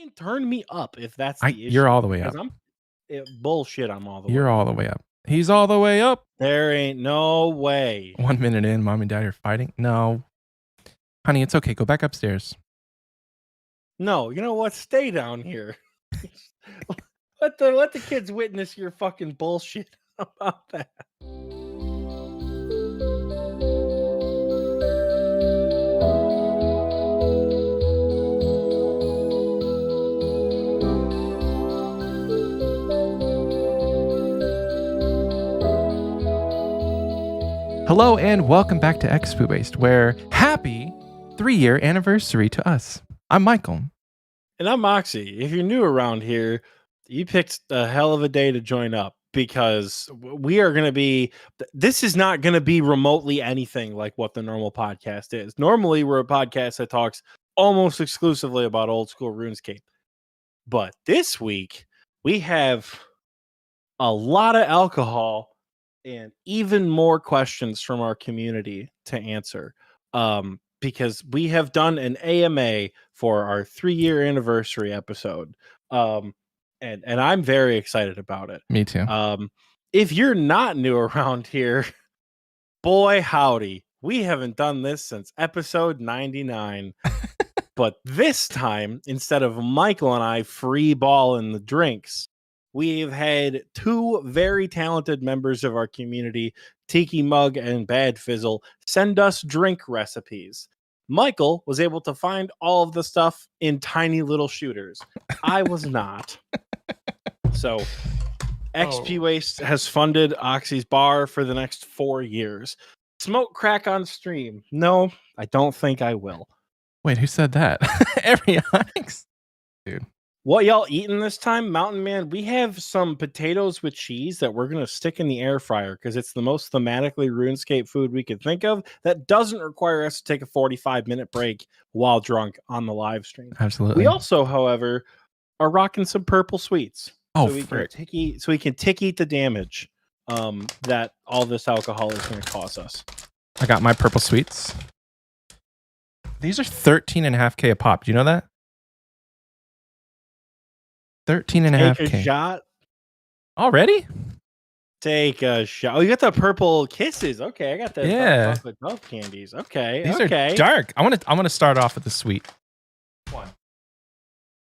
fucking turn me up if that's the issue. You're all the way up. Bullshit, I'm all the way up. You're all the way up. He's all the way up. There ain't no way. 1 minute in, mom and dad are fighting. No. Honey, it's okay. Go back upstairs. No, you know what? Stay down here. Let the kids witness your fucking bullshit about that. Hello and welcome back to Xpwaste, where happy 3-year anniversary to us. I'm Michael. And I'm Oxie. If you're new around here, you picked a hell of a day to join up because we are going to be, this is not going to be remotely anything like what the normal podcast is. Normally, we're a podcast that talks almost exclusively about old school RuneScape. But this week, we have a lot of alcohol and even more questions from our community to answer. Because we have done an AMA for our 3-year anniversary episode. And I'm very excited about it. Me too. If you're not new around here, boy, howdy. We haven't done this since episode 99. But this time, instead of Michael and I free balling the drinks, we've had two very talented members of our community, Tiki Mug and Bad Fizzle, send us drink recipes. Michael was able to find all of the stuff in tiny little shooters. I was not. So Xpwaste has funded Oxie's bar for the next 4 years. Smoke crack on stream. No, I don't think I will. Wait, who said that? Every Onyx? Dude. What y'all eating this time, Mountain Man? We have some potatoes with cheese that we're going to stick in the air fryer because it's the most thematically RuneScape food we could think of that doesn't require us to take a 45-minute break while drunk on the live stream. Absolutely. We also, however, are rocking some purple sweets. Oh, so we can tick eat the damage that all this alcohol is going to cause us. I got my purple sweets. These are 13.5K a pop. Do you know that? 13.5K. Take a shot. Already? Take a shot. Oh, you got the purple kisses. Okay, I got the chocolate milk candies. Okay, these are dark. I want to start off with the sweet one.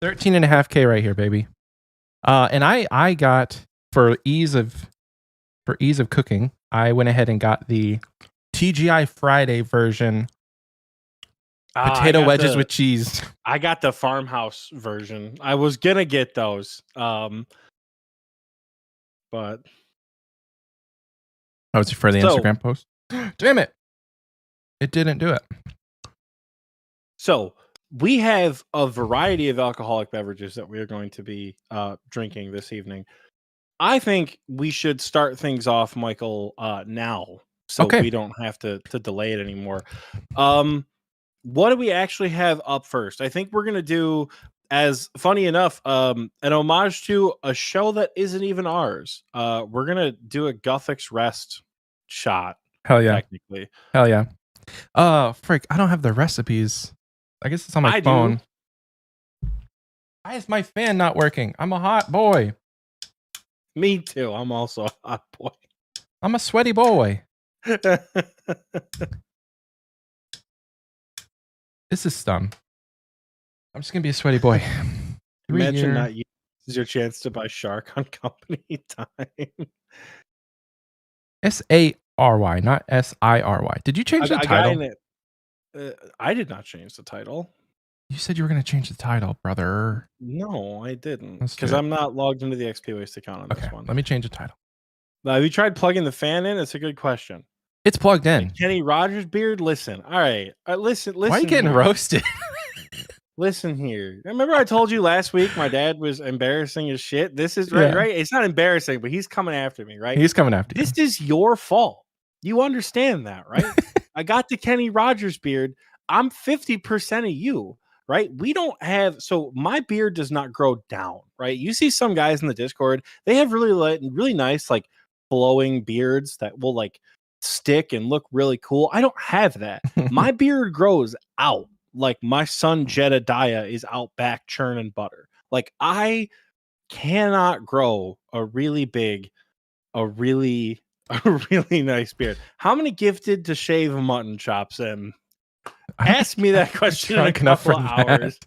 13.5K right here, baby. And I got for ease of cooking, I went ahead and got the TGI Friday version. Potato wedges with cheese. I got the farmhouse version. I was gonna get those. But that was for the Instagram post. Damn it. It didn't do it. So we have a variety of alcoholic beverages that we are going to be drinking this evening. I think we should start things off, Michael, now. So we don't have to delay it anymore. What do we actually have up first? I think we're going to do, as funny enough, an homage to a show that isn't even ours. We're going to do a Guthix Rest shot. Hell yeah. Technically. Hell yeah. Frick, I don't have the recipes. I guess it's on my phone. Why is my fan not working? I'm a hot boy. Me too. I'm also a hot boy. I'm a sweaty boy. This is dumb. I'm just going to be a sweaty boy. Imagine not using your chance to buy Shark on company time. SARY, not SIRY. Did you change the title? I did not change the title. You said you were going to change the title, brother. No, I didn't. Because I'm not logged into the Xpwaste account on this one. Let me change the title. Have you tried plugging the fan in? It's a good question. It's plugged in. Kenny Rogers beard. Listen. All right. Listen. Why are you getting roasted? Listen here. Remember I told you last week my dad was embarrassing his shit? This is right? It's not embarrassing, but he's coming after me, right? He's coming after you. This is your fault. You understand that, right? I got the Kenny Rogers beard. I'm 50% of you, right? We don't have, so my beard does not grow down, right? You see some guys in the Discord, they have really nice, like flowing beards that will like stick and look really cool. I don't have that. My beard grows out like my son Jedediah is out back churning butter. Like, I cannot grow a really big, a really nice beard. How many gifted to shave mutton chops in? Ask me that question in a couple of hours.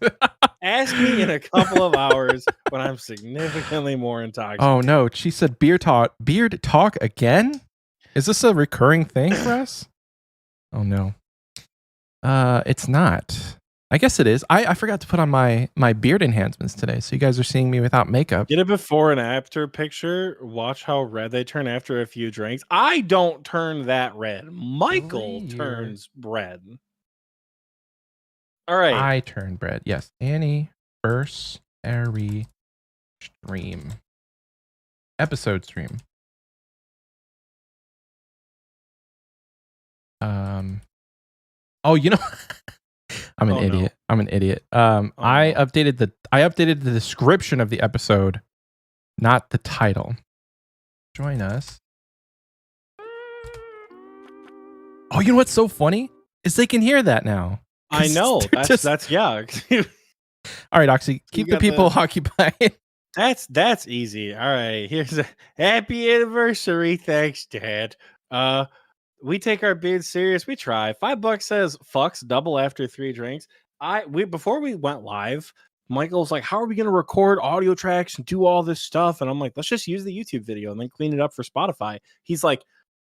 Ask me in a couple of hours when I'm significantly more intoxicated. Oh no, she said beard talk again? Is this a recurring thing for us? Oh no. It's not. I guess it is. I forgot to put on my beard enhancements today, so you guys are seeing me without makeup. Get a before and after picture. Watch how red they turn after a few drinks. I don't turn that red. Michael turns red. All right. I turn red. Yes. Anniversary stream. Episode stream. Oh, you know, I'm an idiot. No. I'm an idiot. I updated the description of the episode, not the title. Join us. Oh, you know what's so funny is they can hear that now. I know. That's yeah. All right, Oxie, keep the people occupied. That's easy. All right, here's a happy anniversary. Thanks, Dad. We take our beards serious. We try. $5 says fucks double after 3 drinks. Before we went live, Michael's like, how are we going to record audio tracks and do all this stuff? And I'm like, let's just use the YouTube video and then clean it up for Spotify. He's like,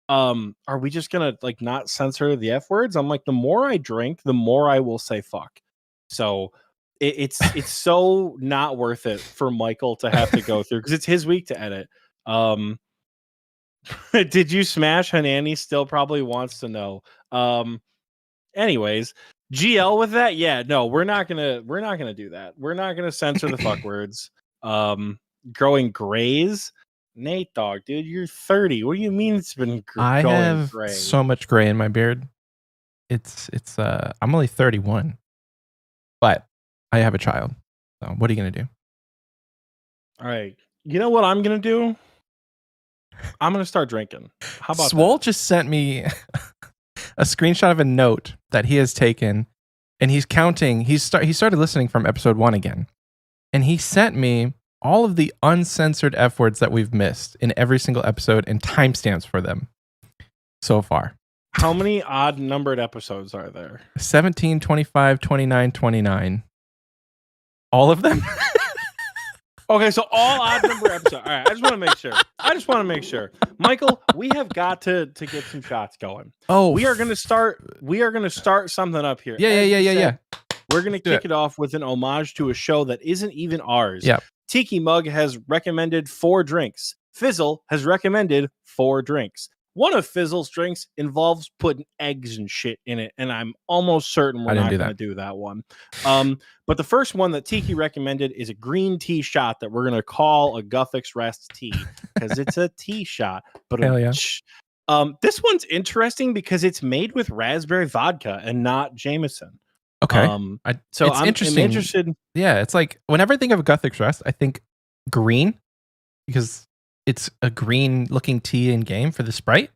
are we just going to like not censor the F words? I'm like, the more I drink, the more I will say fuck. So it's so not worth it for Michael to have to go through because it's his week to edit. Did you smash? Hanani still probably wants to know. Anyways, GL with that? Yeah, no, we're not gonna do that. We're not gonna censor the fuck words. Growing grays? Nate dog, dude, you're 30. What do you mean it's been I going have gray? So much gray in my beard. It's I'm only 31. But I have a child. So what are you gonna do? All right. You know what I'm gonna do? I'm gonna start drinking. How about Swole just sent me a screenshot of a note that he has taken, and he's counting. He started listening from episode 1 again, and he sent me all of the uncensored F words that we've missed in every single episode and timestamps for them so far. How many odd numbered episodes are there? 17, 25, 29, 29. All of them? Okay, so all odd number episodes. All right, I just want to make sure. Michael, we have got to get some shots going. Oh, we are going to start something up here. Yeah. We're going to kick it off with an homage to a show that isn't even ours. Yeah. Tiki Mug has recommended 4 drinks. Fizzle has recommended 4 drinks. One of Fizzle's drinks involves putting eggs and shit in it, and I'm almost certain we're not going to do that one. But the first one that Tiki recommended is a green tea shot that we're going to call a Guthix Rest tea because it's a tea shot. But hell yeah. This one's interesting because it's made with raspberry vodka and not Jameson. Okay. I'm interested. Yeah, it's like whenever I think of a Guthix Rest, I think green because it's a green looking tea in game for the Sprite,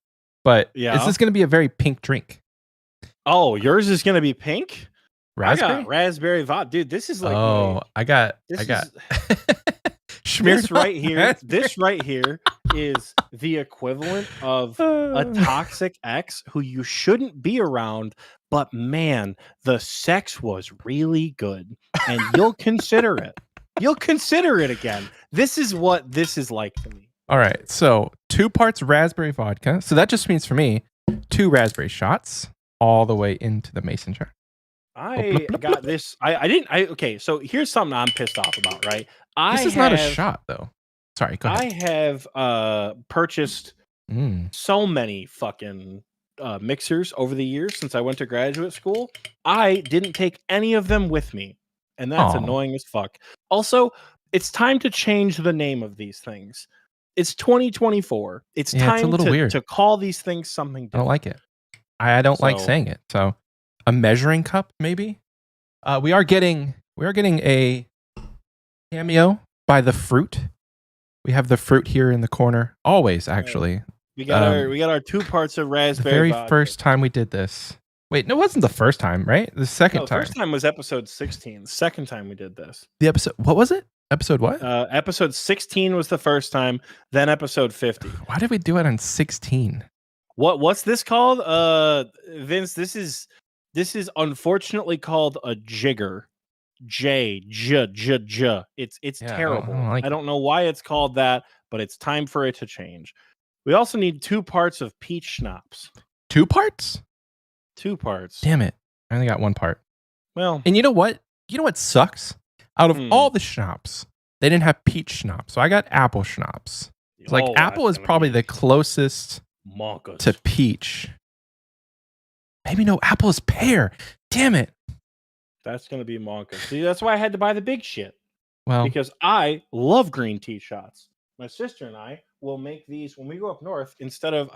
but this is going to be a very pink drink. Oh, yours is going to be pink? Raspberry? I got raspberry vodka. Dude, this is like I got this right here is the equivalent of a toxic ex who you shouldn't be around, but man, the sex was really good and you'll consider it. You'll consider it again. This is what this is like to me. All right, so 2 parts raspberry vodka. So that just means for me 2 raspberry shots all the way into the mason jar. I got this. Okay, so here's something I'm pissed off about, right? This is not a shot, though. Sorry, go ahead. I have purchased so many fucking mixers over the years since I went to graduate school. I didn't take any of them with me, and that's annoying as fuck. Also, it's time to change the name of these things. It's 2024. It's time to call these things something different. I don't like it. I don't like saying it. So a measuring cup, maybe? We are getting a cameo by the fruit. We have the fruit here in the corner. Always, actually. We got our 2 parts of raspberry. The very vodka. first time we did this. Wait, no, it wasn't the first time, right? The second time. The first time was episode 16. The second time we did this. The episode, what was it? Episode what? Episode 16 was the first time, then episode 50. Why did we do it on 16? What's this called? Vince, this is unfortunately called a jigger. J. It's terrible. I don't know why it's called that, but it's time for it to change. We also need 2 parts of peach schnapps. 2 parts? 2 parts. Damn it. I only got 1 part. Well, and you know what? You know what sucks? Out of all the schnapps, they didn't have peach schnapps. So I got apple schnapps. It's like apple is probably the closest to peach. Maybe no, apple is pear. Damn it. That's going to be Monka. See, that's why I had to buy the big shit. Well, because I love green tea shots. My sister and I will make these when we go up north. Instead of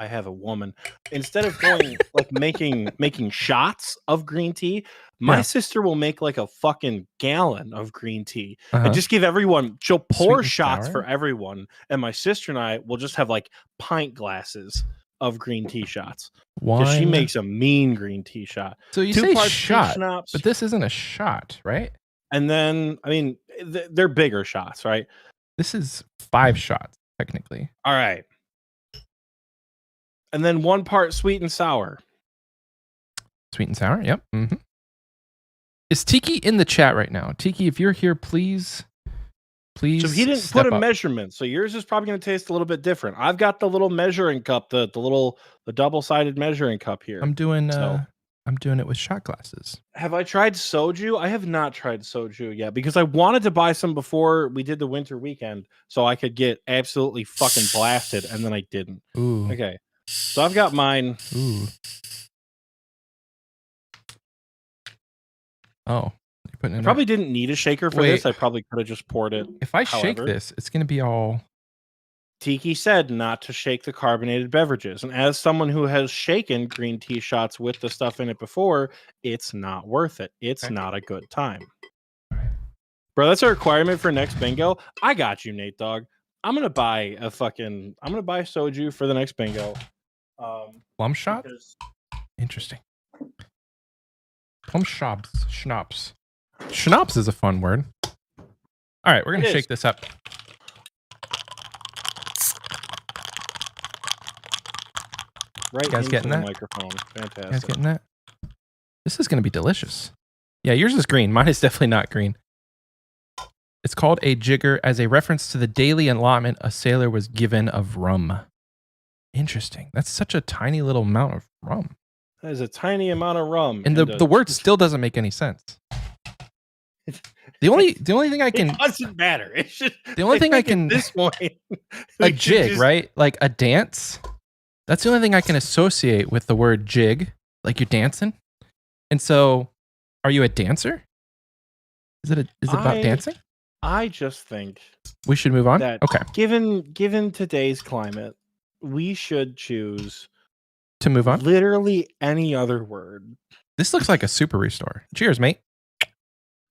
going like making shots of green tea, my sister will make like a fucking gallon of green tea and just give everyone. She'll pour shots for everyone, and my sister and I will just have like pint glasses of green tea shots. Because she makes a mean green tea shot. So you say shot, but this isn't a shot, right? And then, I mean, they're bigger shots, right? This is 5 shots, technically. All right. And then 1 part sweet and sour. Sweet and sour, yep. Mm-hmm. Is Tiki in the chat right now? Tiki, if you're here, please. So he didn't put a measurement. So yours is probably going to taste a little bit different. I've got the little measuring cup, the double-sided measuring cup here. I'm doing it with shot glasses. Have I tried soju? I have not tried soju yet because I wanted to buy some before we did the winter weekend so I could get absolutely fucking blasted, and then I didn't. Ooh. Okay. So I've got mine. Ooh. Oh. I probably didn't need a shaker for this. I probably could have just poured it. If I shake this, it's going to be all... Tiki said not to shake the carbonated beverages. And as someone who has shaken green tea shots with the stuff in it before, it's not worth it. It's not a good time. Bro, that's a requirement for next bingo. I got you, Nate Dogg. I'm going to buy soju for the next bingo. Plum shot? Interesting. Plum schnapps. Schnapps is a fun word. All right, we're going to shake this up. Right, you guys getting that? Microphone. Fantastic. You guys getting that? This is going to be delicious. Yeah, yours is green. Mine is definitely not green. It's called a jigger as a reference to the daily allotment a sailor was given of rum. Interesting. That's such a tiny little amount of rum. That is a tiny amount of rum. And the word still doesn't make any sense. The only thing I can... It doesn't matter. It's just, the only thing I can... At this point... a jig, right? Like a dance. That's the only thing I can associate with the word jig. Like you're dancing. And so, are you a dancer? Is it about dancing? I just think... We should move on? That okay. Given today's climate, we should choose... To move on? Literally any other word. This looks like a super restore. Cheers, mate.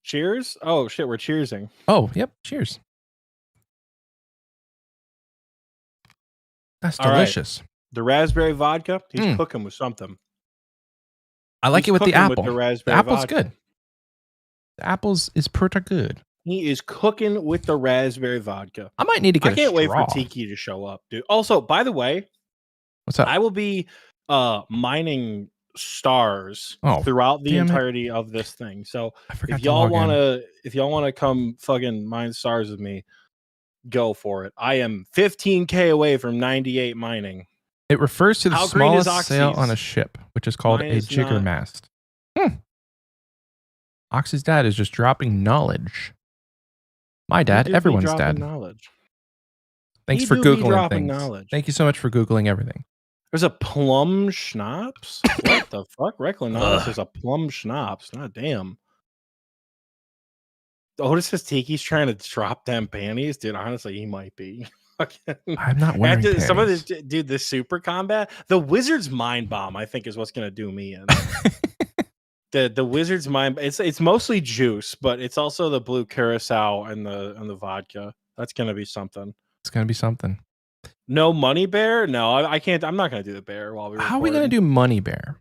Cheers? Oh, shit, we're cheersing. Oh, yep. Cheers. That's delicious. Right. The raspberry vodka, he's cooking with something. I like it with the apple. The apple's vodka. good. The apple's is pretty good. He is cooking with the raspberry vodka. I might need to get a straw. I can't wait for Tiki to show up, dude. Also, by the way, what's up? I will be mining stars throughout the entirety of this thing. So if y'all wanna come fucking mine stars with me, go for it. I am 15K away from 98 mining. It refers to the smallest sail on a ship, which is called a jigger mast. Oxie's dad is just dropping knowledge. My dad, everyone's dad. Knowledge. Thanks for Googling things. Knowledge. Thank you so much for Googling everything. There's a plum schnapps? What the fuck? Regular knowledge. There's a plum schnapps. God damn. Otis says Tiki's trying to drop them panties. Dude, honestly, he might be. I'm not wearing panties. Some of this, dude, the super combat, the wizard's mind bomb, I think, is what's going to do me in. The wizard's mind, it's mostly juice, but it's also the blue curacao and the vodka. That's going to be something. It's going to be something. No money bear? No, I can't. I'm not going to do the bear while we record. How are we going to do money bear?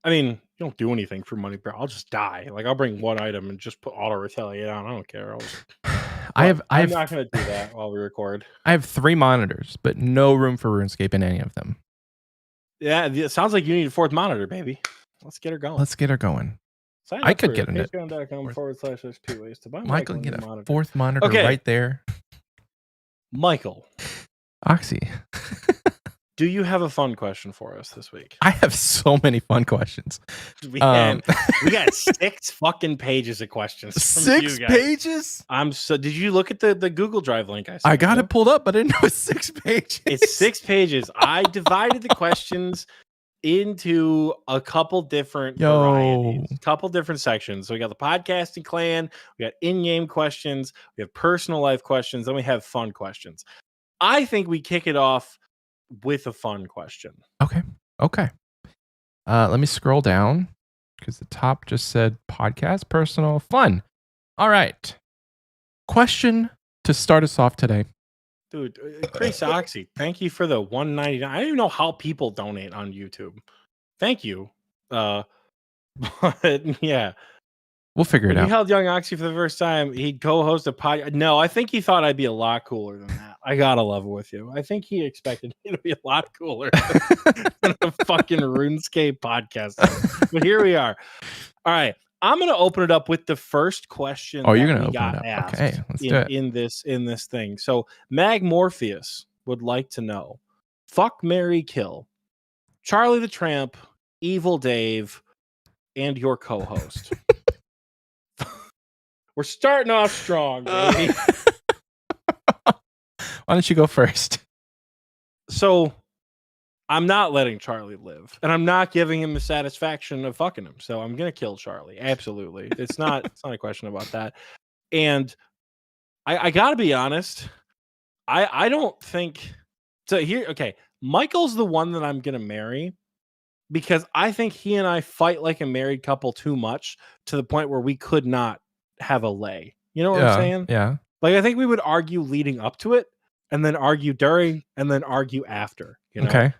I mean, you don't do anything for money bear. I'll just die. Like, I'll bring one item and just put auto retaliate on. I don't care. I'm not going to do that while we record. I have 3 monitors, but no room for RuneScape in any of them. Yeah, it sounds like you need a 4th monitor, baby. Let's get her going. Sign I could get it. Patreon.com/Xpwaste to buy Michael can get a monitor. 4th monitor right there. Michael. Oxie. Do you have a fun question for us this week? I have so many fun questions. We got 6 fucking pages of questions. 6 pages? Did you look at the Google Drive link I sent? I got it pulled up, but I didn't know it's 6 pages. It's 6 pages. I divided the questions into a couple different varieties, a couple different sections. So we got the podcasting clan, we got in-game questions, we have personal life questions, then we have fun questions. I think we kick it off with a fun question. Okay. Let me scroll down because the top just said podcast, personal, fun. All right. Question to start us off today. Dude, Chris Oxie, thank you for the $1.99. I don't even know how people donate on YouTube. Thank you. But yeah. We'll figure it out. He held young Oxie for the first time. He'd co-host a podcast. No, I think he thought I'd be a lot cooler than that. I gotta level with you. I think he expected me to be a lot cooler than a fucking RuneScape podcast. But here we are. All right. I'm gonna open it up with the first question. Oh, you're gonna open it up. Okay, let's do it. In this thing. So Mag Morpheus would like to know: fuck, marry, kill Charlie the Tramp, Evil Dave, and your co-host. We're starting off strong, baby. Why don't you go first? So I'm not letting Charlie live, and I'm not giving him the satisfaction of fucking him. So I'm gonna kill Charlie. Absolutely, it's not a question about that. And I gotta be honest, I don't think so. Here, okay, Michael's the one that I'm gonna marry because I think he and I fight like a married couple too much to the point where we could not have a lay. You know what I'm saying? Yeah. Like I think we would argue leading up to it, and then argue during, and then argue after. You know? Okay.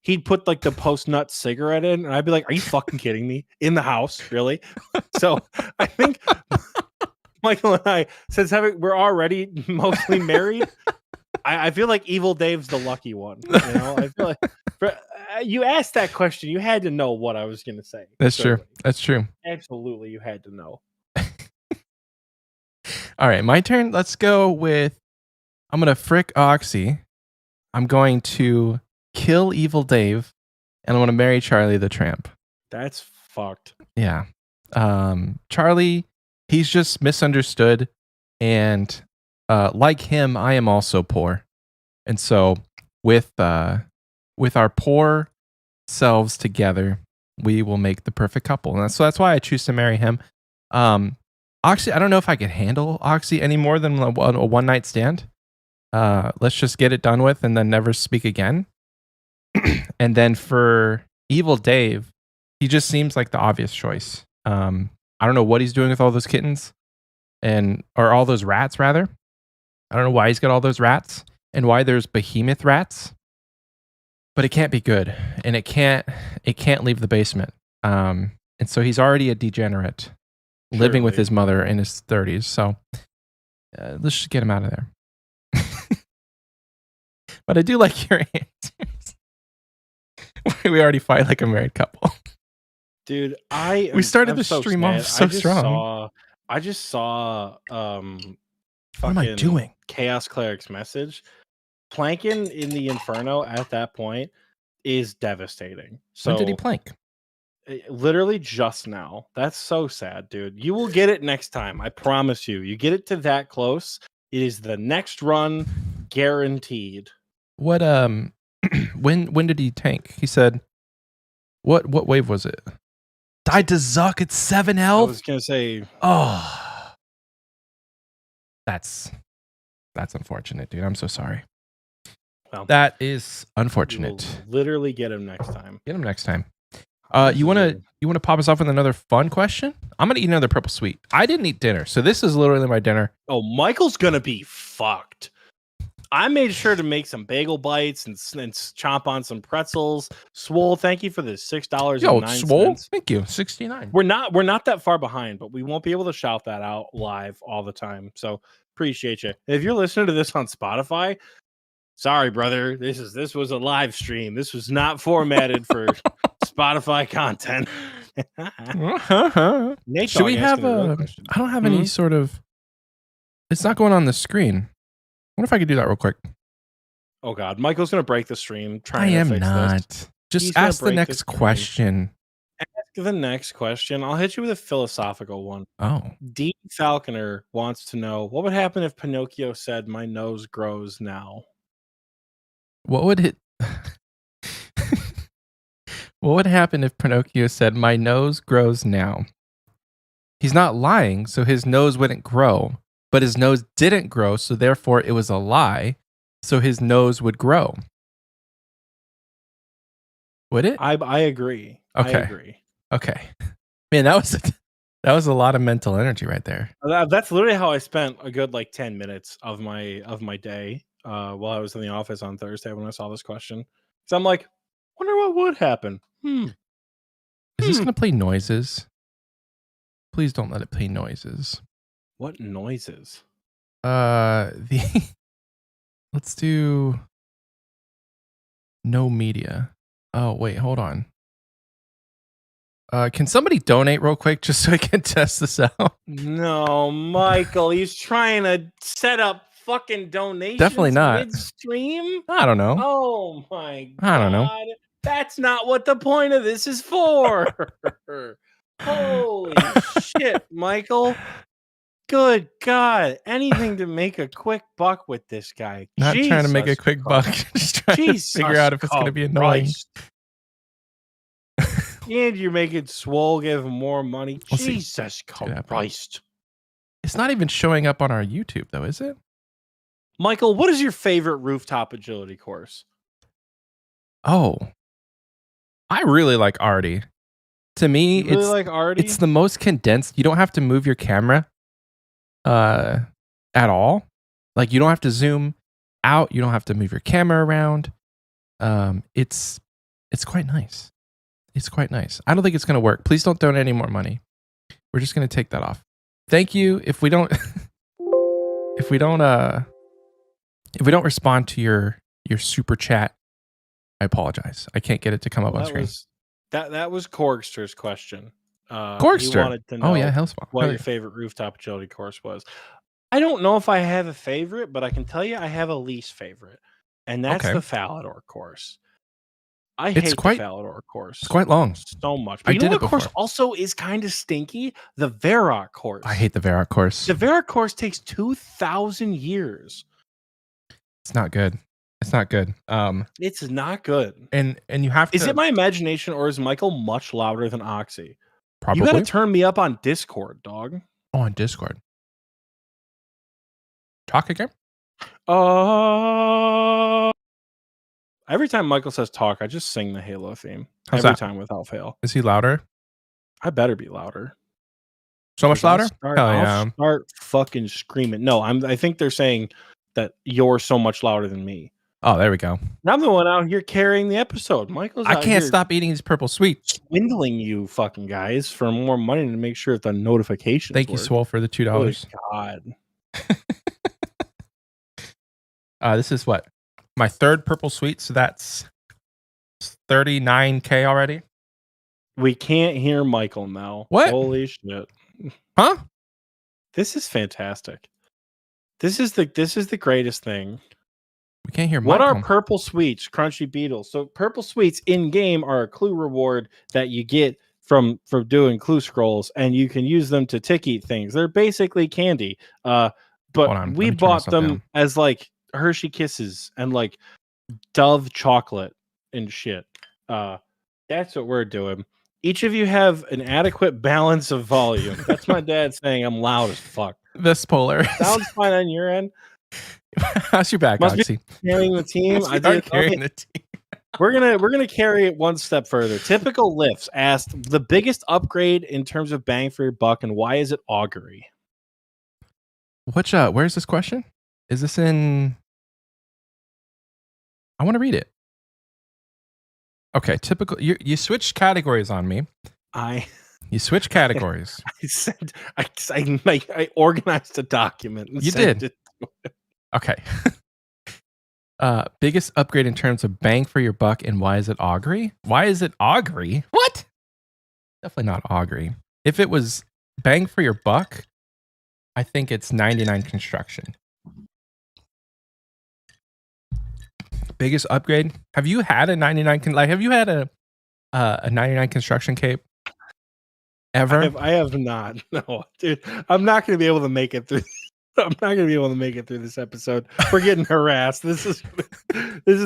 He'd put like the post-nut cigarette in, and I'd be like, "Are you fucking kidding me? In the house, really?" So I think Michael and I, since we're already mostly married, I feel like Evil Dave's the lucky one. You know, I feel like you asked that question, you had to know what I was going to say. That's true. That's true. Absolutely, you had to know. All right, my turn. Let's go with. I'm gonna frick Oxie. I'm going to kill Evil Dave, and I'm gonna marry Charlie the Tramp. That's fucked. Yeah. Charlie, he's just misunderstood, and like him, I am also poor, and so with our poor selves together, we will make the perfect couple, and so that's why I choose to marry him. Oxie, I don't know if I could handle Oxie any more than a one night stand. Let's just get it done with and then never speak again. And then for Evil Dave, he just seems like the obvious choice. I don't know what he's doing with all those kittens or all those rats rather. I don't know why he's got all those rats and why there's behemoth rats, but it can't be good. And it can't leave the basement. And so he's already a degenerate living with his mother in his 30s. So let's just get him out of there. But I do like your answers. We already fight like a married couple. Dude, we started the stream off so strong. I just saw what am I doing? Chaos Cleric's message. Planking in the Inferno at that point is devastating. So when did he plank? Literally just now. That's so sad, dude. You will get it next time. I promise you. You get it to that close. It is the next run, guaranteed. What when did he tank? He said what wave was it? Died to Zuck at 7 health? I was gonna say that's unfortunate, dude. I'm so sorry. Well, that is unfortunate. Literally get him next time. Get him next time. You wanna pop us off with another fun question? I'm gonna eat another purple sweet. I didn't eat dinner, so this is literally my dinner. Oh, Michael's gonna be fucked. I made sure to make some bagel bites and chomp on some pretzels. Swole, thank you for the $6.09. Yo, Swole, thank you. 69. We're not that far behind, but we won't be able to shout that out live all the time. So Appreciate you. If you're listening to this on Spotify, sorry, brother. This was a live stream. This was not formatted for Spotify content. Nate Should Dogg we have asking a real a? question. I don't have any sort of. It's not going on the screen. I wonder if I could do that real quick. Oh God, Michael's gonna break the stream. I am not. This. Just He's gonna ask the break next question. Ask the next question. I'll hit you with a philosophical one. Oh. D. Falconer wants to know what would happen if Pinocchio said, "My nose grows now." What would it? What would happen if Pinocchio said, "My nose grows now"? He's not lying, so his nose wouldn't grow. But his nose didn't grow, so therefore it was a lie. So his nose would grow. Would it? I agree. Okay. I agree. Okay. Man, that was a lot of mental energy right there. That's literally how I spent a good 10 minutes of my day while I was in the office on Thursday when I saw this question. So I'm like, wonder what would happen. Is this gonna play noises? Please don't let it play noises. What noises? Let's do no media. Oh wait, hold on. Can somebody donate real quick just so I can test this out? No, Michael, he's trying to set up fucking donations. Definitely not. Midstream? I don't know. Oh my God. I don't know. That's not what the point of this is for. Holy shit, Michael. Good God. Anything to make a quick buck with this guy. Not trying to make a quick buck. Just trying to figure out if it's going to be annoying. And you're making Swole give him more money. We'll Jesus Christ. It's not even showing up on our YouTube, though, is it? Michael, what is your favorite rooftop agility course? Oh, I really like Artie. To me, it's the most condensed. You don't have to move your camera at all. Like, you don't have to zoom out. You don't have to move your camera around. It's quite nice. It's quite nice. I don't think it's going to work. Please don't donate any more money. We're just going to take that off. Thank you. If we don't respond to your super chat, I apologize. I can't get it to come up on screen. That was Corkster's question. Corkster. He wanted to know Hellspawn. what your favorite rooftop agility course was. I don't know if I have a favorite, but I can tell you I have a least favorite, and that's the Falador course. I hate the Falador course. It's quite long. So much. But you know what course also is kind of stinky? The Varrock course. I hate the Varrock course. The Varrock course takes 2,000 years. It's not good. It's not good. It's not good. And you have to... Is it my imagination or is Michael much louder than Oxie? Probably. You gotta turn me up on Discord, dog. Oh, on Discord. Talk again? Every time Michael says talk, I just sing the Halo theme. How's every that? time without fail. Is he louder? I better be louder. So much louder? I'll start fucking screaming. No, I think they're saying that you're so much louder than me. Oh, there we go. And I'm the one out here carrying the episode. Michael's I can't stop eating these purple sweets. Swindling you fucking guys for more money to make sure that the notifications Thank you, Swole, for the $2. God. This is what? My third purple sweet, so that's 39K already. We can't hear Michael now. What? Holy shit. Huh? This is fantastic. This is the greatest thing. We can't hear Michael. What are Michael. purple sweets, Crunchy Beetles? So purple sweets in game are a clue reward that you get from doing clue scrolls, and you can use them to Tiki things. They're basically candy. But we bought them as like Hershey Kisses and like Dove chocolate and shit. That's what we're doing. Each of you have an adequate balance of volume. That's my dad saying I'm loud as fuck. This polar sounds fine on your end. How's your back, Oxie? Carrying the team. The team. We're gonna carry it one step further. Typical Lifts asked the biggest upgrade in terms of bang for your buck, and why is it augury? Where's this question? Is this in? I want to read it. Okay, typical. You switched categories on me. You switch categories. I organized a document. And You sent did. it. Okay. Biggest upgrade in terms of bang for your buck, and why is it augury? Why is it augury? What? Definitely not augury. If it was bang for your buck, I think it's 99 construction. Biggest upgrade? Have you had a 99 have you had a 99 construction cape ever? I have not. No, dude. I'm not going to be able to make it through. I'm not going to be able to make it through this episode. We're getting harassed. This is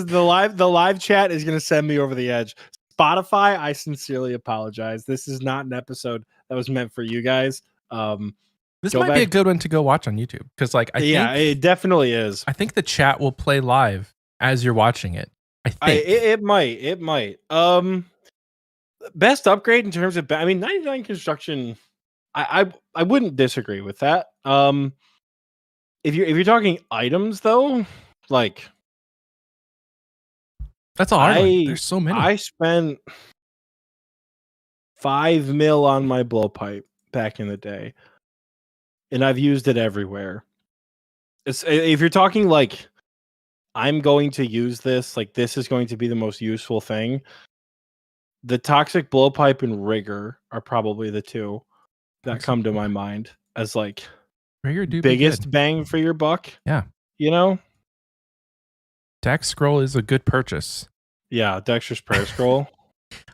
the live chat is going to send me over the edge. Spotify, I sincerely apologize. This is not an episode that was meant for you guys. This might be a good one to go watch on YouTube because, like, I think it definitely is. I think the chat will play live as you're watching it. I think it might. Best upgrade in terms of, I mean, 99 construction. I wouldn't disagree with that. If you're talking items though, like that's a hard one. There's so many. I spent 5 mil on my blowpipe back in the day, and I've used it everywhere. If you're talking like I'm going to use this, like this is going to be the most useful thing, the toxic blowpipe and rigor are probably the two that come to my mind as like rigor biggest bang for your buck. Yeah. You know? Dex Scroll is a good purchase. Yeah, Dexter's Prayer Scroll.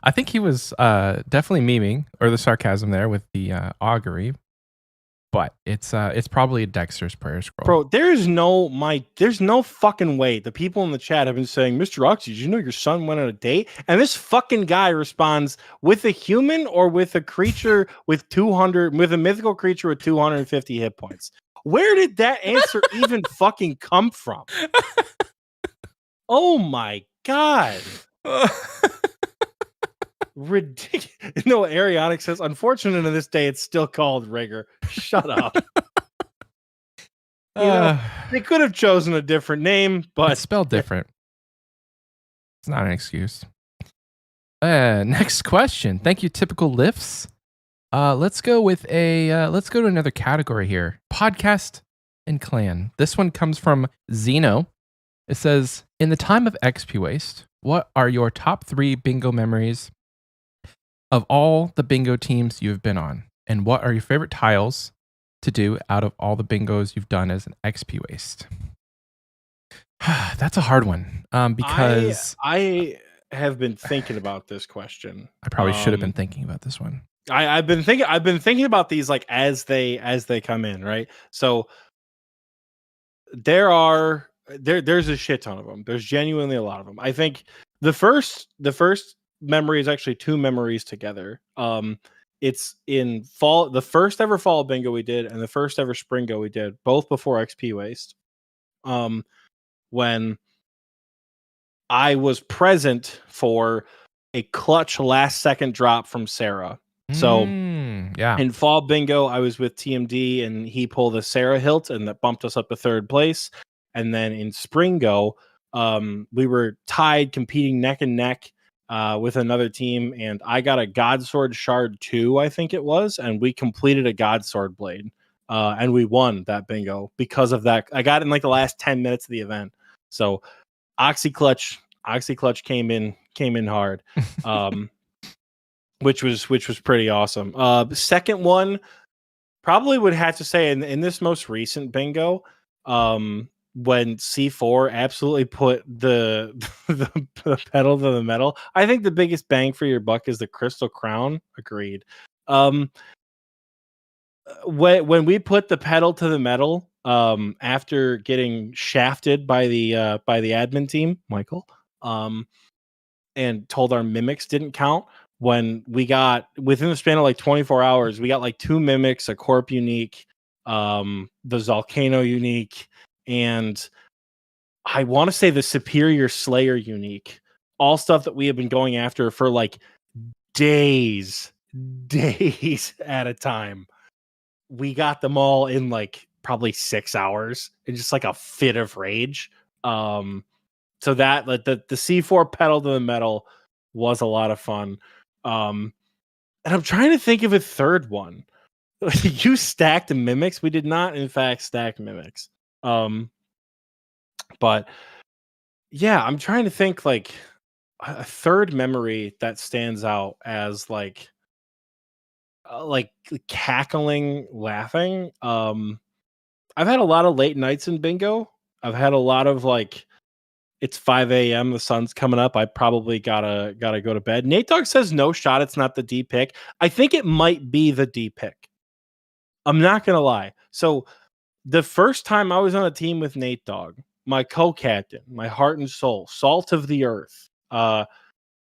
I think he was definitely memeing, or the sarcasm there with the augury, but it's probably a Dexter's Prayer Scroll. Bro, there's no fucking way. The people in the chat have been saying, Mr. Oxie, did you know your son went on a date? And this fucking guy responds with a human or with a creature with a mythical creature with 250 hit points. Where did that answer even fucking come from? Oh my god. Ridiculous. No, Arionic says, unfortunate to this day, it's still called rigor. Shut up. They could have chosen a different name, but it's spelled different. It's not an excuse. Next question. Thank you, Typical Lifts. Let's go to another category here. Podcast and clan. This one comes from Zeno. It says, in the time of Xpwaste, what are your top 3 bingo memories of all the bingo teams you've been on? And what are your favorite tiles to do out of all the bingos you've done as an Xpwaste? That's a hard one because I have been thinking about this question. I probably should have been thinking about this one. I've been thinking about these like as they come in, right? So there's a shit ton of them. There's genuinely a lot of them. I think the first memory is actually 2 memories together. It's in fall, the first ever fall bingo we did, and the first ever springo we did, both before Xpwaste. When I was present for a clutch last second drop from Sarah. So yeah, in fall bingo, I was with TMD and he pulled a Sarah hilt and that bumped us up to 3rd place. And then in springo, we were tied, competing neck and neck with another team, and I got a Godsword Shard 2, I think it was, and we completed a Godsword Blade, and we won that bingo because of that. I got it in like the last 10 minutes of the event. So Oxy Clutch came in hard, which was pretty awesome. The second one probably would have to say in this most recent bingo, when C4 absolutely put the pedal to the metal. I think the biggest bang for your buck is the Crystal Crown. Agreed. When we put the pedal to the metal, after getting shafted by the admin team, Michael, and told our mimics didn't count, when we got within the span of like 24 hours, we got like 2 mimics, a Corp unique, the Zalcano unique, and I want to say the Superior Slayer unique. All stuff that we have been going after for like days at a time. We got them all in like probably 6 hours in just like a fit of rage. So that like the C4 pedal to the metal was a lot of fun. And I'm trying to think of a third one. You stacked mimics. We did not, in fact, stack mimics. But yeah, I'm trying to think like a third memory that stands out as like cackling, laughing. I've had a lot of late nights in bingo. I've had a lot of like, it's 5 a.m. The sun's coming up. I probably gotta go to bed. Nate Dogg says no shot. It's not the D pick. I think it might be the D pick. I'm not gonna lie. So the first time I was on a team with Nate Dogg, my co-captain, my heart and soul, salt of the earth.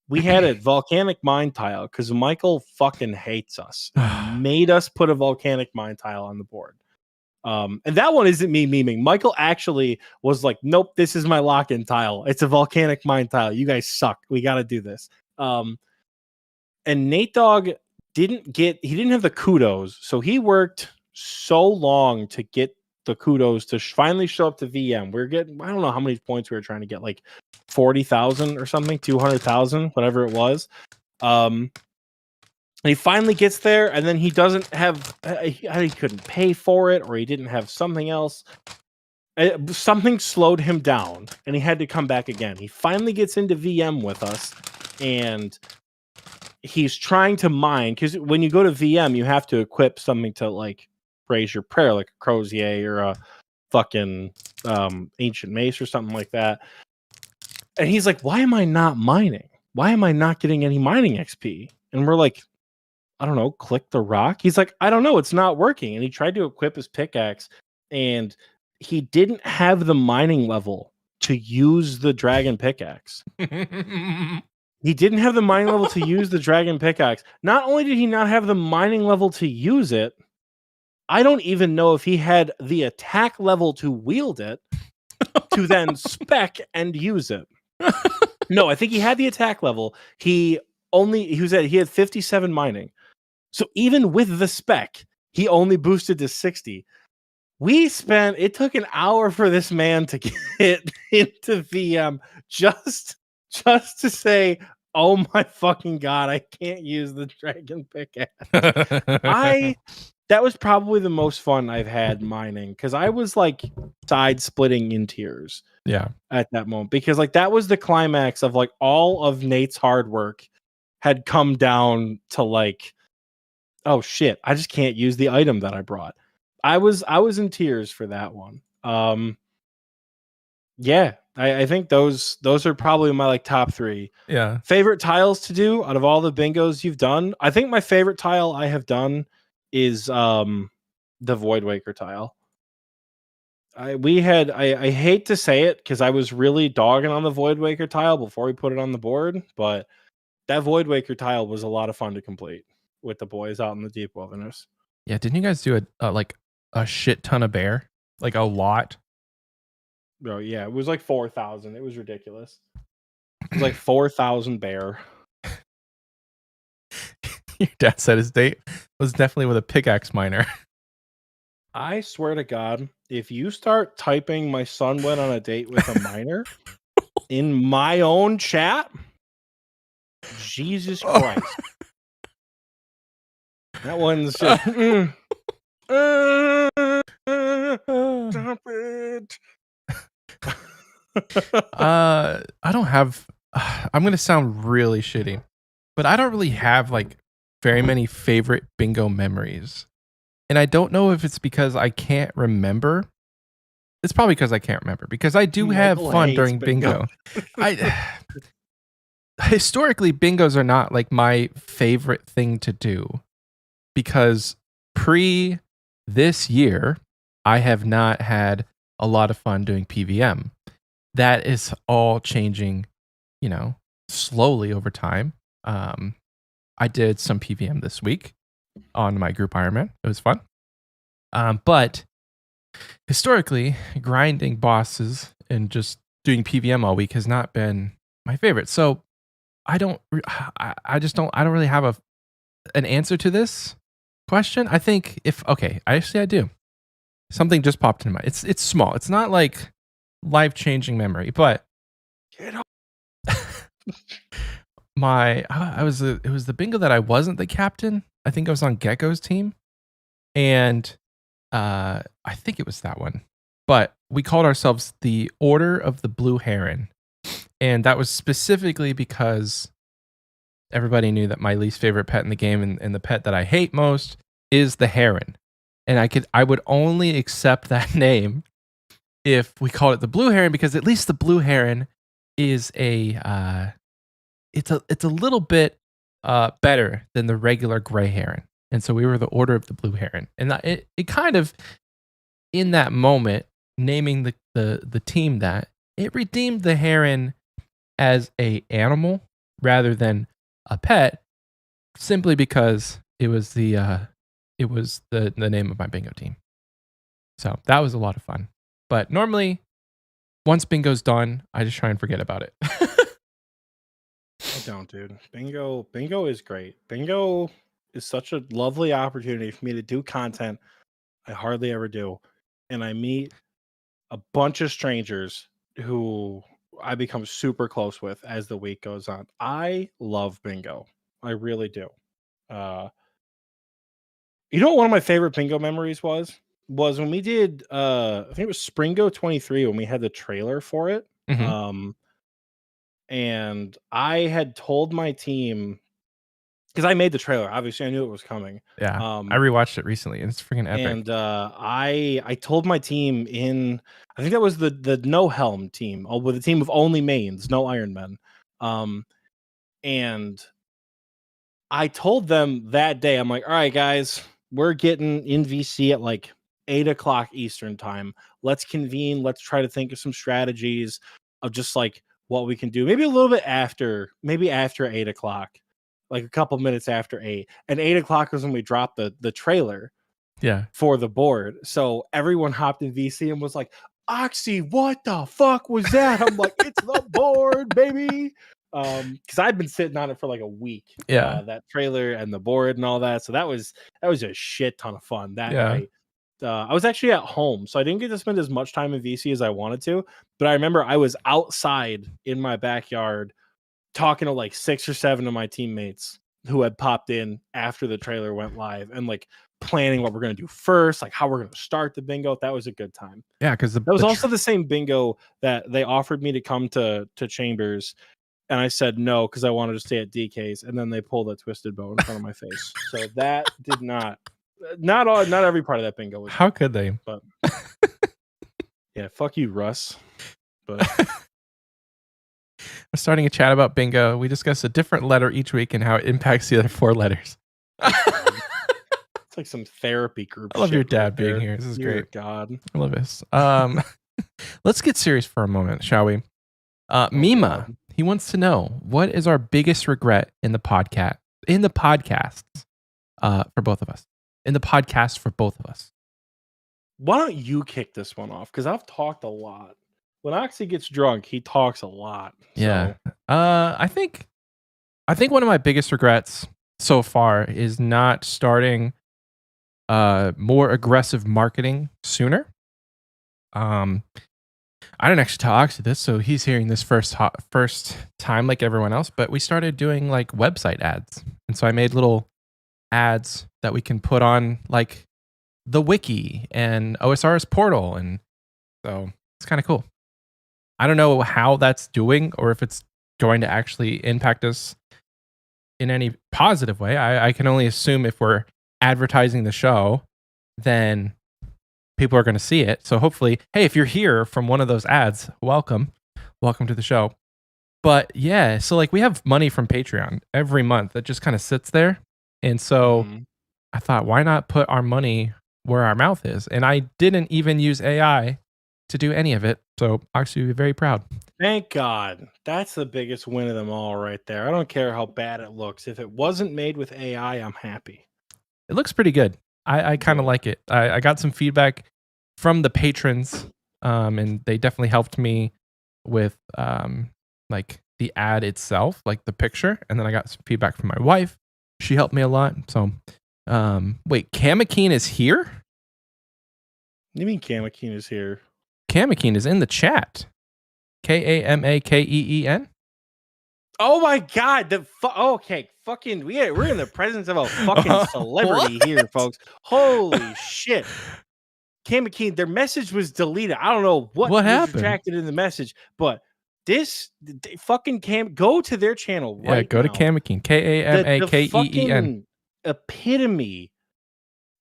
We had a volcanic mine tile because Michael fucking hates us. Made us put a volcanic mine tile on the board. And that one isn't me memeing. Michael actually was like, nope, this is my lock-in tile. It's a volcanic mine tile. You guys suck. We got to do this. And Nate Dogg didn't have the kudos. So he worked so long to get the kudos to finally show up to VM. We're getting, I don't know how many points we were trying to get, like 40,000 or something, 200,000, whatever it was. And he finally gets there, and then he doesn't have, he couldn't pay for it, or he didn't have something else. Something slowed him down, and he had to come back again. He finally gets into VM with us, and he's trying to mine, because when you go to VM, you have to equip something to like raise your prayer, like a crozier or a fucking ancient mace or something like that. And he's like, why am I not mining? Why am I not getting any mining XP? And we're like, I don't know, click the rock. He's like, I don't know, it's not working. And he tried to equip his pickaxe, and he didn't have the mining level to use the dragon pickaxe. He didn't have the mining level to use the dragon pickaxe. Not only did he not have the mining level to use it, I don't even know if he had the attack level to wield it to then spec and use it. No, I think he had the attack level. He had 57 mining. So even with the spec, he only boosted to 60. It took an hour for this man to get into VM just to say, oh my fucking God, I can't use the dragon pickaxe. That was probably the most fun I've had mining, because I was like side splitting in tears. Yeah. At that moment, because like that was the climax of like all of Nate's hard work had come down to like, oh shit, I just can't use the item that I brought. I was in tears for that one. Yeah, I think those are probably my like top 3. Yeah. Favorite tiles to do out of all the bingos you've done. I think my favorite tile I have done is the Void Waker tile. I hate to say it because I was really dogging on the Void Waker tile before we put it on the board, but that Void Waker tile was a lot of fun to complete with the boys out in the deep wilderness. Yeah, didn't you guys do a shit ton of bear? Like a lot? Oh yeah, it was like 4,000. It was ridiculous. It was like 4,000 bear. Your dad said his date was definitely with a pickaxe miner. I swear to God, if you start typing my son went on a date with a miner in my own chat, Jesus Christ. That one's just, stop it. I don't have, I'm going to sound really shitty, but I don't really have like very many favorite bingo memories. And I don't know if it's because I can't remember. It's probably because I can't remember, because I do have fun during bingo. Historically, bingos are not like my favorite thing to do, because pre this year, I have not had a lot of fun doing PVM. That is all changing, slowly over time. I did some PVM this week on my group Ironman. It was fun. But historically, grinding bosses and just doing PVM all week has not been my favorite. So I don't really have an answer to this question. I think I do. Something just popped into mind. It's small. It's not like life-changing memory, but it was the bingo that I wasn't the captain. I think I was on Gecko's team, and I think it was that one. But we called ourselves the Order of the Blue Heron, and that was specifically because everybody knew that my least favorite pet in the game and the pet that I hate most is the heron. And I would only accept that name if we called it the blue heron, because at least the blue heron is it's a little bit better than the regular gray heron. And so we were the Order of the Blue Heron. And it kind of, in that moment, naming the team that, it redeemed the heron as a animal rather than a pet, simply because it was the name of my bingo team. So that was a lot of fun. But normally, once bingo's done, I just try and forget about it. I don't, dude. Bingo is great. Bingo is such a lovely opportunity for me to do content I hardly ever do. And I meet a bunch of strangers who I become super close with as the week goes on. I love bingo. I really do. You know what one of my favorite bingo memories was when we did I think it was Springo 23 when we had the trailer for it. Mhm. And I had told my team, because I made the trailer, obviously I knew it was coming. Yeah. I rewatched it recently, and it's freaking epic. And I told my team I think that was the no helm team, with a team of only mains, no Iron Men. And I told them that day, I'm like, all right, guys, we're getting in VC at like 8:00 Eastern time. Let's convene. Let's try to think of some strategies of just like what we can do. Maybe a little bit after, maybe after 8:00, like a couple minutes after 8. And 8:00 was when we dropped the trailer Yeah. for the board. So everyone hopped in VC and was like, Oxie, what the fuck was that? I'm like, it's the board, baby. Because I'd been sitting on it for like a week. Yeah. That trailer and the board and all that. So that was a shit ton of fun that Yeah. night. I was actually at home, so I didn't get to spend as much time in VC as I wanted to. But I remember I was outside in my backyard talking to like 6 or 7 of my teammates who had popped in after the trailer went live, and like planning what we're going to do first, like how we're going to start the bingo. That was a good time. Yeah, because That was also the same bingo that they offered me to come to Chambers, and I said no because I wanted to stay at DK's, and then they pulled a twisted bow in front of my face. So that did not every part of that bingo was. How could they? But yeah, fuck you, Russ. But we're starting a chat about bingo. We discuss a different letter each week and how it impacts the other 4 letters. It's like some therapy group. I love your dad right being there. here. This is Dear great. God. I love this. Let's get serious for a moment, shall we? Mima, God. he wants to know, what is our biggest regret in the podcasts for both of us? In the podcast for both of us. Why don't you kick this one off? Because I've talked a lot. When Oxie gets drunk, he talks a lot. Yeah. I think one of my biggest regrets so far is not starting more aggressive marketing sooner. I didn't actually tell Oxie this, so he's hearing this first time like everyone else, but we started doing like website ads. And so I made little ads that we can put on like the wiki and OSR's portal, and so it's kind of cool. I don't know how that's doing or if it's going to actually impact us in any positive way. I can only assume if we're advertising the show, then people are going to see it. So hopefully, hey, if you're here from one of those ads, welcome to the show. But yeah, so like we have money from Patreon every month that just kind of sits there. And so I thought, why not put our money where our mouth is? And I didn't even use AI to do any of it. So actually, be very proud. Thank God. That's the biggest win of them all right there. I don't care how bad it looks. If it wasn't made with AI, I'm happy. It looks pretty good. I kind of like it. I got some feedback from the patrons, and they definitely helped me with like the ad itself, like the picture. And then I got some feedback from my wife. She helped me a lot. So, wait, Kamakeen is here? What do you mean Kamakeen is here? Kamakeen is in the chat. Kamakeen. Oh my god! Okay, fucking we're in the presence of a fucking celebrity here, folks. Holy shit! Cam McKean, their message was deleted. I don't know what was happened? retracted in the message, but fucking go to their channel right go now. to Cam McKean, The Kamakeen. fucking epitome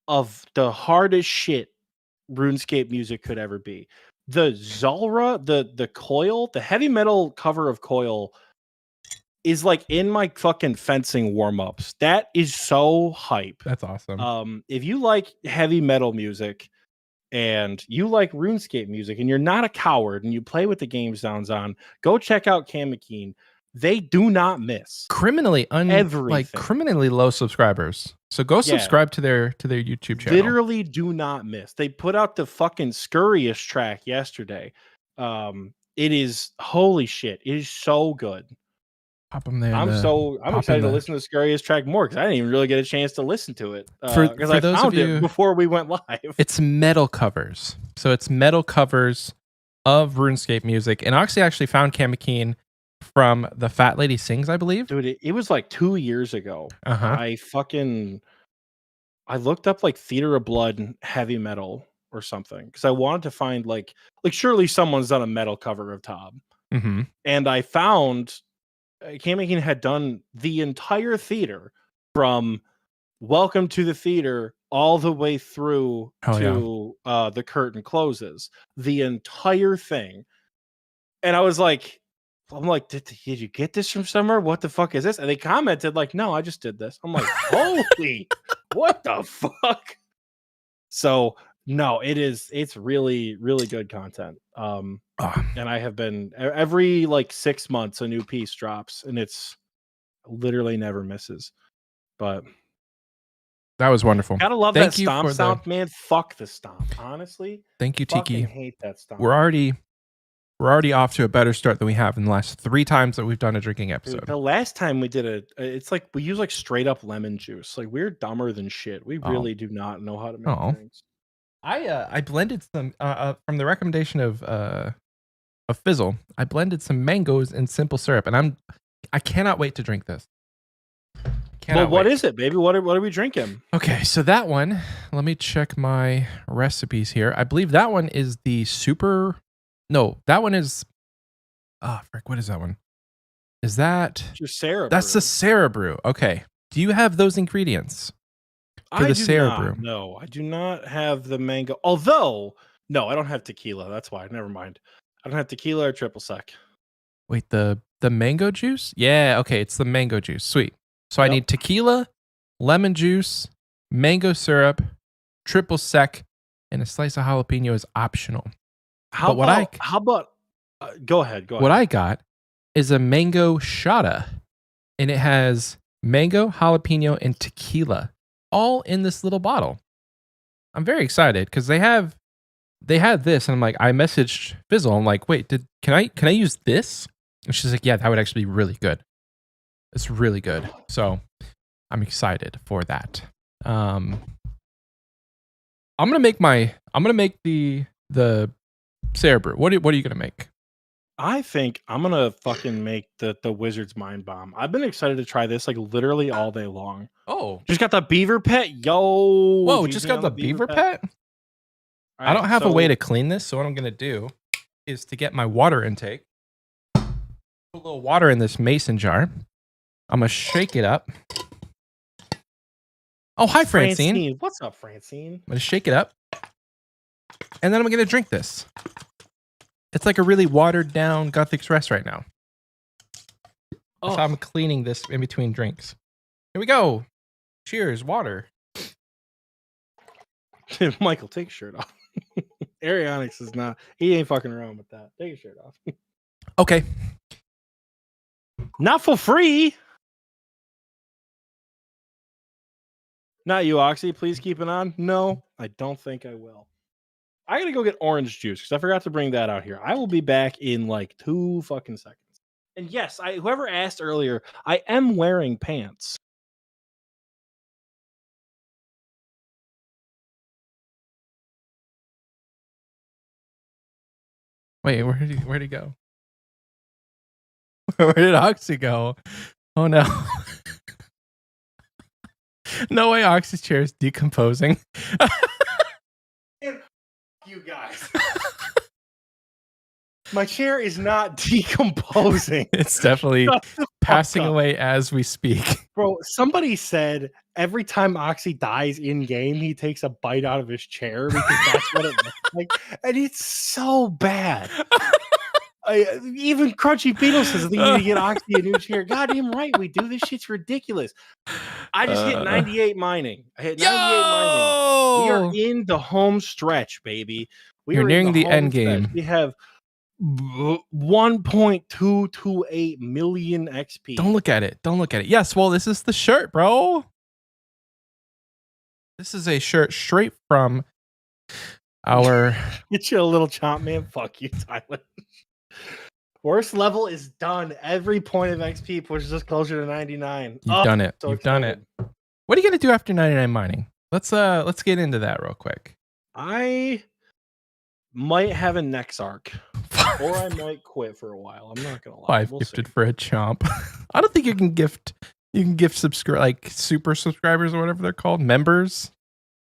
of the hardest shit RuneScape music could ever be. The Zalra, the Coil, the heavy metal cover of Coil is like in my fucking fencing warm-ups. That is so hype. That's awesome. If you like heavy metal music and you like RuneScape music and you're not a coward and you play with the game sounds on, go check out Cam McKean. They do not miss Criminally everything. criminally low subscribers. So go subscribe to their YouTube channel. Literally do not miss. They put out the fucking scurriest track yesterday. It is holy shit. It is so good. Pop them there. I'm excited to listen to the scurriest track more because I didn't even really get a chance to listen to it because I found it before we went live. It's metal covers, so it's metal covers of RuneScape music. And Oxie actually found Cam McKean from the Fat Lady Sings, I believe. Dude, it was like 2 years ago. I looked up like Theater of Blood and heavy metal or something because I wanted to find like surely someone's done a metal cover of Tob. Mm-hmm. And I found Cam McKean had done the entire theater from Welcome to the Theater all the way through to the curtain closes. The entire thing. And I was like, did you get this from somewhere? What the fuck is this? And they commented like, no, I just did this. I'm like, holy, what the fuck? So no, it's really, really good content. And I have been every like 6 months a new piece drops and it's literally never misses. But that was wonderful. Gotta love that stomp sound, man. Fuck the stomp, honestly. Thank you, Tiki. Hate that stomp. We're already off to a better start than we have in the last 3 times that we've done a drinking episode. Dude, the last time we did it's like we use like straight up lemon juice. Like we're dumber than shit. We really do not know how to make drinks. I blended some from the recommendation of Fizzle. I blended some mangoes and simple syrup, and I cannot wait to drink this. Well, what is it, baby? What are we drinking? Okay, so that one. Let me check my recipes here. I believe that one is the super. No, that one is. Oh, frick! What is that one? Is that your Sarah? That's the Sarah brew. Okay. Do you have those ingredients for the Sarah brew? No, I do not have the mango. Although, no, I don't have tequila. That's why. Never mind. I don't have tequila or triple sec. Wait, the mango juice? Yeah, okay, it's the mango juice. Sweet. So I need tequila, lemon juice, mango syrup, triple sec, and a slice of jalapeno is optional. How about go ahead. What I got is a mango shada, and it has mango, jalapeno, and tequila all in this little bottle. I'm very excited because they had this, and I'm like, I messaged Fizzle. I'm like, wait, can I use this? And she's like, yeah, that would actually be really good. It's really good. So I'm excited for that. I'm gonna make the Sarah brew. What are you gonna make? I think I'm gonna fucking make the Wizard's Mind Bomb. I've been excited to try this like literally all day long. Oh, just got the beaver pet, yo! Whoa, just got the beaver pet? Right, I don't have a way to clean this, so what I'm gonna do is to get my water intake. Put a little water in this mason jar. I'm gonna shake it up. Oh, hi, Francine. What's up, Francine? I'm gonna shake it up, and then I'm gonna drink this. It's like a really watered down Guth Express right now. Oh. So I'm cleaning this in between drinks. Here we go. Cheers, water. Michael, take your shirt off. Arionyx is not. He ain't fucking around with that. Take your shirt off. Okay. Not for free. Not you, Oxy. Please keep it on. No, I don't think I will. I gotta go get orange juice because I forgot to bring that out here. I will be back in like 2 fucking seconds. And yes, whoever asked earlier, I am wearing pants. Wait, where'd he go? Where did Oxy go? Oh no. No way Oxy's chair is decomposing. You guys. My chair is not decomposing. It's definitely passing away as we speak. Bro, somebody said every time Oxy dies in game, he takes a bite out of his chair because that's what it looks like. And it's so bad. Even Crunchy Beetle says that you need to get Oxy a new chair. Goddamn right we do. This shit's ridiculous. I just hit 98 mining. I hit 98 mining. We are in the home stretch, baby. You're nearing the end game. We have 1.228 million XP. Don't look at it. Don't look at it. Yes, well, this is the shirt, bro. This is a shirt straight from our... Get you a little chomp, man. Fuck you, Tyler. Worst level is done. Every point of XP pushes us closer to 99. You've done it. You've done it. What are you gonna do after 99 mining? Let's get into that real quick. I might have a next arc. Or I might quit for a while. I'm not gonna lie. 5 gifted for a chomp. I don't think you can gift super subscribers or whatever they're called. Members.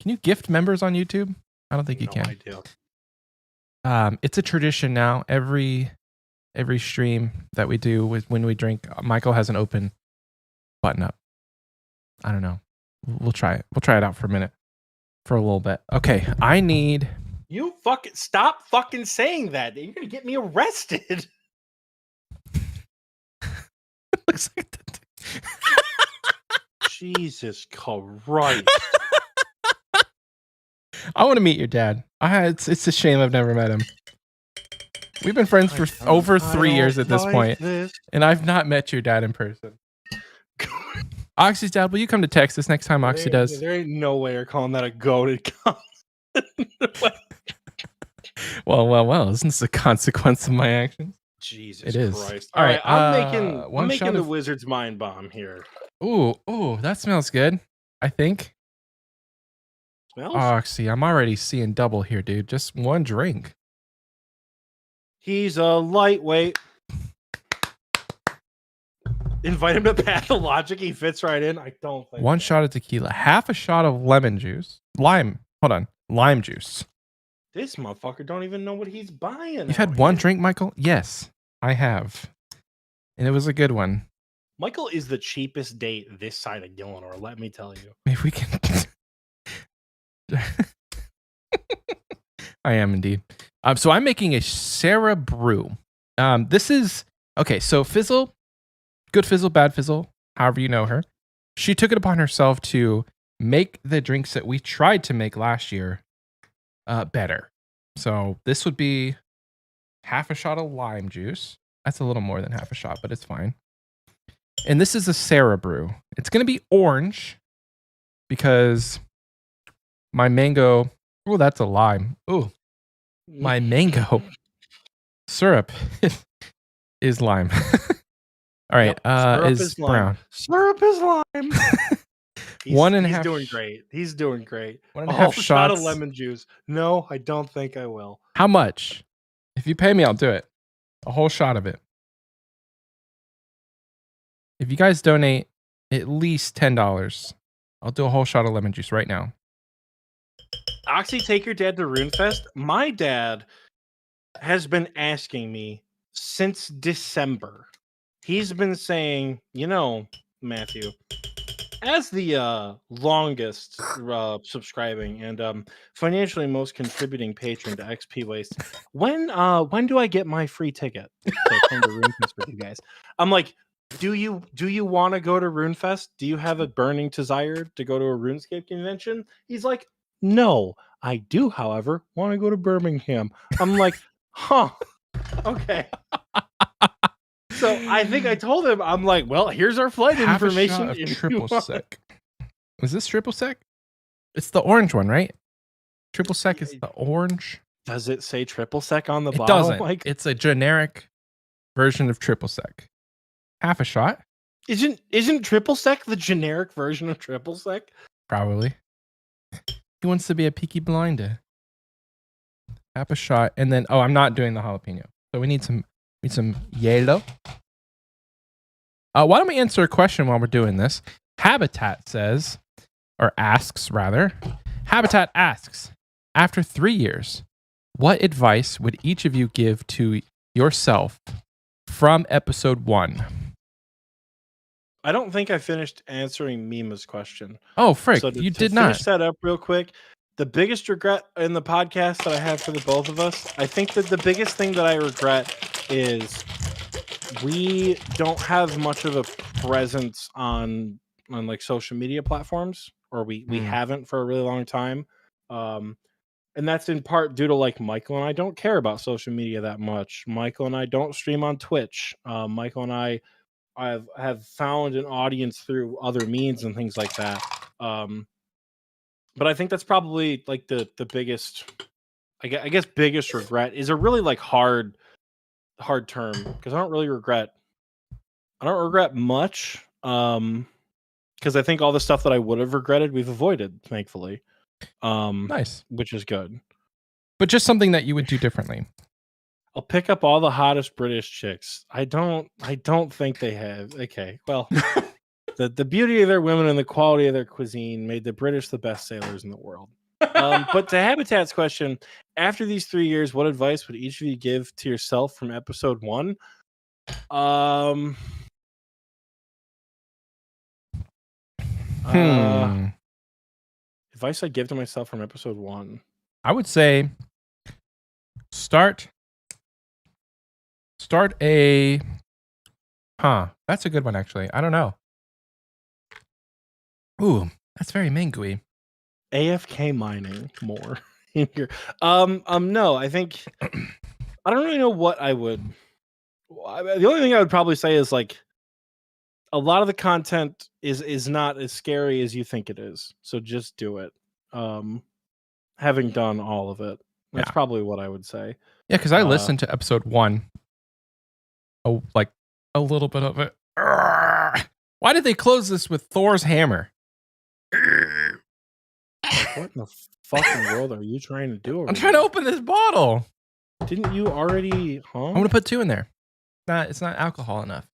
Can you gift members on YouTube? I don't think you can. I do. It's a tradition now. Every stream that we do with when we drink, Michael has an open button up. I don't know. We'll try it. We'll try it out for a minute. For a little bit. Okay. I need... You fucking stop fucking saying that. You're gonna get me arrested. It looks like that. Jesus Christ. I want to meet your dad. It's a shame I've never met him. We've been friends for over 3 years at this point, and I've not met your dad in person. Oxy's dad, will you come to Texas next time Oxy does? There ain't no way you're calling that a goated comment. Well, isn't this a consequence of my actions? Jesus it is. Christ. All right, I'm making the Wizard's Mind Bomb here. Ooh, that smells good, I think. Smells? Oxy, I'm already seeing double here, dude. Just one drink. He's a lightweight. Invite him to Pathologic. He fits right in. I don't think one shot of tequila, half a shot of lemon juice, lime juice. This motherfucker don't even know what he's buying. You've had one drink, Michael? Yes, I have, and it was a good one. Michael is the cheapest date this side of Gillinor. Let me tell you. If we can, I am indeed. So I'm making a Sarah brew. This is okay. So Fizzle, good Fizzle, bad Fizzle, however you know her. She took it upon herself to make the drinks that we tried to make last year better. So this would be half a shot of lime juice. That's a little more than half a shot, but it's fine. And this is a Sarah brew. It's going to be orange because my mango. Oh, that's a lime. Oh, my mango syrup is lime. All right, is brown. Syrup is lime. He's doing great. He's doing great. 1.5 shot of lemon juice. No, I don't think I will. How much? If you pay me, I'll do it. A whole shot of it. If you guys donate at least $10, I'll do a whole shot of lemon juice right now. Oxy, take your dad to RuneFest. My dad has been asking me since December. He's been saying, Matthew, as the longest subscribing and financially most contributing patron to Xpwaste, when do I get my free ticket to come to RuneFest with you guys? I'm like, do you want to go to RuneFest? Do you have a burning desire to go to a RuneScape convention? He's like, no, I do, however, want to go to Birmingham. I'm like, huh, okay. So I think I told him, I'm like, well, here's our flight information. A shot of triple sec. Is this triple sec? It's the orange one, right? Triple sec is the orange. Does it say triple sec on the bottle? It doesn't. Like, it's a generic version of triple sec. Half a shot. Isn't triple sec the generic version of triple sec? Probably. He wants to be a peaky blinder. Half a shot, and then I'm not doing the jalapeno. So we need some yellow. Why don't we answer a question while we're doing this? Habitat says, or asks rather. Habitat asks, after 3 years, what advice would each of you give to yourself from episode 1? I don't think I finished answering Mima's question. Oh, frick, So you to did finish not. that up real quick, the biggest regret in the podcast that I have for the both of us, I think that the biggest thing that I regret is we don't have much of a presence on like social media platforms, or we haven't for a really long time. And that's in part due to like Michael and I don't care about social media that much. Michael and I don't stream on Twitch. Michael and I have found an audience through other means and things like that. But I think that's probably like the biggest, I guess biggest regret is a really like hard term, because I don't regret much. Because I think all the stuff that I would have regretted, we've avoided, thankfully. Nice. Which is good. But just something that you would do differently. I'll pick up all the hottest British chicks. I don't think they have. Okay, well, the beauty of their women and the quality of their cuisine made the British the best sailors in the world. But to Habitat's question, after these 3 years, what advice would each of you give to yourself from episode 1? Advice I give to myself from episode 1. I would say start a that's a good one actually. I don't know. Ooh, that's very mangoey. AFK mining more in here. No, I think I don't really know what I would. The only thing I would probably say is like a lot of the content is not as scary as you think it is. So just do it. Having done all of it, that's probably what I would say. Yeah, because I listened to episode 1. Oh, like a little bit of it. Why did they close this with Thor's hammer? What in the fucking world are you trying to do? I'm trying to open this bottle. Didn't you already? I'm gonna put 2 in there. It's not alcohol enough.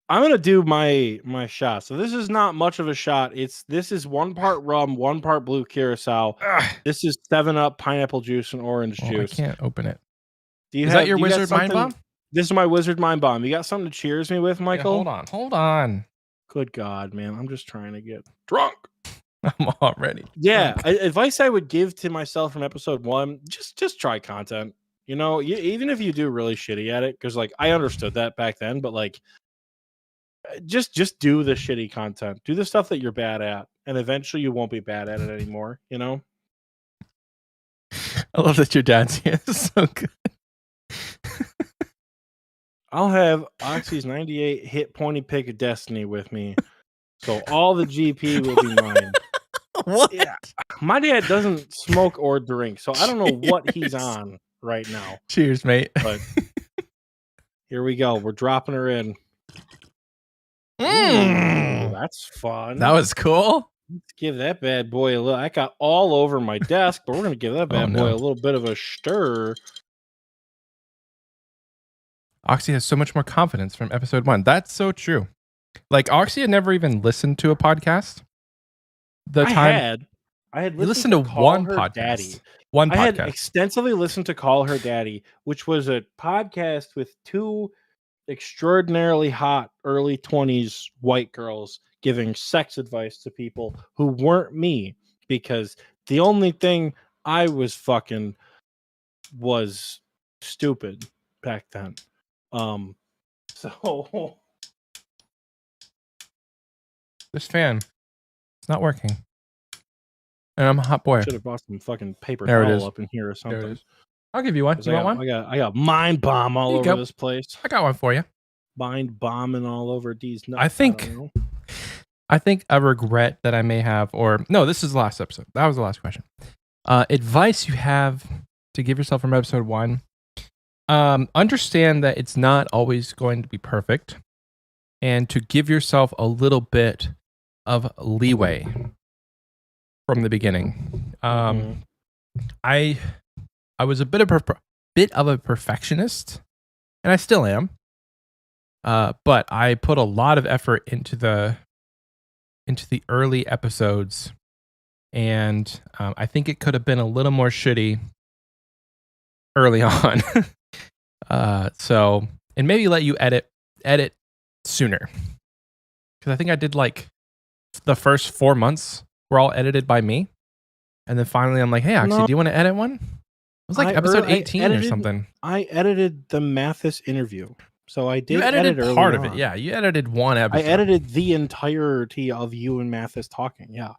I'm gonna do my shot. So this is not much of a shot. This is 1 part rum, 1 part blue curacao. This is 7-Up pineapple juice and orange juice. I can't open it. Is that your wizard mind bomb? This is my wizard mind bomb. You got something to cheers me with, Michael? Yeah, hold on. Good God, man! I'm just trying to get drunk. I'm already. Yeah, advice I would give to myself from episode 1: just try content. You know, even if you do really shitty at it, because like I understood that back then, but like. Just do the shitty content. Do the stuff that you're bad at, and eventually you won't be bad at it anymore. You know. I love that your dad's here. It's so good. I'll have Oxie's 98 hit pointy pick of destiny with me, so all the GP will be mine. What? Yeah. My dad doesn't smoke or drink, so I don't know what he's on right now. Cheers, mate. But here we go. We're dropping her in. Ooh, that's fun. That was cool. Let's give that bad boy a little. I got all over my desk, but we're gonna give that bad boy a little bit of a stir. Oxie has so much more confidence from episode 1. That's so true. Like Oxie had never even listened to a podcast. I had listened to one podcast. Daddy. One podcast. I had extensively listened to Call Her Daddy, which was a podcast with 2 extraordinarily hot early 20s white girls giving sex advice to people who weren't me, because the only thing I was fucking was stupid back then. So this fan, it's not working, and I'm a hot boy. Should have bought some fucking paper towel up in here or something. I'll give you one. You want one? I got mind bomb all over this place. I got one for you. Mind bombing all over these nuts. I think a regret that I may have, or no, this is the last episode. That was the last question. Advice you have to give yourself from episode 1. Understand that it's not always going to be perfect, and to give yourself a little bit of leeway from the beginning. I was a bit of a perfectionist, and I still am. But I put a lot of effort into the early episodes, and I think it could have been a little more shitty early on. So, and maybe let you edit sooner, because I think I did like the first 4 months were all edited by me, and then finally I'm like, hey, Oxie, do you want to edit one? It was like episode 18 or something. I edited the Mathis interview. So I did. You edited edit part of on. it, yeah. You edited one episode. I edited the entirety of you and Mathis talking. Yeah.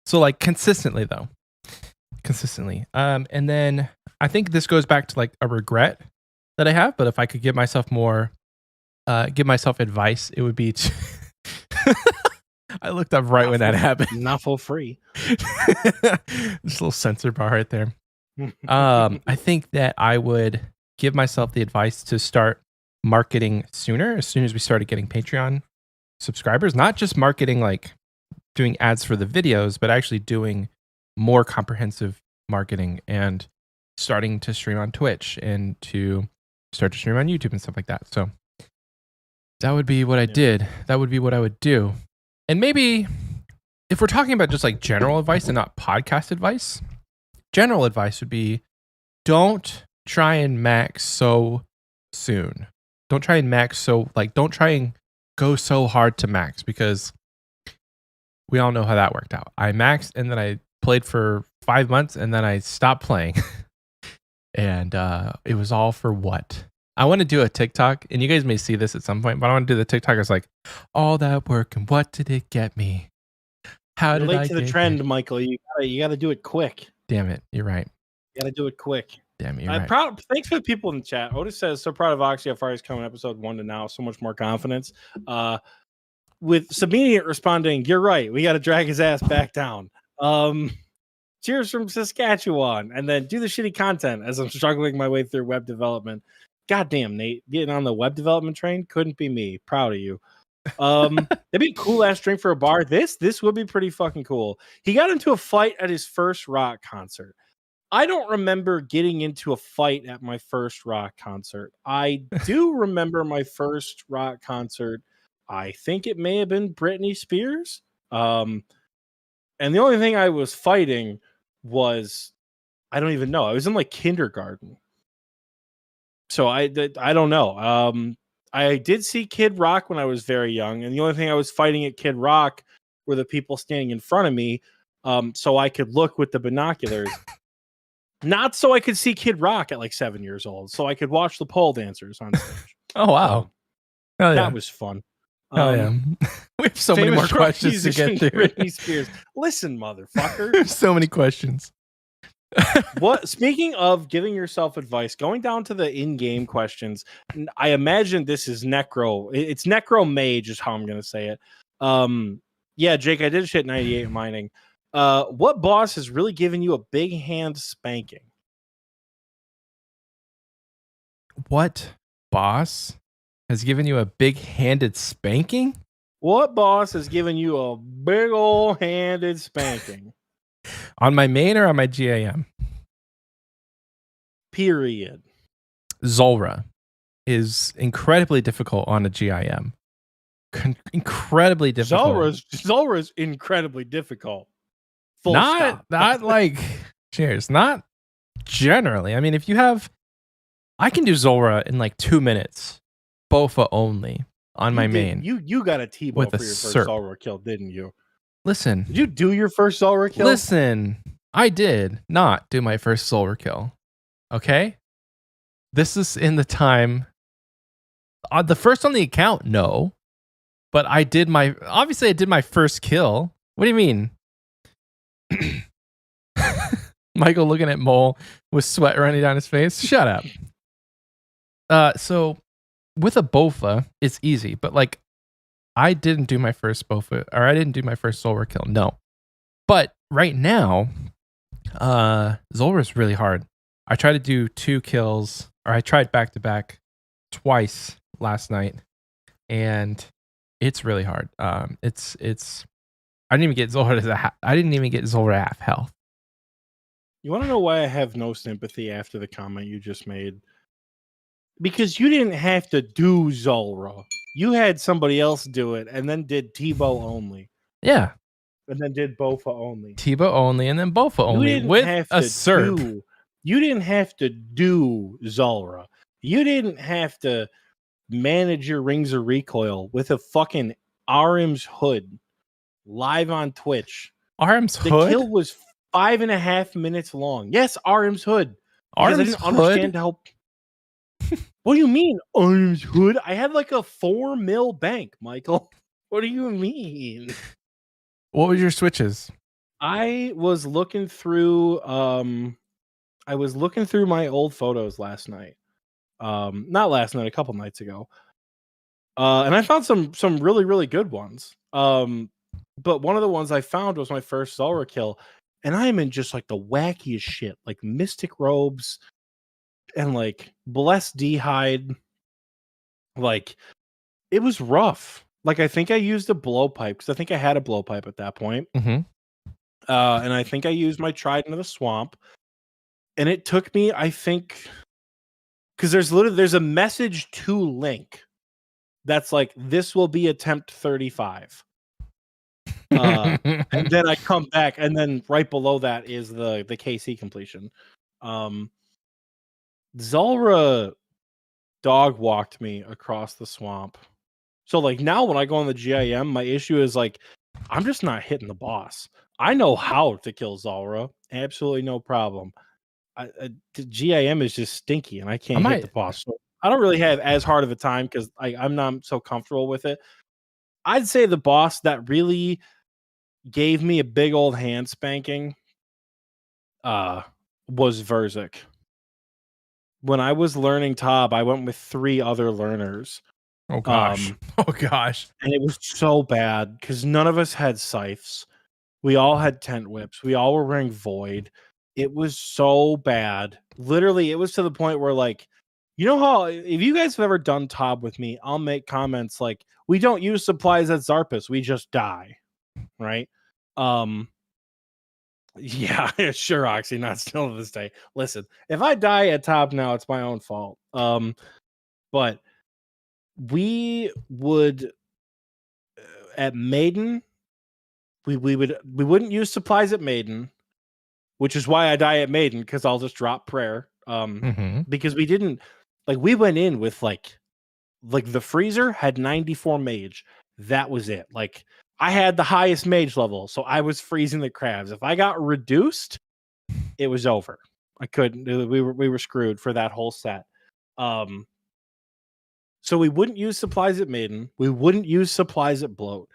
So like consistently though, and then I think this goes back to like a regret that I have. But if I could give myself advice, it would be. I looked up right when that happened. Not for free. This little censor bar right there. I think that I would give myself the advice to start marketing sooner, as soon as we started getting Patreon subscribers. Not just marketing like doing ads for the videos, but actually doing more comprehensive marketing and starting to stream on Twitch and to start to stream on YouTube and stuff like that. So that would be what I did. That would be what I would do. And maybe if we're talking about just like general advice and not podcast advice, general advice would be don't try and max so soon. Don't try and go so hard to max, because we all know how that worked out. I maxed and then I played for 5 months and then I stopped playing. And it was all for what? I want to do a TikTok, and you guys may see this at some point, but I want to do the TikTok. It's like, all that work and what did it get me? How did I relate to the trend, Michael? You got to do it quick. Damn it, you're right. You got to do it quick. Damn it, you're right. Thanks for the people in the chat. Otis says, so proud of Oxie how far he's come in episode 1 to now. So much more confidence. With Sabini responding, you're right. We got to drag his ass back down. Cheers from Saskatchewan. And then do the shitty content as I'm struggling my way through web development. Goddamn, Nate, getting on the web development train couldn't be me. Proud of you. That'd be a cool ass drink for a bar. This would be pretty fucking cool. He got into a fight at his first rock concert. I don't remember getting into a fight at my first rock concert. I do remember my first rock concert. I think it may have been Britney Spears. And the only thing I was fighting was, I don't even know. I was in like kindergarten. So I don't know. I did see Kid Rock when I was very young, and the only thing I was fighting at Kid Rock were the people standing in front of me, so I could look with the binoculars. Not so I could see Kid Rock at like 7 years old, so I could watch the pole dancers on stage. Oh wow, that was fun. Yeah. We have so many more questions to get through. Britney Spears. Listen, motherfucker. So many questions. What? Speaking of giving yourself advice, going down to the in-game questions, I imagine this is Necro. It's Necro Mage is how I'm going to say it. Yeah, Jake, I did shit 98 mining. What boss has really given you a big hand spanking? What boss has given you a big-handed spanking? What boss has given you a big old handed spanking? On my main or on my GAM? Period. Zulrah is incredibly difficult on a GIM. Incredibly difficult. Zulrah's incredibly difficult. Full stop. Not like, cheers. Not generally. I mean, if you have, I can do Zulrah in like 2 minutes. Bofa only on my main. You got a T-bow for your first Zulrah kill, didn't you? Listen. Did you do your first Zulrah kill? Listen. I did not do my first Zulrah kill. Okay? This is in the time. The first on the account, no. But I did my first kill. What do you mean? Michael looking at Mole with sweat running down his face. Shut up. So with a Bofa, it's easy, but like I didn't do my first Bofa, or I didn't do my first Zulrah kill. No. But right now, Zulrah is really hard. I tried to do 2 kills, or I tried back to back twice last night, and it's really hard. It's I didn't even get Zulrah half health. You want to know why I have no sympathy after the comment you just made? because you didn't have to do Zulrah. You had somebody else do it, and then did Tebow only, Yeah. and then did Bofa only. Tebow only, and then Bofa You only didn't with have a to SERP. do. You didn't have to do Zulrah. You didn't have to manage your rings of recoil with a fucking Arim's hood live on Twitch. Arm's The hood? kill was 5.5 minutes long. Yes, Arim's hood. Because Arm's I didn't understand how. What do you mean, Arim's hood? I had like a 4 mil bank, Michael. What do you mean? What was your switches? I was looking through my old photos last night. Not last night, a couple nights ago. And I found some really, really good ones. But one of the ones I found was my first Zulrah kill, and I am in just like the wackiest shit, like Mystic Robes and like Blessed D-Hide. Like, it was rough. Like, I think I used a blowpipe because I think I had a blowpipe at that point. Mm-hmm. And I think I used my Trident of the Swamp. And it took me, I think, because there's a message to Link that's like, this will be attempt 35. And then I come back, and then right below that is the KC completion. Zulrah dog walked me across the swamp. So like now when I go on the GIM, my issue is like I'm just not hitting the boss. I know how to kill Zulrah, absolutely no problem. The GIM is just stinky, and I can't hit the boss. So I don't really have as hard of a time because I'm not so comfortable with it. I'd say the boss that really gave me a big old hand spanking was Verzik. When I was learning Tob, I went with 3 other learners. Oh gosh. And it was so bad because none of us had scythes. We all had tent whips. We all were wearing void. It was so bad. Literally, it was to the point where, like, you know how if you guys have ever done Tob with me, I'll make comments like, we don't use supplies at Zarpus, we just die. Right? Yeah, sure, Oxie, not still to this day. Listen, if I die at Tob now, it's my own fault. But we would at Maiden, we wouldn't use supplies at Maiden, which is why I die at Maiden, because I'll just drop prayer. Because we didn't we went in with like the freezer had 94 mage. That was it. Like I had the highest mage level, so I was freezing the crabs. If I got reduced, it was over. I couldn't. We were screwed for that whole set. So we wouldn't use supplies at Maiden. We wouldn't use supplies at Bloat.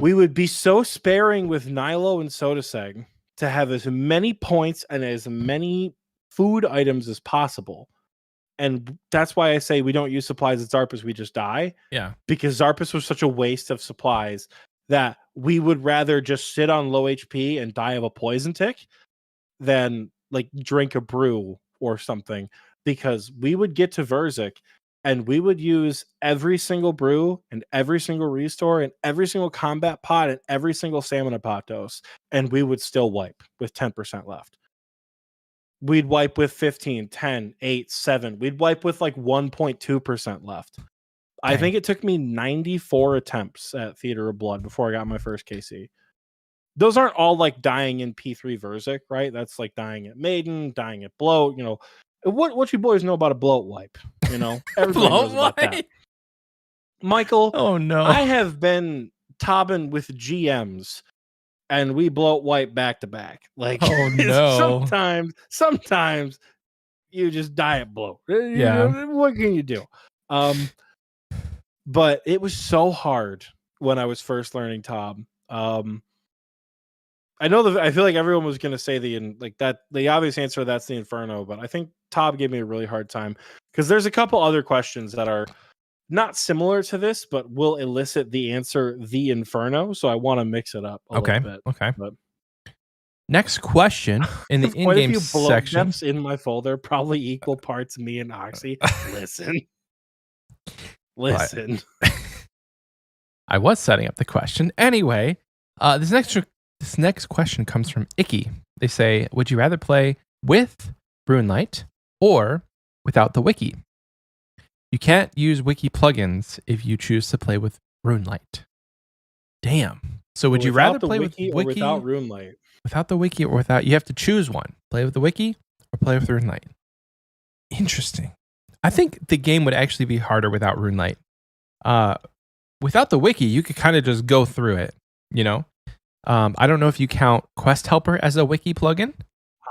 We would be so sparing with Nilo and Sodaseg to have as many points and as many food items as possible. And that's why I say we don't use supplies at Zarpus, we just die. Yeah. Because Zarpus was such a waste of supplies that we would rather just sit on low HP and die of a poison tick than like drink a brew or something. Because we would get to Verzik and we would use every single brew and every single restore and every single combat pot and every single stamina pot dose. And we would still wipe with 10% left. We'd wipe with 15, 10, 8, 7. We'd wipe with like 1.2% left. Dang. I think it took me 94 attempts at Theater of Blood before I got my first KC. Those aren't all like dying in P3 Verzik, right? That's like dying at Maiden, dying at Bloat, you know. What you boys know about a bloat wipe? You know, everybody knows about that. Michael, oh no, I have been tobbing with GMs, and we bloat wipe back to back. Like, oh no, sometimes you just die at bloat. Yeah, what can you do? But it was so hard when I was first learning Tob. I feel like everyone was going to say the obvious answer, that's the Inferno, but I think Tob gave me a really hard time because there's a couple other questions that are not similar to this, but will elicit the answer, the Inferno. So I want to mix it up a little bit. Okay. But next question in the in-game section. In my folder, probably equal parts me and Oxie. Listen. I was setting up the question. Anyway, this next question comes from Icky. They say, would you rather play with Brunelight or without the wiki. You can't use wiki plugins if you choose to play with RuneLite. Damn. So would you rather play with wiki or without RuneLite? Without the wiki or without? You have to choose one. Play with the wiki or play with RuneLite. Interesting. I think the game would actually be harder without RuneLite. Without the wiki, you could kind of just go through it, you know? I don't know if you count Quest Helper as a wiki plugin.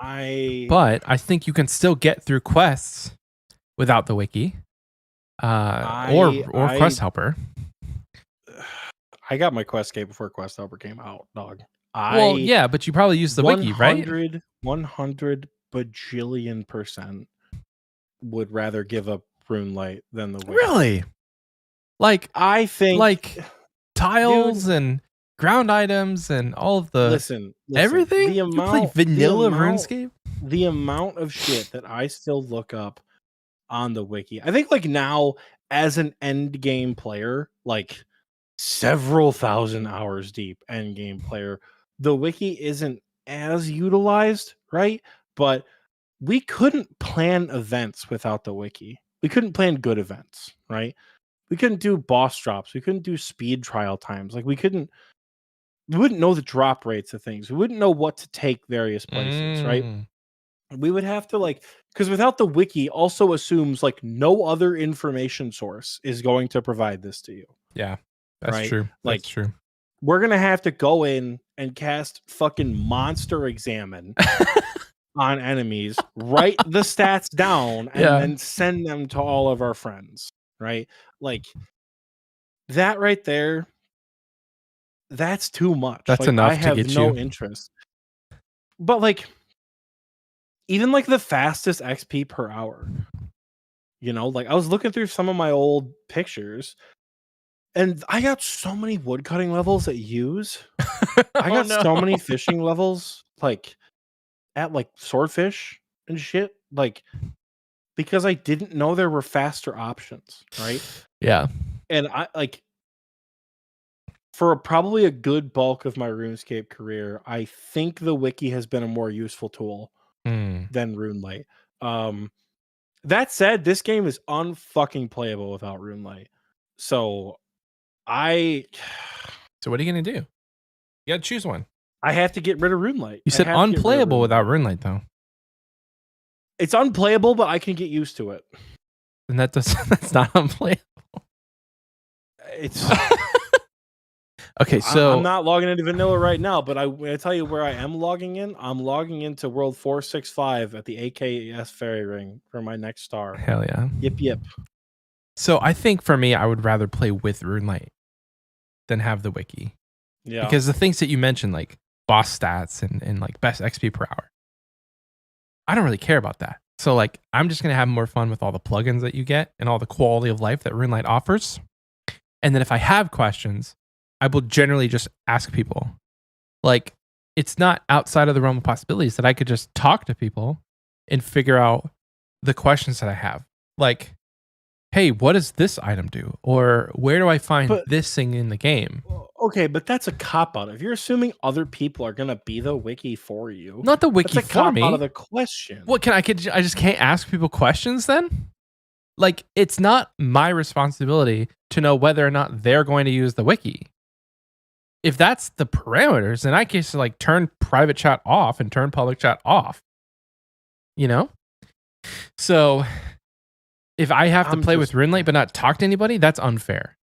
But I think you can still get through quests without the wiki. Or Quest Helper. I got my Questscape before Quest Helper came out, dog. Well, yeah, but you probably use the wiki, right? 100 bajillion% would rather give up RuneLite than the wiki. Really? Like, I think like tiles and ground items and all of the listen everything. You play vanilla RuneScape. The amount of shit that I still look up on the wiki. I think like now as an end game player, like several thousand hours deep end game player, the wiki isn't as utilized, right? But we couldn't plan events without the wiki. We couldn't plan good events, right? We couldn't do boss drops. We couldn't do speed trial times. Like we wouldn't know the drop rates of things. We wouldn't know what to take various places, right? We would have to because without the wiki also assumes like no other information source is going to provide this to you. Yeah, that's right? true. Like, that's true. We're going to have to go in and cast fucking monster examine on enemies, write the stats down, and then send them to all of our friends, right? Like that right there, that's too much. That's enough I to have get no you. interest. But like even like the fastest XP per hour, you know, like I was looking through some of my old pictures and I got so many woodcutting levels at use. I got so many fishing levels, like at like swordfish and shit, like because I didn't know there were faster options, right? Yeah. And I like for probably a good bulk of my RuneScape career, I think the wiki has been a more useful tool than RuneLite. That said, this game is unfucking playable without RuneLite. So So what are you gonna do? You gotta choose one. I have to get rid of RuneLite. You said unplayable without RuneLite, though. It's unplayable, but I can get used to it. And that's not unplayable. It's okay. So I'm not logging into vanilla right now, but I tell you where I am logging in. I'm logging into World 465 at the AKS Fairy Ring for my next star. Hell yeah. Yip. So I think for me, I would rather play with RuneLite than have the wiki. Yeah. Because the things that you mentioned, like boss stats and like best XP per hour, I don't really care about that. So like I'm just gonna have more fun with all the plugins that you get and all the quality of life that RuneLite offers. And then if I have questions, I will generally just ask people. Like it's not outside of the realm of possibilities that I could just talk to people and figure out the questions that I have. Like, hey, what does this item do? Or where do I find this thing in the game? Okay, but that's a cop-out. If you're assuming other people are going to be the wiki for you. Not the wiki that's a for me. Out of the question. What I just can't ask people questions then? Like, it's not my responsibility to know whether or not they're going to use the wiki. If that's the parameters, then I can just like turn private chat off and turn public chat off. You know? So if I have to play with RuneLite but not talk to anybody, that's unfair.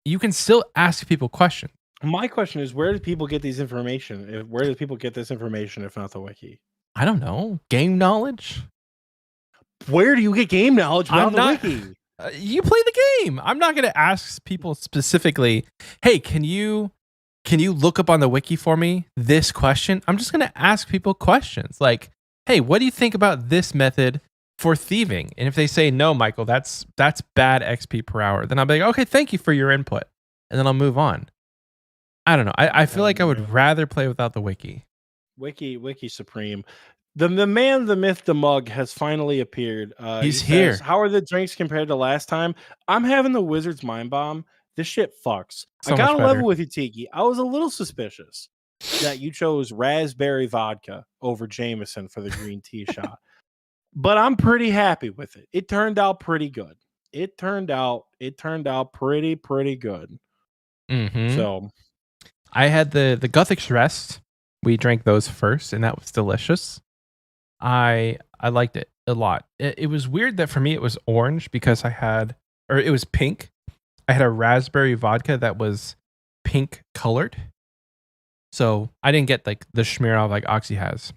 You can still ask people questions. My question is, where do people get these information? Where do people get this information if not the wiki? I don't know. Game knowledge? Where do you get game knowledge without the wiki? You play the game. I'm not going to ask people specifically, hey, can you look up on the wiki for me this question? I'm just going to ask people questions like, hey, what do you think about this method for thieving? And if they say, no, Michael, that's bad XP per hour, then I'll be like, okay, thank you for your input. And then I'll move on. I don't know. I feel like I would rather play without the wiki. Wiki supreme. The man, the myth, the mug has finally appeared. He's here. Says, how are the drinks compared to last time? I'm having the Wizard's Mind Bomb. This shit fucks. So I got to much level better. with you, Tiki. I was a little suspicious that you chose raspberry vodka over Jameson for the green tea shot. But I'm pretty happy with it. It turned out pretty good. It turned out pretty good. Mm-hmm. So I had the Gothic Rest. We drank those first, and that was delicious. I liked it a lot. It was weird that for me it was orange because it was pink. I had a raspberry vodka that was pink colored. So I didn't get like the Schmear like Oxy has.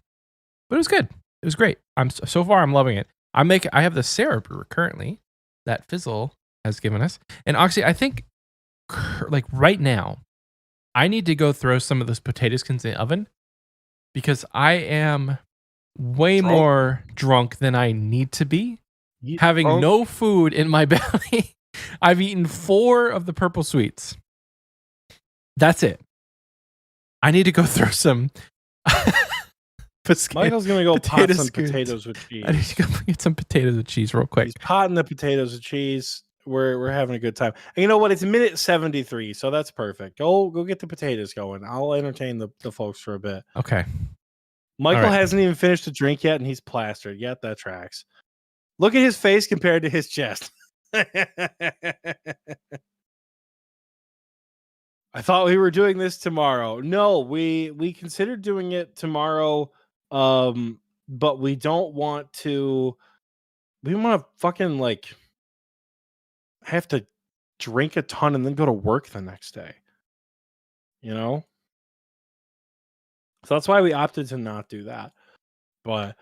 But it was good. It was great. So far I'm loving it. I have the Sarah brewer currently that Fizzle has given us. And Oxy, I think like right now, I need to go throw some of those potato skins in the oven because I am way more drunk than I need to be. Having no food in my belly. I've eaten 4 of the purple sweets. That's it. I need to go throw some. Michael's gonna go pot some potatoes with cheese. I need to go get some potatoes with cheese real quick. He's potting the potatoes with cheese. We're having a good time. And you know what? It's minute 73, so that's perfect. Go get the potatoes going. I'll entertain the folks for a bit. Okay. Michael hasn't even finished the drink yet, and he's plastered. Yet that tracks. Look at his face compared to his chest. I thought we were doing this tomorrow. No, we considered doing it tomorrow, but we don't want to. We want to fucking like have to drink a ton and then go to work the next day. You know? So that's why we opted to not do that. But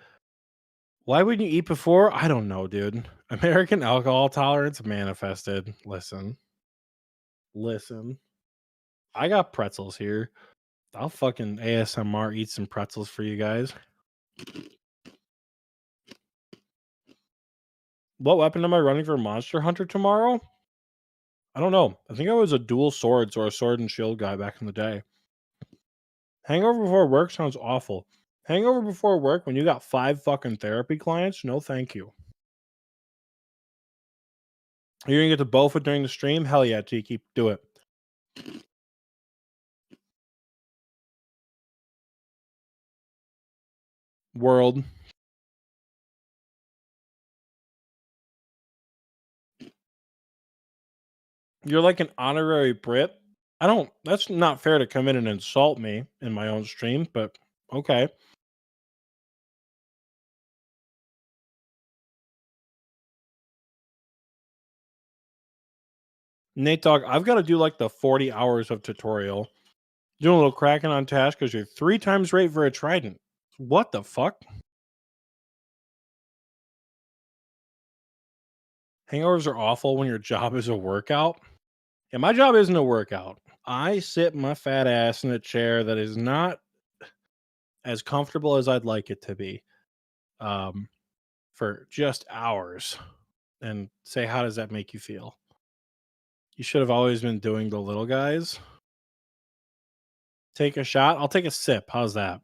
why wouldn't you eat before? I don't know, dude. American alcohol tolerance manifested. Listen. I got pretzels here. I'll fucking ASMR eat some pretzels for you guys. What weapon am I running for Monster Hunter tomorrow? I don't know. I think I was a dual swords or a sword and shield guy back in the day. Hangover before work sounds awful. Hangover before work when you got 5 fucking therapy clients? No, thank you. You're gonna get to Bofa during the stream? Hell yeah, Tiki. Do it. World. You're like an honorary Brit. That's not fair to come in and insult me in my own stream, but okay. Nate Dogg, I've got to do like the 40 hours of tutorial. Doing a little cracking on task because you're 3 times rate for a trident. What the fuck? Hangovers are awful when your job is a workout. And my job isn't a workout. I sit my fat ass in a chair that is not as comfortable as I'd like it to be for just hours and say, how does that make you feel? You should have always been doing the little guys. Take a shot. I'll take a sip. How's that?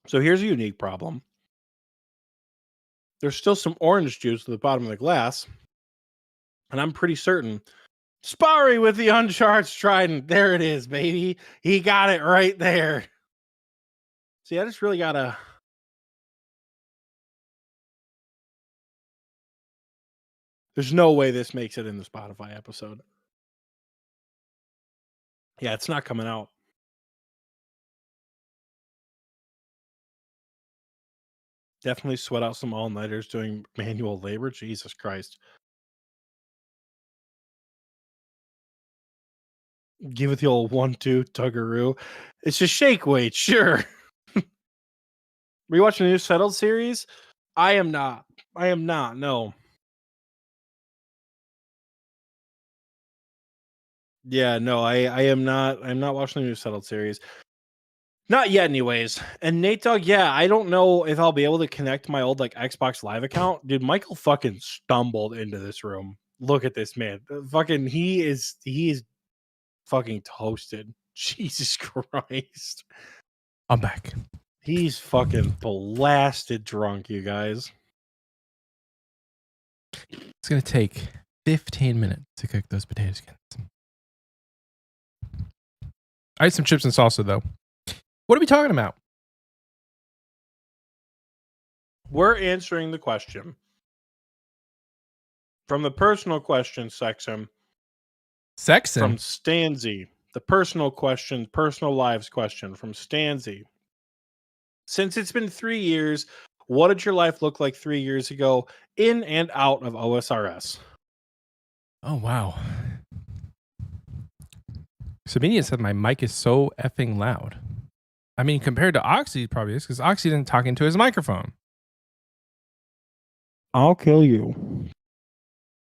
So here's a unique problem. There's still some orange juice at the bottom of the glass. And I'm pretty certain sparring with the uncharged trident. There it is, baby. He got it right there. See, I just really gotta. There's no way this makes it in the Spotify episode. Yeah, it's not coming out. Definitely sweat out some all-nighters doing manual labor. Jesus Christ. Give it the old 1-2 tuggaroo. It's just shake weight, sure. Were you watching the new Settled series? I am not. No. Yeah, no, I am not. I'm not watching the new Settled series. Not yet, anyways. And Nate Dogg, yeah, I don't know if I'll be able to connect my old like Xbox Live account. Dude, Michael fucking stumbled into this room. Look at this man. Fucking he is fucking toasted. Jesus Christ. I'm back. He's fucking blasted drunk, you guys. It's going to take 15 minutes to cook those potato skins. I had some chips and salsa, though. What are we talking about? We're answering the question from the personal question section from Stanzy. The personal question, personal lives question from Stanzy. Since it's been 3 years, what did your life look like 3 years ago in and out of OSRS? Oh, wow. Sabinian said my mic is so effing loud. I mean, compared to Oxie, probably is because Oxie didn't talk into his microphone. I'll kill you.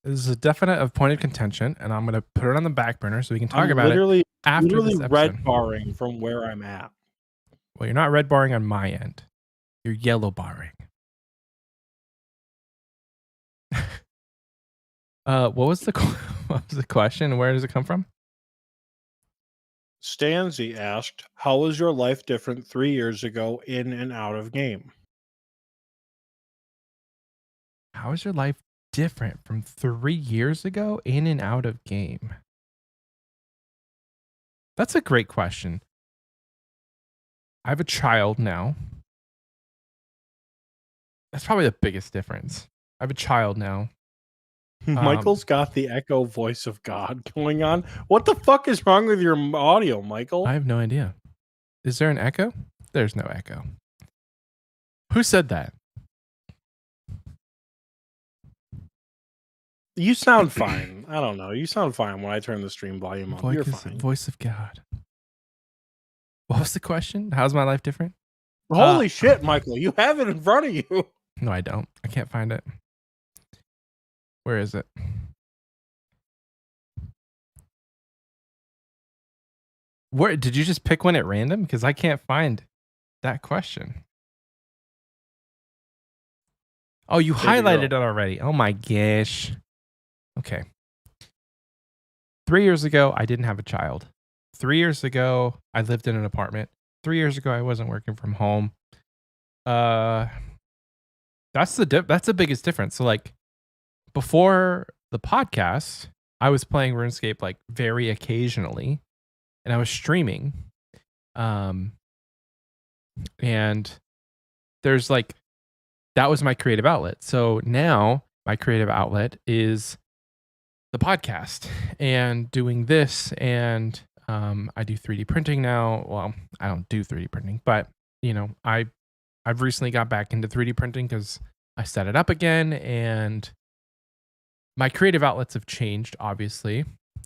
This is a definite point of contention, and I'm going to put it on the back burner so we can talk about it after literally this episode. red barring from where I'm at. Well, you're not red barring on my end. You're yellow barring. What was the question? Where does it come from? Stanzy asked, how was your life different 3 years ago in and out of game? How is your life different from 3 years ago in and out of game? That's a great question. I have a child now. That's probably the biggest difference. I have a child now. Michael's got the echo voice of God going on. What the fuck is wrong with your audio, Michael? I have no idea. Is there an echo? There's no echo. Who said that? You sound fine. I don't know. You sound fine when I turn the stream volume on. You're fine. Voice of God. What was the question? How's my life different? Holy shit, Michael. You have it in front of you. No, I don't. I can't find it. Where is it? Where did you just pick one at random? Because I can't find that question. Oh, you highlighted it already. Oh my gosh. Okay. 3 years ago, I didn't have a child. 3 years ago, I lived in an apartment. 3 years ago, I wasn't working from home. That's the biggest difference. So like before the podcast, I was playing RuneScape like very occasionally, and I was streaming. And there's like, that was my creative outlet. So now my creative outlet is the podcast and doing this. And I do 3D printing now. Well, I don't do 3D printing, but you know, I've recently got back into 3D printing because I set it up again, and my creative outlets have changed, obviously.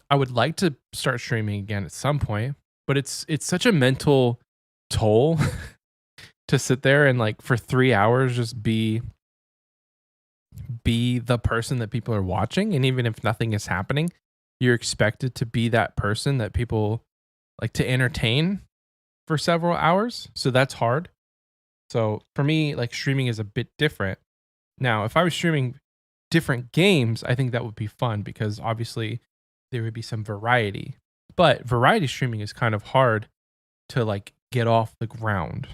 I would like to start streaming again at some point, but it's such a mental toll to sit there and like for 3 hours just be the person that people are watching. And even if nothing is happening, you're expected to be that person that people like to entertain for several hours. So that's hard. So for me, like streaming is a bit different. Now, if I was streaming different games, I think that would be fun because obviously there would be some variety. But variety streaming is kind of hard to like get off the ground.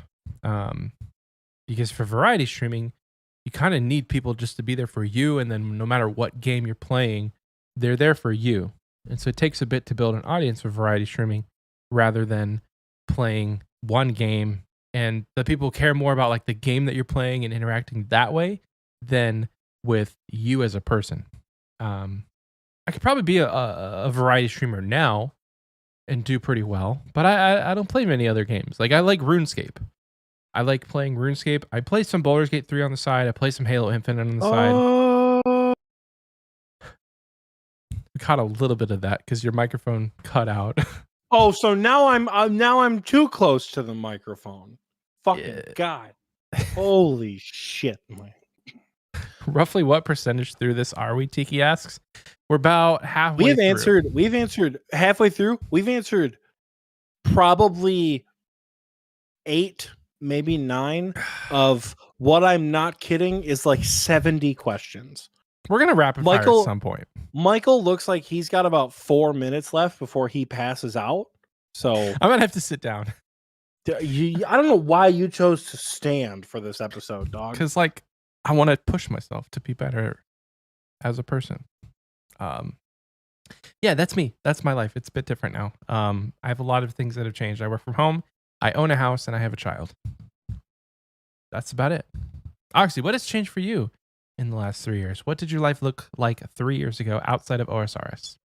Because for variety streaming, you kind of need people just to be there for you. And then no matter what game you're playing, they're there for you. And so it takes a bit to build an audience for variety streaming rather than playing one game. And the people care more about like the game that you're playing and interacting that way than with you as a person. I could probably be a variety streamer now and do pretty well, but I don't play many other games. Like I like RuneScape. I like playing RuneScape. I play some Baldur's Gate 3 on the side. I play some Halo Infinite on the side. We caught a little bit of that because your microphone cut out. Oh, so now I'm too close to the microphone. Fucking God. Holy shit, Mike. Roughly what percentage through this are we? Tiki asks. We're about halfway through. We've answered halfway through. We've answered probably 8, maybe 9 of what I'm not kidding is like 70 questions. We're going to wrap it at some point. Michael looks like he's got about 4 minutes left before he passes out. So I'm going to have to sit down. I don't know why you chose to stand for this episode, dog. Because like I want to push myself to be better as a person. Yeah, that's me. That's my life. It's a bit different now. I have a lot of things that have changed. I work from home. I own a house and I have a child. That's about it. Oxy, what has changed for you in the last 3 years? What did your life look like 3 years ago outside of Osrs?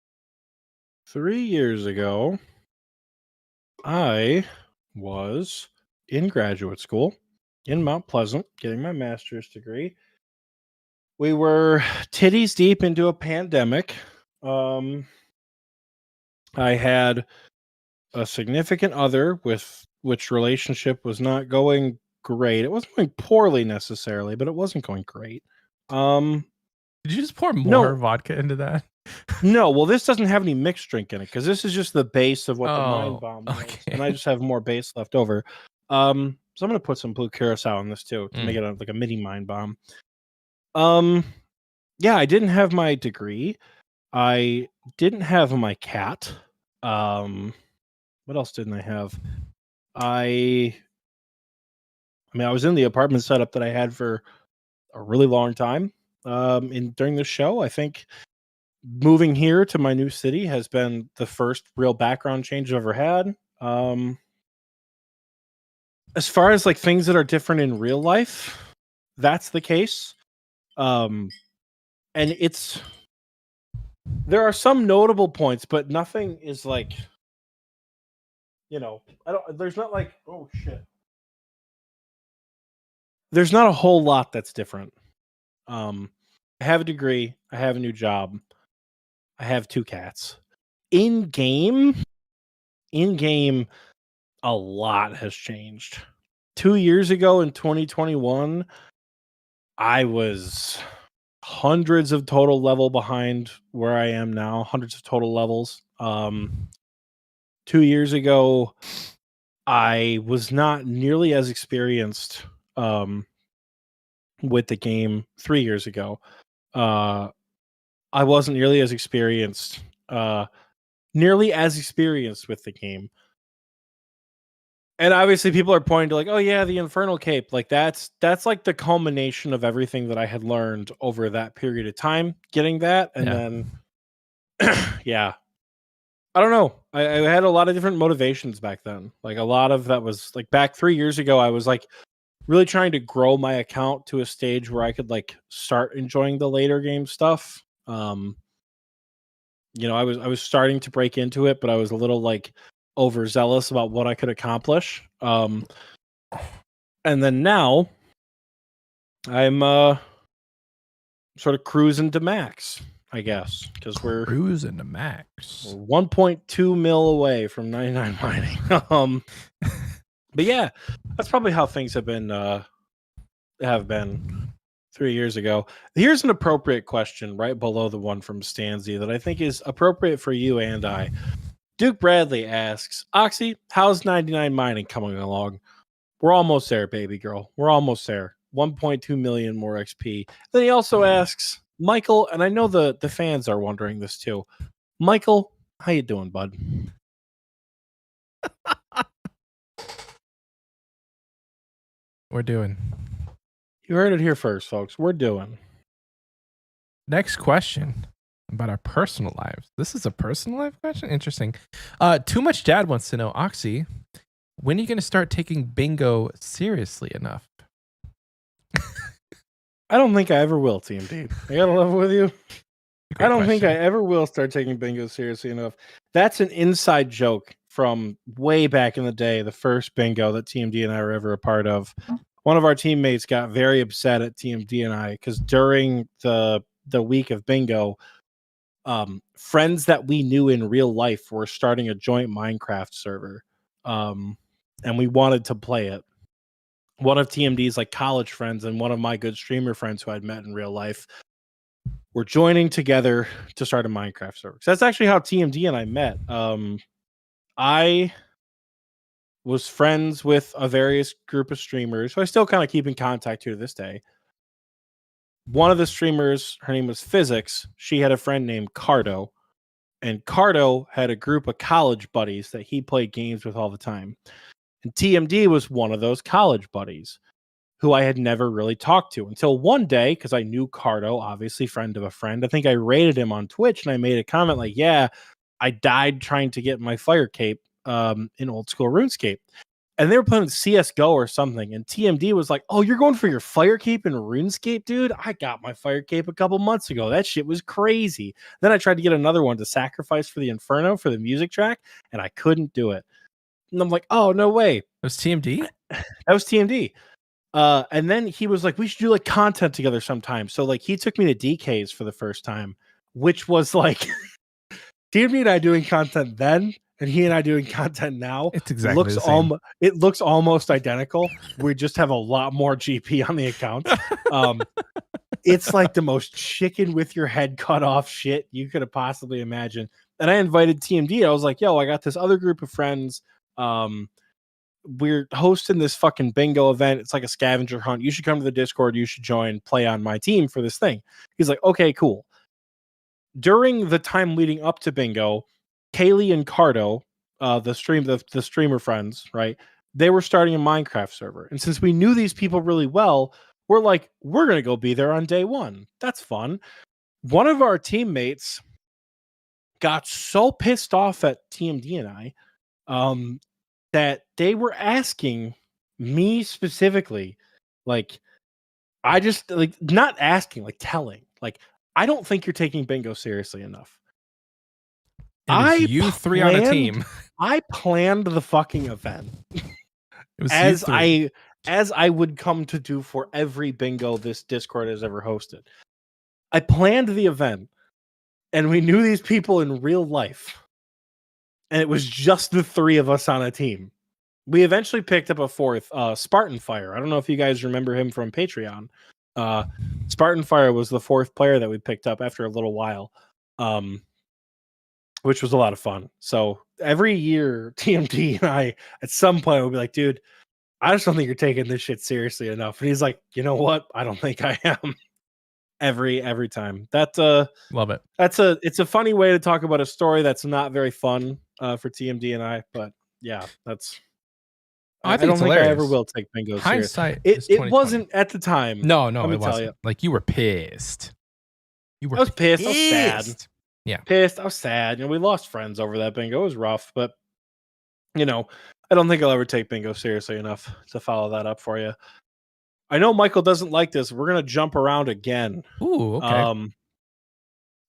3 years ago, I was in graduate school in Mount Pleasant getting my master's degree. We were titties deep into a pandemic. I had a significant other with which relationship was not going great. It wasn't going poorly necessarily, but it wasn't going great. Did you just pour more No. vodka into that? No, well, this doesn't have any mixed drink in it because this is just the base of what the Mind Oh, Bomb was, okay. and I just have more base left over. So I'm gonna put some blue curacao in this too to make it like a mini Mind Bomb. Yeah, I didn't have my degree. I didn't have my cat. What else didn't I have? I mean, I was in the apartment setup that I had for a really long time. During the show, I think moving here to my new city has been the first real background change I've ever had. As far as like things that are different in real life, that's the case. And there are some notable points, but nothing is like, there's not like, oh shit. There's not a whole lot that's different. I have a degree. I have a new job. I have 2 cats. In game, a lot has changed. 2 years ago in 2021, I was hundreds of total level behind where I am now, hundreds of total levels. 2 years ago, I was not nearly as experienced with the game 3 years ago. I wasn't nearly as experienced with the game. And obviously people are pointing to like, oh yeah, the Infernal Cape. Like that's like the culmination of everything that I had learned over that period of time, getting that. And then yeah. I don't know. I had a lot of different motivations back then. Like a lot of that was like back 3 years ago, I was like really trying to grow my account to a stage where I could like start enjoying the later game stuff. I was starting to break into it, but I was a little like overzealous about what I could accomplish. And then now I'm sort of cruising to max, I guess, because we're cruising to max. 1.2 mil away from 99 mining. But yeah, that's probably how things have been 3 years ago. Here's an appropriate question right below the one from Stanzi that I think is appropriate for you and I. Duke Bradley asks, Oxy, how's 99 mining coming along? We're almost there, baby girl. We're almost there. 1.2 million more XP. Then he also asks, Michael, and I know the fans are wondering this too. Michael, how you doing, bud? We're doing. You heard it here first, folks. We're doing. Next question about our personal lives. This is a personal life question? Interesting. Too Much Dad wants to know, Oxy, when are you going to start taking bingo seriously enough? I don't think I ever will, TMD. I gotta love it with you. I don't think I ever will start taking bingo seriously enough. That's an inside joke from way back in the day, the first bingo that TMD and I were ever a part of. One of our teammates got very upset at TMD and I because during the week of bingo, friends that we knew in real life were starting a joint Minecraft server, and we wanted to play it. One of TMD's like college friends and one of my good streamer friends who I'd met in real life were joining together to start a Minecraft server. So that's actually how TMD and I met. I was friends with a various group of streamers who I still kind of keep in contact to this day. One of the streamers, her name was Physics. She had a friend named Cardo. And Cardo had a group of college buddies that he played games with all the time. And TMD was one of those college buddies who I had never really talked to until one day, because I knew Cardo, obviously friend of a friend. I think I rated him on Twitch and I made a comment like, yeah, I died trying to get my fire cape in old school RuneScape. and they were playing CSGO or something. And TMD was like, "Oh, you're going for your fire cape in RuneScape, dude? I got my fire cape a couple months ago. That shit was crazy." Then I tried to get another one to sacrifice for the Inferno for the music track, and I couldn't do it. And I'm like, "Oh, no way." It was TMD? That was TMD. And then he was like, "We should do like content together sometime." So like he took me to DK's for the first time, which was like TMD and I doing content then, and he and I doing content now. It's exactly looks the same. It looks almost identical. We just have a lot more GP on the accounts. It's like the most chicken with your head cut off shit you could have possibly imagined. And I invited TMD. I was like, "Yo, I got this other group of friends. We're hosting this fucking bingo event. It's like a scavenger hunt. You should come to the Discord. You should join, play on my team for this thing." He's like, "Okay, cool." During the time leading up to bingo, Kaylee and Cardo, the streamer friends, right? They were starting a Minecraft server. And since we knew these people really well, we're like, we're going to go be there on day one. That's fun. One of our teammates got so pissed off at TMD and I, that they were asking me specifically, like, I just like not asking, like telling, like, "I don't think you're taking bingo seriously enough." It was you three on a team. I planned the fucking event It was as I would come to do for every bingo this Discord has ever hosted. I planned the event, and we knew these people in real life, and it was just the three of us on a team. We eventually picked up a fourth, Spartan Fire. I don't know if you guys remember him from Patreon. Spartan Fire was the fourth player that we picked up after a little while, which was a lot of fun. So every year, TMD and I, at some point, will be like, "Dude, I just don't think you're taking this shit seriously enough." And he's like, "You know what? I don't think I am." Every time. Love it. It's a funny way to talk about a story that's not very fun for TMD and I, but yeah, that's. I don't it's think hilarious. I ever will take bingo serious. Hindsight is It 20/20. wasn't at the time. No, Let me it tell wasn't. you. Like you were pissed. You were I was pissed. I was sad. Yeah. Pissed. I was sad. You know, we lost friends over that bingo. It was rough, but you know, I don't think I'll ever take bingo seriously enough to follow that up for you. I know Michael doesn't like this. We're gonna jump around again. Ooh, okay.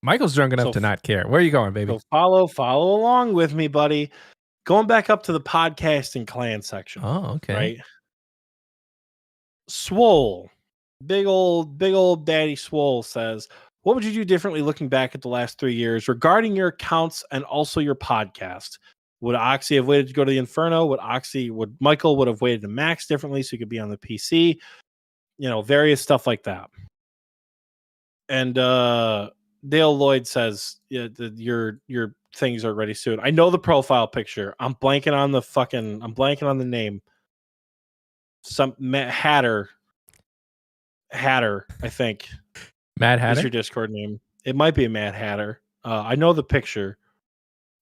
Michael's drunk enough to not care. Where are you going, baby? So follow along with me, buddy. Going back up to the podcasting clan section. Oh, okay. Right. Swole, big old daddy Swole says, "What would you do differently looking back at the last 3 years regarding your accounts and also your podcast? Would Oxie have waited to go to the Inferno? Would Michael would have waited to max differently so he could be on the PC? You know, various stuff like that." And Dale Lloyd says, "Yeah, your things are ready soon." I know the profile picture. I'm blanking on the name. Some Matt Hatter, I think. Mad Hatter? Is your Discord name? It might be a Mad Hatter. I know the picture.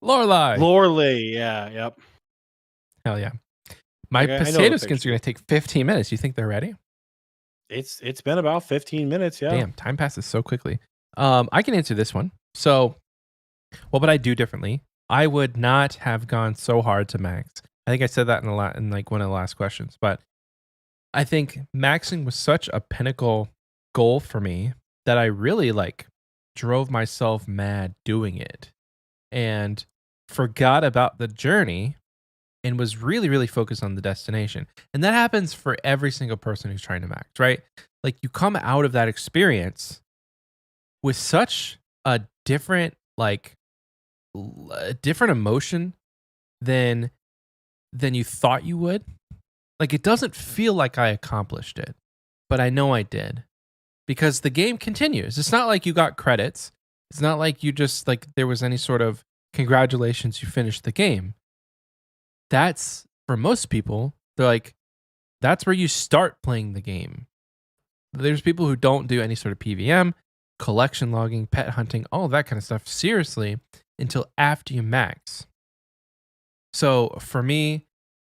Lorelei, yeah, yep. Hell yeah. My potato skins are going to take 15 minutes. You think they're ready? It's been about 15 minutes, yeah. Damn, time passes so quickly. I can answer this one. So, what would I do differently? I would not have gone so hard to max. I think I said that in like one of the last questions, but I think maxing was such a pinnacle goal for me that I really like drove myself mad doing it and forgot about the journey and was really, really focused on the destination. And that happens for every single person who's trying to max, right? Like you come out of that experience with such a different, like a different emotion than you thought you would. Like it doesn't feel like I accomplished it, but I know I did because the game continues. It's not like you got credits. It's not like you just like there was any sort of congratulations, you finished the game. That's for most people, they're like, that's where you start playing the game. There's people who don't do any sort of PVM, collection logging, pet hunting, all of that kind of stuff seriously until after you max. So for me,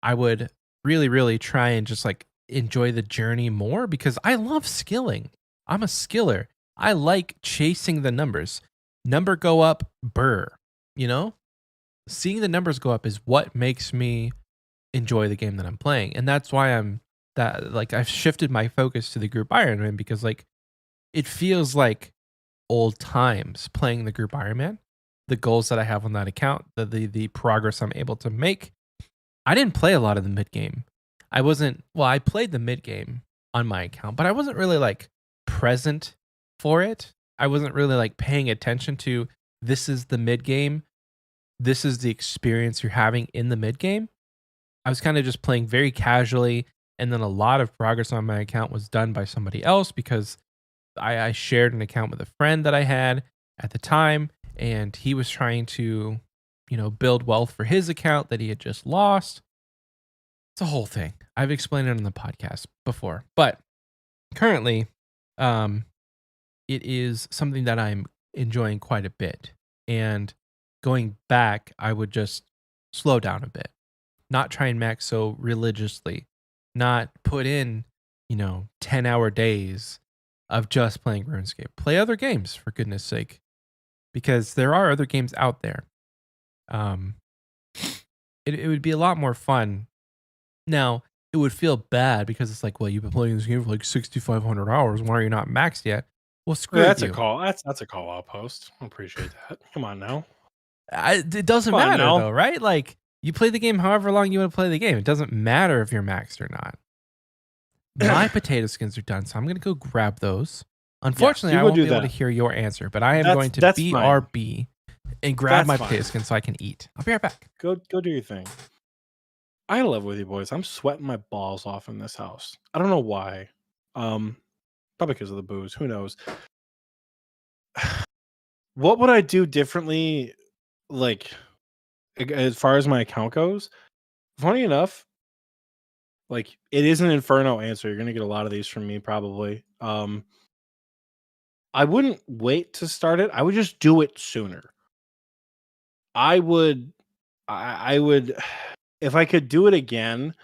I would really, really try and just like enjoy the journey more because I love skilling. I'm a skiller. I like chasing the numbers. Number go up, burr. You know? Seeing the numbers go up is what makes me enjoy the game that I'm playing. And that's why I've shifted my focus to the group Ironman, because like it feels like old times playing the group Ironman. The goals that I have on that account, the progress I'm able to make. I didn't play a lot of the mid game. I played the mid game on my account, but I wasn't really like present for it. I wasn't really like paying attention to, this is the mid game. This is the experience you're having in the mid game. I was kind of just playing very casually, and then a lot of progress on my account was done by somebody else, because I shared an account with a friend that I had at the time, and he was trying to, build wealth for his account that he had just lost. It's a whole thing. I've explained it on the podcast before, but currently, it is something that I'm enjoying quite a bit. And going back, I would just slow down a bit, not try and max so religiously, not put in, 10-hour days of just playing RuneScape. Play other games, for goodness sake, because there are other games out there. It would be a lot more fun. Now, it would feel bad because it's like, well, you've been playing this game for like 6,500 hours. Why are you not maxed yet? Well, screw That's you. a call. That's a call out post. I appreciate that. Come on now. It doesn't matter though, right? Like, you play the game however long you want to play the game. It doesn't matter if you're maxed or not. My potato skins are done, so I'm going to go grab those. Unfortunately, I won't be able to hear your answer, but I am going to BRB and grab my potato skins so I can eat. I'll be right back. Go do your thing. I love with you boys. I'm sweating my balls off in this house. I don't know why. Probably because of the booze. Who knows? What would I do differently, like, as far as my account goes? Funny enough, like, it is an Inferno answer. You're gonna get a lot of these from me, probably. I wouldn't wait to start it. I would just do it sooner. I would, if I could do it again,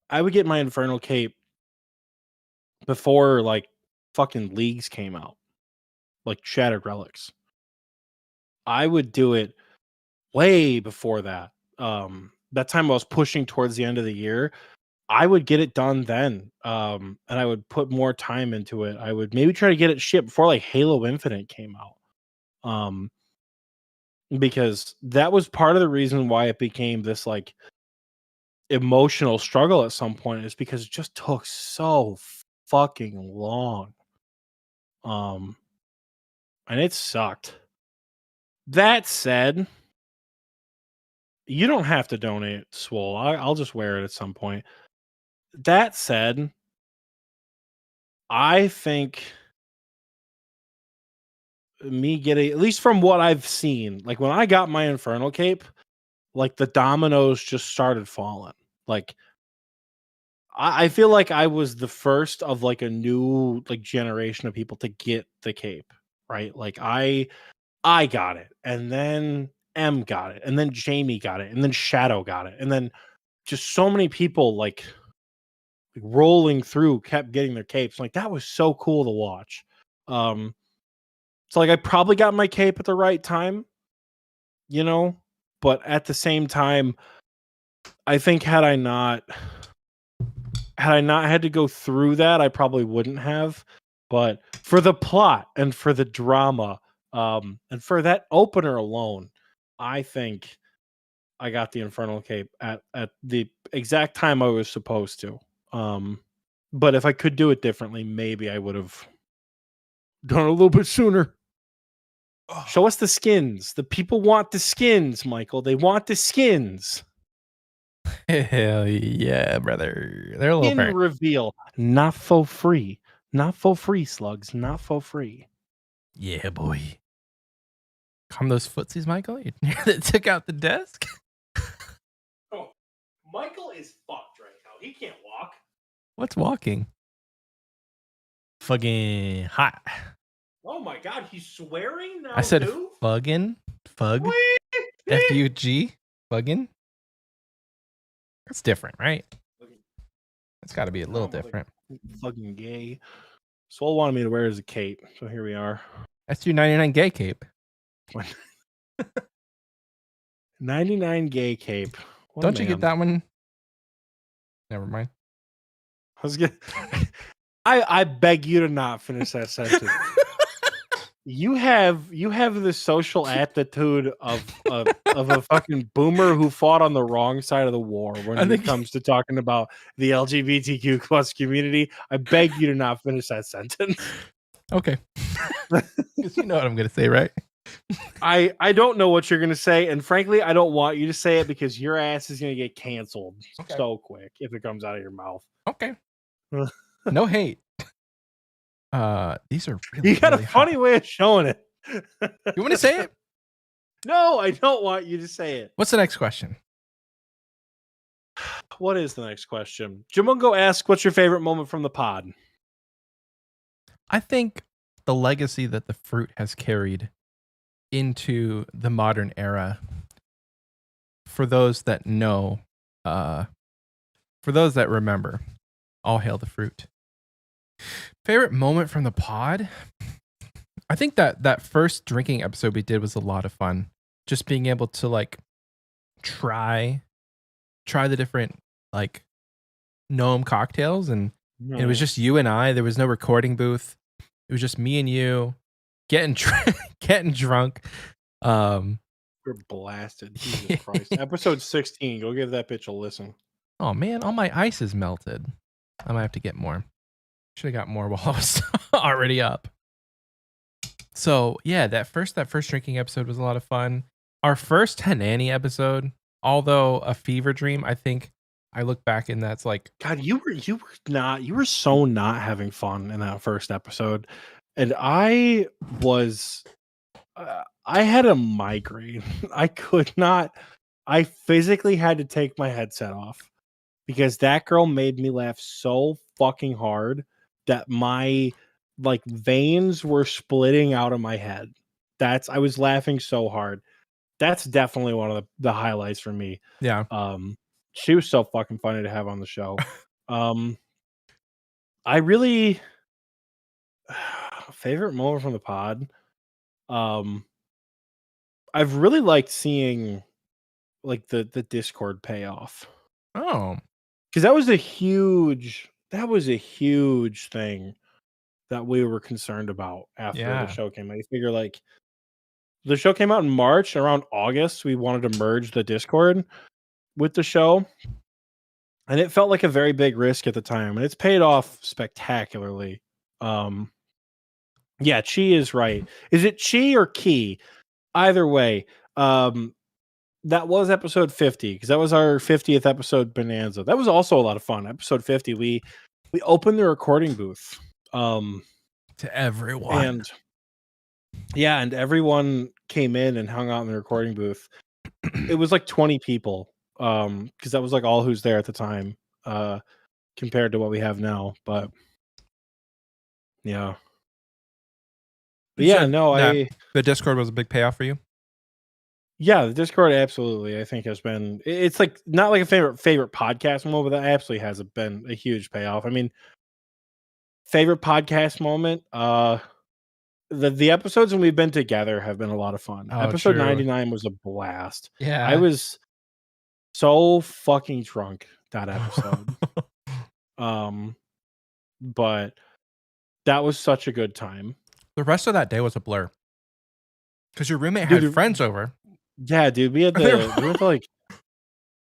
I would get my Infernal Cape before like fucking leagues came out, like Shattered Relics. I would do it way before that. That time I was pushing towards the end of the year. I would get it done then. And I would put more time into it. I would maybe try to get it shipped before like Halo Infinite came out. Because that was part of the reason why it became this like emotional struggle at some point, is because it just took so fucking long. And it sucked. That said, you don't have to donate Swole. I'll just wear it at some point. That said, I think me getting, at least from what I've seen, like when I got my Infernal Cape, like the dominoes just started falling. Like I feel like I was the first of like a new like generation of people to get the cape, right? Like I got it, and then M got it, and then Jamie got it, and then Shadow got it, and then just so many people like rolling through kept getting their capes. Like that was so cool to watch. So like I probably got my cape at the right time, but at the same time, I think had I not had to go through that, I probably wouldn't have. But for the plot and for the drama, and for that opener alone, I think I got the Infernal Cape at the exact time I was supposed to. But if I could do it differently, maybe I would have done it a little bit sooner. Show us the skins. The people want the skins, Michael. They want the skins. Hell yeah, brother. They're a little Skin reveal. Not for free. Not for free, slugs. Not for free. Yeah, boy. Calm those footsies, Michael. You that took out the desk? Oh, Michael is fucked right now. He can't walk. What's walking? Fucking hot. Oh my god, he's swearing now. I said too? fuggin'. Fug. F-U-G. Fuggin'. That's different, right? It's got to be a little different. Fucking gay. Swole wanted me to wear as a cape, so here we are. That's your 99 gay cape. 99 gay cape. Don't you get that one Never mind. I was gonna. I beg you to not finish that sentence. You have the social aptitude of a fucking boomer who fought on the wrong side of the war when it comes to talking about the LGBTQ plus community. I beg you to not finish that sentence. Okay. Because you know what I'm going to say, right? I don't know what you're going to say, and frankly, I don't want you to say it because your ass is going to get canceled so quick if it comes out of your mouth. Okay. No hate. These are really, you got really a funny way of showing it. You want to say it? No, I don't want you to say it. What's the next question? What is the next question? Jamungo asks, what's your favorite moment from the pod? I think the legacy that the fruit has carried into the modern era, for those that know, for those that remember, all hail the fruit. Favorite moment from the pod? I think that first drinking episode we did was a lot of fun. Just being able to like try the different like gnome cocktails, and it was just you and I. There was no recording booth. It was just me and you getting drunk. You're blasted. Jesus Christ. Episode 16. Go give that bitch a listen. Oh man, all my ice is melted. I might have to get more. Should have got more while I was already up. So yeah, that first drinking episode was a lot of fun. Our first Hanani episode, although a fever dream, I think I look back and that's like, God, you were so not having fun in that first episode, and I had a migraine. I could not. I physically had to take my headset off because that girl made me laugh so fucking hard that my like veins were splitting out of my head. I was laughing so hard. That's definitely one of the highlights for me. Yeah. She was so fucking funny to have on the show. I really favorite moment from the pod. I've really liked seeing like the Discord payoff. Oh, because that was a huge thing that we were concerned about after the show came out. You figure like the show came out in March, around August, we wanted to merge the Discord with the show. And it felt like a very big risk at the time, and it's paid off spectacularly. Yeah, Chi is right. Is it Chi or Key? Either way, that was episode 50 because that was our 50th episode bonanza. That was also a lot of fun. Episode 50, we opened the recording booth to everyone, and everyone came in and hung out in the recording booth. It was like 20 people because that was like all who's there at the time compared to what we have now. But yeah. But yeah, no, the Discord was a big payoff for you. Yeah, the Discord absolutely, I think, has been. It's like not like a favorite podcast moment, but that absolutely has been a huge payoff. I mean, favorite podcast moment. The episodes when we've been together have been a lot of fun. Episode 99 was a blast. Yeah, I was so fucking drunk that episode. But that was such a good time. The rest of that day was a blur because your roommate had friends over. Yeah, dude, we went to like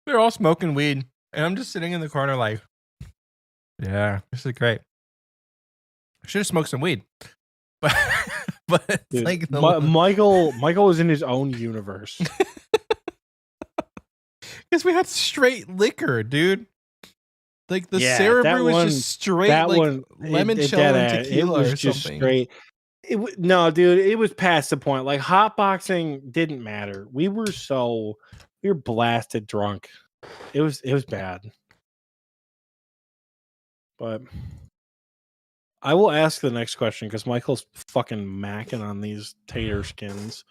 they're all smoking weed, and I'm just sitting in the corner like, yeah, this is great. I should have smoked some weed, but it's dude, like Michael was in his own universe because we had straight liquor, dude. Like the Sarah brew was just straight, like limoncello and tequila. It was just straight. No, dude, it was past the point. Like hotboxing didn't matter. We were blasted drunk. It was bad. But I will ask the next question because Michael's fucking macking on these tater skins.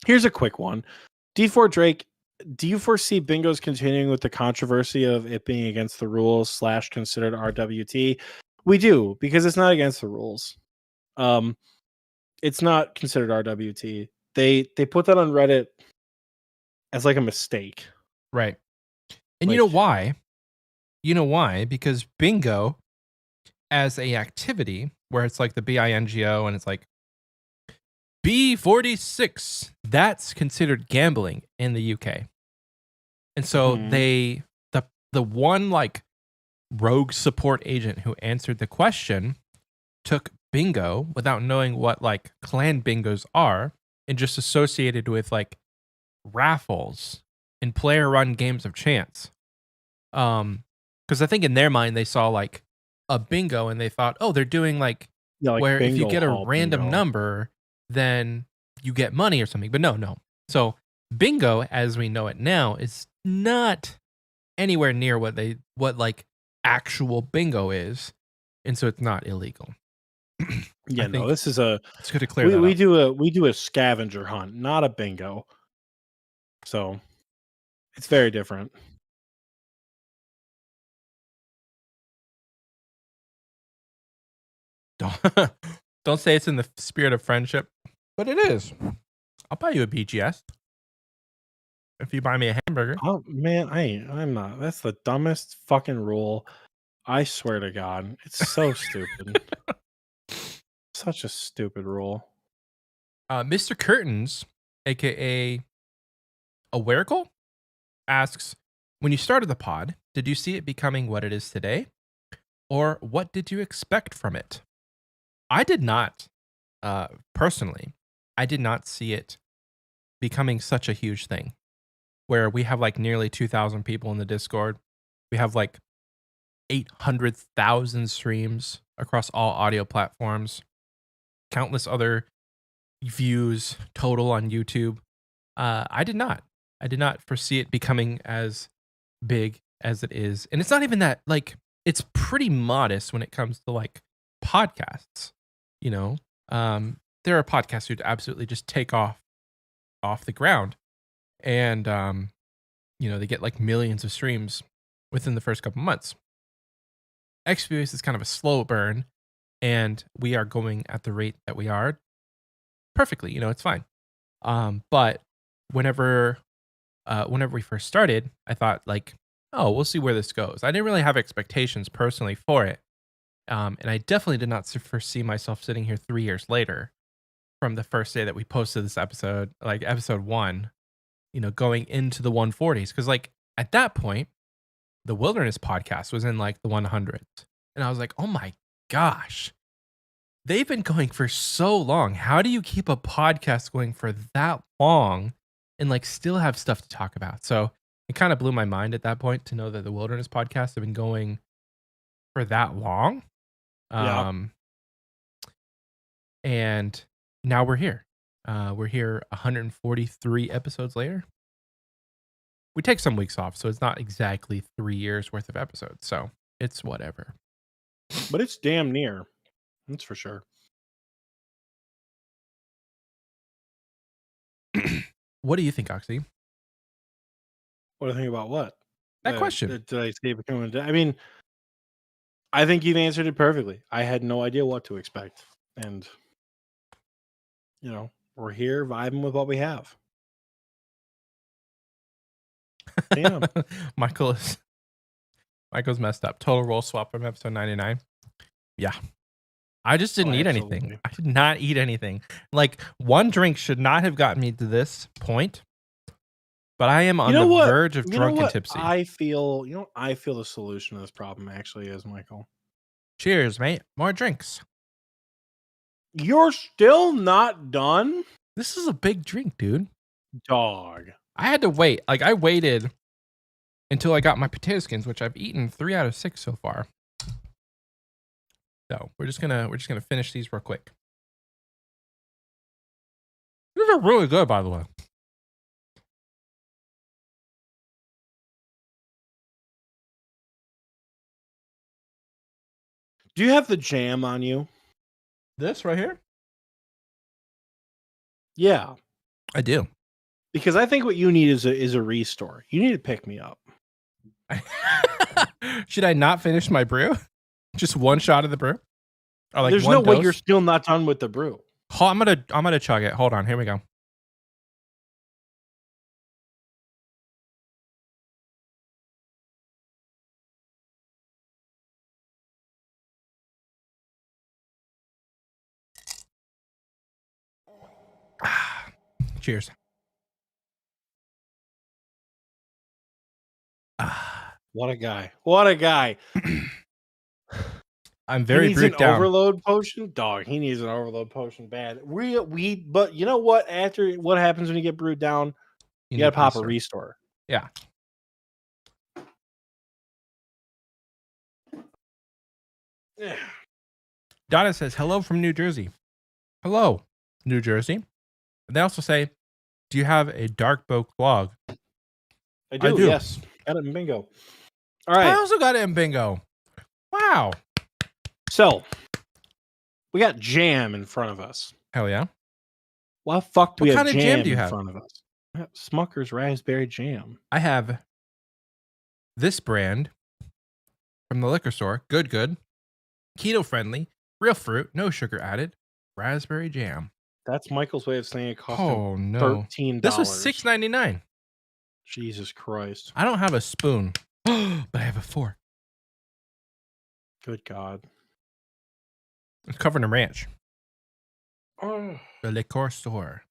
Here's a quick one. D4 Drake, do you foresee bingos continuing with the controversy of it being against the rules / considered RWT? We do, because it's not against the rules. It's not considered RWT. They put that on Reddit as like a mistake. Right. And you know why? You know why? Because bingo as a activity where it's like the BINGO and it's like B46, that's considered gambling in the UK. And so the one like rogue support agent who answered the question took bingo without knowing what like clan bingos are and just associated with like raffles and player run games of chance. Because I think in their mind they saw like a bingo and they thought, oh, they're doing like where if you get a random number, then you get money or something. But no. So bingo, as we know it now, is not anywhere near what like actual bingo is, and so it's not illegal. Yeah, no, this is a. It's good to clear that up. We do a scavenger hunt, not a bingo. So it's very different. Don't say it's in the spirit of friendship, but it is. I'll buy you a BGS if you buy me a hamburger. Oh man, I'm not. That's the dumbest fucking rule. I swear to God, it's so stupid. Such a stupid rule. Mr. Curtains, aka Awerical, asks, when you started the pod, did you see it becoming what it is today? Or what did you expect from it? I did not, personally, I did not see it becoming such a huge thing where we have like nearly 2,000 people in the Discord. We have like 800,000 streams across all audio platforms, countless other views total on YouTube. I did not foresee it becoming as big as it is. And it's not even that, like, it's pretty modest when it comes to like podcasts, you know. There are podcasts who absolutely just take off the ground, and you know, they get like millions of streams within the first couple months. Xpwaste is kind of a slow burn, and we are going at the rate that we are perfectly, you know, it's fine. But whenever we first started, I thought like, oh, we'll see where this goes. I didn't really have expectations personally for it. And I definitely did not foresee myself sitting here 3 years later from the first day that we posted this episode, like episode 1, you know, going into the 140s. Because like at that point, the Wilderness podcast was in like the 100s. And I was like, oh my gosh, they've been going for so long. How do you keep a podcast going for that long and like still have stuff to talk about? So it kind of blew my mind at that point to know that the Wilderness podcast have been going for that long. Yeah. And now we're here. We're here 143 episodes later. We take some weeks off, so it's not exactly 3 years worth of episodes. So it's whatever. But it's damn near. That's for sure. What do you think, Oxie? What do I think about what? That question. Did I say becoming? I mean, I think you've answered it perfectly. I had no idea what to expect, and you know, we're here vibing with what we have. Damn. Michael's messed up. Total role swap from episode 99. Yeah. I just didn't eat anything. I did not eat anything. Like, one drink should not have gotten me to this point, but I am on the verge of drunk and tipsy. I feel the solution to this problem actually is, Michael. Cheers, mate. More drinks. You're still not done? This is a big drink, dude. Dog. I had to wait. Like, I waited until I got my potato skins, which I've eaten 3 out of 6 so far. So we're just gonna finish these real quick. These are really good, by the way. Do you have the jam on you? This right here? Yeah, I do. Because I think what you need is a restore. You need to pick me up. Should I not finish my brew? Just one shot of the brew? Or like there's no way you're still not done with the brew. I'm gonna chug it. Hold on. Here we go. Cheers. What a guy. What a guy. I'm He very needs an brute down. overload potion? Dog, he needs an overload potion bad. But you know what? After what happens when you get brewed down, you gotta pop a restore. Yeah. Yeah. Donna says, hello from New Jersey. Hello, New Jersey. And they also say, do you have a dark boat log? I do, yes. Got it in bingo. All right. I also got it in bingo. Wow. So, we got jam in front of us. Hell yeah. Why the fuck do we have jam do you in have? front of us? Smucker's raspberry jam. I have this brand from the liquor store. Good. Keto friendly. Real fruit. No sugar added. Raspberry jam. That's Michael's way of saying it cost him $13. This was $6.99. Jesus Christ. I don't have a spoon, but I have a fork. Good God. It's covered in ranch. Oh. The liquor store.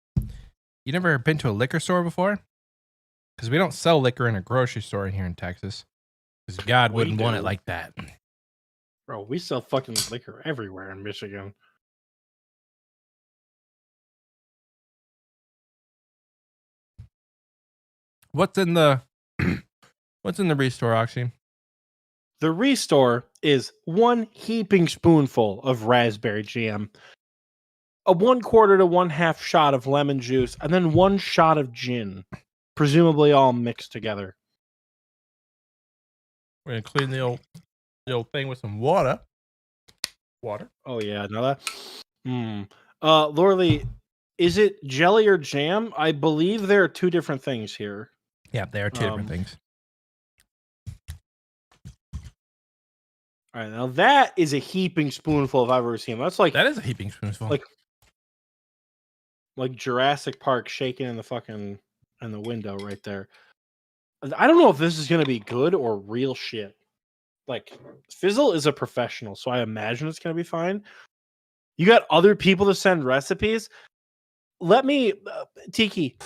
You never been to a liquor store before? Because we don't sell liquor in a grocery store here in Texas. Because God wouldn't want it like that. Bro, we sell fucking liquor everywhere in Michigan. What's in the restore, Oxie? The restore is 1 heaping spoonful of raspberry jam, a 1/4 to 1/2 shot of lemon juice, and then 1 shot of gin, presumably all mixed together. We're gonna clean the old thing with some water. Oh yeah, no that. Lorley, is it jelly or jam? I believe there are 2 different things here. Yeah, they are 2 different things. All right, now that is a heaping spoonful if I've ever seen. That is a heaping spoonful. Like Jurassic Park shaking in the window right there. I don't know if this is gonna be good or real shit. Like Fizzle is a professional, so I imagine it's gonna be fine. You got other people to send recipes. Let me, Tiki.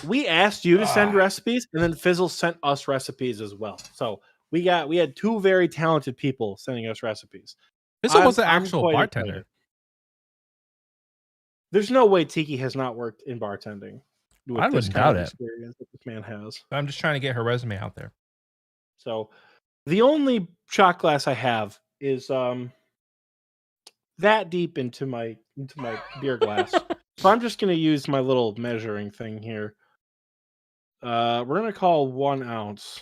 We asked you to send recipes, and then Fizzle sent us recipes as well. So we had 2 very talented people sending us recipes. Fizzle was the actual bartender. Excited. There's no way Tiki has not worked in bartending. I wouldn't doubt it. Experience that this man has. I'm just trying to get her resume out there. So the only shot glass I have is that deep into my beer glass. So I'm just gonna use my little measuring thing here. We're gonna call 1 ounce.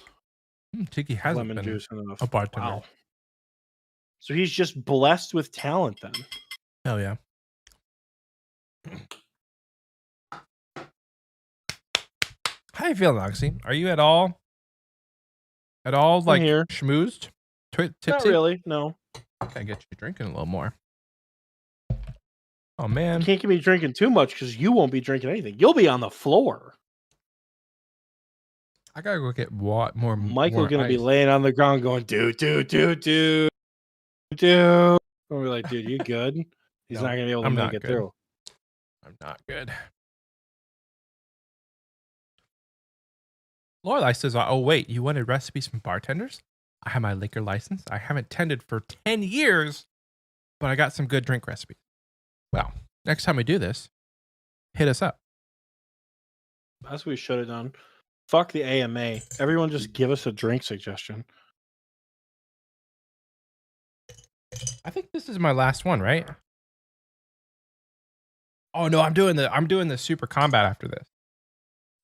Tiki has lemon juice enough. A bartender. Wow. So he's just blessed with talent then. Hell yeah. How you feeling, Oxie? Are you at all like here. schmoozed? Tipsy? Not really, no. I get you drinking a little more. Oh man. You can't get me drinking too much because you won't be drinking anything. You'll be on the floor. I gotta go get more. Michael more gonna ice. be laying on the ground going, do. I'm gonna be like, dude, you good? He's not gonna be able to make it through. I'm not good. Lorelai says, oh wait, you wanted recipes from bartenders? I have my liquor license. I haven't tended for 10 years, but I got some good drink recipes. Well, next time we do this, hit us up. That's what we should have done. Fuck the AMA. Everyone just give us a drink suggestion. I think this is my last one, right? Oh no, I'm doing the super combat after this.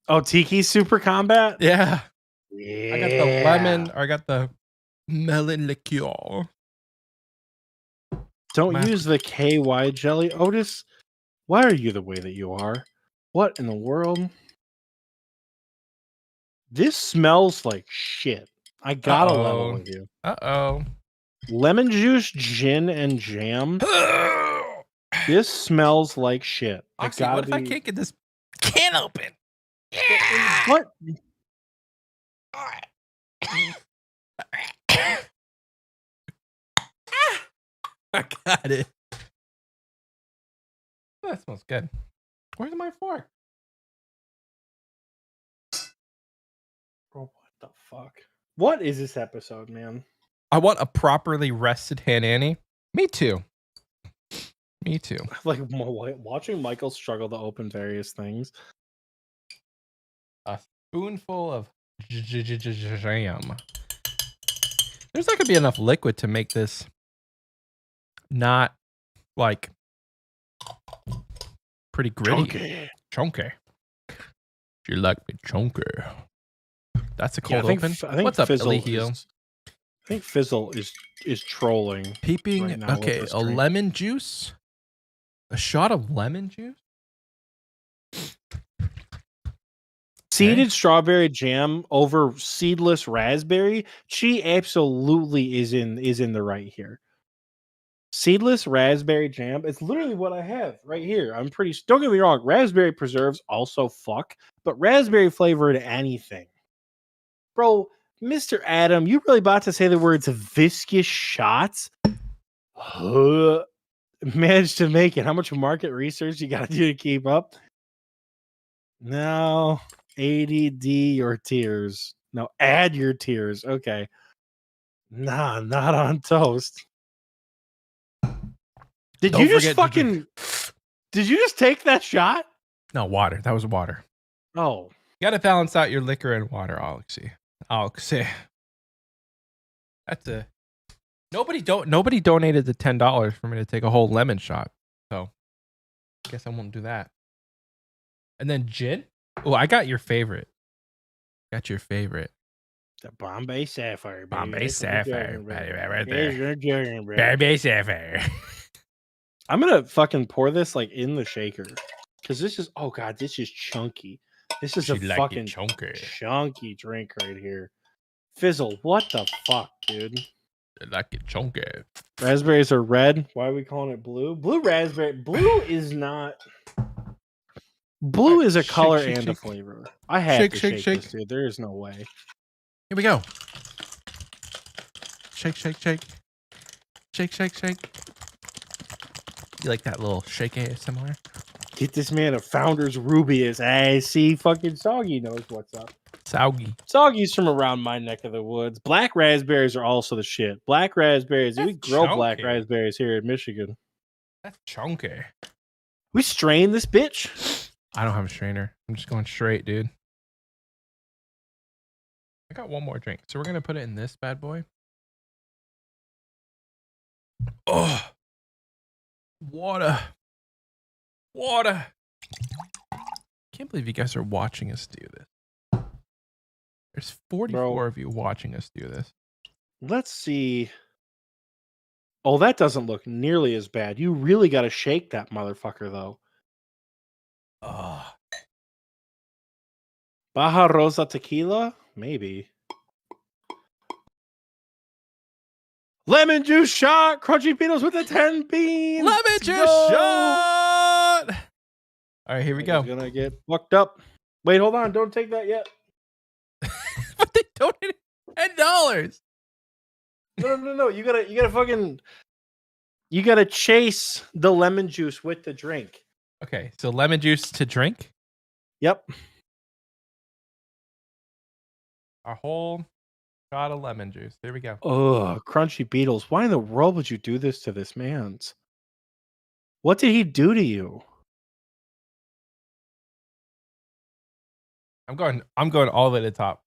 Oh, Tiki super combat? Yeah. Yeah. I got the lemon, or I got the melon liqueur. Don't use the KY jelly. Otis, why are you the way that you are? What in the world? This smells like shit. I gotta level with you. Uh-oh. Lemon juice, gin, and jam. This smells like shit. Oxy, what if I can't get this can open? What? I got it. That smells good. Where's my fork? the fuck? What is this episode, man? I want a properly rested hand Annie. Me too. Me too. Like watching Michael struggle to open various things. A spoonful of jam. There's not gonna be enough liquid to make this not like pretty gritty. Chunky. You like me chunky. That's a cold open. I think What's up, Fizzle Elihio? I think Fizzle is trolling. Peeping. Right now Okay, a lemon juice. A shot of lemon juice. Seeded strawberry jam over seedless raspberry. She absolutely is in the right here. Seedless raspberry jam. It's literally what I have right here. Don't get me wrong. Raspberry preserves also fuck, but raspberry flavored anything, bro. Mr. Adam, you really about to say the words viscous shots? Managed to make it. How much market research you got to do to keep up? No, ADD your tears. No, add your tears. Okay. Nah, not on toast. Did you just take that shot? No, water. That was water. Oh. You gotta balance out your liquor and water, Oxie. That's a nobody donated the $10 for me to take a whole lemon shot. So I guess I won't do that. And then gin? Oh, I got your favorite. The Bombay Sapphire. Baby. Bombay Sapphire. Right there. Bombay Sapphire. I'm gonna fucking pour this like in the shaker. Because this is this is chunky. This is fucking chunky drink right here. Fizzle, what the fuck, dude? I like it chunky. Raspberries are red. Why are we calling it blue? Blue raspberry. Blue is not. Blue is a color and a flavor. I have to shake this, dude. There is no way. Here we go. Shake. You like that little shake ASMR? Get this man a Founder's Rubius. I see fucking Soggy knows what's up. Soggy's from around my neck of the woods. Black raspberries are also the shit. Black raspberries. We grow black raspberries here in Michigan. That's chunky. We strain this bitch. I don't have a strainer. I'm just going straight, dude. I got one more drink. So we're going to put it in this bad boy. Oh. Water. Can't believe you guys are watching us do this. There's 44 of you watching us do this. Let's see. Oh, that doesn't look nearly as bad. You really got to shake that motherfucker, though. Baja Rosa tequila? Maybe. Lemon juice shot! Crunchy Beatles with a 10 bean! Lemon juice shot! All right, here we go. Gonna get fucked up. Wait, hold on. Don't take that yet. But they donated $10. No. You gotta fucking. You gotta chase the lemon juice with the drink. Okay, so lemon juice to drink? Yep. A whole shot of lemon juice. There we go. Oh, Crunchy Beatles. Why in the world would you do this to this man's? What did he do to you? I'm going all the way to the top.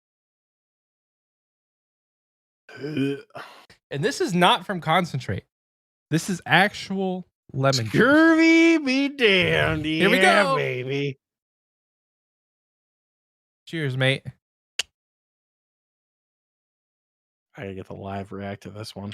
And this is not from concentrate. This is actual lemon juice. Scurvy be damned. Here we go, baby. Cheers, mate. I gotta get the live react to this one.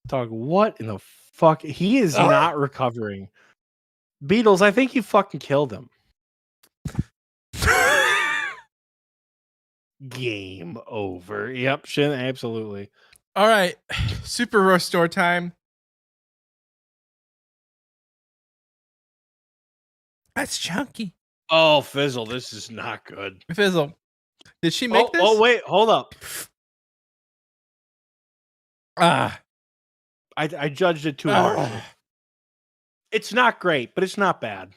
Dog, what in the fuck? He is not recovering. Beatles, I think you fucking killed him. Game over. Yep, Shin, absolutely. All right. Super restore time. That's chunky. Oh, Fizzle, this is not good. Fizzle. Did she make this? Oh, wait, hold up. Ah. I judged it too harshly. It's not great, but it's not bad.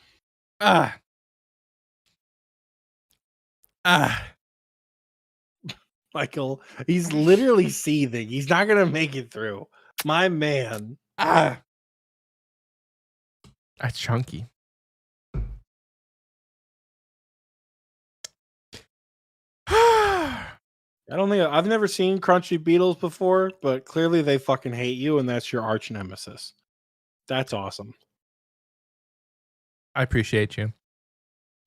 Michael, he's literally seething. He's not gonna make it through. My man. That's chunky. I don't think I've never seen crunchy beetles before, but clearly they fucking hate you, and that's your arch nemesis. That's awesome. I appreciate you.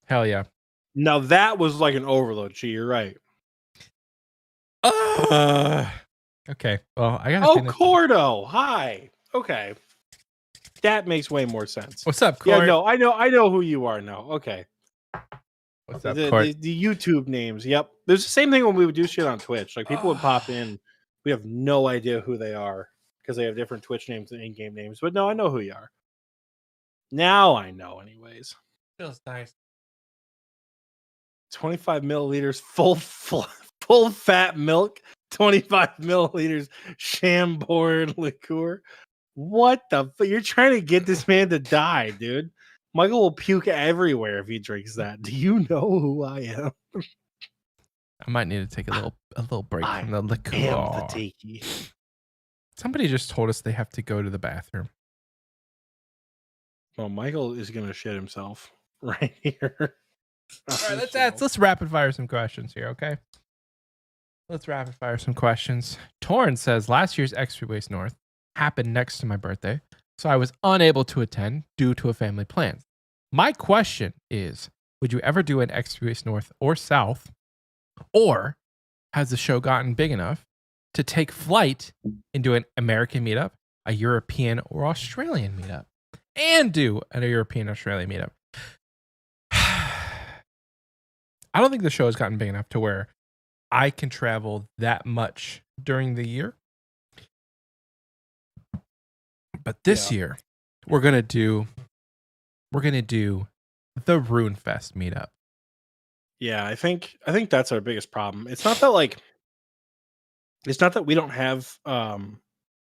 Hell yeah. Now that was like an overload. Gee, you're right. Okay. Well, I gotta. Oh, Cordo. Hi. Okay. That makes way more sense. What's up, Cord? Yeah, no, I know who you are now. Okay. What's up, the YouTube names. Yep. There's the same thing when we would do shit on Twitch. Like people would pop in. We have no idea who they are because they have different Twitch names and in-game names. But no, I know who you are. Now I know, anyways. Feels nice. 25 milliliters full fat milk. 25 milliliters Chambord liqueur. What the fuck? You're trying to get this man to die, dude. Michael will puke everywhere if he drinks that. Do you know who I am? I might need to take a little break from the liquor. Am the Tiki. Somebody just told us they have to go to the bathroom. Well, Michael is gonna shit himself right here. All right, let's rapid fire some questions here, okay? Let's rapid fire some questions. Torn says last year's Xpwaste North happened next to my birthday, so I was unable to attend due to a family plan. My question is, would you ever do an Xpwaste North or South, or has the show gotten big enough to take flight into an American meetup, a European or Australian meetup, and do a European Australian meetup? I don't think the show has gotten big enough to where I can travel that much during the year. But this year, we're gonna do the Runefest meetup. Yeah, I think that's our biggest problem. It's not that we don't have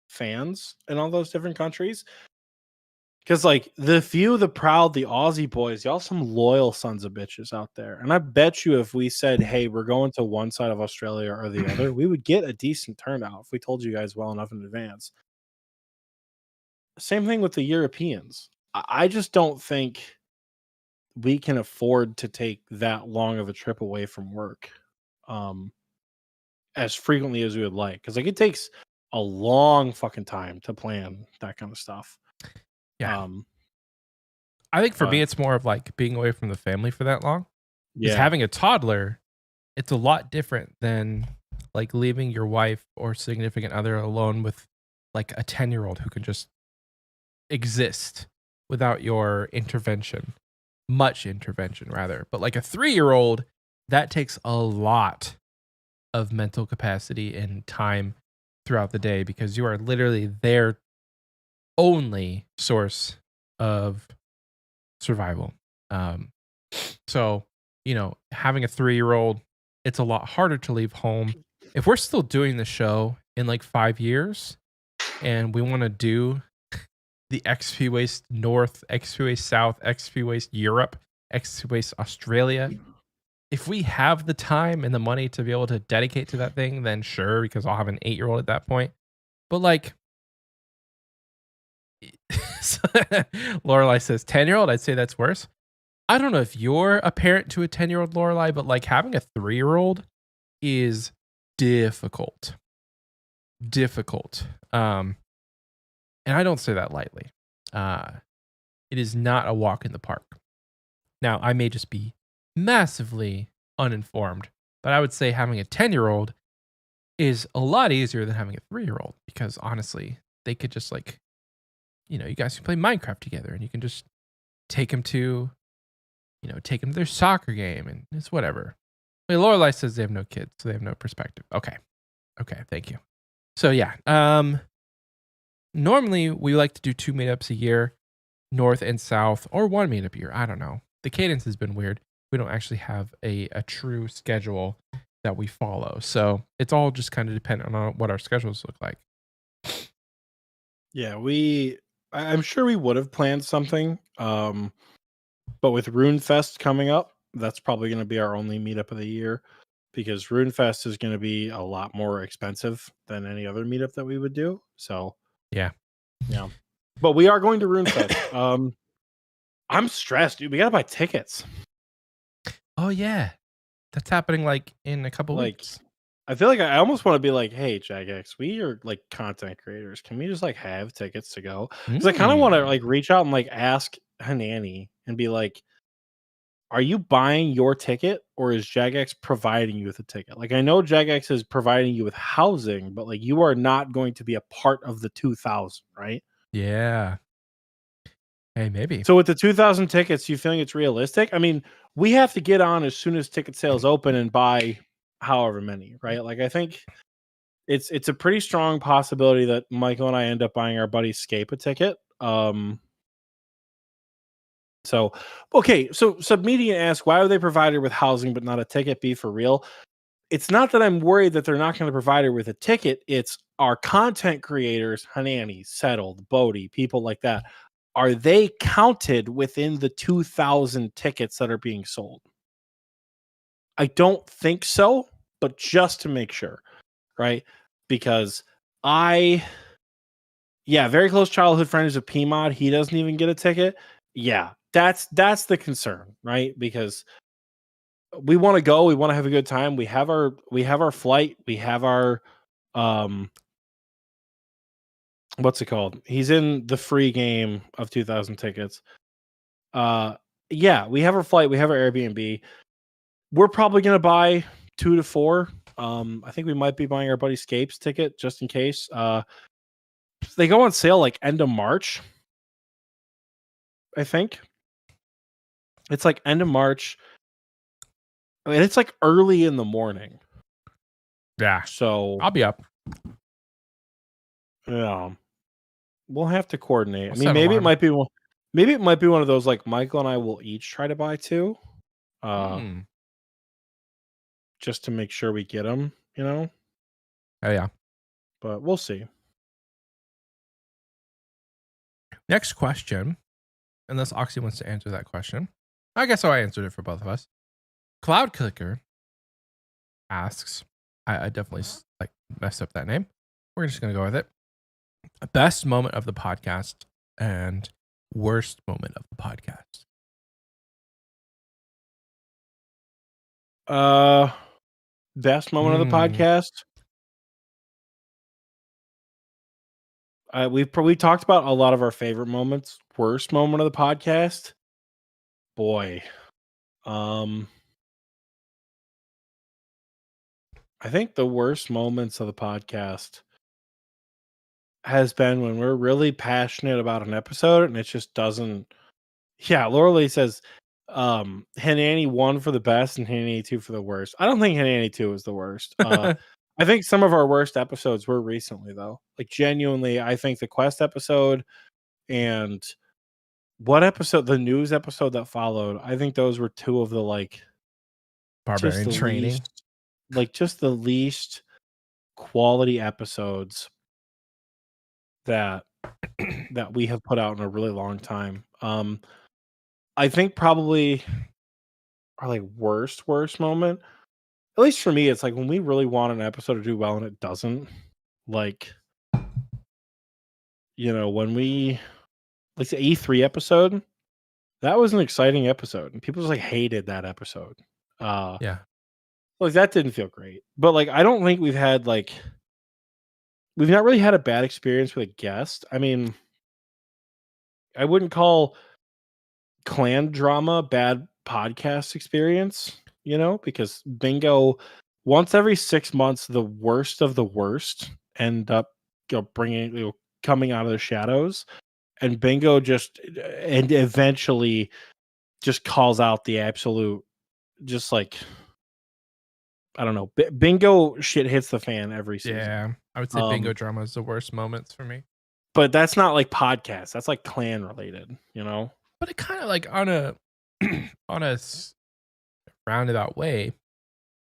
fans in all those different countries. Because like the proud, the Aussie boys, y'all some loyal sons of bitches out there. And I bet you if we said, hey, we're going to one side of Australia or the other, we would get a decent turnout if we told you guys well enough in advance. Same thing with the Europeans. I just don't think we can afford to take that long of a trip away from work as frequently as we would like. Because like it takes a long fucking time to plan that kind of stuff. Yeah. I think for me, it's more of like being away from the family for that long. Because having a toddler, it's a lot different than like leaving your wife or significant other alone with like a 10-year-old who can just exist without your intervention. Much intervention, rather. But like a 3-year-old, that takes a lot of mental capacity and time throughout the day because you are literally their only source of survival. So, having a 3-year-old, it's a lot harder to leave home. If we're still doing the show in like 5 years and we want to do the Xpwaste North, Xpwaste South, Xpwaste Europe, Xpwaste Australia, if we have the time and the money to be able to dedicate to that thing, then sure, because I'll have an 8-year-old at that point. But like, Lorelai says 10-year-old, I'd say that's worse. I don't know if you're a parent to a 10-year-old, Lorelai, but like having a 3-year-old is difficult. And I don't say that lightly. It is not a walk in the park. Now, I may just be massively uninformed, but I would say having a 10-year-old is a lot easier than having a 3-year-old because honestly, they could just like, you guys can play Minecraft together and you can just take them to their soccer game and it's whatever. Wait, Lorelai says they have no kids, so they have no perspective. Okay, thank you. So yeah, normally we like to do 2 meetups a year, North and South, or 1 meetup a year. I don't know. The cadence has been weird. we don't actually have a true schedule that we follow. So it's all just kind of dependent on what our schedules look like. Yeah, I'm sure we would have planned something. But with RuneFest coming up, that's probably going to be our only meetup of the year because RuneFest is going to be a lot more expensive than any other meetup that we would do. So Yeah. But we are going to RuneFest. I'm stressed, dude. We gotta buy tickets. Oh yeah, that's happening like in a couple weeks. I feel like I almost want to be like, hey, Jagex, we are like content creators. Can we just like have tickets to go? Because I kind of want to like reach out and like ask Hanani and be like, are you buying your ticket or is Jagex providing you with a ticket? Like I know Jagex is providing you with housing, but like you are not going to be a part of the 2000, right? Yeah. Hey, maybe. So with the 2000 tickets, you feeling it's realistic? I mean, we have to get on as soon as ticket sales open and buy however many, right? Like I think it's a pretty strong possibility that Michael and I end up buying our buddy Scape a ticket. So Submedian asks, why are they provided with housing but not a ticket? Be for real. It's not that I'm worried that they're not going to provide her with a ticket. It's our content creators, Hanani, Settled, Bodhi, people like that. Are they counted within the 2,000 tickets that are being sold? I don't think so, but just to make sure, right? Because very close childhood friend is a PMod. He doesn't even get a ticket. Yeah, that's the concern, right? Because we want to go, we want to have a good time. We have our flight, we have our what's it called? He's in the free game of 2,000 tickets. We have our flight, we have our Airbnb. We're probably gonna buy 2 to 4. I think we might be buying our buddy Scape's ticket just in case. They go on sale like end of March. I think it's like end of March. I mean, it's like early in the morning. Yeah. So I'll be up. Yeah. We'll have to coordinate. I'll I mean, set maybe alarm. it might be one of those like Michael and I will each try to buy 2. Just to make sure we get them, you know? Oh yeah. But we'll see. Next question, unless Oxie wants to answer that question. I guess I answered it for both of us. Cloud Clicker asks, I definitely like messed up that name. We're just gonna go with it. Best moment of the podcast and worst moment of the podcast. Best moment of the podcast. We talked about a lot of our favorite moments. Worst moment of the podcast. Boy. I think the worst moments of the podcast has been when we're really passionate about an episode and it just doesn't. Yeah, Laura Lee says Hanani 1 for the best and Hanani 2 for the worst. I don't think Hanani 2 is the worst. I think some of our worst episodes were recently though. Like genuinely, I think the Quest episode and what episode, the news episode that followed, I think those were 2 of the like Barbarian training. Just the least quality episodes that we have put out in a really long time. I think probably our like worst moment, at least for me, it's like when we really want an episode to do well and it doesn't. Like, when we like the E3 episode, that was an exciting episode, and people just like hated that episode. Yeah. Like that didn't feel great. But like I don't think we've not really had a bad experience with a guest. I mean, I wouldn't call clan drama bad podcast experience, because bingo once every 6 months, the worst of the worst end up coming out of the shadows, and bingo and eventually just calls out the absolute, just like, I don't know, bingo shit hits the fan every season. Yeah, I would say bingo drama is the worst moments for me. But that's not like podcast. That's like clan related, But it kind of like on a roundabout way,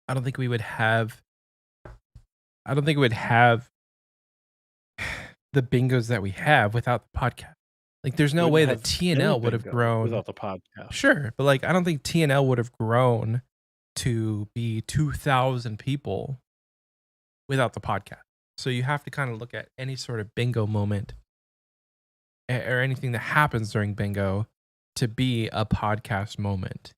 I don't think we would have the bingos that we have without the podcast. Like, there's no We way wouldn't that have any TNL would have bingo grown. without the podcast. Sure, but like, I don't think TNL would have grown to be 2,000 people without the podcast. So you have to kind of look at any sort of bingo moment or anything that happens during bingo to be a podcast moment.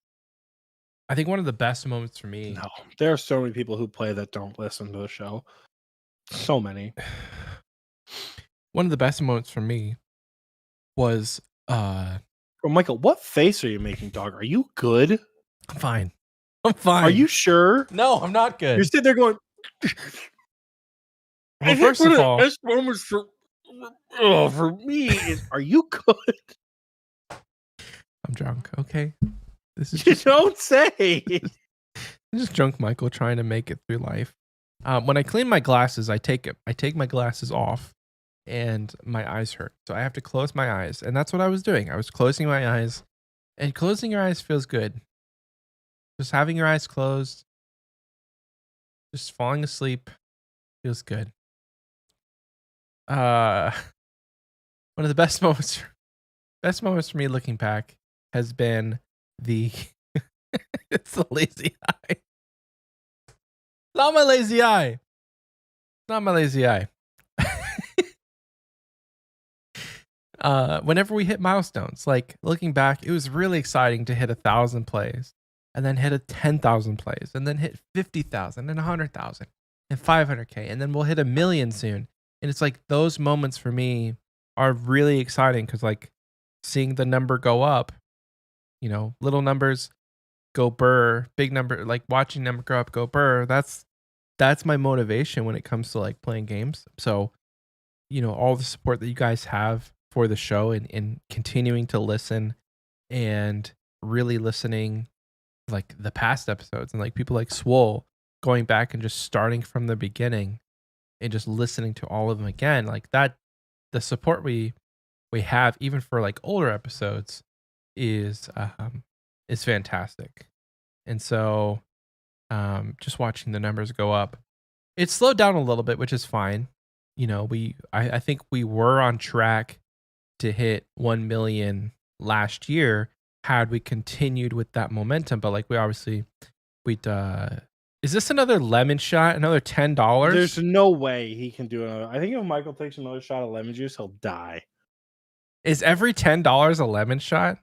I think one of the best moments for me. No, there are so many people who play that don't listen to the show. So many. One of the best moments for me was Oh, Michael, what face are you making, dog? Are you good? I'm fine. I'm fine. Are you sure? No, I'm not good. You're sitting there going. Well, first of all, best moments for me is, are you good? I'm drunk. Okay, this is You don't say. I'm just drunk Michael trying to make it through life. When I clean my glasses, I take my glasses off, and my eyes hurt. So I have to close my eyes, and that's what I was doing. I was closing my eyes, and closing your eyes feels good. Just having your eyes closed, just falling asleep, feels good. One of the best moments for me looking back has been the it's the lazy eye. Not my lazy eye. Not my lazy eye. Whenever we hit milestones, like looking back, it was really exciting to hit 1,000 plays, and then hit 10,000 plays, and then hit 50,000 and 100,000 and 500K, and then we'll hit 1 million soon. And it's like those moments for me are really exciting because like seeing the number go up, you know, little numbers go burr, big number, like watching number go up, go burr. That's my motivation when it comes to like playing games. So, you know, all the support that you guys have for the show and continuing to listen and really listening like the past episodes and like people like Swole going back and just starting from the beginning and just listening to all of them again, like that, the support we have even for like older episodes is fantastic. And so just watching the numbers go up, it slowed down a little bit, which is fine. You know, I think we were on track to hit 1 million last year had we continued with that momentum, but like is this another lemon shot? Another $10? There's no way he can do another. I think if Michael takes another shot of lemon juice, he'll die. Is every $10 a lemon shot?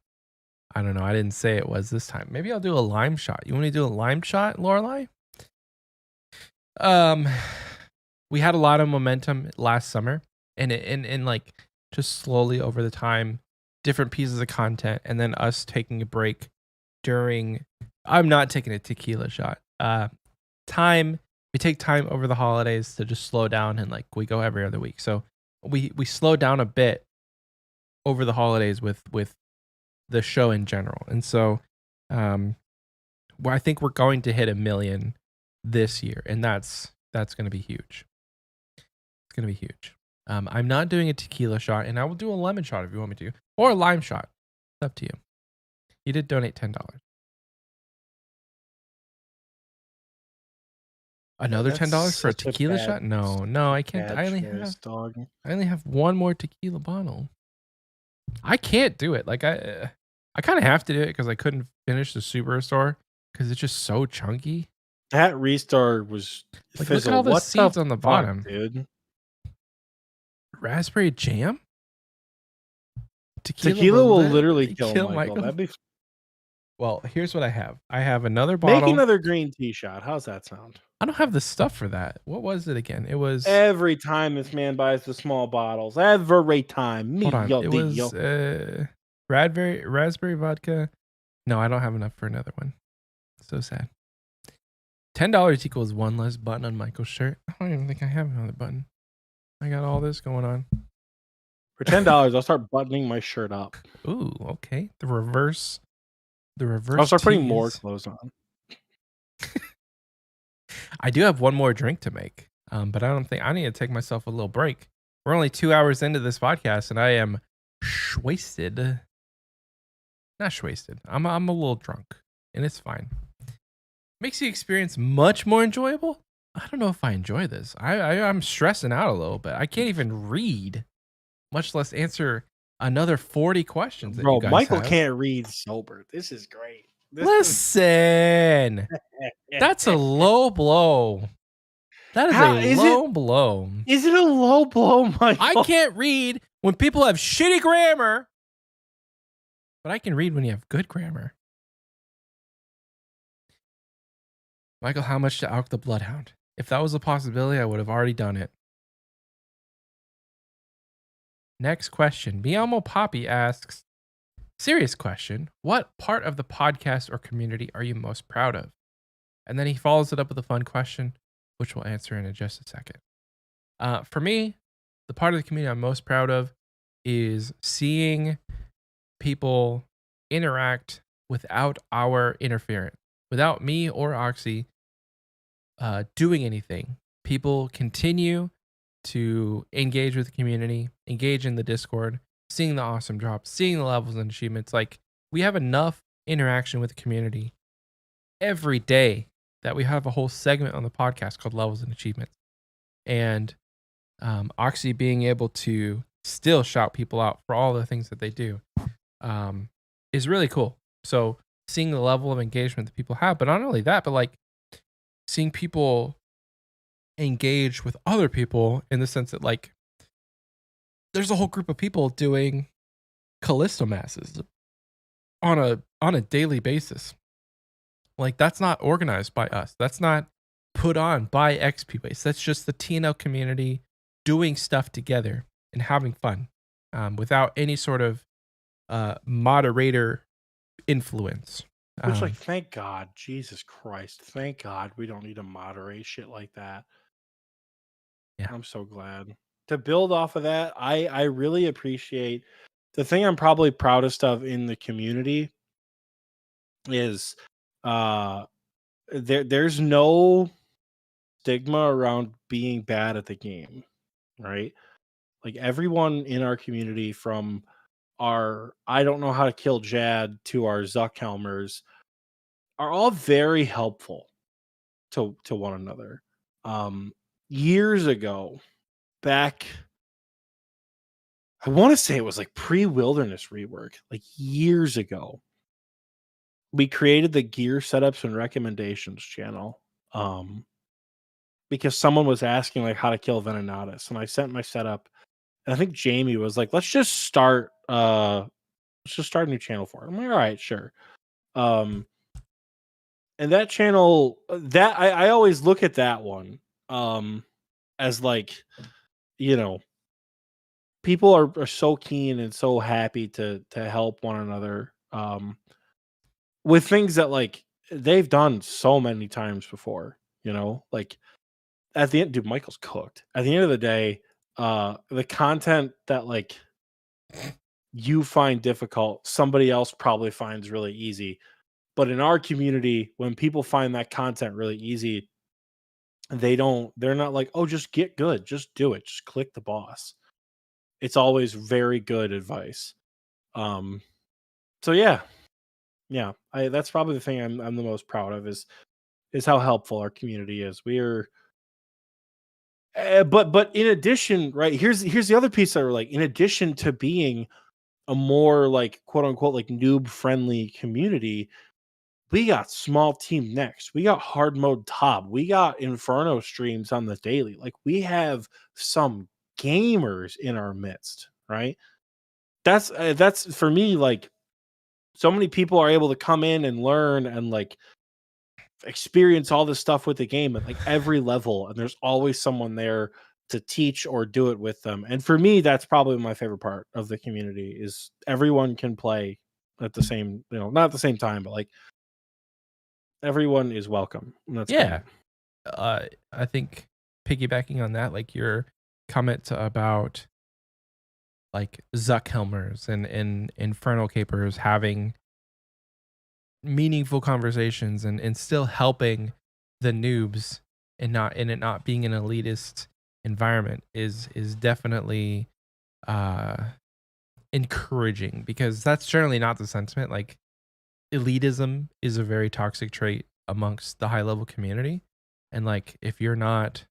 I don't know. I didn't say it was this time. Maybe I'll do a lime shot. You want me to do a lime shot, Lorelai? We had a lot of momentum last summer, and like just slowly over the time, different pieces of content, and then us taking a break during. I'm not taking a tequila shot. We take time over the holidays to just slow down, and like we go every other week. So we slow down a bit over the holidays with the show in general. And so I think we're going to hit 1 million this year, and that's going to be huge. It's going to be huge. I'm not doing a tequila shot, and I will do a lemon shot if you want me to, or a lime shot. It's up to you. You did donate $10. Another $10 for a tequila shot? No, I can't. I only have one more tequila bottle. I can't do it. Like I kind of have to do it because I couldn't finish the Superstore because it's just so chunky. That restart was like, Fizzle. Look at all the what seeds the on the fuck, bottom, dude. Raspberry jam. Tequila will literally kill Michael. That'd be. Well, here's what I have. I have another bottle. Make another green tea shot. How's that sound? I don't have the stuff for that. What was it again? It was every time this man buys the small bottles. Every time. Hold on. It was raspberry vodka. No, I don't have enough for another one. So sad. $10 equals one less button on Michael's shirt. I don't even think I have another button. I got all this going on. For $10, I'll start buttoning my shirt up. Ooh, okay. The reverse. I'll start putting more clothes on. I do have one more drink to make, but I don't think I need to take myself a little break. We're only 2 hours into this podcast, and I am wasted. Not wasted. I'm a little drunk, and it's fine. Makes the experience much more enjoyable. I don't know if I enjoy this. I'm stressing out a little bit. I can't even read, much less answer another 40 questions that you Bro, guys Michael have. can't read sober. This is great. Listen, that's a low blow. That is How a is it? low blow. Is it a low blow, Michael? I can't read when people have shitty grammar, but I can read when you have good grammar. Michael, how much to Alk the Bloodhound? If that was a possibility, I would have already done it. Next question. Miamo Poppy asks, serious question. What part of the podcast or community are you most proud of? And then he follows it up with a fun question, which we'll answer in just a second. For me, the part of the community I'm most proud of is seeing people interact without our interference, without me or Oxie doing anything. People continue to engage with the community, engage in the Discord, seeing the awesome drops, seeing the levels and achievements. Like, we have enough interaction with the community every day that we have a whole segment on the podcast called Levels and Achievements. And Oxy being able to still shout people out for all the things that they do is really cool. So seeing the level of engagement that people have, but not only that, but like seeing people engage with other people in the sense that like there's a whole group of people doing Callisto masses on a daily basis. Like, that's not organized by us. That's not put on by Xpwaste. That's just the TNL community doing stuff together and having fun without any sort of moderator influence. Which, like, thank God, Jesus Christ, thank God we don't need to moderate shit like that. Yeah. I'm so glad. To build off of that, I really appreciate the thing I'm probably proudest of in the community is there's no stigma around being bad at the game, right? Like, everyone in our community, from our I don't know how to kill Jad to our Zuckhelmers, are all very helpful to one another. Years ago, back, I want to say it was like pre-wilderness rework, like years ago, we created the gear setups and recommendations channel. Because someone was asking like how to kill Venenatus, and I sent my setup, and I think Jamie was like, let's just start a new channel for it. I'm like, all right, sure. And that channel, that I always look at that one as like, you know, people are so keen and so happy to help one another with things that like they've done so many times before, like at the end, dude, Michael's cooked. At the end of the day, the content that like you find difficult, somebody else probably finds really easy. But in our community, when people find that content really easy, they're not like, oh, just get good, just do it, just click the boss. It's always very good advice. So yeah, that's probably the thing I'm the most proud of is how helpful our community is. We're but in addition, right, here's the other piece that we're like, in addition to being a more like quote unquote like noob friendly community, we got small team next. We got hard mode top. We got Inferno streams on the daily. Like, we have some gamers in our midst, right? That's for me, like, so many people are able to come in and learn and like experience all this stuff with the game at like every level, and there's always someone there to teach or do it with them. And for me, that's probably my favorite part of the community is everyone can play at the same, not at the same time, but like everyone is welcome. And that's Yeah. great. I think piggybacking on that, like your comment about like Zuckhelmers and Infernal Capers having meaningful conversations and still helping the noobs and it not being an elitist environment is definitely encouraging, because that's generally not the sentiment. Like, elitism is a very toxic trait amongst the high level community. And like, if you're not,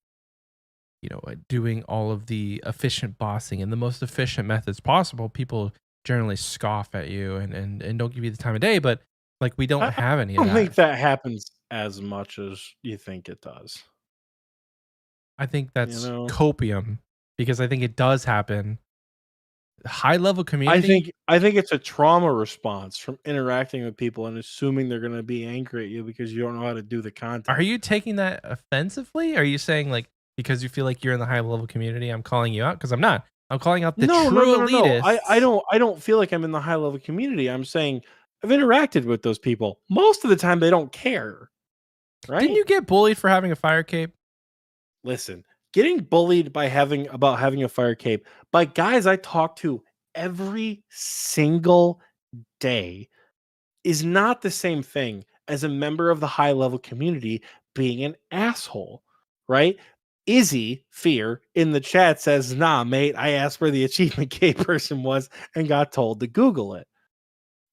doing all of the efficient bossing and the most efficient methods possible, people generally scoff at you and don't give you the time of day. But like, we don't I have any of don't think that. that happens as much as you think it does. I think You that's know, copium because I think it does happen. High level I community. think I think it's a trauma response from interacting with people and assuming they're going to be angry at you because you don't know how to do the Are content. you taking that offensively? Are you saying like because you feel like you're in the high level community, I'm calling you out? Because I'm not. I'm calling out the No, no, true no, no, no. I elitists. don't feel like I'm in the high level community. I'm saying I've interacted with those people. Most of the time they don't care, Didn't right? you get bullied for having a fire cape? Listen, getting bullied by having a fire cape by guys I talk to every single day is not the same thing as a member of the high level community being an asshole, right? Izzy Fear in the chat says, "Nah, mate, I asked where the achievement cape person was and got told to Google it."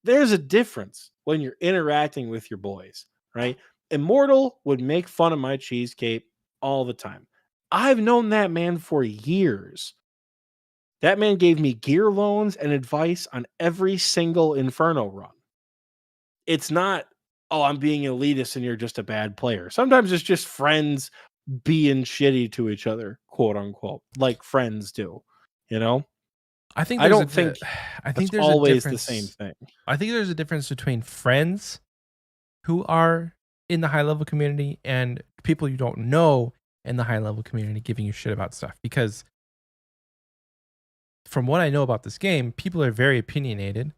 There's a difference when you're interacting with your boys, right? Immortal would make fun of my cheese cape all the time. I've known that man for years. That man gave me gear loans and advice on every single Inferno run. It's not, oh, I'm being elitist and you're just a bad player. Sometimes it's just friends being shitty to each other, quote unquote, like friends do. You know, I think I there's a don't think I that's think there's a always the same difference. thing. I think there's a difference between friends who are in the high level community and people you don't know in the high level community giving you shit about stuff. Because from what I know about this game, people are very opinionated.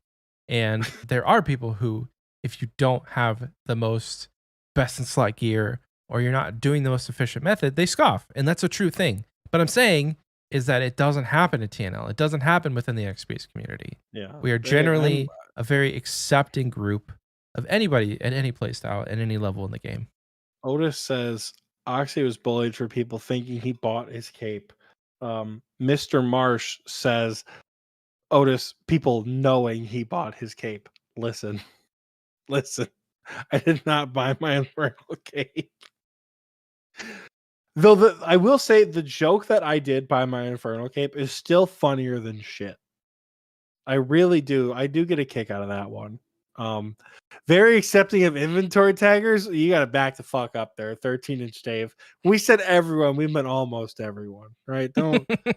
And there are people who, if you don't have the most best in slot gear or you're not doing the most efficient method, they scoff. And that's a true thing. But I'm saying is that it doesn't happen at TNL. It doesn't happen within the Xpwaste community. Yeah. We are I'm generally a very accepting group of anybody at any playstyle at any level in the game. Otis says Oxy was bullied for people thinking he bought his cape. Mr. Marsh says Otis, people knowing he bought his cape. Listen, listen. I did not buy my Infernal cape. Though I will say the joke that I did buy my Infernal cape is still funnier than shit. I really do. I do get a kick out of that one. Very accepting of inventory taggers. You got to back the fuck up there. 13-inch Dave. We said everyone. We meant almost everyone, right? Don't. I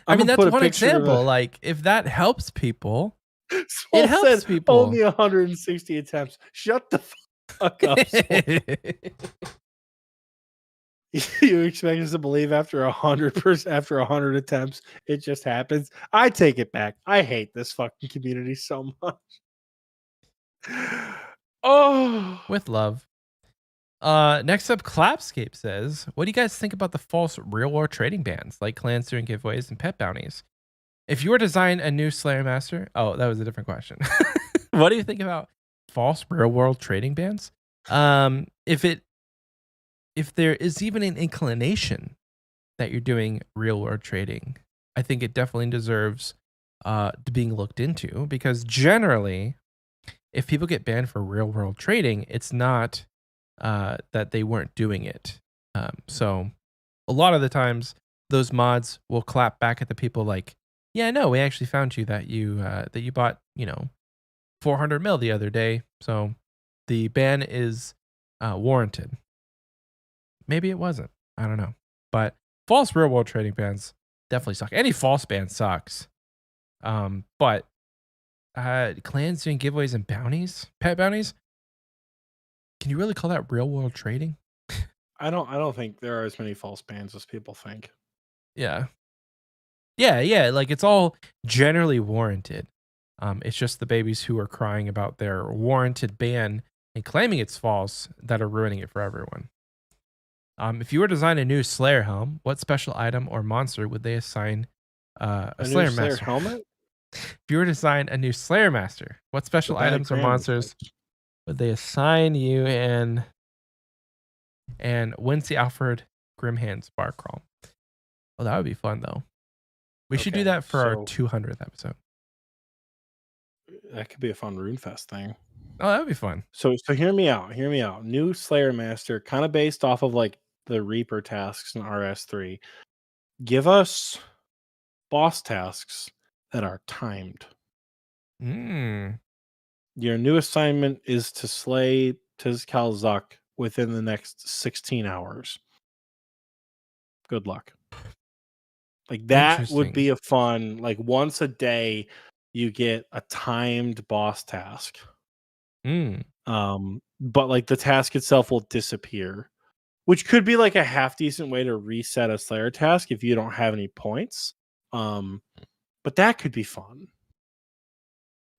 I'm mean, gonna that's put a one picture of example. a. Like, if that helps people, it Soul helps said people. only 160 attempts. Shut the fuck up, Soul. You expect us to believe after 100%, after 100 attempts, it just happens? I take it back. I hate this fucking community so much. Oh, With love. Next up, Clapscape says, what do you guys think about the false real world trading bans like clans doing giveaways and pet bounties? If you were to design a new Slayer Master, oh, that was a different question. What do you think about false real world trading bans? If there is even an inclination that you're doing real world trading, I think it definitely deserves to being looked into because generally, if people get banned for real world trading, it's not that they weren't doing it. So a lot of the times, those mods will clap back at the people like, "Yeah, no, we actually found you that you bought 400 mil the other day, so the ban is warranted." Maybe it wasn't. I don't know, but false real world trading bans definitely suck. Any false ban sucks. But clans doing giveaways and bounties, pet bounties. Can you really call that real world trading? I don't think there are as many false bans as people think. Yeah. Yeah. Like it's all generally warranted. It's just the babies who are crying about their warranted ban and claiming it's false that are ruining it for everyone. If you were to design a new Slayer helm, what special item or monster would they assign a A new Slayer Slayer Master? helmet? If you were to design a new Slayer Master, what The special bad items or grammar, monsters folks. would they assign you and when's the Alfred Grimhands bar crawl? Oh, that would be fun though. We should do Okay, that for our so 200th episode. that could be a fun RuneFest thing. Oh, that'd be fun. So hear me out. Hear me out. New Slayer Master, kind of based off of like the Reaper tasks in RS3. Give us boss tasks that are timed. Mm. Your new assignment is to slay Tizkalzuk within the next 16 hours. Good luck. Like that would Interesting. be a fun, like once a day you get a timed boss task. Mm. But like the task itself will disappear, which could be like a half decent way to reset a Slayer task if you don't have any points. But that could be fun.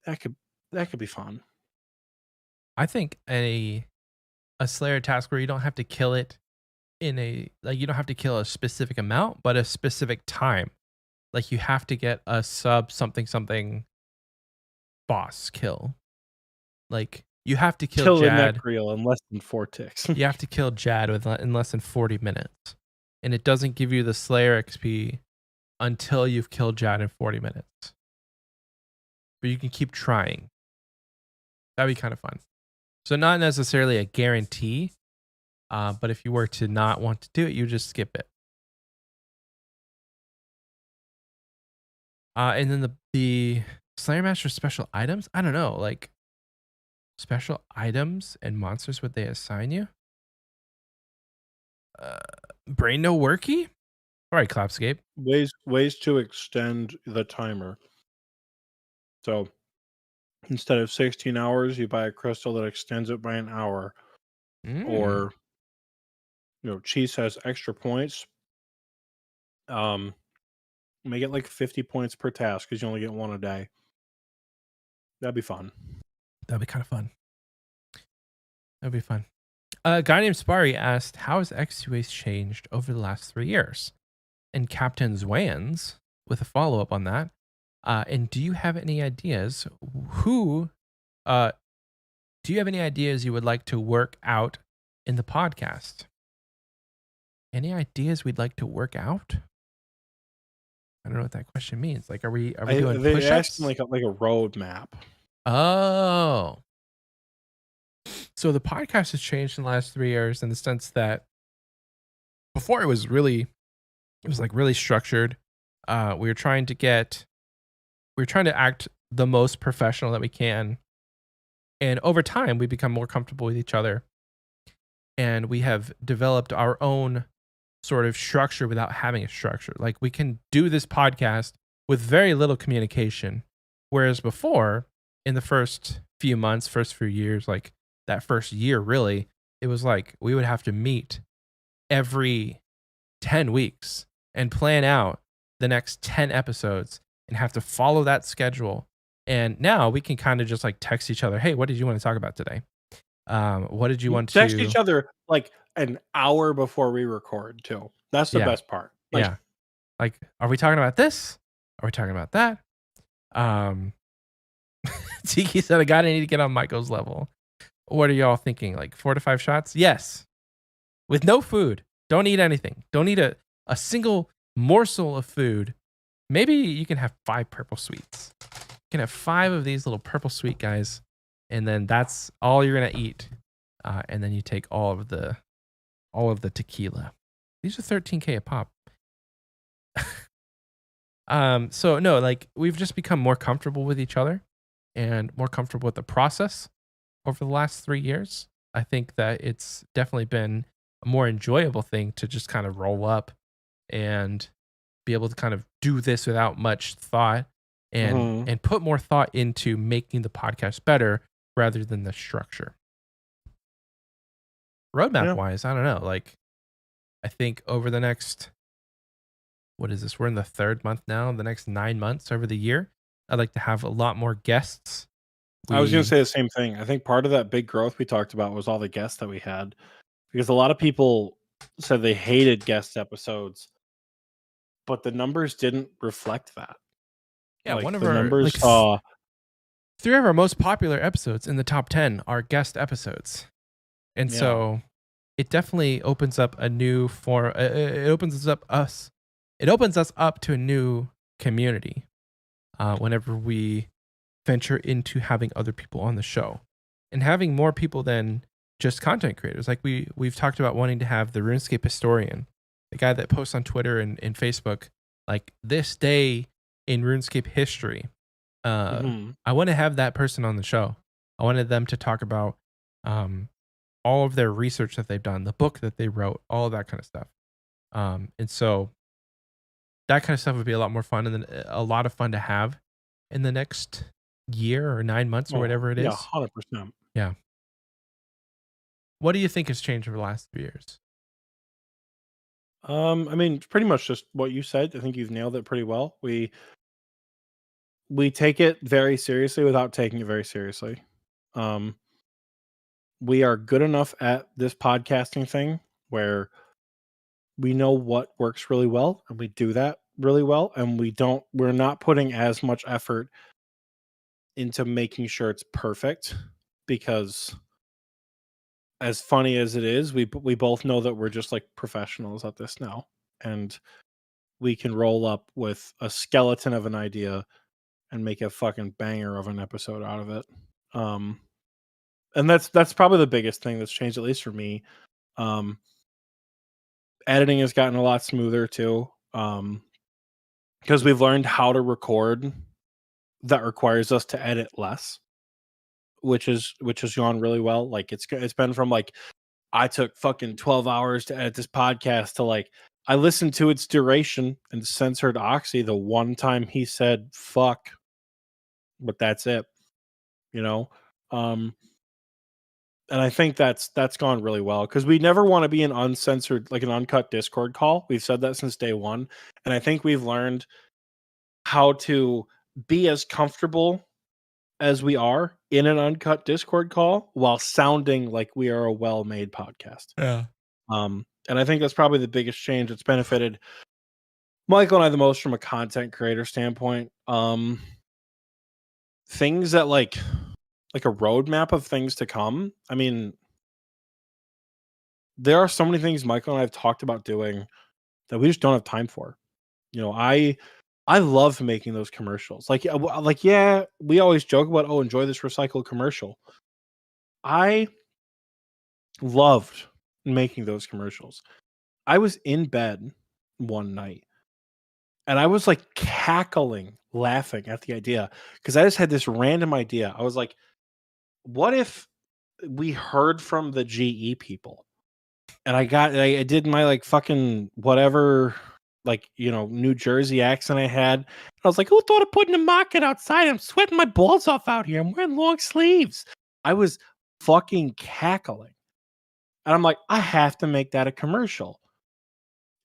That could be fun. I think a Slayer task where you don't have to kill it in a like you don't have to kill a specific amount, but a specific time. Like you have to get a sub something boss kill. Like you have to kill Kill the Jad. Necreal in less than 4 ticks. You have to kill Jad in less than 40 minutes. And it doesn't give you the Slayer XP until you've killed Jad in 40 minutes. But you can keep trying. That'd be kind of fun. So not necessarily a guarantee, but if you were to not want to do it, you just skip it. And then the Slayer Master special items, I don't know, like special items and monsters would they assign you? Brain no worky? All right, Clapscape. Ways to extend the timer. So instead of 16 hours, you buy a crystal that extends it by an hour. Or Cheese has extra points. Make it like 50 points per task because you only get one a day. That'd be fun. That'd be kind of fun. That'd be fun. A guy named Spari asked, how has Xpwaste changed over the last 3 years? And Captain Zwans, with a follow-up on that, and do you have any ideas do you have any ideas you would like to work out in the podcast? Any ideas we'd like to work out? I don't know what that question means. Like, are we doing They push-ups? asked like a roadmap. Oh. So the podcast has changed in the last 3 years in the sense that before it was really structured. We were trying to act the most professional that we can. And over time, we become more comfortable with each other. And we have developed our own sort of structure without having a structure. Like we can do this podcast with very little communication. Whereas before, in the first few months, first few years, like that first year, really, it was like we would have to meet every 10 weeks and plan out the next 10 episodes and have to follow that schedule. And now we can kind of just like text each other, hey, what did you want to talk about today? What did you want to text each other like an hour before we record too? That's the best part. Like, are we talking about this? Are we talking about that? Tiki said, I gotta need to get on Michael's level. What are y'all thinking? Like 4 to 5 shots? Yes. With no food. Don't eat anything. Don't eat a single morsel of food. Maybe you can have 5 purple sweets. You can have 5 of these little purple sweet guys, and then that's all you're gonna eat. And then you take all of the tequila. These are 13K a pop. So no, like we've just become more comfortable with each other and more comfortable with the process over the last 3 years. I think that it's definitely been a more enjoyable thing to just kind of roll up and be able to kind of do this without much thought and put more thought into making the podcast better rather than the structure. Roadmap wise, I don't know. Like, I think over the next, what is this? We're in the 3rd month now. The next 9 months over the year, I'd like to have a lot more guests. I was going to say the same thing. I think part of that big growth we talked about was all the guests that we had, because a lot of people said they hated guest episodes, but the numbers didn't reflect that. Yeah, like one of the our numbers saw 3 of our most popular episodes in the top 10 are guest episodes. And so it definitely opens up a new form. It opens us up to a new community whenever we venture into having other people on the show. and having more people than just content creators. Like we've talked about wanting to have the RuneScape historian, the guy that posts on Twitter and Facebook, like this day in RuneScape history. I want to have that person on the show. I wanted them to talk about all of their research that they've done, the book that they wrote, all of that kind of stuff. And so that kind of stuff would be a lot more fun, and then a lot of fun to have in the next year or 9 months or whatever it is. Yeah, 100%. Yeah. What do you think has changed over the last 3 years? I mean, pretty much just what you said. I think you've nailed it pretty well. We take it very seriously without taking it very seriously. We are good enough at this podcasting thing where we know what works really well, and we do that really well, and we're not putting as much effort into making sure it's perfect, because as funny as it is, we both know that we're just like professionals at this now, and we can roll up with a skeleton of an idea and make a fucking banger of an episode out of it. And that's probably the biggest thing that's changed, at least for me. Editing has gotten a lot smoother too, because we've learned how to record that requires us to edit less, which has gone really well. Like it's been from like I took fucking 12 hours to edit this podcast to like I listened to its duration and censored Oxie the one time he said fuck, but that's it, you know. And I think that's gone really well, because we never want to be an uncensored, like an uncut Discord call. We've said that since day one, and I think we've learned how to be as comfortable as we are in an uncut Discord call while sounding like we are a well-made podcast. Yeah. And I think that's probably the biggest change. It's benefited Michael and I the most from a content creator standpoint. Things that like a roadmap of things to come. I mean, there are so many things Michael and I have talked about doing that we just don't have time for. You know, I love making those commercials. Like yeah, we always joke about, oh, enjoy this recycled commercial. I loved making those commercials. I was in bed one night and I was like cackling, laughing at the idea, because I just had this random idea. I was like, what if we heard from the GE people? And I did my like fucking whatever, like, you know, New Jersey accent I had. I was like, who thought of putting a market outside? I'm sweating my balls off out here. I'm wearing long sleeves. I was fucking cackling. And I'm like, I have to make that a commercial.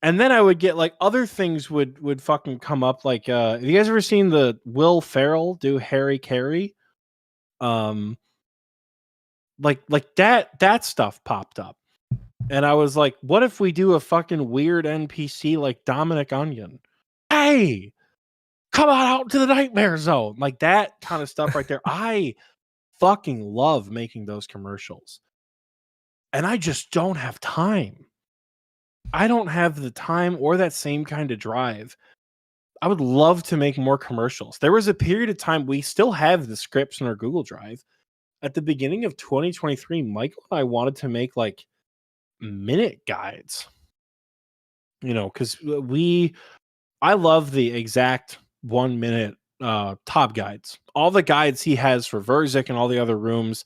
And then I would get like other things would fucking come up. Like, have you guys ever seen the Will Ferrell do Harry Carey? Like that stuff popped up. And I was like, what if we do a fucking weird NPC like Dominic Onion? Hey, come on out to the nightmare zone. Like that kind of stuff right there. I fucking love making those commercials. And I just don't have time. I don't have the time or that same kind of drive. I would love to make more commercials. There was a period of time, we still have the scripts in our Google Drive. At the beginning of 2023, Michael and I wanted to make like minute guides, you know, because I love the exact 1 minute top guides, all the guides he has for Verzik and all the other rooms.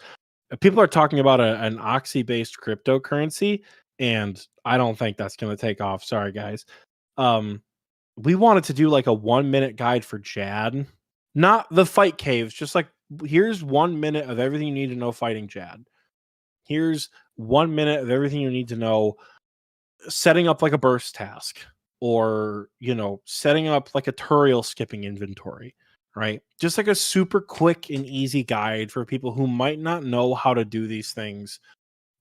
People are talking about an Oxy based cryptocurrency, and I don't think that's going to take off. Sorry, guys. We wanted to do like a 1 minute guide for Jad, not the fight caves, just like here's 1 minute of everything you need to know fighting Jad. Here's 1 minute of everything you need to know setting up like a burst task, or, you know, setting up like a Turiel skipping inventory, right? Just like a super quick and easy guide for people who might not know how to do these things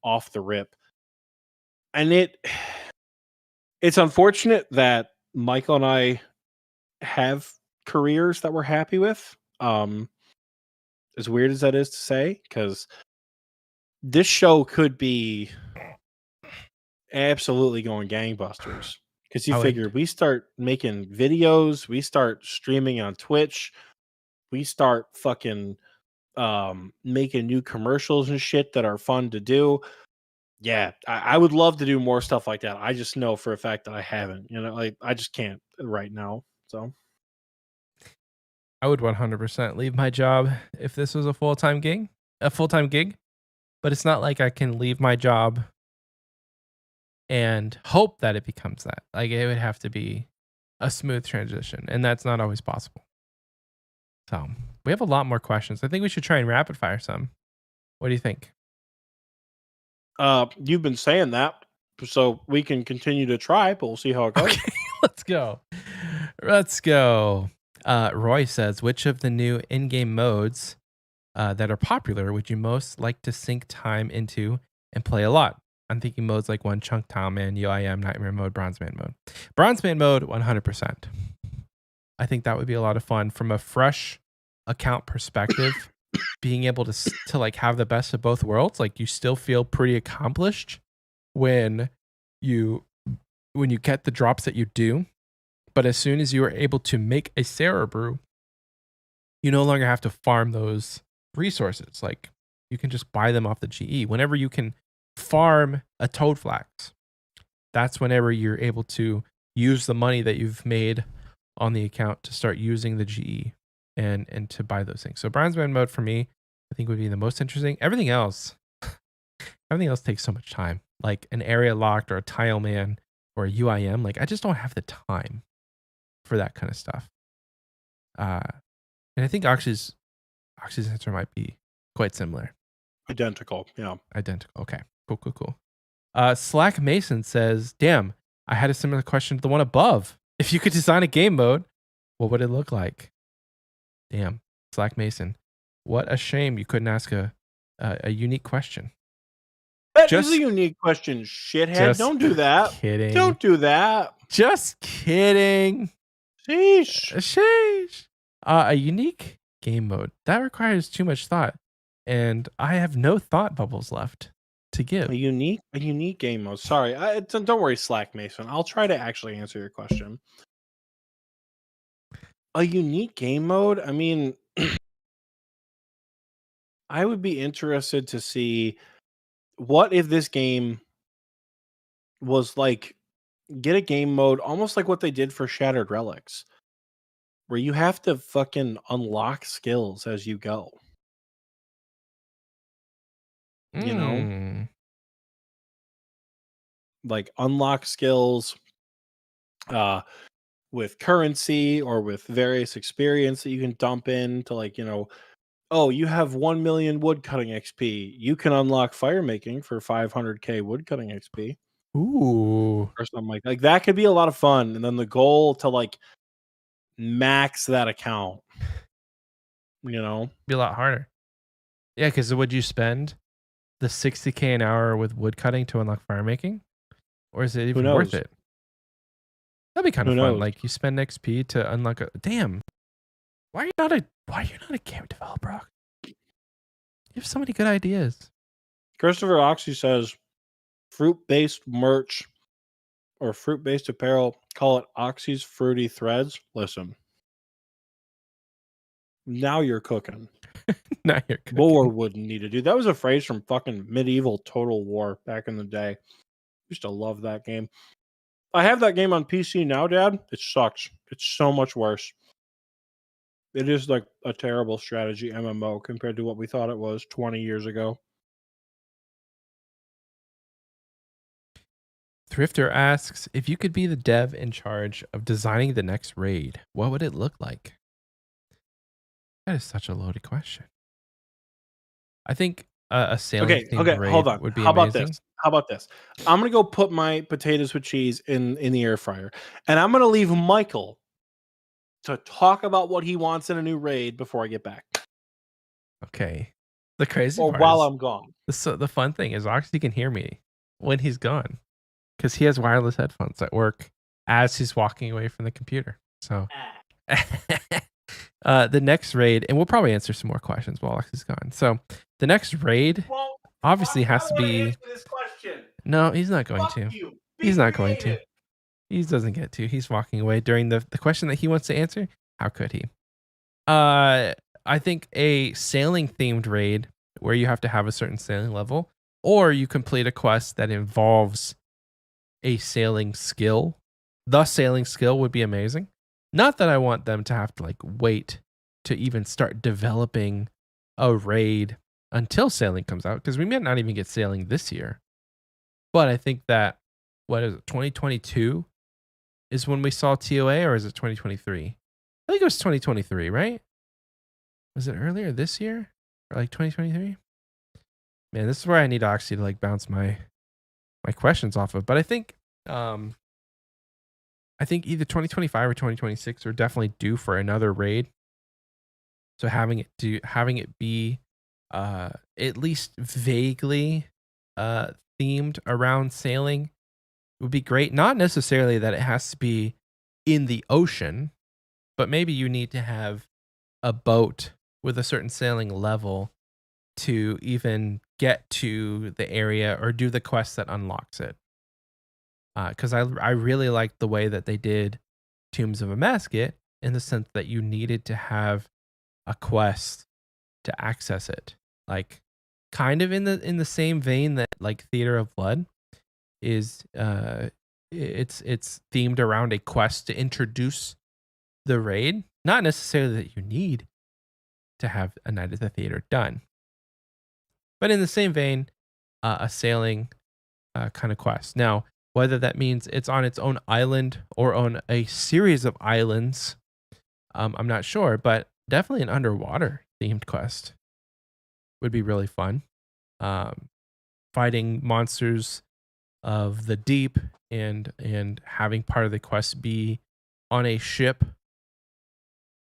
off the rip. And it's unfortunate that Michael and I have careers that we're happy with. As weird as that is to say, because this show could be absolutely going gangbusters. Because you figure we start making videos, we start streaming on Twitch, we start fucking making new commercials and shit that are fun to do. Yeah, I would love to do more stuff like that. I just know for a fact that I haven't. Like I just can't right now. So I would 100% leave my job if this was a full-time gig, but it's not like I can leave my job and hope that it becomes that. Like it would have to be a smooth transition, and that's not always possible. So we have a lot more questions. I think we should try and rapid fire some. What do you think? you've been saying that, so we can continue to try, but we'll see how it goes. Okay, let's go. Roy says, which of the new in-game modes that are popular would you most like to sink time into and play a lot? I'm thinking modes like One Chunk Tile Man, UIM, Nightmare Mode, Bronze Man Mode. Bronze Man Mode, 100%. I think that would be a lot of fun from a fresh account perspective. Being able to like have the best of both worlds, like you still feel pretty accomplished when you get the drops that you do, but as soon as you are able to make a Sarah brew, you no longer have to farm those resources. Like you can just buy them off the GE. Whenever you can farm a toad flax, that's whenever you're able to use the money that you've made on the account to start using the GE and to buy those things. So Bronze Man mode for me, I think would be the most interesting. Everything else takes so much time. Like an area locked or a tile man or a UIM. Like I just don't have the time for that kind of stuff. And I think Oxie's answer might be quite similar. Identical, yeah. Identical. Okay. Cool. Slack Mason says, damn, I had a similar question to the one above. If you could design a game mode, what would it look like? Damn, Slack Mason. What a shame you couldn't ask a unique question. That is a unique question, shithead. Don't do that. Kidding. Don't do that. Just kidding. Sheesh. A unique game mode. That requires too much thought. And I have no thought bubbles left to give. A unique game mode. Sorry. Don't worry, Slack Mason. I'll try to actually answer your question. A unique game mode? I mean, I would be interested to see what if this game was like, get a game mode almost like what they did for Shattered Relics, where you have to fucking unlock skills as you go. You know? Like unlock skills with currency or with various experience that you can dump in to, like, oh, you have 1 million woodcutting XP. You can unlock fire making for 500k woodcutting XP. Ooh. Or something like that could be a lot of fun. And then the goal to like max that account. Be a lot harder. Yeah, because would you spend the 60k an hour with woodcutting to unlock fire making? Or is it even worth it? That'd be kind of fun. Like you spend XP to unlock a damn. Why are you not a game developer? You have so many good ideas. Christopher Oxie says fruit-based merch or fruit-based apparel, call it Oxie's Fruity Threads. Listen. Now you're cooking. War wouldn't need to do. That was a phrase from fucking medieval Total War back in the day. Used to love that game. I have that game on PC now, Dad. It sucks. It's so much worse. It is like a terrible strategy MMO compared to what we thought it was 20 years ago. Thrifter asks, if you could be the dev in charge of designing the next raid, what would it look like? That is such a loaded question. I think a sailing themed raid hold on. would be How amazing. How about this? I'm going to go put my potatoes with cheese in the air fryer. And I'm going to leave Michael to talk about what he wants in a new raid before I get back. Okay. The crazy part while I'm gone. The fun thing is Oxie can hear me when he's gone because he has wireless headphones that work as he's walking away from the computer. So the next raid, and we'll probably answer some more questions while Oxie's gone. So the next raid obviously has to be. No, he's not going to. He's not going to. He doesn't get to. He's walking away during the question that he wants to answer. How could he? I think a sailing themed raid where you have to have a certain sailing level, or you complete a quest that involves a sailing skill. The sailing skill would be amazing. Not that I want them to have to like wait to even start developing a raid until sailing comes out, because we may not even get sailing this year. But I think that, what is it, 2022 is when we saw TOA, or is it 2023? I think it was 2023, right? Was it earlier this year? Or like 2023? Man, this is where I need Oxie to like bounce my questions off of. But I think either 2025 or 2026 are definitely due for another raid. So having it be at least vaguely themed around sailing would be great. Not necessarily that it has to be in the ocean, but maybe you need to have a boat with a certain sailing level to even get to the area or do the quest that unlocks it. Because I really liked the way that they did Tombs of a Masket, in the sense that you needed to have a quest to access it. Like, kind of in the same vein that like Theater of Blood is, it's themed around a quest to introduce the raid. Not necessarily that you need to have a Night at the Theater done, but in the same vein, a sailing kind of quest. Now, whether that means it's on its own island or on a series of islands, I'm not sure, but definitely an underwater themed quest would be really fun. Fighting monsters of the deep and having part of the quest be on a ship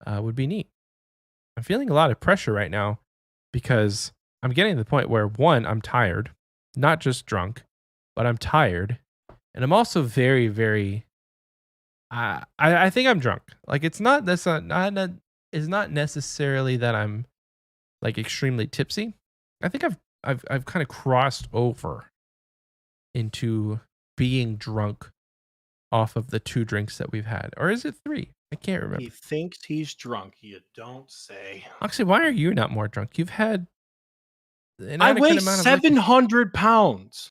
would be neat. I'm feeling a lot of pressure right now because I'm getting to the point where, one, I'm tired, not just drunk, but I'm tired. And I'm also very, very, I think I'm drunk. Like, it's not necessarily that I'm like extremely tipsy. I think I've kind of crossed over into being drunk off of the 2 drinks that we've had. Or is it 3? I can't remember. He thinks he's drunk. You don't say. Actually, why are you not more drunk? You've had an I adequate weigh amount of liquor. 700 pounds.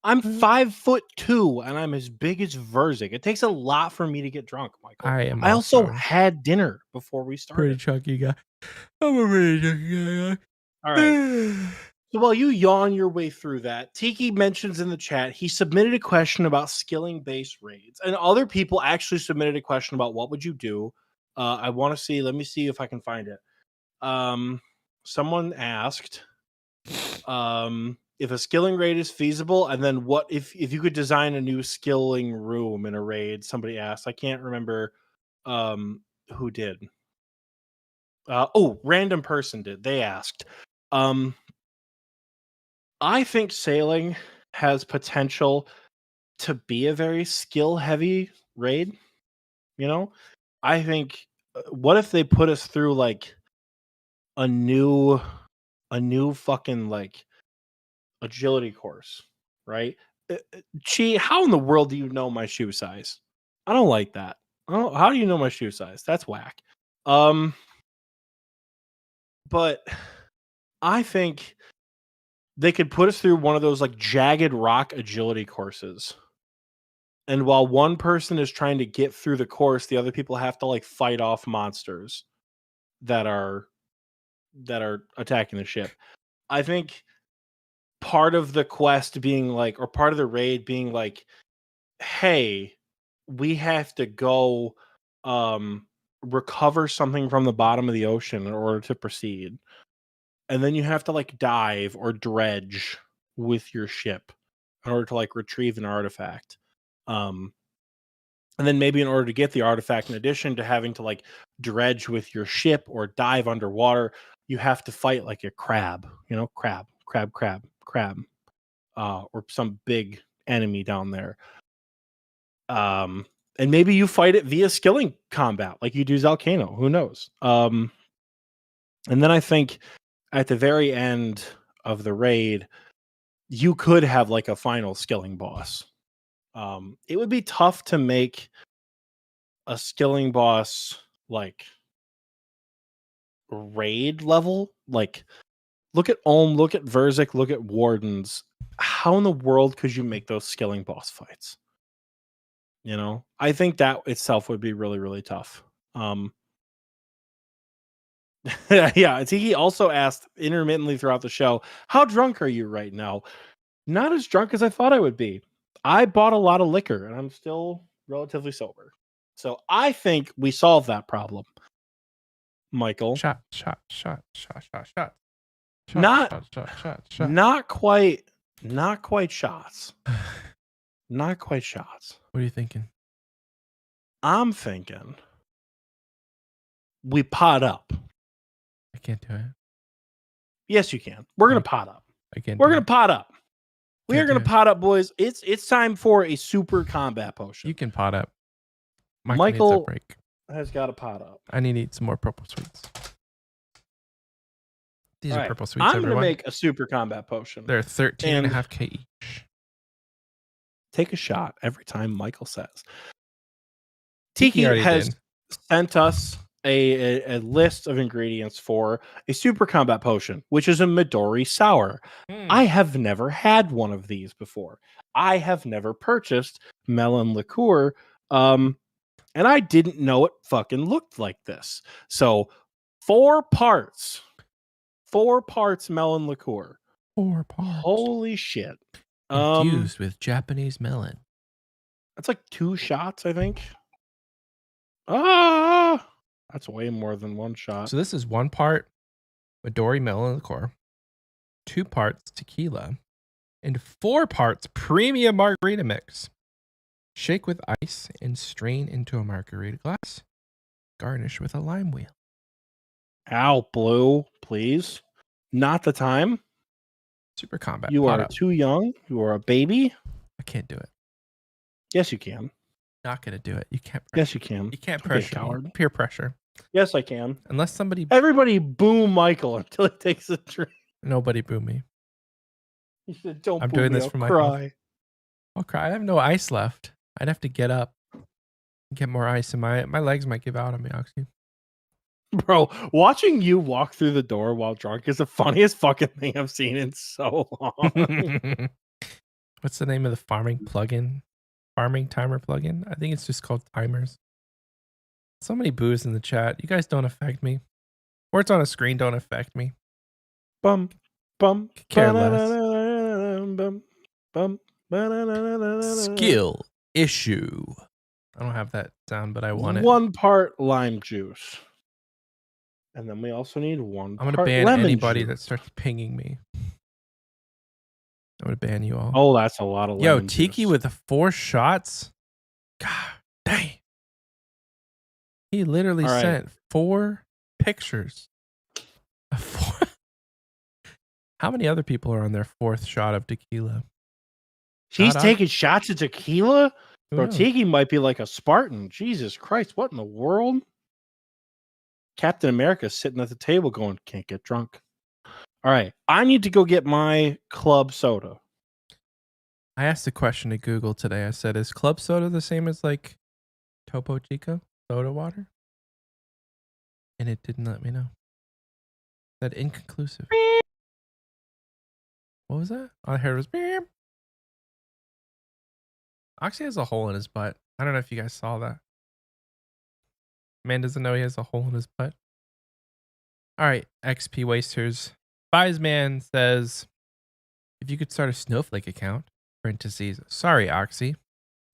I'm 5'2" and I'm as big as Verzik. It takes a lot for me to get drunk, Michael. I also had dinner before we started. Pretty chunky guy. I'm a pretty chunky guy. All right. So while you yawn your way through that, Tiki mentions in the chat he submitted a question about skilling based raids, and other people actually submitted a question about what would you do. I want to see. Let me see if I can find it. Someone asked if a skilling raid is feasible, and then what if you could design a new skilling room in a raid. Somebody asked. I can't remember who did. Random person did. They asked. I think sailing has potential to be a very skill heavy raid. You know, I think what if they put us through like a new fucking like agility course, right? Chi, how in the world do you know my shoe size? I don't like that. How do you know my shoe size? That's whack. But I think they could put us through one of those like jagged rock agility courses. And while one person is trying to get through the course, the other people have to like fight off monsters that are attacking the ship. I think part of the quest being like, or part of the raid being like, hey, we have to go recover something from the bottom of the ocean in order to proceed. And then you have to like dive or dredge with your ship in order to like retrieve an artifact. And then maybe in order to get the artifact, in addition to having to like dredge with your ship or dive underwater, you have to fight like a crab, crab, or some big enemy down there. And maybe you fight it via skilling combat, like you do Zalcano. Who knows? And then I think at the very end of the raid, you could have like a final skilling boss. It would be tough to make a skilling boss like raid level, like look at Olm, look at Verzik, look at Wardens. How in the world could you make those skilling boss fights? You know, I think that itself would be really, really tough. Yeah, Tiki also asked intermittently throughout the show, how drunk are you right now? Not as drunk as I thought I would be. I bought a lot of liquor and I'm still relatively sober. So I think we solved that problem, Michael. Shot. Not quite shots. Not quite shots. What are you thinking? I'm thinking we pot up. I can't do it. Yes, you can. We're gonna pot up. We're gonna pot up. We are gonna pot up, boys. It's time for a super combat potion. You can pot up. Michael has got a pot up. I need to eat some more purple sweets. These are purple sweets. I'm gonna make a super combat potion. They're 13.5k each. Take a shot every time Michael says. Tiki has sent us a list of ingredients for a super combat potion, which is a Midori sour. I have never had one of these before. I have never purchased melon liqueur, and I didn't know it fucking looked like this. So 4 parts melon liqueur. 4 parts. Holy shit. Infused with Japanese melon. That's like 2 shots, I think. That's way more than 1 shot. So this is 1 part Midori melon liqueur, 2 parts tequila, and 4 parts premium margarita mix. Shake with ice and strain into a margarita glass. Garnish with a lime wheel. Ow, Blue, please. Not the time. Super combat. You are too young. You are a baby. I can't do it. Yes, you can. Not gonna do it. You can't. Yes, you can. You can't pressure me. Peer pressure. Yes, I can. Unless somebody. Everybody boo Michael until he takes a drink. Nobody boo me. He said, "Don't." I'm boo doing me, this I'll for my cry. health. I'll cry. I have no ice left. I'd have to get up, and get more ice, and my legs might give out on me, Oxie. Bro, watching you walk through the door while drunk is the funniest fucking thing I've seen in so long. What's the name of the farming plugin? Farming timer plugin? I think it's just called timers. So many boos in the chat. You guys don't affect me. Words on a screen don't affect me. Bum, bum, care less. Skill issue. I don't have that sound, but I want it. 1 part lime juice. And then we also need 1 part I'm going to ban anybody juice. that starts pinging me. I'm going to ban you all. Oh, that's a lot of lemon Tiki juice. with the 4 shots? God dang. He literally sent 4 pictures. How many other people are on their 4th shot of tequila? He's taking shots of tequila? Bro, knows? Tiki might be like a Spartan. Jesus Christ, what in the world? Captain America's sitting at the table going, can't get drunk. All right, I need to go get my club soda. I asked a question to Google today. I said, is club soda the same as like Topo Chico soda water? And it didn't let me know. That inconclusive. What was that? All I heard was beep. Oxie has a hole in his butt. I don't know if you guys saw that. Man doesn't know he has a hole in his butt. All right, XP wasters. Fizeman says, if you could start a Snowflake account, parentheses, sorry, Oxie,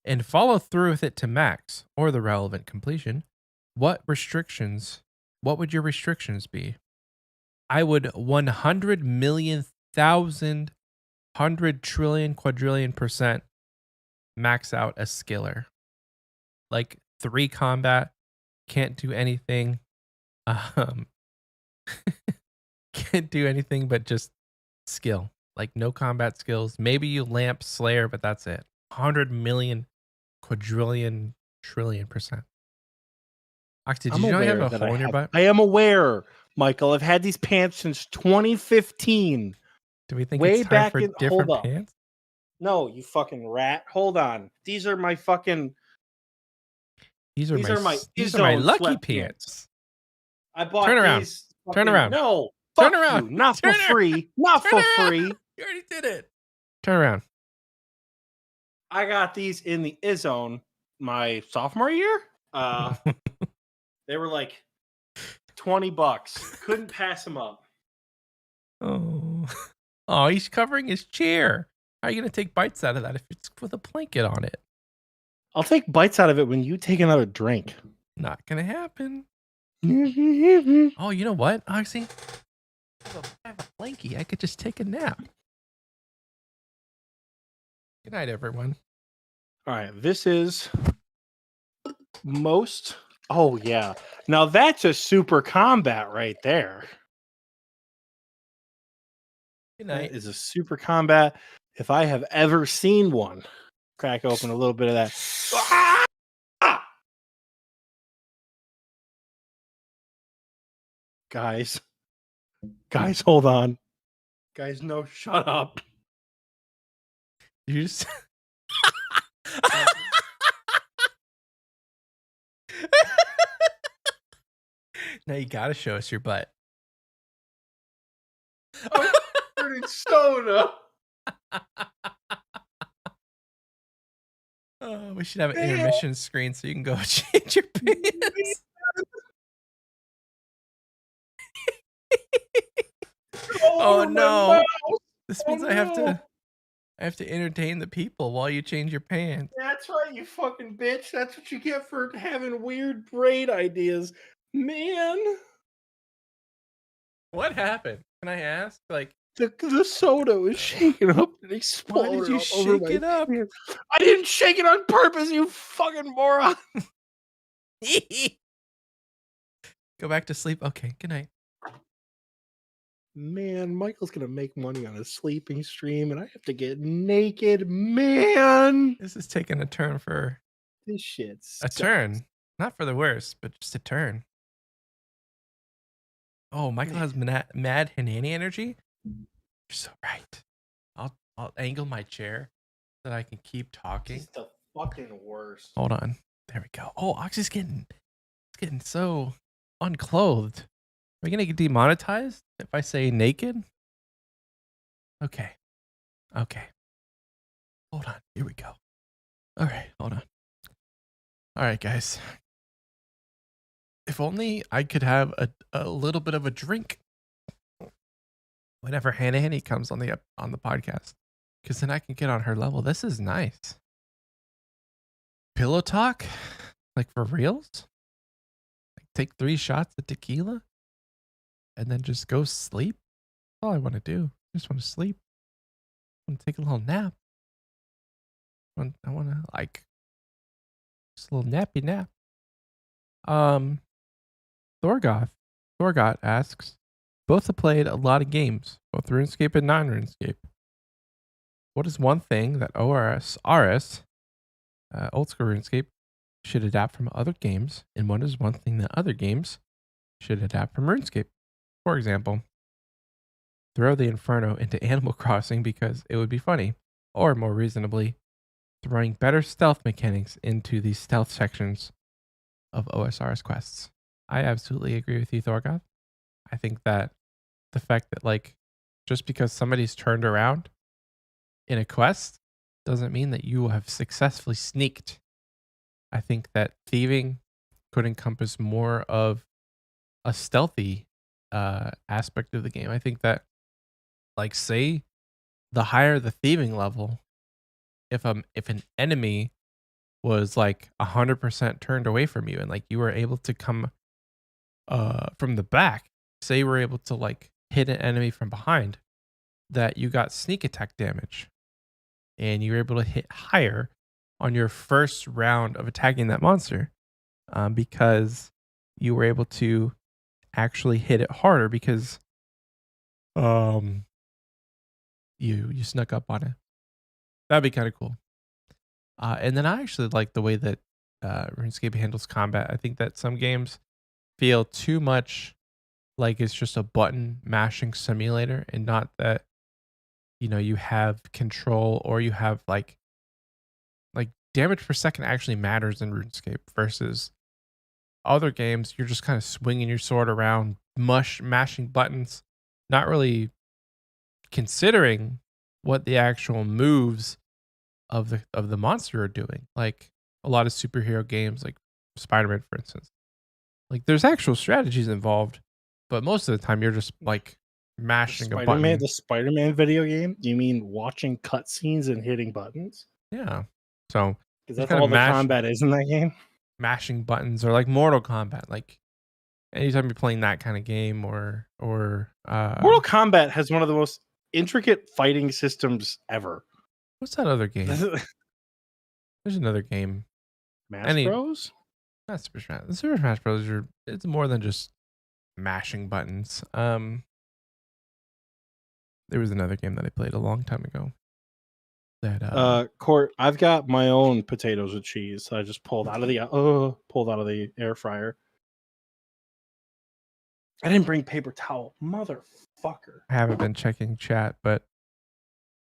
and follow through with it to max or the relevant completion, what would your restrictions be? I would 100 million, 1,000, 100 trillion, quadrillion % max out a skiller. Like 3 combat, can't do anything. Can't do anything but just skill. Like no combat skills. Maybe you lamp slayer, but that's it. 100 million, quadrillion, trillion %. Oxie, did you know you have a hole in your butt? I am aware, Michael. I've had these pants since 2015. Do we think it's time for different pants? No, you fucking rat. Hold on. These are my fucking... These are my lucky pants. I bought these Turn around. No. Turn Fuck around. you. Not Turn for around. free. Not Turn for around. free. You already did it. Turn around. I got these in the Izzone my sophomore year. They were like $20. Couldn't pass them up. Oh. Oh, he's covering his chair. How are you going to take bites out of that if it's with a blanket on it? I'll take bites out of it when you take another drink. Not going to happen. Good Oh, you know what, Oxie? I have a blankie. I could just take a nap. Good night, everyone. All right, this is most. Oh, yeah. Now that's a super combat right there. Good night. That is a super combat. If I have ever seen one, crack open a little bit of that. Ah! Guys, hold on. Guys, no, shut up. You just... Now you gotta show us your butt. I'm turning soda. Oh, we should have an intermission screen so you can go change your pants. Oh no! This means I have to entertain the people while you change your pants. That's right, you fucking bitch. That's what you get for having weird braid ideas, man. What happened? Can I ask? Like, the soda was shaking up and exploded. why did you shake it up? I didn't shake it on purpose, you fucking moron. Go back to sleep. Okay, good night. Man, Michael's gonna make money on a sleeping stream, and I have to get naked. Man, This is taking a turn for this shit's a turn. Not for the worse, but just a turn. Oh, Michael has mad Hanani energy. You're so right. I'll angle my chair so that I can keep talking. It's the fucking worst. Hold on. There we go. Oh, Oxy's getting so unclothed. Are we gonna get demonetized if I say naked? Okay. Hold on. Here we go. All right, hold on. All right, guys. If only I could have a little bit of a drink whenever Hannah Henny comes on the podcast, because then I can get on her level. This is nice. Pillow talk, like for reals. Like take 3 shots of tequila, and then just go sleep. That's all I want to do. I just want to sleep. I want to take a little nap. I want to like just a little nappy nap. Thorgoth asks, both have played a lot of games, both RuneScape and non-RuneScape. What is one thing that Osrs, old school RuneScape, should adapt from other games, and what is one thing that other games should adapt from RuneScape? For example, throw the Inferno into Animal Crossing because it would be funny, or more reasonably, throwing better stealth mechanics into the stealth sections of OSR's quests. I absolutely agree with you, Thorgoth. I think that the fact that, like, just because somebody's turned around in a quest doesn't mean that you have successfully sneaked. I think that thieving could encompass more of a stealthy aspect of the game. I think that, like, say the higher the thieving level, if an enemy was like 100% turned away from you and like you were able to come from the back, say you were able to like hit an enemy from behind, that you got sneak attack damage and you were able to hit higher on your first round of attacking that monster, because you were able to actually hit it harder because you snuck up on it. That'd be kind of cool. And then I actually like the way that RuneScape handles combat. I think that some games feel too much like it's just a button mashing simulator, and not that, you know, you have control or you have like damage per second actually matters in RuneScape versus other games. You're just kind of swinging your sword around, mashing buttons, not really considering what the actual moves of the monster are doing. Like a lot of superhero games, like Spider-Man, for instance. Like there's actual strategies involved, but most of the time you're just like mashing a button. The Spider-Man video game? Do you mean watching cutscenes and hitting buttons? Yeah. So Because that's all the combat is in that game. Mashing buttons, or like Mortal Kombat. Like anytime you're playing that kind of game, or Mortal Kombat has one of the most intricate fighting systems ever. What's that other game? There's another game. Bros? Not Super Smash. The Super Smash Bros. It's more than just mashing buttons. There was another game that I played a long time ago. That Court, I've got my own potatoes with cheese. So I just pulled out of the air fryer. I didn't bring paper towel, motherfucker. I haven't been checking chat, but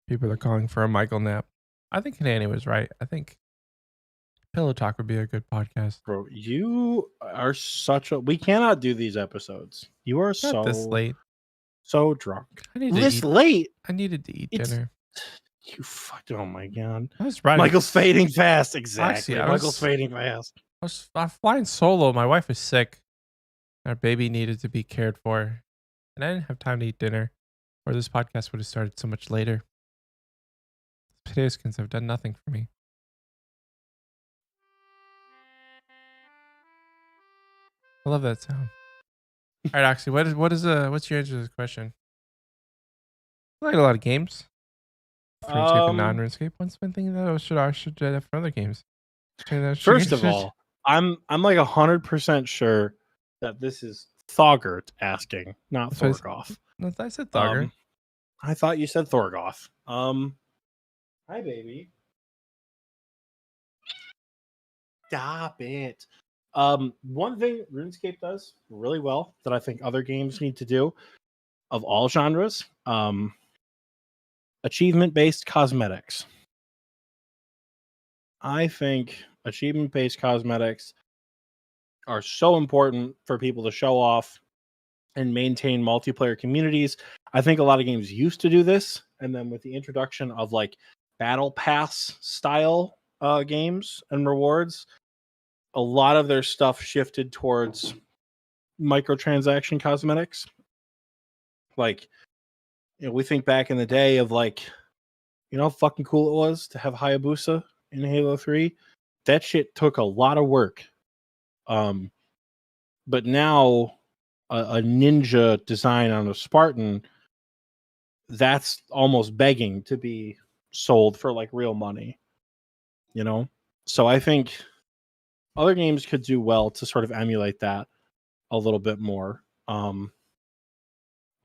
people are calling for a Michael nap. I think Hanani was right. I think Pillow Talk would be a good podcast. Bro, you are we cannot do these episodes. You are Not this late. So drunk. Late? I needed to eat dinner. You fucked. Oh my god. Michael's fading fast. Exactly. Michael's fading fast. I was flying solo. My wife is sick. Our baby needed to be cared for. And I didn't have time to eat dinner, or this podcast would have started so much later. Potato skins have done nothing for me. I love that sound. All right, Oxie, what's your answer to this question? I played a lot of games. RuneScape and non-RuneScape. Once been thinking that I should have for other games. First of all, I'm like 100% sure that this is Thogert asking, not Thorgoth. I said Thogert. I thought you said Thorgoth. Hi, baby. Stop it. One thing RuneScape does really well that I think other games need to do, of all genres, achievement-based cosmetics. I think achievement-based cosmetics are so important for people to show off and maintain multiplayer communities. I think a lot of games used to do this, and then with the introduction of like battle pass style games and rewards, a lot of their stuff shifted towards microtransaction cosmetics. Like, we think back in the day of like, how fucking cool it was to have Hayabusa in Halo 3. That shit took a lot of work. But now a ninja design on a Spartan, that's almost begging to be sold for like real money. So I think other games could do well to sort of emulate that a little bit more.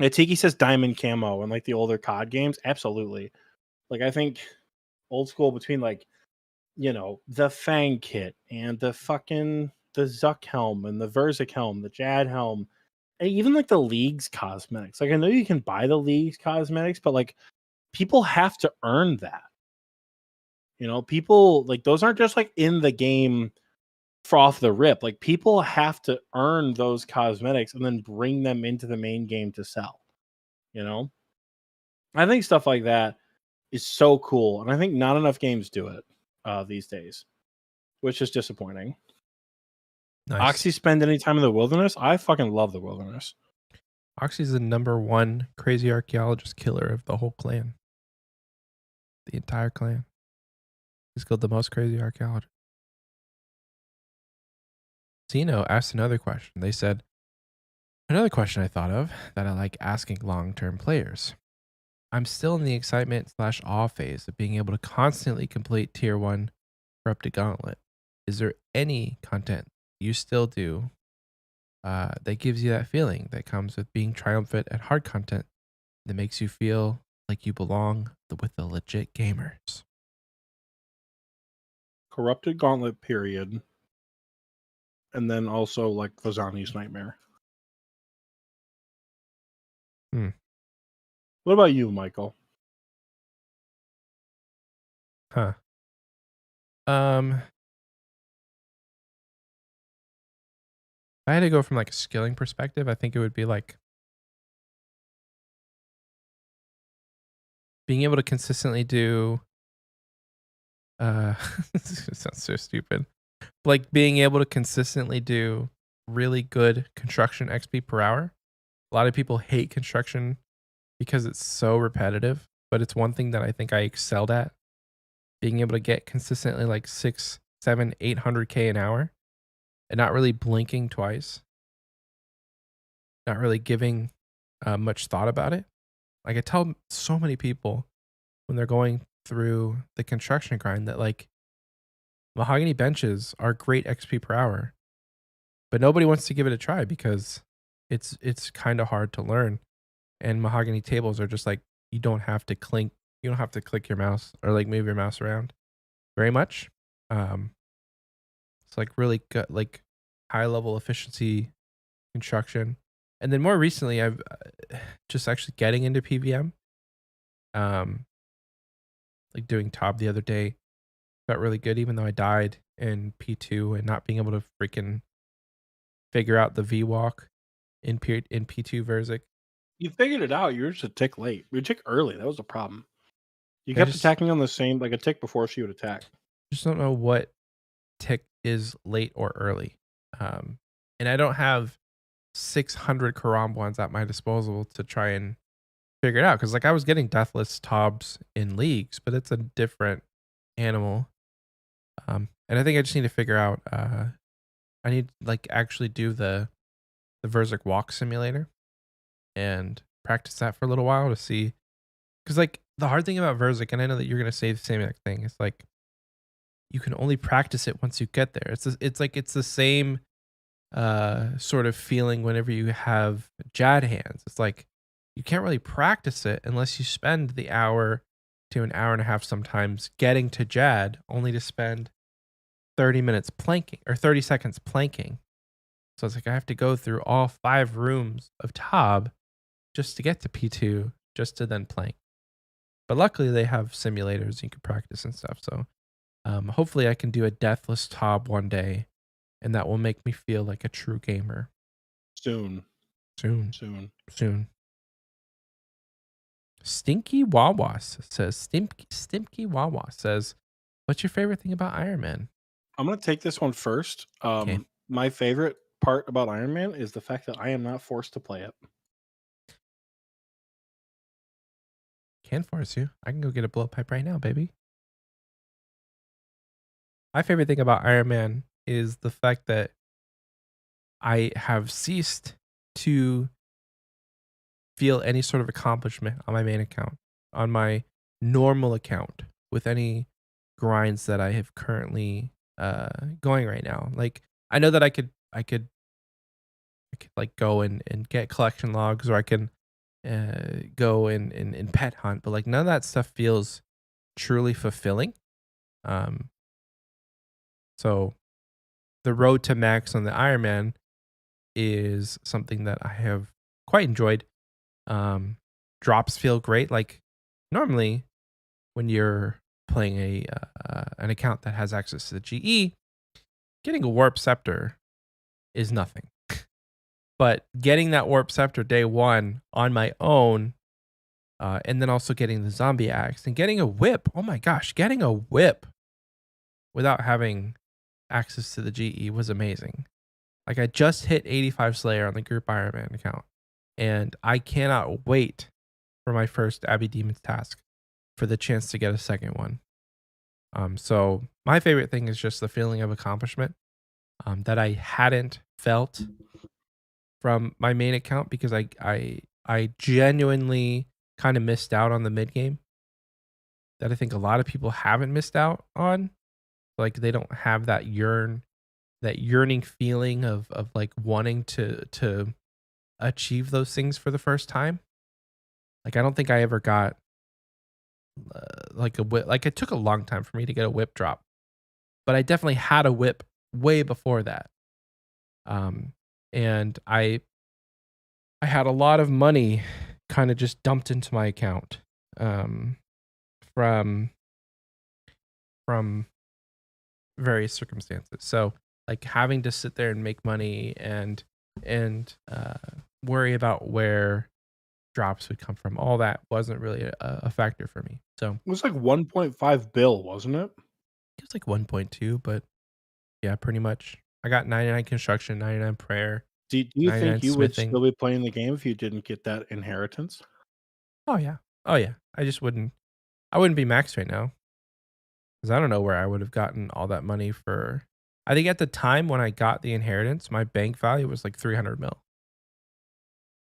Tiki says diamond camo and like the older COD games. Absolutely. Like, I think old school between like, the Fang kit and the Zuck helm and the Verzik helm, the Jad helm, and even like the League's cosmetics. Like, I know you can buy the League's cosmetics, but like people have to earn that. People like those aren't just like in the game for off the rip. Like, people have to earn those cosmetics and then bring them into the main game to sell. I think stuff like that is so cool, and I think not enough games do it these days, which is disappointing. Nice. Oxie spend any time in the wilderness? I fucking love the wilderness. Oxie's the #1 crazy archaeologist killer of the whole clan. The entire clan. He's killed the most crazy archaeologists. Zeno asked another question. They said, another question I thought of that I like asking long-term players. I'm still in the excitement/awe phase of being able to constantly complete Tier 1 Corrupted Gauntlet. Is there any content you still do that gives you that feeling that comes with being triumphant at hard content that makes you feel like you belong with the legit gamers? Corrupted Gauntlet, period. And then also like Vazani's Nightmare. What about you, Michael? Huh. I had to go from like a skilling perspective, I think it would be like being able to consistently do this sounds so stupid. Like being able to consistently do really good construction XP per hour. A lot of people hate construction because it's so repetitive, but it's one thing that I think I excelled at. Being able to get consistently like 6, 7, 800K an hour and not really blinking twice. Not really giving much thought about it. Like I tell so many people when they're going through the construction grind that like mahogany benches are great XP per hour, but nobody wants to give it a try because it's kind of hard to learn. And mahogany tables are just like you don't have to click your mouse or like move your mouse around very much. It's like really good, like high level efficiency construction. And then more recently, I've just actually getting into PVM. Like doing Tob the other day felt really good, even though I died in P2 and not being able to freaking figure out the V walk in P2 Verzik. You figured it out. You were just a tick late. You tick early. That was the problem. You I kept just- attacking on the same, like a tick before she would attack. Just don't know what tick is late or early. And I don't have 600 Karambwans at my disposal to try and figure it out. Because like I was getting deathless Tobs in leagues, but it's a different animal. And I think I just need to figure out. I need like actually do the Verzik walk simulator and practice that for a little while to see. Because like the hard thing about Verzik, and I know that you're gonna say the same exact thing, it's like you can only practice it once you get there. It's the same sort of feeling whenever you have Jad hands. It's like you can't really practice it unless you spend the hour to an hour and a half sometimes getting to Jad, only to spend 30 minutes planking or 30 seconds planking. So it's like I have to go through all 5 rooms of Tob just to get to P2, just to then plank. But luckily they have simulators you can practice and stuff. So hopefully I can do a deathless Tob one day, and that will make me feel like a true gamer. Soon. Stinky Wawas says, Stimky Wawa says, what's your favorite thing about Iron Man? I'm going to take this one first. Okay. My favorite part about Iron Man is the fact that I am not forced to play it. Can't force you. I can go get a blowpipe right now, baby. My favorite thing about Iron Man is the fact that I have ceased to feel any sort of accomplishment on my main account, on my normal account, with any grinds that I have currently going right now. Like I know that I could like go and get collection logs, or I can go and pet hunt, but like none of that stuff feels truly fulfilling. So the road to max on the Iron Man is something that I have quite enjoyed. Drops feel great. Like normally when you're playing an account that has access to the GE, getting a warp scepter is nothing. But getting that warp scepter day one on my own, and then also getting the zombie axe and getting a whip. Oh my gosh, getting a whip without having access to the GE was amazing. Like I just hit 85 Slayer on the Group Iron Man account, and I cannot wait for my first Abbey Demon's task for the chance to get a second one. So my favorite thing is just the feeling of accomplishment that I hadn't felt from my main account, because I genuinely kind of missed out on the mid game that I think a lot of people haven't missed out on. Like they don't have that yearning feeling of like wanting to achieve those things for the first time. Like I don't think I ever got like a whip. Like it took a long time for me to get a whip drop, but I definitely had a whip way before that. And I had a lot of money kind of just dumped into my account from various circumstances. So like having to sit there and make money and worry about where drops would come from. All that wasn't really a factor for me. So It was like 1.5 bill, wasn't it? it was like 1.2, but yeah, pretty much. I got 99 construction, 99 prayer, Do you 99 think you would smithing. still be playing the game if you didn't get that inheritance? Oh yeah. Oh yeah. I wouldn't be maxed right now. Because I don't know where I would have gotten all that money for. I think at the time when I got the inheritance, my bank value was like 300 mil.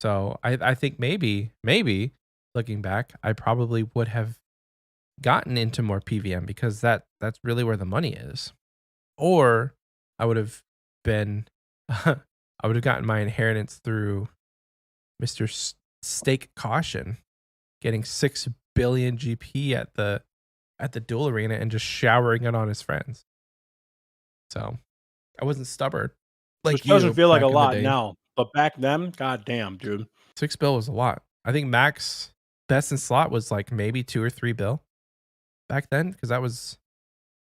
So I think maybe looking back, I probably would have gotten into more PVM because that's really where the money is. Or I would have been I would have gotten my inheritance through Mr. Stake Caution, getting 6 billion GP at the duel arena and just showering it on his friends. So I wasn't stubborn. Like Which doesn't feel like a back in the lot day. now, but back then, goddamn, dude. 6 bill was a lot. I think max best in slot was like maybe 2 or 3 bill back then, because that was,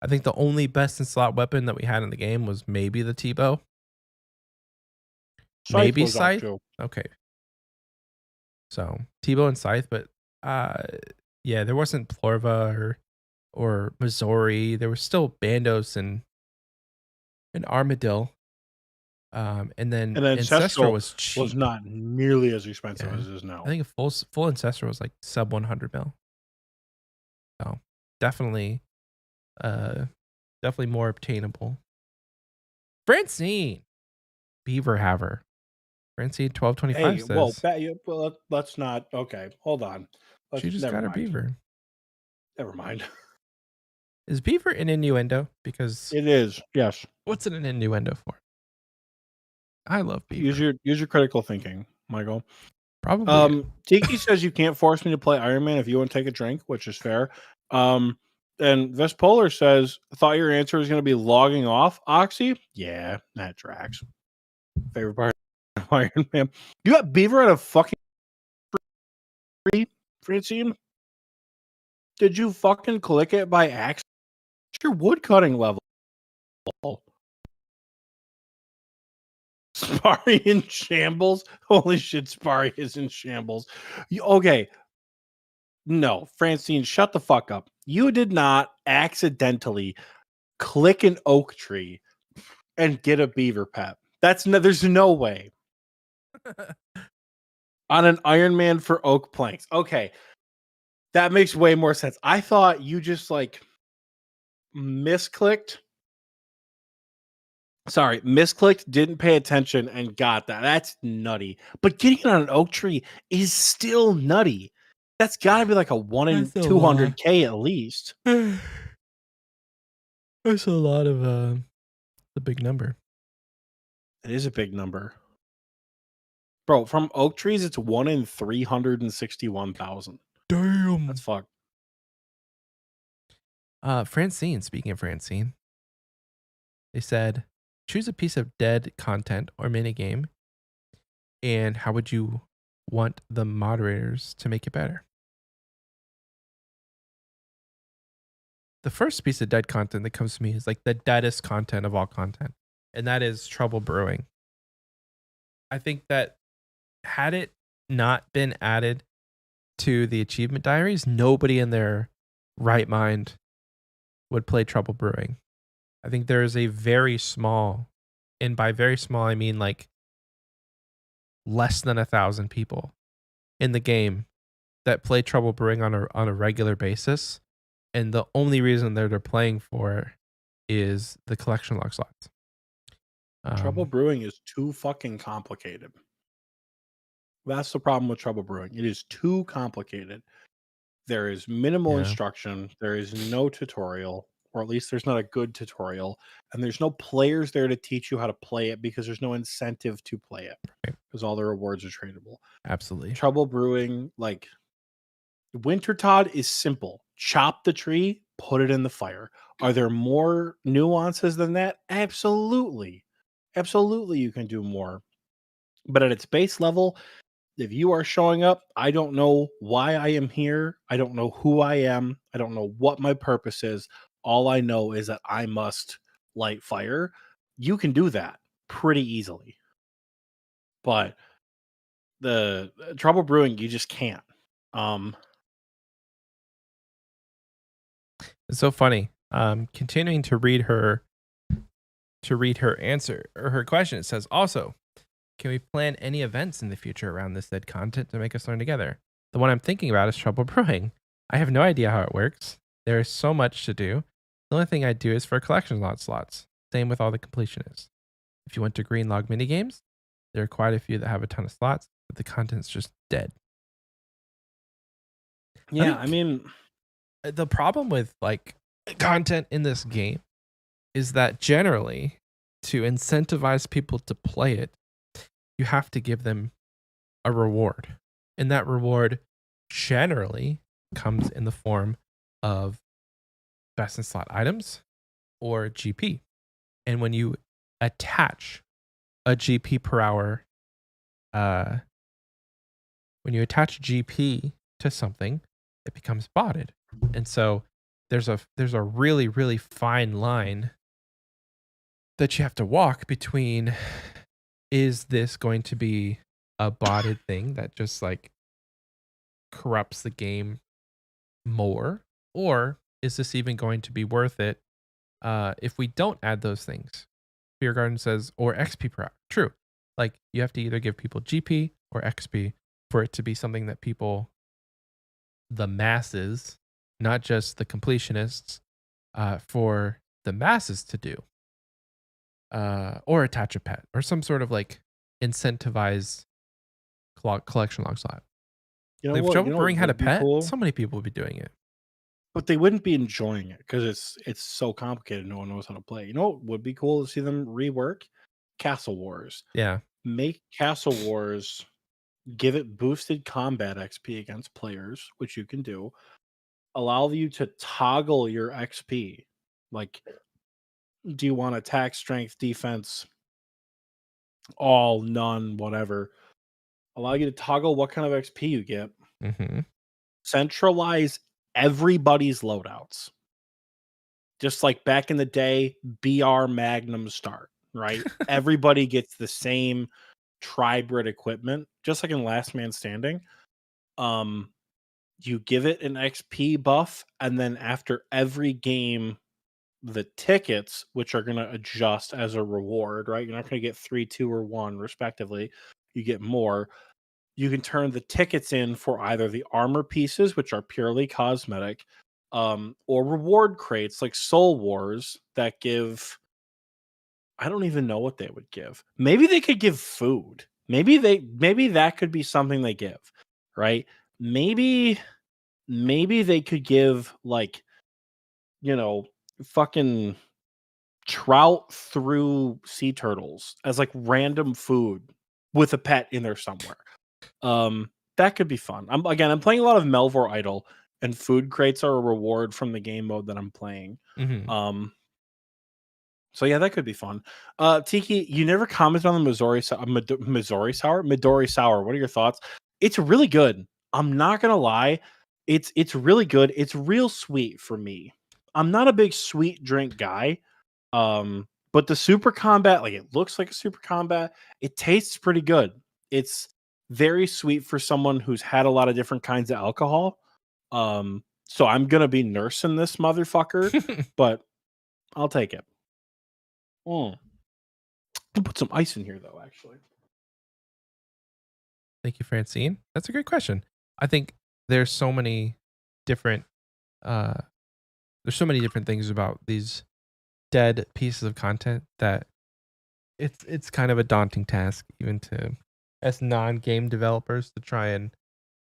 I think, the only best in slot weapon that we had in the game was maybe the T-bow. Maybe was up scythe. too. Okay. So T-bow and scythe, but yeah, there wasn't Plorva or Missouri. There was still Bandos and Armadillo. And then Ancestral was cheap. was not nearly as expensive Yeah. as it is now. I think a full Ancestral was like sub 100 mil. So definitely more obtainable. Francine Beaver Haver. Francine 1225 says. Well, let's not. Okay, hold on. She just got her beaver. Never mind. Is beaver an innuendo? Because it is. Yes. What's it an innuendo for? I love beaver. Use your critical thinking, Michael. Probably. Tiki says you can't force me to play Iron Man if you want to take a drink, which is fair. And Vespolar says, I thought your answer was going to be logging off, Oxie. Yeah, that tracks. Favorite part of Iron Man. You got beaver at a fucking tree, Francine? Did you fucking click it by accident? What's your wood cutting level? Spari in shambles? Holy shit, Spari is in shambles. Okay. No, Francine, shut the fuck up. You did not accidentally click an oak tree and get a beaver pet. There's no way. On an Iron Man for oak planks. Okay. That makes way more sense. I thought you just like misclicked, didn't pay attention, and got that. That's nutty. But getting it on an oak tree is still nutty. That's got to be like a 1 in 200K at least. That's a lot of the big number. It is a big number. Bro, from oak trees, it's 1 in 361,000. Damn. That's fucked. Francine, speaking of Francine, they said, choose a piece of dead content or minigame, and how would you want the moderators to make it better? The first piece of dead content that comes to me is like the deadest content of all content, and that is trouble brewing. I think that had it not been added to the achievement diaries, nobody in their right mind would play trouble brewing. I think there is a very small, and by very small I mean like less than 1,000 people in the game that play trouble brewing on a regular basis, and the only reason they're playing for is the collection log slots. Trouble brewing is too fucking complicated. That's the problem with trouble brewing. It is too complicated. There is minimal instruction. There is no tutorial, or at least there's not a good tutorial. And there's no players there to teach you how to play it because there's no incentive to play it. Because all the rewards are tradable. Absolutely. Trouble brewing, like Wintertod is simple. Chop the tree, put it in the fire. Are there more nuances than that? Absolutely. Absolutely, you can do more. But at its base level, if you are showing up, I don't know why I am here. I don't know who I am. I don't know what my purpose is. All I know is that I must light fire. you can do that pretty easily. But the Trouble Brewing, you just can't. It's so funny. Continuing to read her answer or her question. It says, also, can we plan any events in the future around this dead content to make us learn together? The one I'm thinking about is Trouble Brewing. I have no idea how it works. There is so much to do. The only thing I do is for collection slots. Same with all the completionists. If you went to Green Log minigames, there are quite a few that have a ton of slots, but the content's just dead. Yeah, I mean, the problem with like content in this game is that generally, to incentivize people to play it, you have to give them a reward. And that reward generally comes in the form of best in slot items or GP. And when you attach a GP per hour, when you attach GP to something, it becomes botted. And so there's a really, really fine line that you have to walk between, is this going to be a botted thing that just like corrupts the game more, or is this even going to be worth it if we don't add those things? Beer Garden says, or XP per hour. True. Like you have to either give people GP or XP for it to be something that people, the masses, not just the completionists, for the masses to do. Or attach a pet or some sort of like incentivized collection log slot. you know Like if what? Trouble You know Brewing what had a would be pet, cool? so many people would be doing it. But they wouldn't be enjoying it because it's so complicated. No one knows how to play. You know what would be cool to see them rework? Castle Wars. Yeah. Make Castle Wars, give it boosted combat XP against players, which you can do. Allow you to toggle your XP. Like, do you want attack, strength, defense, all, none, whatever? Allow you to toggle what kind of XP you get. Mm-hmm. Centralize everybody's loadouts. Just like back in the day, BR Magnum start, right? Everybody gets the same tribrid equipment, just like in Last Man Standing. You give it an XP buff, and then after every game, the tickets, which are going to adjust as a reward, right? You're not going to get 3, 2, or 1, respectively. You get more. You can turn the tickets in for either the armor pieces, which are purely cosmetic, or reward crates like Soul Wars that give. I don't even know what they would give. Maybe they could give food. Maybe that could be something they give, right? Maybe they could give like, fucking trout through sea turtles as like random food with a pet in there somewhere. That could be fun. I'm playing a lot of Melvor Idol, and food crates are a reward from the game mode that I'm playing. Mm-hmm. So yeah, that could be fun. Tiki, you never commented on the Midori Sour. What are your thoughts? It's really good. I'm not gonna lie. It's really good. It's real sweet for me. I'm not a big sweet drink guy. But the super combat, like it looks like a super combat. It tastes pretty good. It's very sweet for someone who's had a lot of different kinds of alcohol. So I'm gonna be nursing this motherfucker, but I'll take it. I'll put some ice in here though, actually. Thank you, Francine. That's a great question. I think there's so many different things about these dead pieces of content that it's kind of a daunting task even to as non-game developers to try and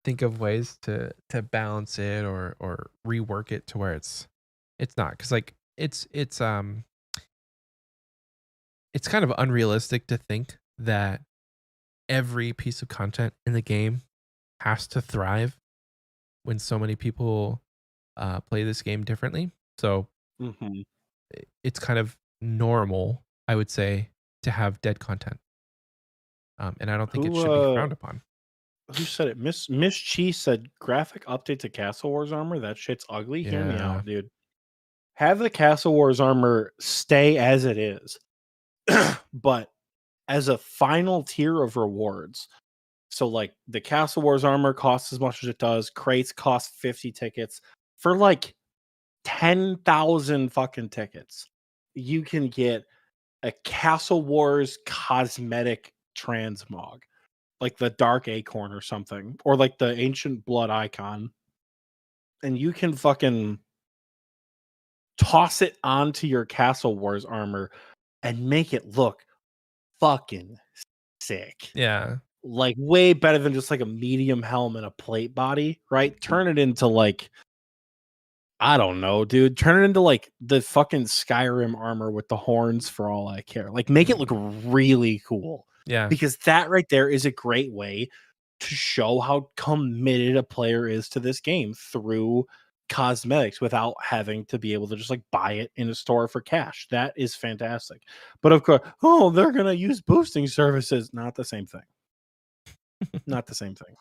think of ways to balance it or rework it to where it's not, because like it's kind of unrealistic to think that every piece of content in the game has to thrive when so many people play this game differently. So it's kind of normal, I would say, to have dead content. And I don't think it should be frowned upon. Who said it? Miss Chi said graphic update to Castle Wars armor. That shit's ugly. Hear me Yeah. out, dude. Have the Castle Wars armor stay as it is. But as a final tier of rewards, so like the Castle Wars armor costs as much as it does, crates cost 50 tickets. For like 10,000 fucking tickets, you can get a Castle Wars cosmetic transmog, like the Dark Acorn or something, or like the Ancient Blood icon. And you can fucking toss it onto your Castle Wars armor and make it look fucking sick. Yeah. Like way better than just like a medium helm and a plate body, right? Turn it into like, I don't know, dude. Turn it into like the fucking Skyrim armor with the horns for all I care. Like make it look really cool. Yeah. Because that right there is a great way to show how committed a player is to this game through cosmetics without having to be able to just like buy it in a store for cash. That is fantastic. But of course, oh, they're going to use boosting services. Not the same thing. Not the same thing.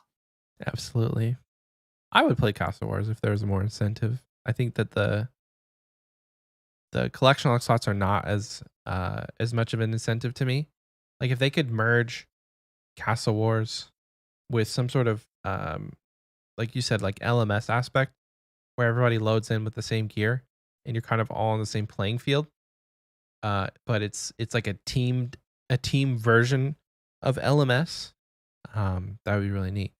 Absolutely. I would play Castle Wars if there was more incentive. I think that the collection lock slots are not as much of an incentive to me. Like if they could merge Castle Wars with some sort of like you said, like LMS aspect where everybody loads in with the same gear and you're kind of all on the same playing field. But it's like a team version of LMS. That would be really neat.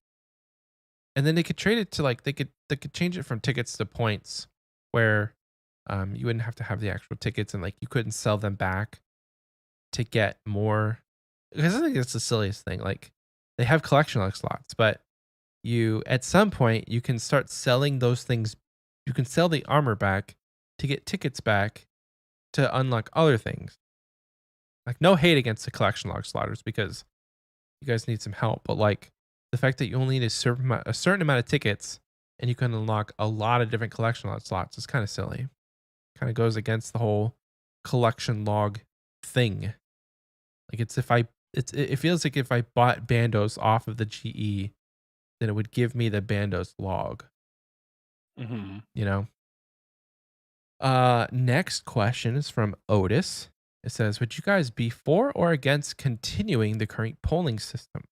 And then they could trade it to like they could change it from tickets to points where you wouldn't have to have the actual tickets and like you couldn't sell them back to get more, because I think it's the silliest thing. Like they have collection lock slots, but you at some point you can start selling those things. You can sell the armor back to get tickets back to unlock other things. Like no hate against the collection log slotters because you guys need some help, but like the fact that you only need a certain amount of tickets and you can unlock a lot of different collection log slots is kind of silly. Kind of goes against the whole collection log thing. Like it feels like if I bought Bandos off of the GE, then it would give me the Bandos log. Mm-hmm. You know? Next question is from Otis. It says, would you guys be for or against continuing the current polling system?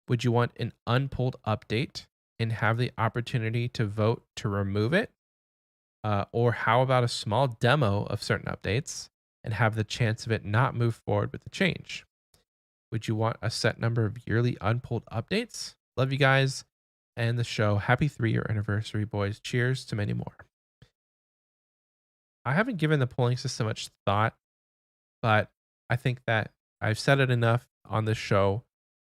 Would you want an unpolled update and have the opportunity to vote to remove it? Or how about a small demo of certain updates and have the chance of it not move forward with the change? Would you want a set number of yearly unpolled updates? Love you guys and the show. Happy 3-year anniversary, boys. Cheers to many more. I haven't given the polling system much thought, but I think that I've said it enough on this show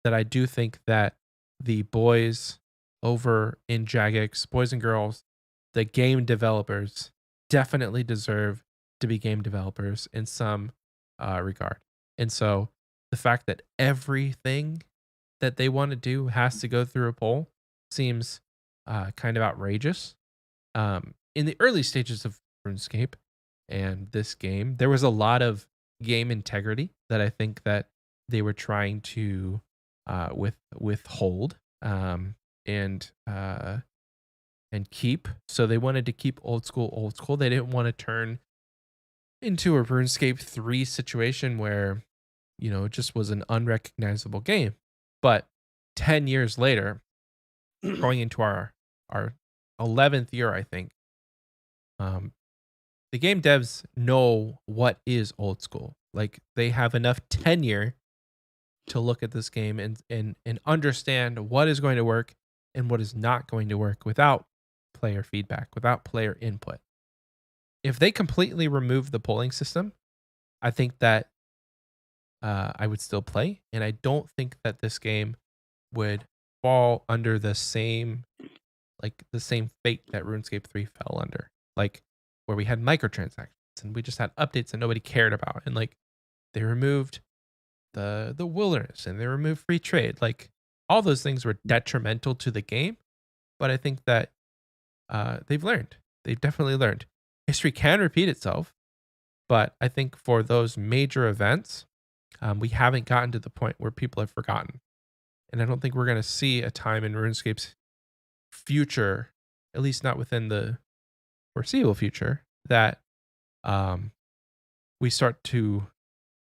that I do think that the boys over in Jagex, boys and girls, the game developers definitely deserve to be game developers in some regard. And so the fact that everything that they want to do has to go through a poll seems kind of outrageous. In the early stages of RuneScape and this game, there was a lot of game integrity that I think that they were trying to withhold and keep. So they wanted to keep old school. They didn't want to turn into a RuneScape 3 situation where, you know, it just was an unrecognizable game. But 10 years later, going into our 11th year, I think, the game devs know what is old school. Like they have enough tenure to look at this game and understand what is going to work and what is not going to work without player feedback, without player input. If they completely remove the polling system, I think that I would still play, and I don't think that this game would fall under the same fate that RuneScape 3 fell under, like where we had microtransactions and we just had updates that nobody cared about, and like they removed the wilderness and they removed free trade. Like all those things were detrimental to the game, but I think that they've learned. They've definitely learned. History can repeat itself, but I think for those major events, we haven't gotten to the point where people have forgotten. And I don't think we're going to see a time in RuneScape's future, at least not within the foreseeable future, that we start to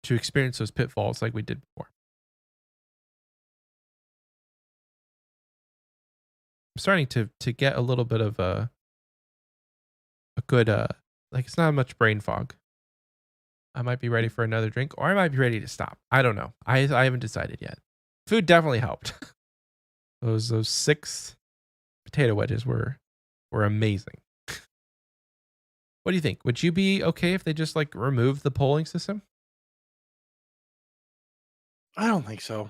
to experience those pitfalls like we did before. I'm starting to get a little bit of a good like it's not much brain fog. I might be ready for another drink, or I might be ready to stop. I don't know. I haven't decided yet. Food definitely helped. those 6 potato wedges were amazing. What do you think? Would you be okay if they just like removed the polling system? I don't think so.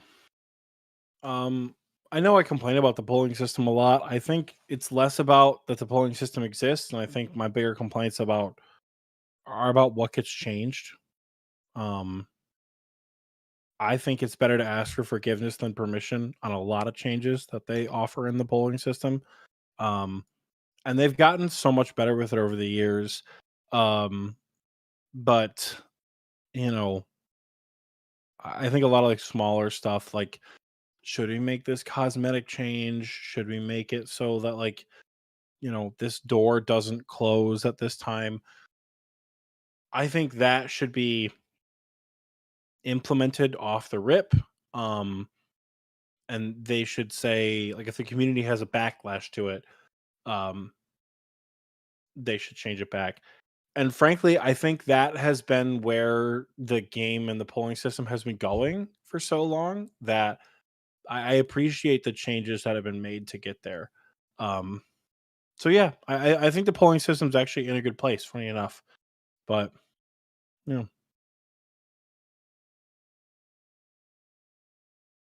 I know I complain about the polling system a lot. I think it's less about that the polling system exists, and I think my bigger complaints are about what gets changed. Um, I think it's better to ask for forgiveness than permission on a lot of changes that they offer in the polling system. Um, and they've gotten so much better with it over the years. Um, but you know, I think a lot of like smaller stuff, like should we make this cosmetic change? Should we make it so that like this door doesn't close at this time? I think that should be implemented off the rip. Um, and they should say like if the community has a backlash to it, um, they should change it back. And frankly, I think that has been where the game and the polling system has been going for so long that I appreciate the changes that have been made to get there. Um, so yeah, I think the polling system's actually in a good place, funny enough. But yeah,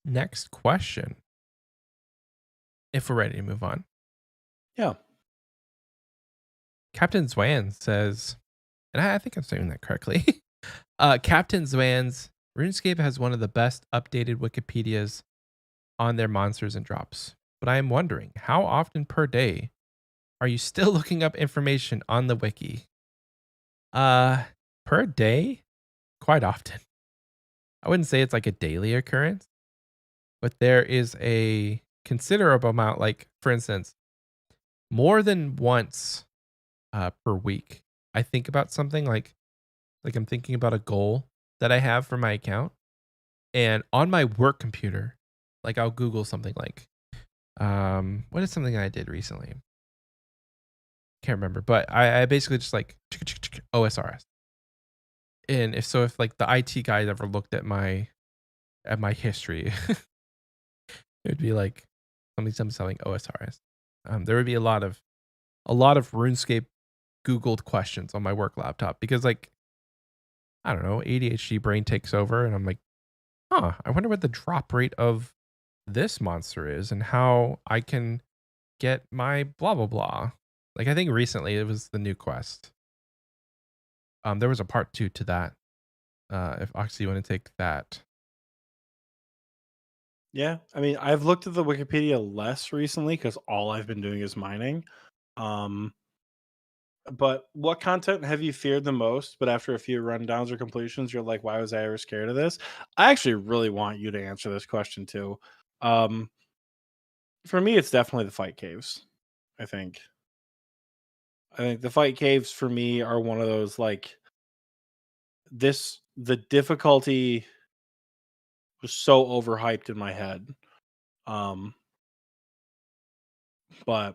Next question. If we're ready to move on. yeah. Captain Zwan says, and I think I'm saying that correctly. Captain Zwan's RuneScape has one of the best updated Wikipedias on their monsters and drops. But I am wondering, how often per day are you still looking up information on the wiki? Per day? Quite often. I wouldn't say it's like a daily occurrence, but there is a considerable amount, like for instance, more than once per week. I think about something like I'm thinking about a goal that I have for my account, and on my work computer, like I'll Google something like, what is something I did recently? Can't remember, but I basically just like OSRS. And if like the IT guy ever looked at my history, it would be like something selling OSRS. There would be a lot of RuneScape Googled questions on my work laptop because like I don't know, ADHD brain takes over and I'm like, I wonder what the drop rate of this monster is and how I can get my blah blah blah. Like I think recently it was the new quest. There was a part 2 to that. If Oxie, you want to take that. Yeah, I mean, I've looked at the Wikipedia less recently because all I've been doing is mining. Um, but what content have you feared the most? But after a few rundowns or completions, you're like, why was I ever scared of this? I actually really want you to answer this question too. Um, for me, it's definitely the fight caves. I think. I think the fight caves for me are one of those like the difficulty was so overhyped in my head. Um, but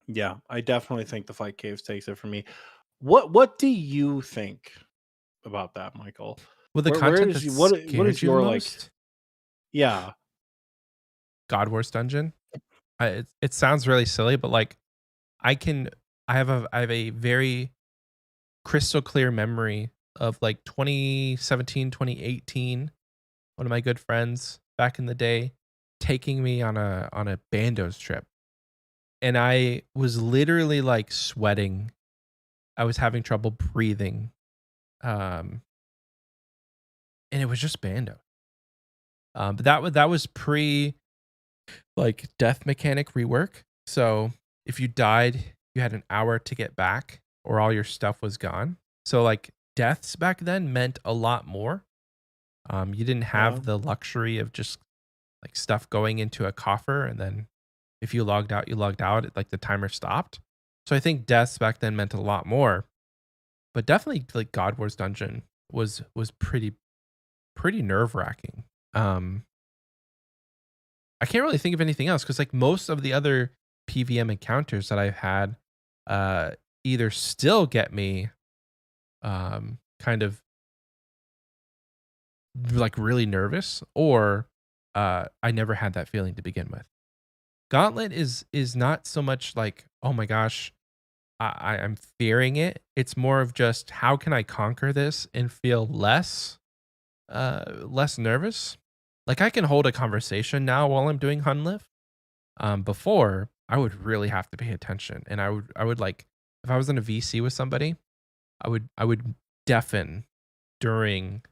yeah, I definitely think the fight caves takes it for me. What do you think about that, Michael? Well, the Where content does that you what scared is you the your like most? yeah, God Wars Dungeon. It sounds really silly, but like I can I have a very crystal clear memory of like 2017, 2018. One of my good friends back in the day taking me on a bandos trip. And I was literally like sweating. I was having trouble breathing. Um and it was just bando. But that was pre like death mechanic rework. So if you died, you had an hour to get back or all your stuff was gone. So like deaths back then meant a lot more. You didn't yeah. have the luxury of just like stuff going into a coffer and then if you logged out, you logged out. Like the timer stopped. So I think deaths back then meant a lot more. But definitely like God Wars Dungeon was pretty nerve-wracking. I can't really think of anything else because like most of the other PVM encounters that I've had either still get me kind of like really nervous, or I never had that feeling to begin with. Gauntlet is not so much like, oh my gosh, I'm fearing it. It's more of just how can I conquer this and feel less nervous. Like I can hold a conversation now while I'm doing Hunlift. Before I would really have to pay attention, and I would like if I was in a VC with somebody, I would deafen during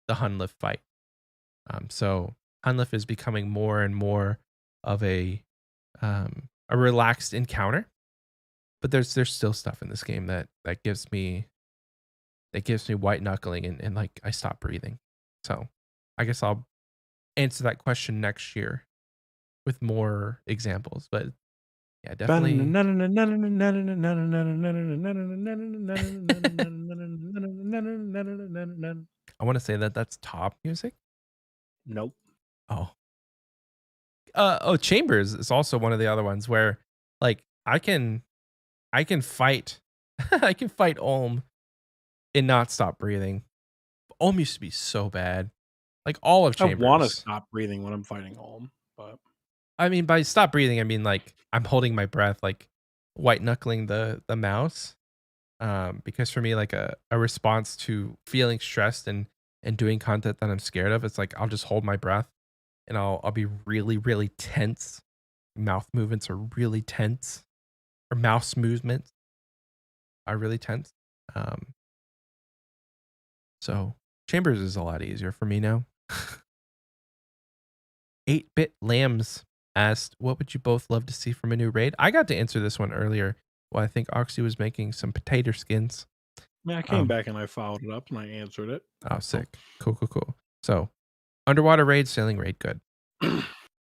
the Hunlift fight. So Hunlift is becoming more and more of a relaxed encounter, but there's still stuff in this game that gives me white knuckling and like I stop breathing. So I guess I'll answer that question next year with more examples, but yeah, definitely. I want to say that that's top music. Nope. Oh, Chambers is also one of the other ones where like I can fight, I can fight Olm and not stop breathing. Olm used to be so bad. Like all of I want to Chambers. stop breathing when I'm fighting Olm, but I mean, by stop breathing, I mean like I'm holding my breath, like white knuckling the mouse. Because for me, like a response to feeling stressed and doing content that I'm scared of, it's like I'll just hold my breath and I'll be really, really tense. Mouth movements are really tense, or mouse movements are really tense. So Chambers is a lot easier for me now. 8-Bit Lambs asked, what would you both love to see from a new raid? I got to answer this one earlier. Well, I think Oxie was making some potato skins. I came back and I followed it up and I answered it. Oh, sick. Cool. So, underwater raid, sailing raid, good.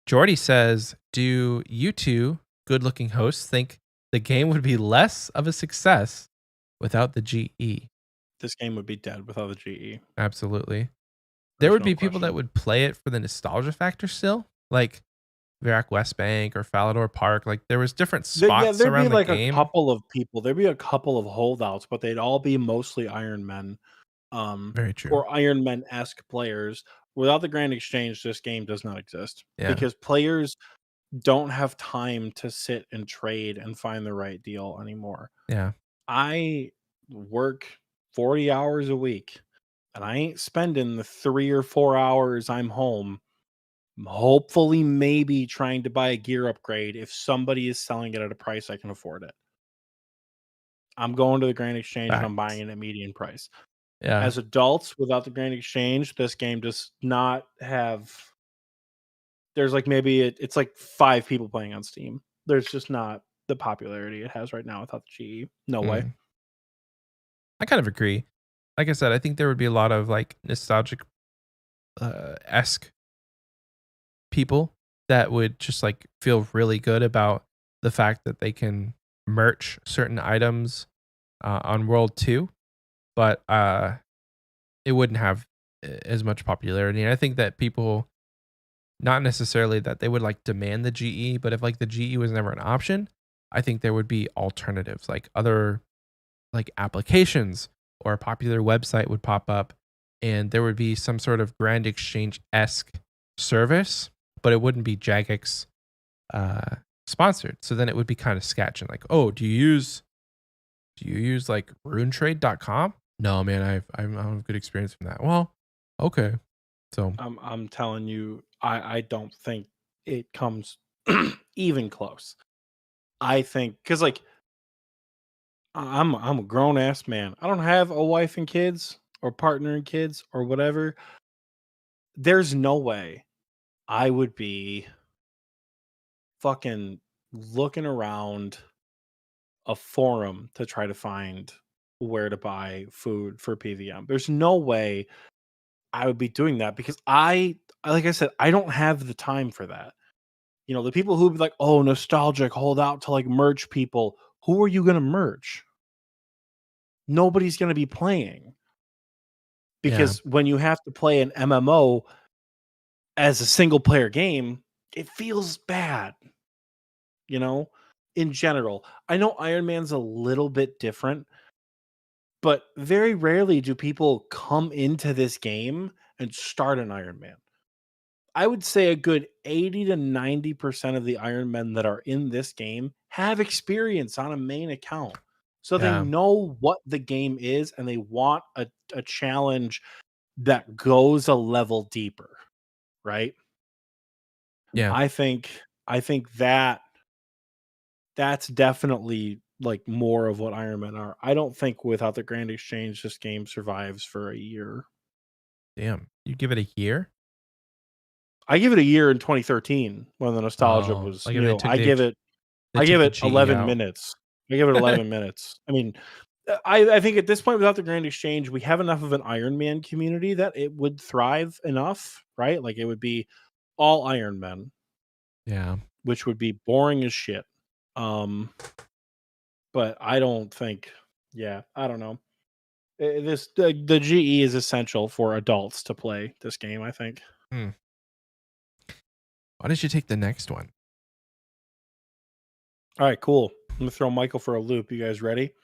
Jordy says, do you two good-looking hosts think the game would be less of a success without the GE? This game would be dead without the GE. Absolutely. There would be people that would play it for the nostalgia factor still, like Verac West Bank or Falador Park. Like there was different spots There'd around be like the game. a couple of people. There'd be a couple of holdouts, but they'd all be mostly Iron Men. Very true. Or Iron Men-esque players. Without the Grand Exchange, this game does not exist. Yeah. Because players don't have time to sit and trade and find the right deal anymore. Yeah. I work 40 hours a week, and I ain't spending the 3 or 4 hours I'm home, hopefully maybe trying to buy a gear upgrade if somebody is selling it at a price I can afford it. I'm going to the Grand Exchange and I'm buying it at median price. Yeah. As adults, without the Grand Exchange, this game does not have. There's like maybe it's like 5 people playing on Steam. There's just not the popularity it has right now without the GE. No way. I kind of agree. Like I said, I think there would be a lot of like nostalgic esque people that would just like feel really good about the fact that they can merch certain items on World 2, but it wouldn't have as much popularity. And I think that people, not necessarily that they would like demand the GE, but if like the GE was never an option, I think there would be alternatives, like other like applications or a popular website would pop up and there would be some sort of Grand Exchange-esque service, but it wouldn't be Jagex sponsored. So then it would be kind of sketch and like, oh, do you use like runetrade.com? No, man, I don't have a good experience from that. Well, okay. So I'm telling you, I don't think it comes even close. I think because like I'm a grown ass man. I don't have a wife and kids or partner and kids or whatever. There's no way I would be fucking looking around a forum to try to find where to buy food for PVM. There's no way I would be doing that because like I said, I don't have the time for that. You know, the people who be like, oh, nostalgic, hold out to like merch people. Who are you going to merch? Nobody's going to be playing. Because when you have to play an MMO as a single player game, it feels bad, in general. I know Iron Man's a little bit different, but very rarely do people come into this game and start an Iron Man. I would say a good 80 to 90% of the Iron Men that are in this game have experience on a main account. So they know what the game is and they want a challenge that goes a level deeper, right? Yeah. I think that that's definitely like more of what Iron Men are. I don't think without the Grand Exchange this game survives for a year. Damn. You give it a year? I give it a year in 2013 when the nostalgia Oh, was like if new. I give it they took the GE 11 out. minutes. I give it 11 minutes. I mean, I think at this point without the Grand Exchange, we have enough of an Iron Man community that it would thrive enough, right? Like it would be all Iron Men, Yeah. which would be boring as shit. But I don't think, I don't know. The GE is essential for adults to play this game, I think. Why did you take the next one? All right, cool. I'm gonna throw Michael for a loop. You guys ready?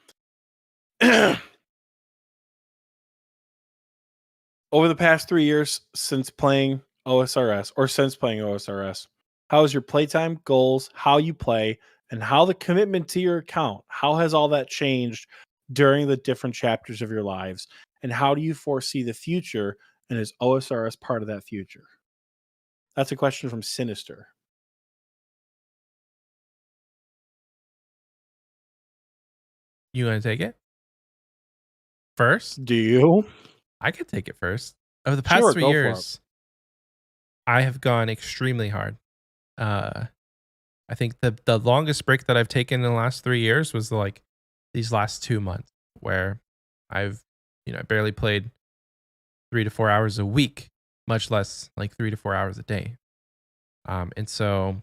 Over the past 3 years since playing OSRS, how is your playtime, goals, how you play, and how the commitment to your account? How has all that changed during the different chapters of your lives? And how do you foresee the future? And is OSRS part of that future? That's a question from Sinister. You want to take it first? Do you? I could take it first. Over the past Sure, 3 go for it. years, I have gone extremely hard. I think the longest break that I've taken in the last 3 years was like these last 2 months where I've I barely played 3 to 4 hours a week, much less like 3 to 4 hours a day. And so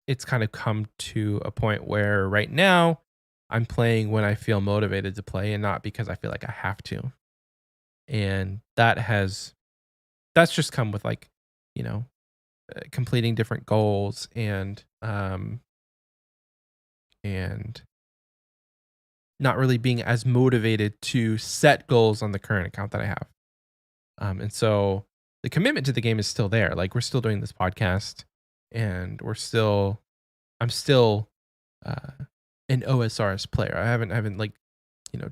it's kind of come to a point where right now I'm playing when I feel motivated to play and not because I feel like I have to. And that's just come with like, completing different goals and not really being as motivated to set goals on the current account that I have. And so the commitment to the game is still there. Like we're still doing this podcast and I'm still an OSRS player. I haven't like,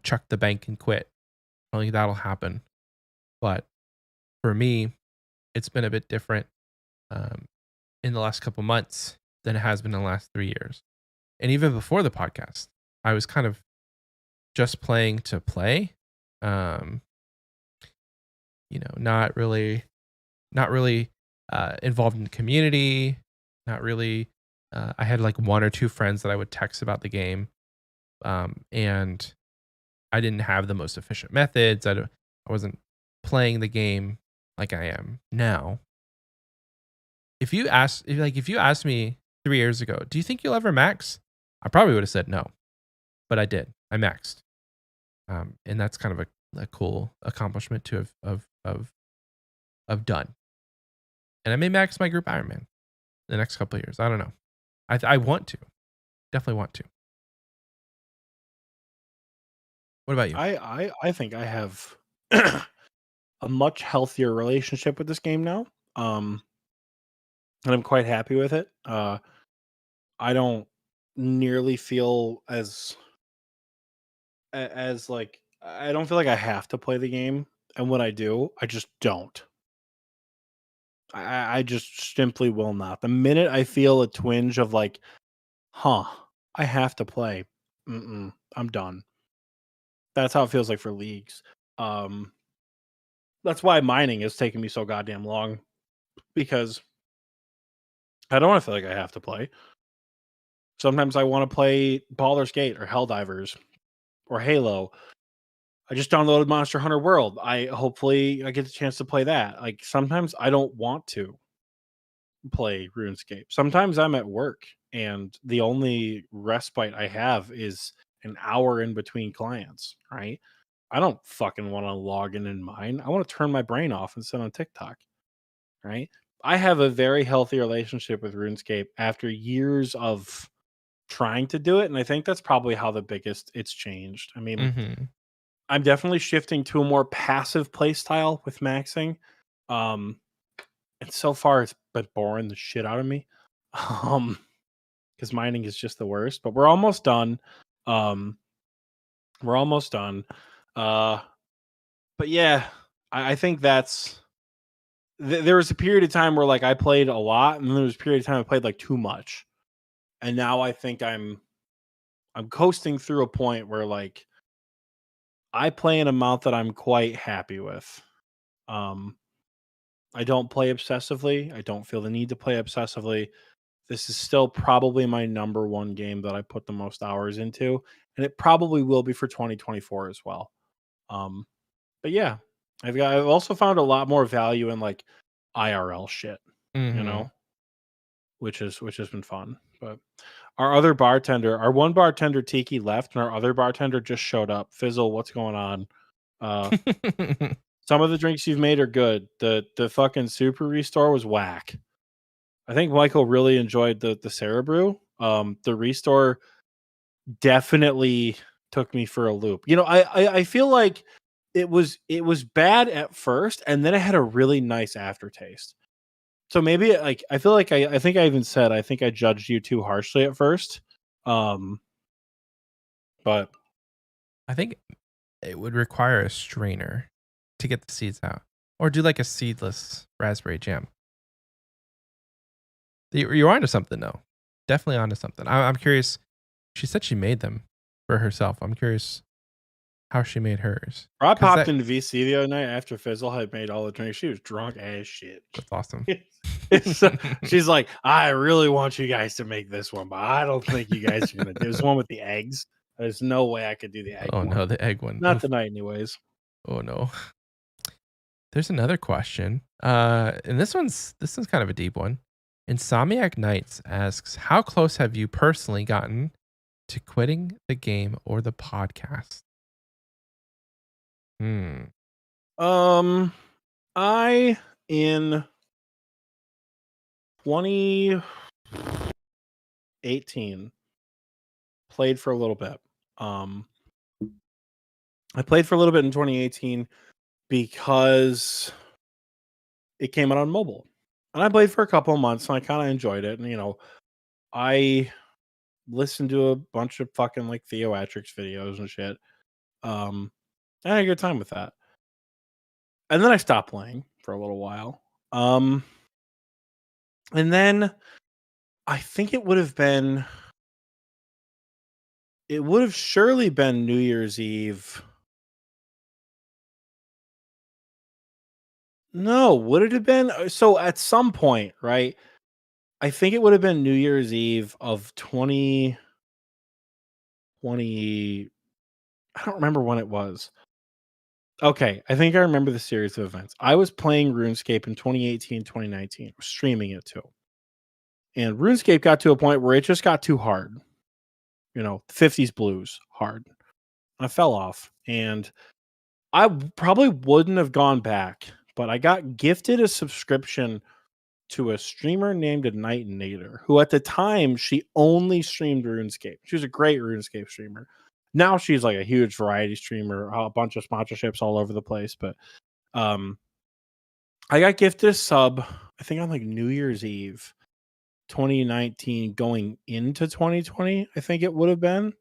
chucked the bank and quit. I don't think that'll happen. But for me, it's been a bit different in the last couple months than it has been in the last 3 years. And even before the podcast, I was kind of just playing to play. Not really involved in the community. Not really. I had like 1 or 2 friends that I would text about the game, and I didn't have the most efficient methods. I wasn't playing the game like I am now. If you asked me 3 years ago, do you think you'll ever max? I probably would have said no, but I did. I maxed, and that's kind of a cool accomplishment to have done. And I may max my group Iron Man the next couple of years. I don't know. I want to, definitely want to. What about you? I think I have a much healthier relationship with this game now. And I'm quite happy with it. I don't nearly feel as like I don't feel like I have to play the game, and when I do, I just don't. I just simply will not. The minute I feel a twinge of like, I have to play, I'm done. That's how it feels like for leagues. That's why mining is taking me so goddamn long, because I don't want to feel like I have to play. Sometimes I want to play Baldur's Gate or Helldivers or Halo. I just downloaded Monster Hunter World. Hopefully I get the chance to play that. Like sometimes I don't want to play RuneScape. Sometimes I'm at work and the only respite I have is an hour in between clients, right? I don't fucking want to log in mine. I want to turn my brain off and sit on TikTok. Right? I have a very healthy relationship with RuneScape after years of trying to do it, and I think that's probably how the biggest it's changed. I mean, Mm-hmm. I'm definitely shifting to a more passive play style with maxing. Um, and so far it's been boring the shit out of me. Because mining is just the worst, but we're almost done. Um, we're almost done. But yeah, I think that's there was a period of time where like I played a lot, and then there was a period of time I played like too much. And now I think I'm coasting through a point where like I play an amount that I'm quite happy with. Um, I don't play obsessively. I don't feel the need to play obsessively. This is still probably my number one game that I put the most hours into, and it probably will be for 2024 as well. Um, but yeah, I've also found a lot more value in like IRL shit, you Mm-hmm. know, which has been fun. But our one bartender Tiki left, and our other bartender just showed up. Fizzle, what's going on? Uh, some of the drinks you've made are good. The fucking super restore was whack. I think Michael really enjoyed the Sarah Brew. The restore definitely took me for a loop. You know, I feel like it was bad at first, and then it had a really nice aftertaste. So maybe like I feel like I think I even said I think I judged you too harshly at first. Um, but I think it would require a strainer to get the seeds out, or do like a seedless raspberry jam. You're onto something, though. Definitely onto something. I'm curious. She said she made them for herself. I'm curious how she made hers. I 'Cause popped into VC the other night after Fizzle had made all the drinks. She was drunk as shit. that's awesome. She's like, I really want you guys to make this one, but I don't think you guys are gonna do this one with the eggs. There's no way I could do the egg Oh one. no, the egg one. Not Oof. tonight, anyways. Oh no. There's another question. And this one's kind of a deep one. Insomniac Knights asks, how close have you personally gotten to quitting the game or the podcast? I in 2018 played for a little bit. I played for a little bit in 2018 because it came out on mobile. And I played for a couple of months and I kind of enjoyed it. And you know, I listened to a bunch of fucking like Theoatrix videos and shit. I had a good time with that. And then I stopped playing for a little while. And then I think it would have surely been New Year's Eve. No, would it have been? So at some point, right? I think it would have been New Year's Eve of 2020. I don't remember when it was. Okay, I think I remember the series of events. I was playing RuneScape in 2018, 2019, streaming it too. And RuneScape got to a point where it just got too hard. You know, 50s blues hard. I fell off and probably wouldn't have gone back, but I got gifted a subscription to a streamer named Nightinator, who at the time she only streamed RuneScape. She was a great RuneScape streamer. Now she's like a huge variety streamer, a bunch of sponsorships all over the place. But I got gifted a sub, I think on like New Year's Eve 2019 going into 2020, I think it would have been.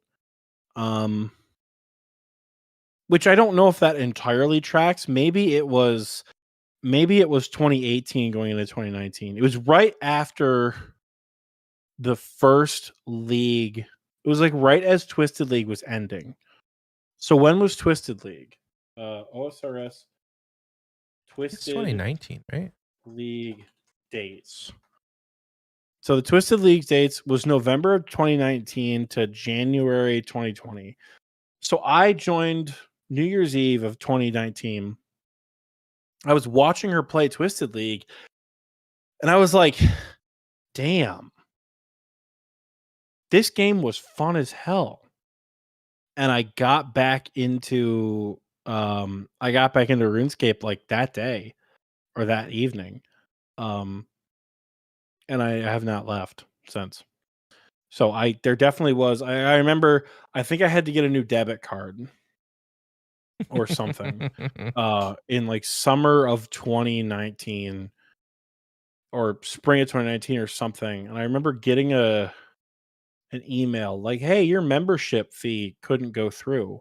Which I don't know if that entirely tracks. Maybe it was 2018 going into 2019. It was right after the first league. It was like right as Twisted League was ending. So when was Twisted League? OSRS It's Twisted 2019, right? League dates. So the Twisted League dates was November of 2019 to January 2020. So I joined New Year's Eve of 2019. I was watching her play Twisted League and I was like, damn, this game was fun as hell. And I got back into I got back into RuneScape like that day or that evening. And I have not left since. So there definitely was. I remember. I think I had to get a new debit card or something. In like summer of 2019 or spring of 2019 or something. And I remember getting an email like, "Hey, your membership fee couldn't go through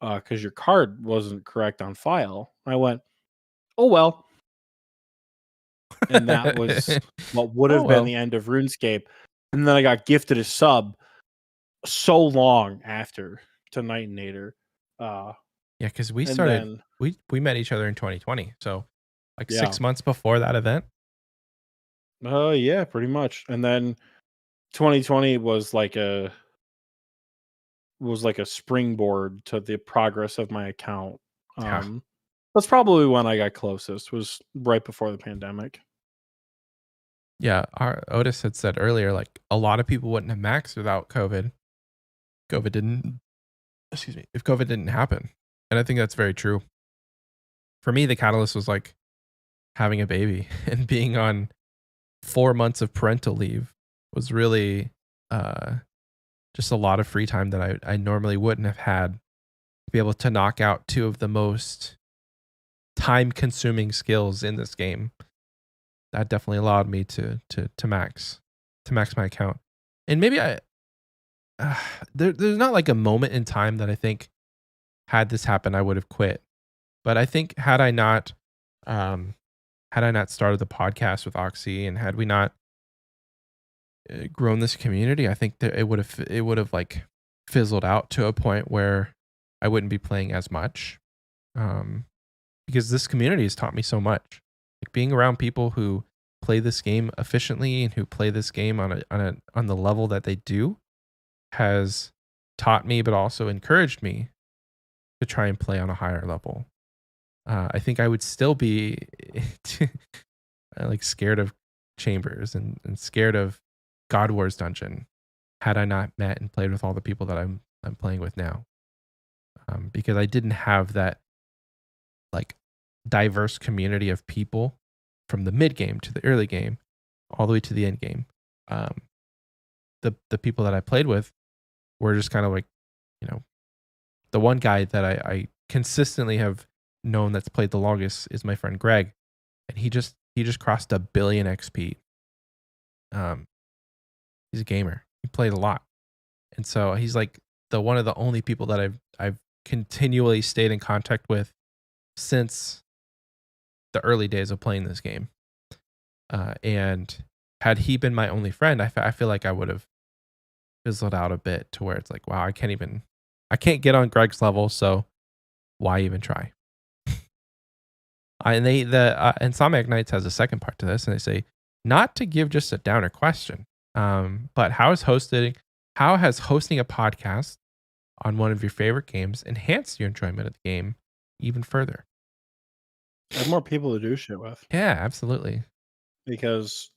because your card wasn't correct on file." I went, "Oh well," and that was what would Oh have been well. the end of RuneScape. And then I got gifted a sub so long after to Nightinator. Uh, Yeah, because we and started then we met each other in 2020, so like yeah, 6 months before that event. yeah, pretty much. And then 2020 was like a springboard to the progress of my account. Yeah. That's probably when I got closest. Was right before the pandemic. Yeah, our Otis had said earlier, like a lot of people wouldn't have maxed without COVID. COVID didn't, excuse me, if COVID didn't happen. And I think that's very true. For me, the catalyst was like having a baby and being on 4 months of parental leave was really uh, just a lot of free time that I normally wouldn't have had to be able to knock out two of the most time consuming skills in this game. That definitely allowed me to max my account. And maybe there's not like a moment in time that I think had this happen I would have quit. But I think had I not started the podcast with Oxie and had we not grown this community, I think that it would have like fizzled out to a point where I wouldn't be playing as much. Because this community has taught me so much. Like being around people who play this game efficiently and who play this game on the level that they do has taught me, but also encouraged me to try and play on a higher level. I think I would still be like scared of chambers and scared of God Wars dungeon had I not met and played with all the people that I'm playing with now. Because I didn't have that like diverse community of people from the mid game to the early game, all the way to the end game. The people that I played with were just kind of like, the one guy that I consistently have known that's played the longest is my friend Greg, and he just crossed 1 billion XP. He's a gamer. He played a lot, and so he's like the one of the only people that I've continually stayed in contact with since the early days of playing this game. And had he been my only friend, I feel like I would have fizzled out a bit to where it's like, wow, I can't get on Greg's level, so why even try? And Insomniac Nights has a second part to this, and they say, not to give just a downer question, but how has hosting a podcast on one of your favorite games enhanced your enjoyment of the game even further? I have more people to do shit with. Yeah, absolutely. Because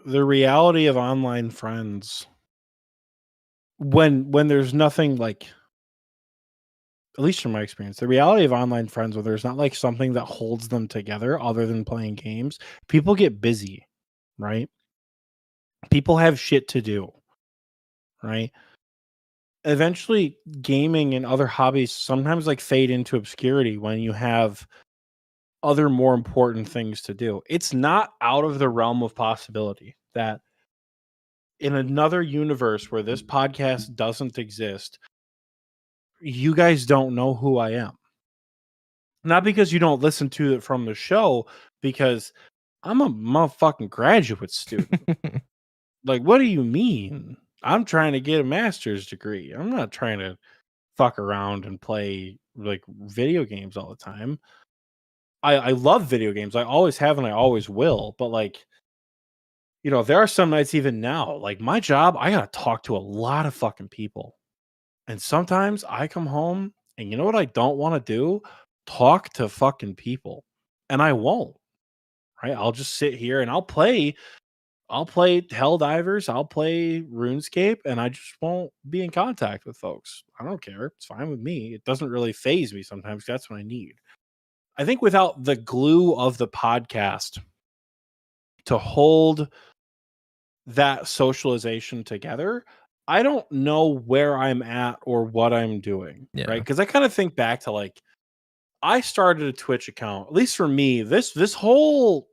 the reality of online friends, when there's nothing like, at least from my experience, the reality of online friends where there's not like something that holds them together other than playing games, people get busy, right? People have shit to do, right? Eventually gaming and other hobbies sometimes like fade into obscurity when you have other more important things to do. It's not out of the realm of possibility that in another universe where this podcast doesn't exist, you guys don't know who I am. Not because you don't listen to it from the show, because I'm a motherfucking graduate student. Like, what do you mean? I'm trying to get a master's degree. I'm not trying to fuck around and play like video games all the time. I love video games. I always have and I always will. But like, there are some nights even now, like my job, I gotta talk to a lot of fucking people. And sometimes I come home and you know what I don't want to do? Talk to fucking people. And I won't, right? I'll just sit here and I'll play I'll play Helldivers, I'll play RuneScape, and I just won't be in contact with folks. I don't care. It's fine with me. It doesn't really phase me sometimes. That's what I need. I think without the glue of the podcast to hold that socialization together, I don't know where I'm at or what I'm doing. Yeah. Right. Because I kind of think back to like, I started a Twitch account, at least for me, this whole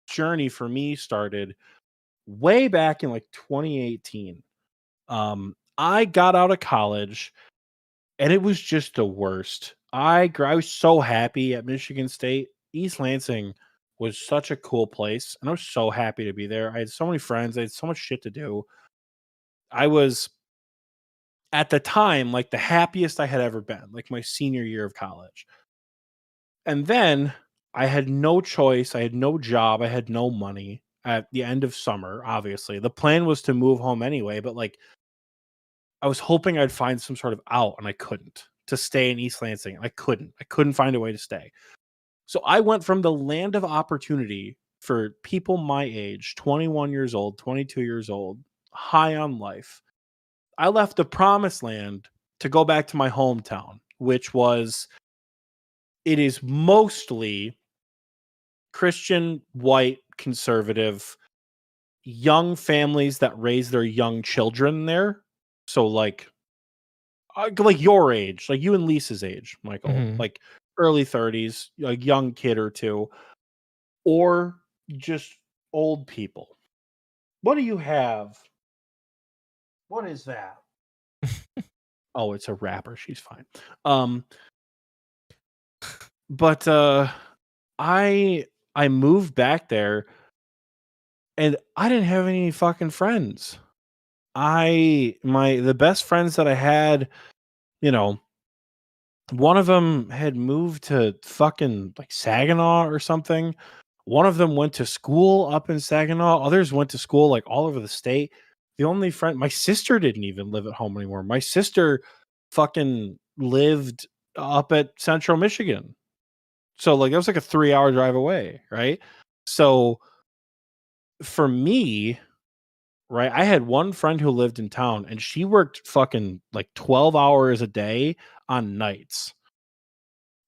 journey for me started way back in like 2018. I got out of college and it was just the worst. I was so happy at Michigan State. East Lansing was such a cool place, and I was so happy to be there. I had so many friends. I had so much shit to do. I was at the time like the happiest I had ever been, like my senior year of college. And then I had no choice. I had no job. I had no money at the end of summer, obviously. The plan was to move home anyway, but like I was hoping I'd find some sort of out and I couldn't to stay in East Lansing. I couldn't find a way to stay. So I went from the land of opportunity for people my age, 21 years old, 22 years old, high on life. I left the promised land to go back to my hometown, which was, it is mostly Christian, white, conservative, young families that raise their young children there. So like your age, like you and Lisa's age, Michael, Mhm. like early 30s, a young kid or two, or just old people. What do you have? What is that? Oh, it's a rapper. She's fine. But I moved back there and I didn't have any fucking friends. The best friends that I had, you know, one of them had moved to fucking like Saginaw or something. One of them went to school up in Saginaw. Others went to school like all over the state. The only friend, my sister didn't even live at home anymore. My sister fucking lived up at Central Michigan. So like it was like a 3-hour drive away, right? So for me, right, I had one friend who lived in town and she worked fucking like 12 hours a day on nights.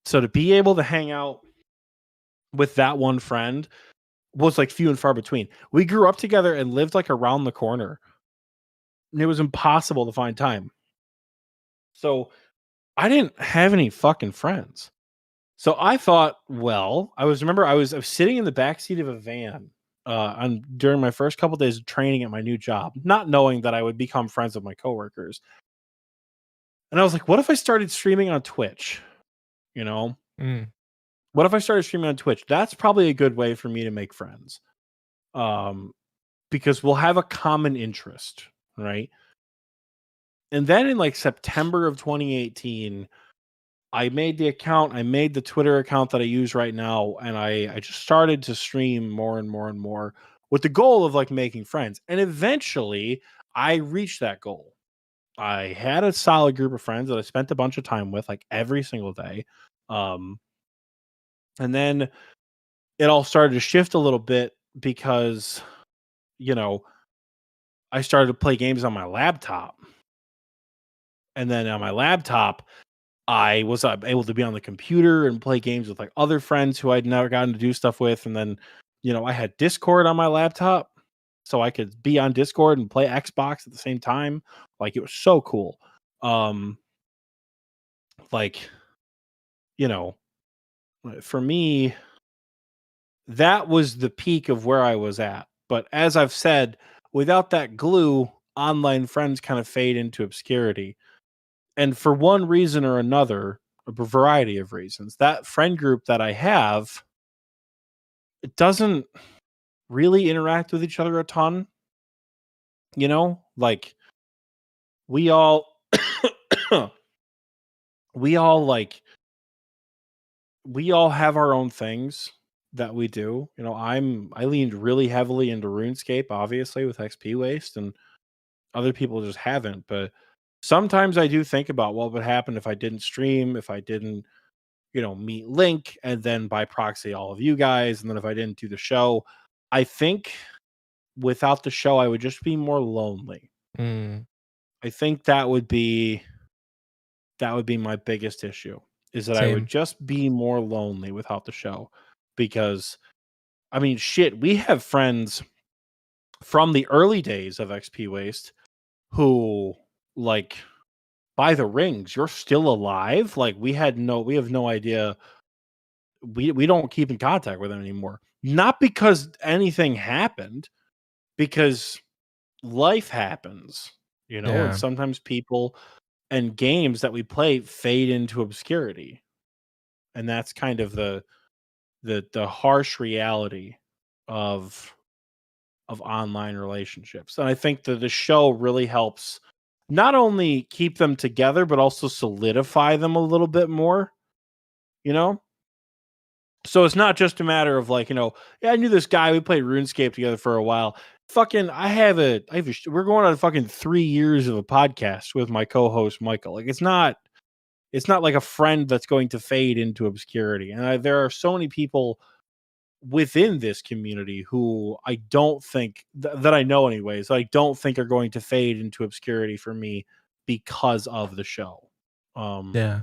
So to be able to hang out with that one friend was like few and far between. We grew up together and lived like around the corner. And it was impossible to find time. So I didn't have any fucking friends. So I thought, well, I was sitting in the backseat of a van during my first couple days of training at my new job, not knowing that I would become friends with my coworkers. And I was like, what if I started streaming on Twitch? You know, Mm. what if I started streaming on Twitch? That's probably a good way for me to make friends. Because we'll have a common interest, right? And then in like September of 2018, I made the Twitter account that I use right now, and I just started to stream more and more and more with the goal of like making friends. And eventually I reached that goal. I had a solid group of friends that I spent a bunch of time with like every single day. Um, and then it all started to shift a little bit because, you know, I started to play games on my laptop. And then on my laptop, I was able to be on the computer and play games with like other friends who I'd never gotten to do stuff with. And then, I had Discord on my laptop, so I could be on Discord and play Xbox at the same time. Like it was so cool. Um, like, you know, for me, that was the peak of where I was at. But as I've said, without that glue, online friends kind of fade into obscurity. And for one reason or another, a variety of reasons, that friend group that I have, it doesn't really interact with each other a ton. Like we all we all like we all have our own things that we do. I leaned really heavily into RuneScape, obviously, with Xpwaste, and other people just haven't. But sometimes I do think about what would happen if I didn't stream, if I didn't meet Link, and then by proxy all of you guys, and then if I didn't do the show. I think without the show, I would just be more lonely. Mm, I think that would be my biggest issue, is that I would same. just be more lonely without the show. Because I mean, shit, we have friends from the early days of Xpwaste who, like, by the rings, you're still alive. Like, we have no idea. We don't keep in contact with them anymore. Not because anything happened, because life happens, and Yeah. sometimes people and games that we play fade into obscurity. And that's kind of the harsh reality of online relationships. And I think that the show really helps not only keep them together, but also solidify them a little bit more, you know? So it's not just a matter of like, yeah, I knew this guy, we played RuneScape together for a while. Fucking, we're going on fucking 3 years of a podcast with my co-host Michael. Like, it's not like a friend that's going to fade into obscurity. And there are so many people within this community who I don't think that I know anyways, I don't think are going to fade into obscurity for me because of the show. Um Yeah.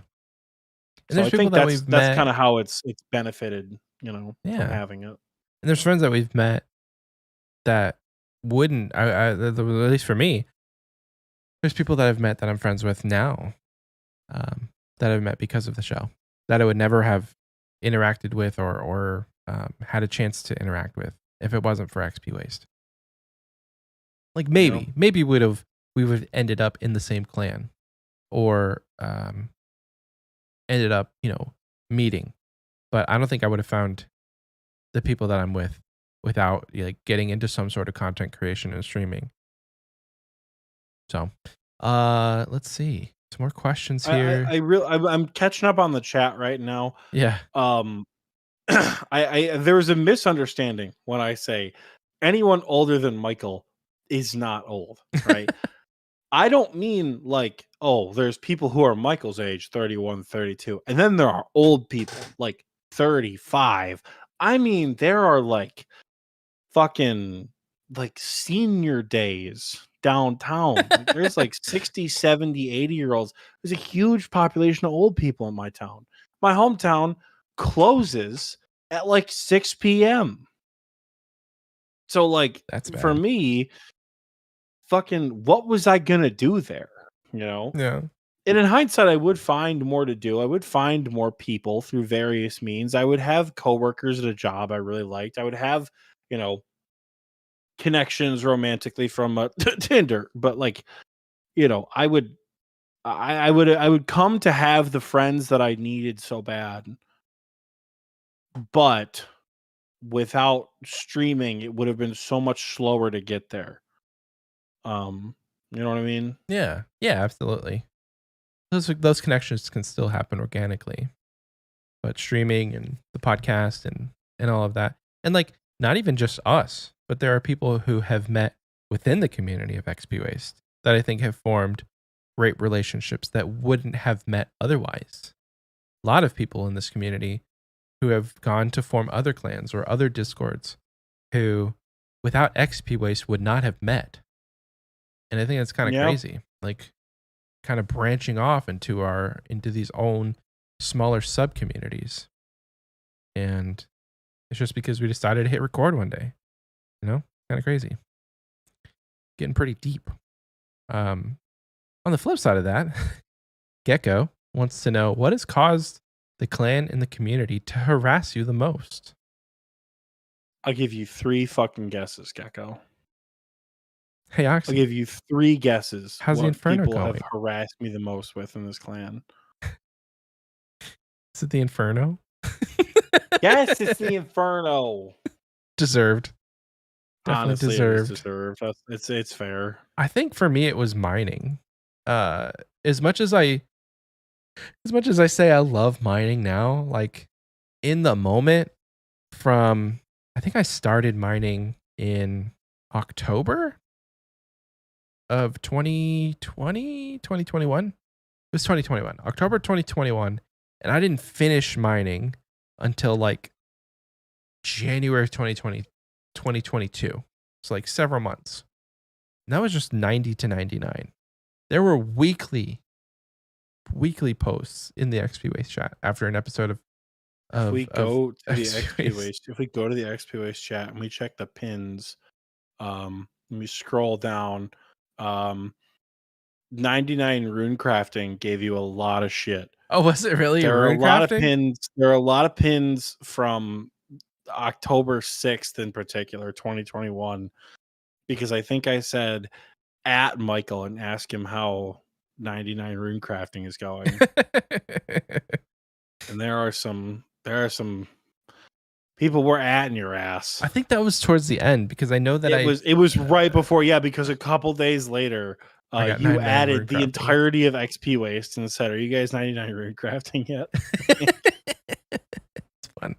And so there's I people think that that's we've that's met. kind of how it's benefited, from Yeah. having it. And there's friends that we've met that wouldn't, at least for me, there's people that I've met that I'm friends with now, that I've met because of the show, that I would never have interacted with or had a chance to interact with if it wasn't for Xpwaste. Like Yeah. maybe we would have ended up in the same clan, or ended up, meeting. But I don't think I would have found the people that I'm with without like getting into some sort of content creation and streaming. So, let's see. Some more questions here. I'm catching up on the chat right now. Yeah. Um there was a misunderstanding when I say anyone older than Michael is not old, right? I don't mean like, oh, there's people who are Michael's age, 31, 32, and then there are old people like 35. I mean, there are like fucking like senior days downtown. Like, there's like 60, 70, 80-year-olds. There's a huge population of old people in my town. My hometown closes at like 6 p.m. So like That's for bad. me, fucking what was I gonna do there? You know? Yeah. And in hindsight, I would find more to do. I would find more people through various means. I would have coworkers at a job I really liked. I would have, connections romantically from Tinder. But like, I would come to have the friends that I needed so bad. But without streaming, it would have been so much slower to get there. You know what I mean? Yeah. Yeah, absolutely. Those connections can still happen organically. But streaming and the podcast and all of that. And like not even just us, but there are people who have met within the community of Xpwaste that I think have formed great relationships that wouldn't have met otherwise. A lot of people in this community who have gone to form other clans or other discords who without Xpwaste would not have met. And I think that's kind of Yeah. crazy. Like kind of branching off into these own smaller sub communities. And it's just because we decided to hit record one day. Kind of crazy. Getting pretty deep. On the flip side of that, Gecko wants to know what has caused the clan and the community to harass you the most. I'll give you 3 fucking guesses, Gecko. Hey, I'll Oxie, give you 3 guesses how's the what Inferno people have going? harassed me the most with in this clan. Is it the Inferno? Yes, it's the Inferno. Deserved. Definitely Honestly, deserved. it is deserved. It's fair. I think for me it was mining. As much as I say I love mining now, like in the moment I think I started mining in October of 2021. It was 2021, October 2021. And I didn't finish mining until like January 2022. It's like several months. And that was just 90 to 99. There were weekly posts in the Xpwaste chat after an episode of If we go to the Xpwaste. Xpwaste chat and we check the pins, and we scroll down, 99 rune crafting gave you a lot of shit. Oh, was it really There are a rune lot of crafting? pins. There are a lot of pins from October 6th in particular, 2021, because I think I said at Michael and ask him how 99 rune crafting is going. And there are some people were at in your ass. I think that was towards the end because I know that it was right before, because a couple days later I got you 99 added rune the crafting. entirety of Xpwaste and said, "Are you guys 99 rune crafting yet?" It's fun.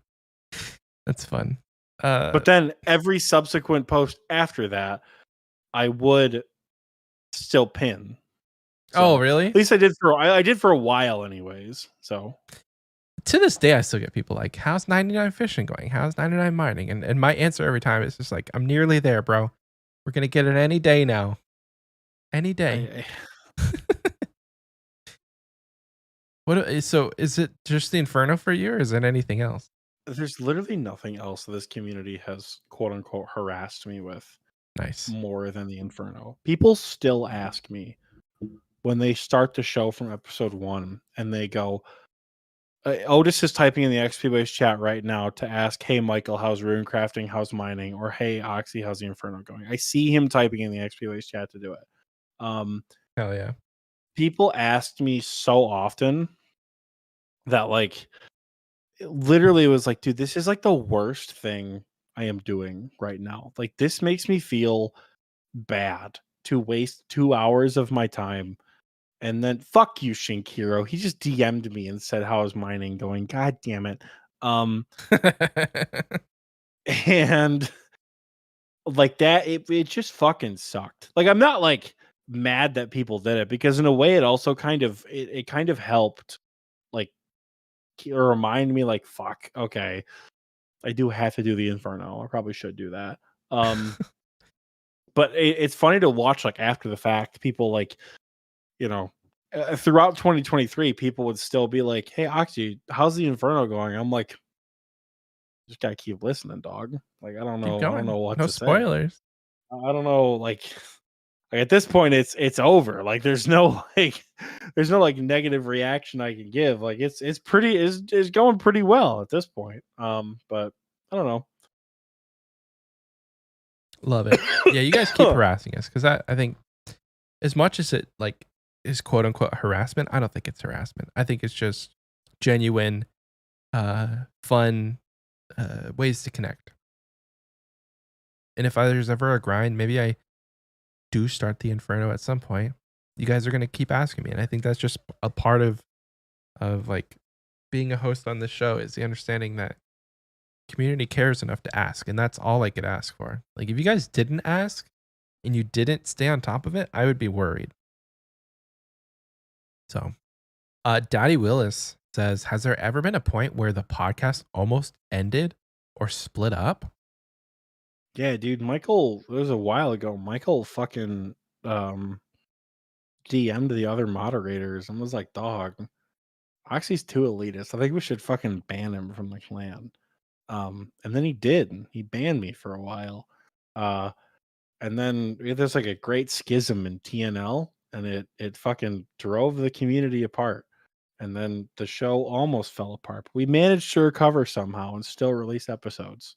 That's fun. But then every subsequent post after that, I would still pin. Oh, really? At least I did for a while, anyways. So to this day, I still get people like, "How's 99 fishing going? How's 99 mining?" And my answer every time is just like, "I'm nearly there, bro. We're gonna get it any day now. Any day." So is it just the Inferno for you, or is it anything else? There's literally nothing else this community has quote unquote harassed me with. Nice. More than the Inferno. People still ask me when they start the show from episode 1 and they go, Otis is typing in the Xpwaste chat right now to ask, "Hey Michael, how's rune crafting? How's mining?" Or, "Hey Oxie, how's the Inferno going?" I see him typing in the Xpwaste chat to do it. Hell yeah. People asked me so often that like it literally was like, dude, this is like the worst thing I am doing right now. Like this makes me feel bad to waste 2 hours of my time. And then fuck you, Shinkiro. He just DM'd me and said, "How's mining going?" God damn it. And like that, it just fucking sucked. Like I'm not like mad that people did it, because in a way it also kind of it kind of helped like or remind me like, fuck, okay, I do have to do the Inferno. I probably should do that. But it's funny to watch like after the fact, people like, throughout 2023, people would still be like, "Hey, Oxy, how's the Inferno going?" I'm like, just gotta keep listening, dog. Like, I don't know. Keep I don't going. know what No to say. spoilers. I don't know. Like at this point, it's over. Like, there's no like negative reaction I can give. Like, it's going pretty well at this point. But I don't know. Love it. Yeah, you guys keep harassing us because I think as much as it like is quote unquote harassment, I don't think it's harassment. I think it's just genuine, fun ways to connect. And if there's ever a grind, maybe I do start the Inferno at some point. You guys are gonna keep asking me, and I think that's just a part of like being a host on this show is the understanding that community cares enough to ask, and that's all I could ask for. Like if you guys didn't ask and you didn't stay on top of it, I would be worried. So, Daddy Willis says, "Has there ever been a point where the podcast almost ended or split up?" Yeah, dude. Michael, it was a while ago. Michael fucking DM'd the other moderators and was like, "Dog, Oxy's too elitist. I think we should fucking ban him from the clan." And then he did. He banned me for a while. And then there's like a great schism in TNL, and it fucking drove the community apart. And then the show almost fell apart. We managed to recover somehow and still release episodes.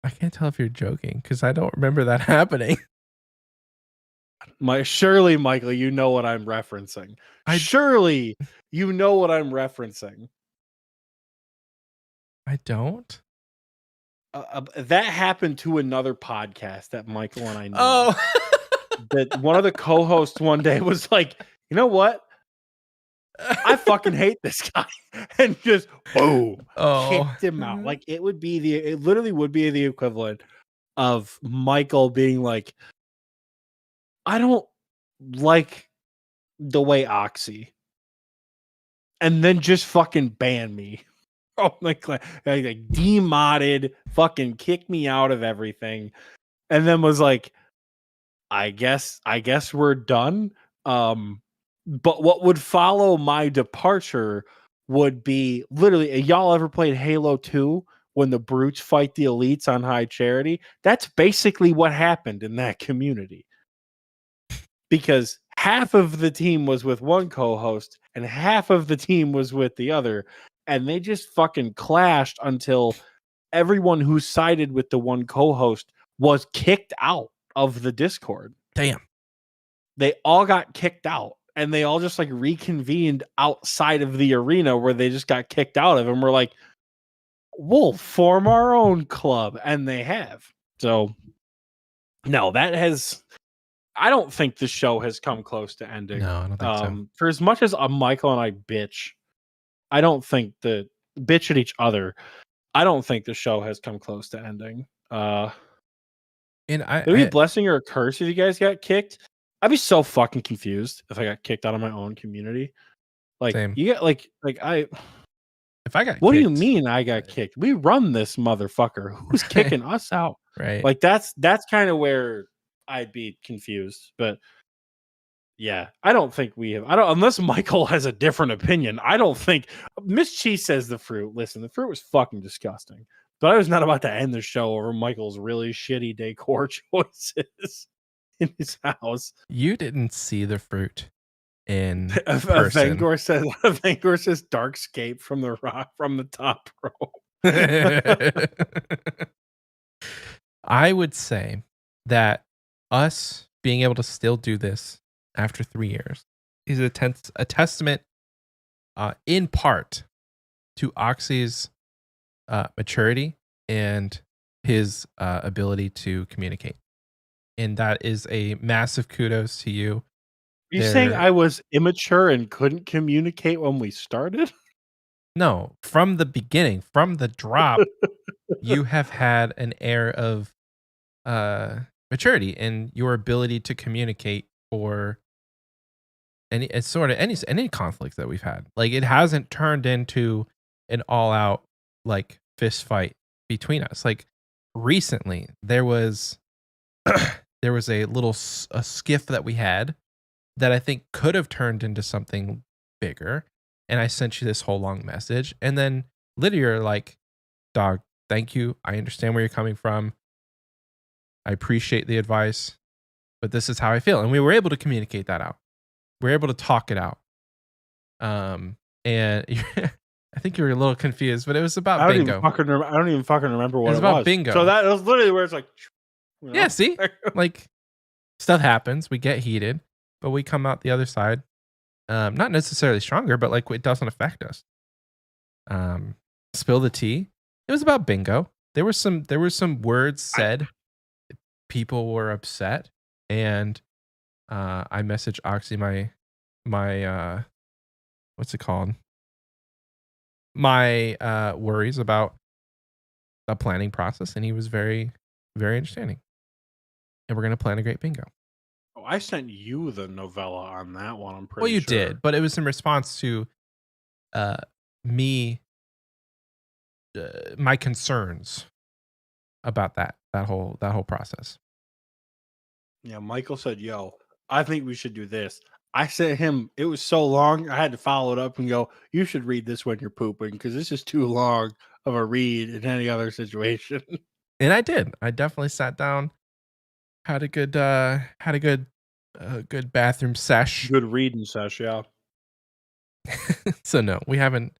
I can't tell if you're joking because I don't remember that happening. Surely, Michael, you know what I'm referencing. Surely you know what I'm referencing. I don't. That happened to another podcast that Michael and I know. Oh, that one of the co-hosts one day was like, "You know what? I fucking hate this guy," and just boom, kicked him out. Like it literally would be the equivalent of Michael being like, "I don't like the way Oxy," and then just fucking ban me. Oh my god, like demodded, fucking kicked me out of everything, and then was like, I guess we're done. But what would follow my departure would be literally, y'all ever played Halo 2 when the brutes fight the elites on High Charity? That's basically what happened in that community. Because half of the team was with one co-host and half of the team was with the other, and they just fucking clashed until everyone who sided with the one co-host was kicked out of the Discord. Damn. They all got kicked out, and they all just like reconvened outside of the arena where they just got kicked out of, and we're like, we'll form our own club, and they have. So no, that has, I don't think the show has come close to ending. No, I don't think so. For as much as Michael and I bitch, I don't think the bitch at each other, I don't think the show has come close to ending. And Would it be a blessing or a curse if you guys got kicked? I'd be so fucking confused if I got kicked out of my own community. Like, Same. you get like I. If I got What kicked, do you mean I got kicked? We run this motherfucker. Who's kicking us out? right? Like that's kind of where I'd be confused. But yeah, I don't think we have. I don't, unless Michael has a different opinion. I don't think Miss Cheese says the fruit. Listen, the fruit was fucking disgusting. But I was not about to end the show over Michael's really shitty decor choices in his house. You didn't see the fruit in person. Vangor says Darkscape from the rock from the top row. I would say that us being able to still do this after 3 years is a testament in part to Oxie's maturity and his ability to communicate. And that is a massive kudos to you. Are you saying I was immature and couldn't communicate when we started? No, from the beginning, from the drop, you have had an air of maturity in your ability to communicate for any conflict that we've had. Like, it hasn't turned into an all-out like fist fight between us. Like, recently there was there was a little a skiff that we had that I think could have turned into something bigger, and I sent you this whole long message, and then literally you're like, dog, thank you, I understand where you're coming from, I appreciate the advice, but this is how I feel. And we were able to communicate that out. We were able to talk it out. And I think you were a little confused, but it was about bingo. I don't even fucking remember what it was. About bingo. So that was literally where it's like, you know? Yeah, see? Like, stuff happens. We get heated, but we come out the other side. Not necessarily stronger, but like, it doesn't affect us. Spill the tea. It was about bingo. There were some words said. People were upset, and I messaged Oxie my what's it called? My worries about the planning process, and he was very, very understanding. And we're gonna plan a great bingo. Oh, I sent you the novella on that one. I'm pretty. Well, you sure. did, but it was in response to me, my concerns about that whole process. Yeah, Michael said, "Yo, I think we should do this." I sent him. It was so long, I had to follow it up and go, "You should read this when you're pooping because this is too long of a read in any other situation." And I did. I definitely sat down, had a good bathroom sesh. Good reading sesh, yeah. So no, we haven't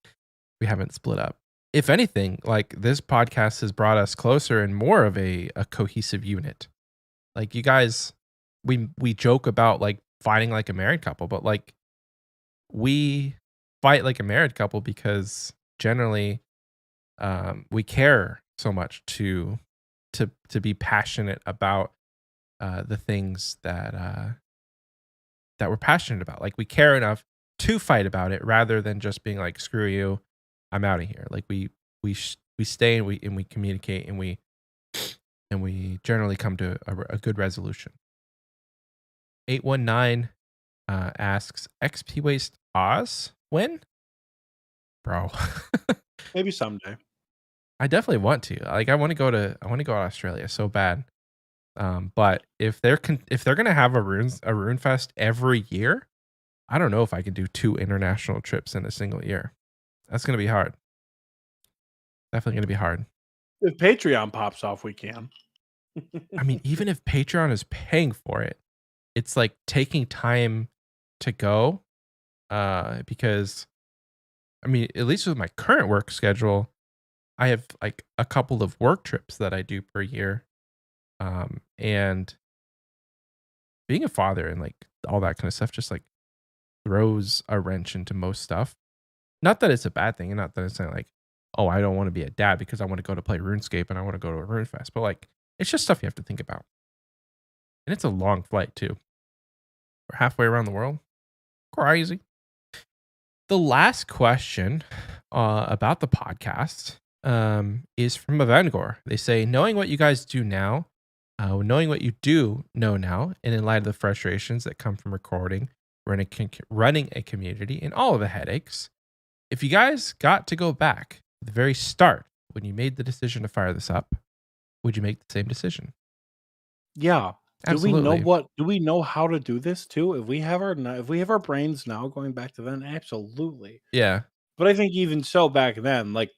split up. If anything, like, this podcast has brought us closer and more of a cohesive unit. Like, you guys, we joke about like fighting like a married couple, but like, we fight like a married couple because generally we care so much to be passionate about the things that we're passionate about. Like, we care enough to fight about it rather than just being like, screw you, I'm out of here. Like, we stay and we communicate and we generally come to a good resolution. 819 asks, Xpwaste Oz when? Bro. Maybe someday. I definitely want to. Like, I want to go to Australia so bad. But if they're gonna have a Rune Fest every year, I don't know if I can do 2 international trips in a single year. That's gonna be hard. Definitely gonna be hard. If Patreon pops off, we can. I mean, even if Patreon is paying for it, it's like taking time to go. Because I mean, at least with my current work schedule, I have like a couple of work trips that I do per year. And being a father and like all that kind of stuff just like throws a wrench into most stuff. Not that it's a bad thing, and not that it's not like, oh, I don't want to be a dad because I want to go to play RuneScape and I want to go to a Rune Fest. But like, it's just stuff you have to think about. And it's a long flight too. We're halfway around the world. Crazy. The last question about the podcast is from Avengor. They say, knowing what you guys do now, knowing what you do know now, and in light of the frustrations that come from recording, running a community, and all of the headaches, if you guys got to go back at the very start when you made the decision to fire this up, would you make the same decision? Yeah. Absolutely. Do we know how to do this too? If we have our brains now going back to then, absolutely. Yeah. But I think even so back then, like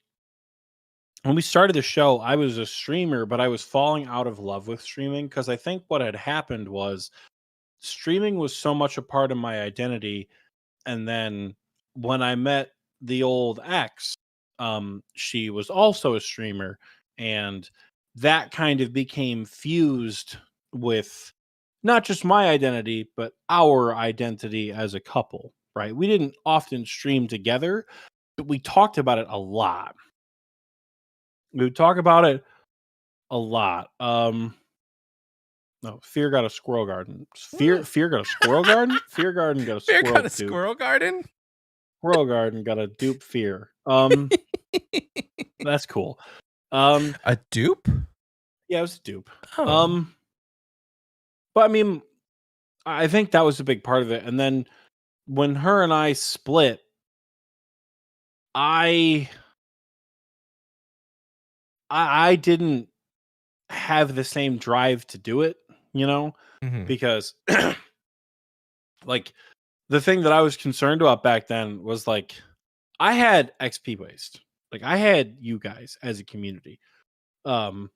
when we started the show, I was a streamer, but I was falling out of love with streaming because I think what had happened was streaming was so much a part of my identity. And then when I met the old ex, she was also a streamer, and that kind of became fused with not just my identity, but our identity as a couple, right? We didn't often stream together, but we talked about it a lot. We would talk about it a lot. No, Fear got a squirrel garden. Fear got a squirrel garden. Fear garden got a Bear squirrel got a dupe. squirrel garden? Squirrel garden got a dupe fear. That's cool. A dupe? Yeah, it was a dupe. Oh. But I mean, I think that was a big part of it. And then when her and I split, I I didn't have the same drive to do it, you know, Mm-hmm. because like the thing that I was concerned about back then was like I had Xpwaste. Like I had you guys as a community. Um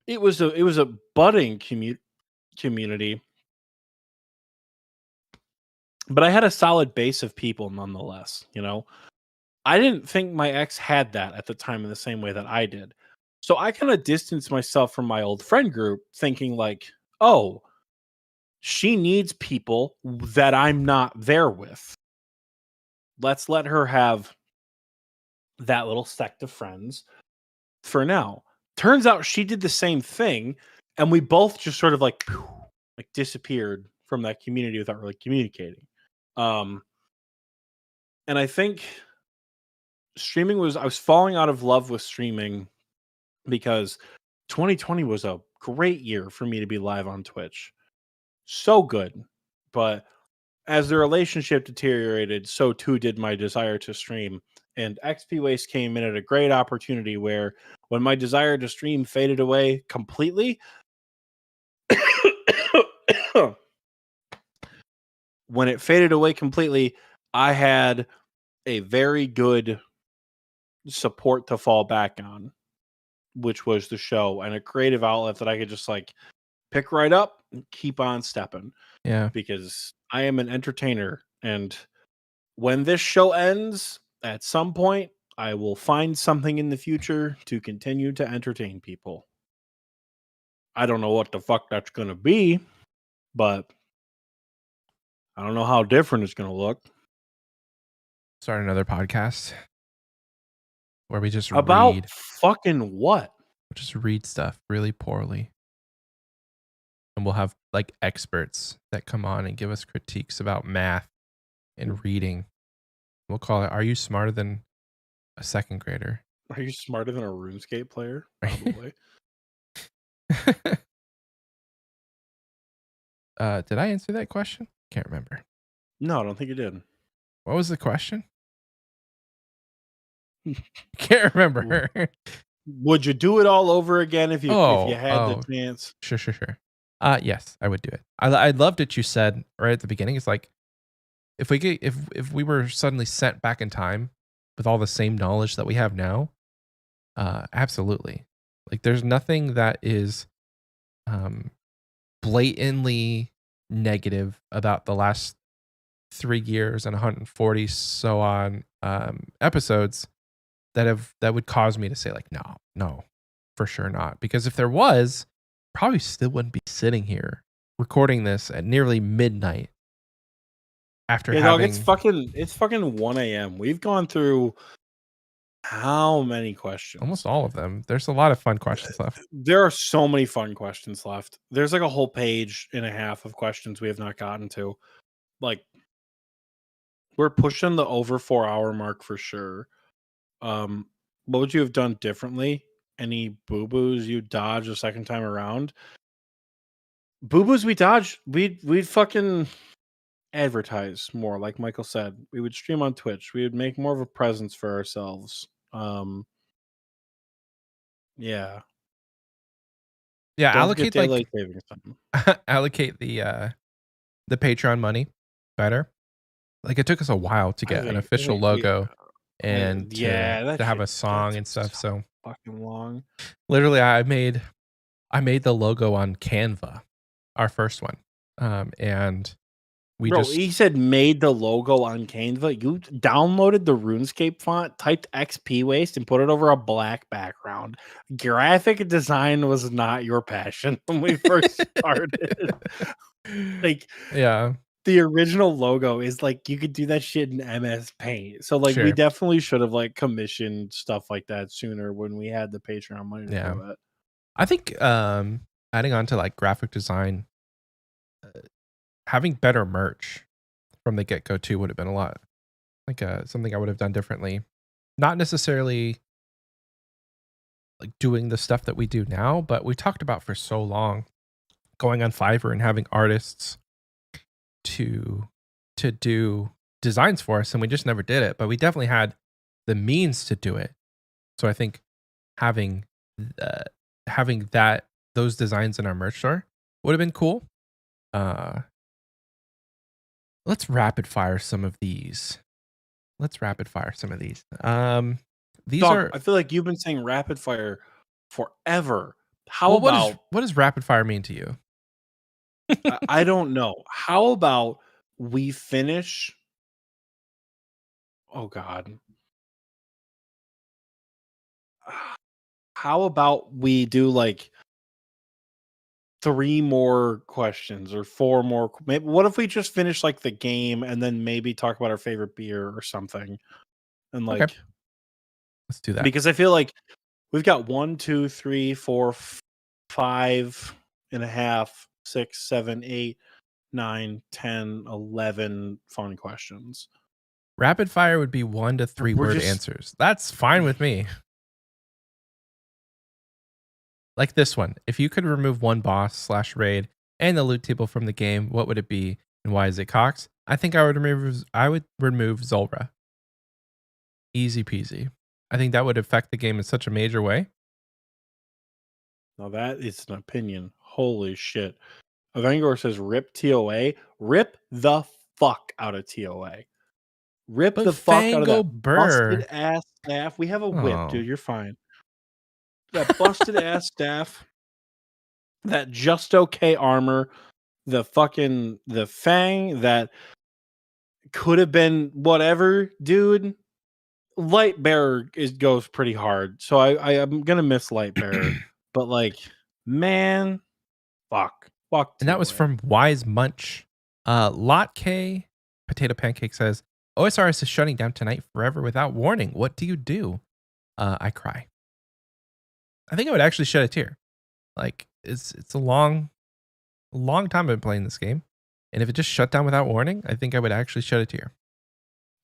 it was a budding community, but I had a solid base of people nonetheless, you know. I didn't think my ex had that at the time in the same way that I did. So I kind of distanced myself from my old friend group thinking like, "Oh, she needs people that I'm not there with. Let's let her have that little sect of friends for now." Turns out she did the same thing, and we both just sort of like like disappeared from that community without really communicating. Um and I think I was falling out of love with streaming because 2020 was a great year for me to be live on Twitch. So good. But as the relationship deteriorated, so too did my desire to stream. And XP Waste came in at a great opportunity where when my desire to stream faded away completely, when it faded away completely, I had a very good support to fall back on, which was the show and a creative outlet that I could just like pick right up and keep on stepping Yeah. because I am an entertainer. And when this show ends, at some point, I will find something in the future to continue to entertain people. I don't know what the fuck that's going to be, but I don't know how different it's going to look. Start another podcast where we just About fucking what? read stuff really poorly. And we'll have like experts that come on and give us critiques about math and reading. We'll call it, Are You Smarter Than a Second Grader? Are you smarter than a RuneScape player? Probably. Did I answer that question? Can't remember. No, I don't think you did. What was the question? Can't remember. Would you do it all over again if you had the Oh, chance? sure. Yes, I would do it. I loved it. You said right at the beginning. It's like if we were suddenly sent back in time with all the same knowledge that we have now, absolutely. Like there's nothing that is um, blatantly negative about the last 3 years and 140 so on episodes that would cause me to say like no, for sure not. Because if there was, probably still wouldn't be sitting here recording this at nearly midnight after Yeah, dog, having it's fucking 1 a.m. We've gone through how many questions? almost all of them. There's a lot of fun questions left. There are so many fun questions left. There's like a whole page and a half of questions we have not gotten to. Like, we're pushing the over 4 hour mark for sure. What would you have done differently? Any boo-boos you dodged the second time around? Boo-boos we dodged, we'd fucking advertise more, like Michael said. We would stream on Twitch. We would make more of a presence for ourselves. Yeah. Yeah, Don't forget allocate like daylight savings time. allocate the Patreon money better. Like it took us a while to get an official logo and yeah, that to have shit a song took and stuff. So fucking long. literally I made the logo on Canva, our first one. And we Bro, just he said made the logo on Canva. You downloaded the RuneScape font, typed Xpwaste, and put it over a black background. Graphic design was not your passion when we first started. Like, yeah, the original logo is like you could do that shit in MS Paint. So like we sure. definitely should have like commissioned stuff like that sooner when we had the Patreon money to Yeah. do it. I think adding on to like graphic design, having better merch from the get-go too would have been a lot like something I would have done differently. Not necessarily like doing the stuff that we do now, but we talked about for so long going on Fiverr and having artists to do designs for us, and we just never did it. But we definitely had the means to do it. So I think having that those designs in our merch store would have been cool. Let's rapid fire some of these. These Dog, are I feel like you've been saying rapid fire forever. How well, about what does rapid fire mean to you? I don't know. How about we finish? Oh God. How about we do like 3 more questions or 4 more? Maybe what if we just finish like the game and then maybe talk about our favorite beer or something? And Okay, like let's do that. because I feel like we've got 1, 2, 3, 4, 5 and a half, 6, 7, 8, 9, 10, 11 fun questions. Rapid fire would be 1 to 3 We're word just answers. That's fine with me. Like this one. If you could remove one boss / raid and the loot table from the game, what would it be and why is it Cox? I think I would remove Zulrah. Easy peasy. I think that would affect the game in such a major way. now that is an opinion. Holy shit. Avengor says rip TOA. Rip the fuck out of TOA. Rip But the fuck out of Fango that busted Burr. ass staff. We have a whip, Oh. dude. You're fine. That busted ass staff. That just okay armor. The fang that could have been whatever, dude. Light Bearer goes pretty hard. So I'm gonna miss Light Bearer. But like, man, fuck. Fuck And that was TOA. from Wise Munch. Lot K Potato Pancake says, OSRS is shutting down tonight forever without warning. What do you do? I cry. I think I would actually shed a tear. Like it's a long time I've been playing this game. And if it just shut down without warning, I think I would actually shed a tear.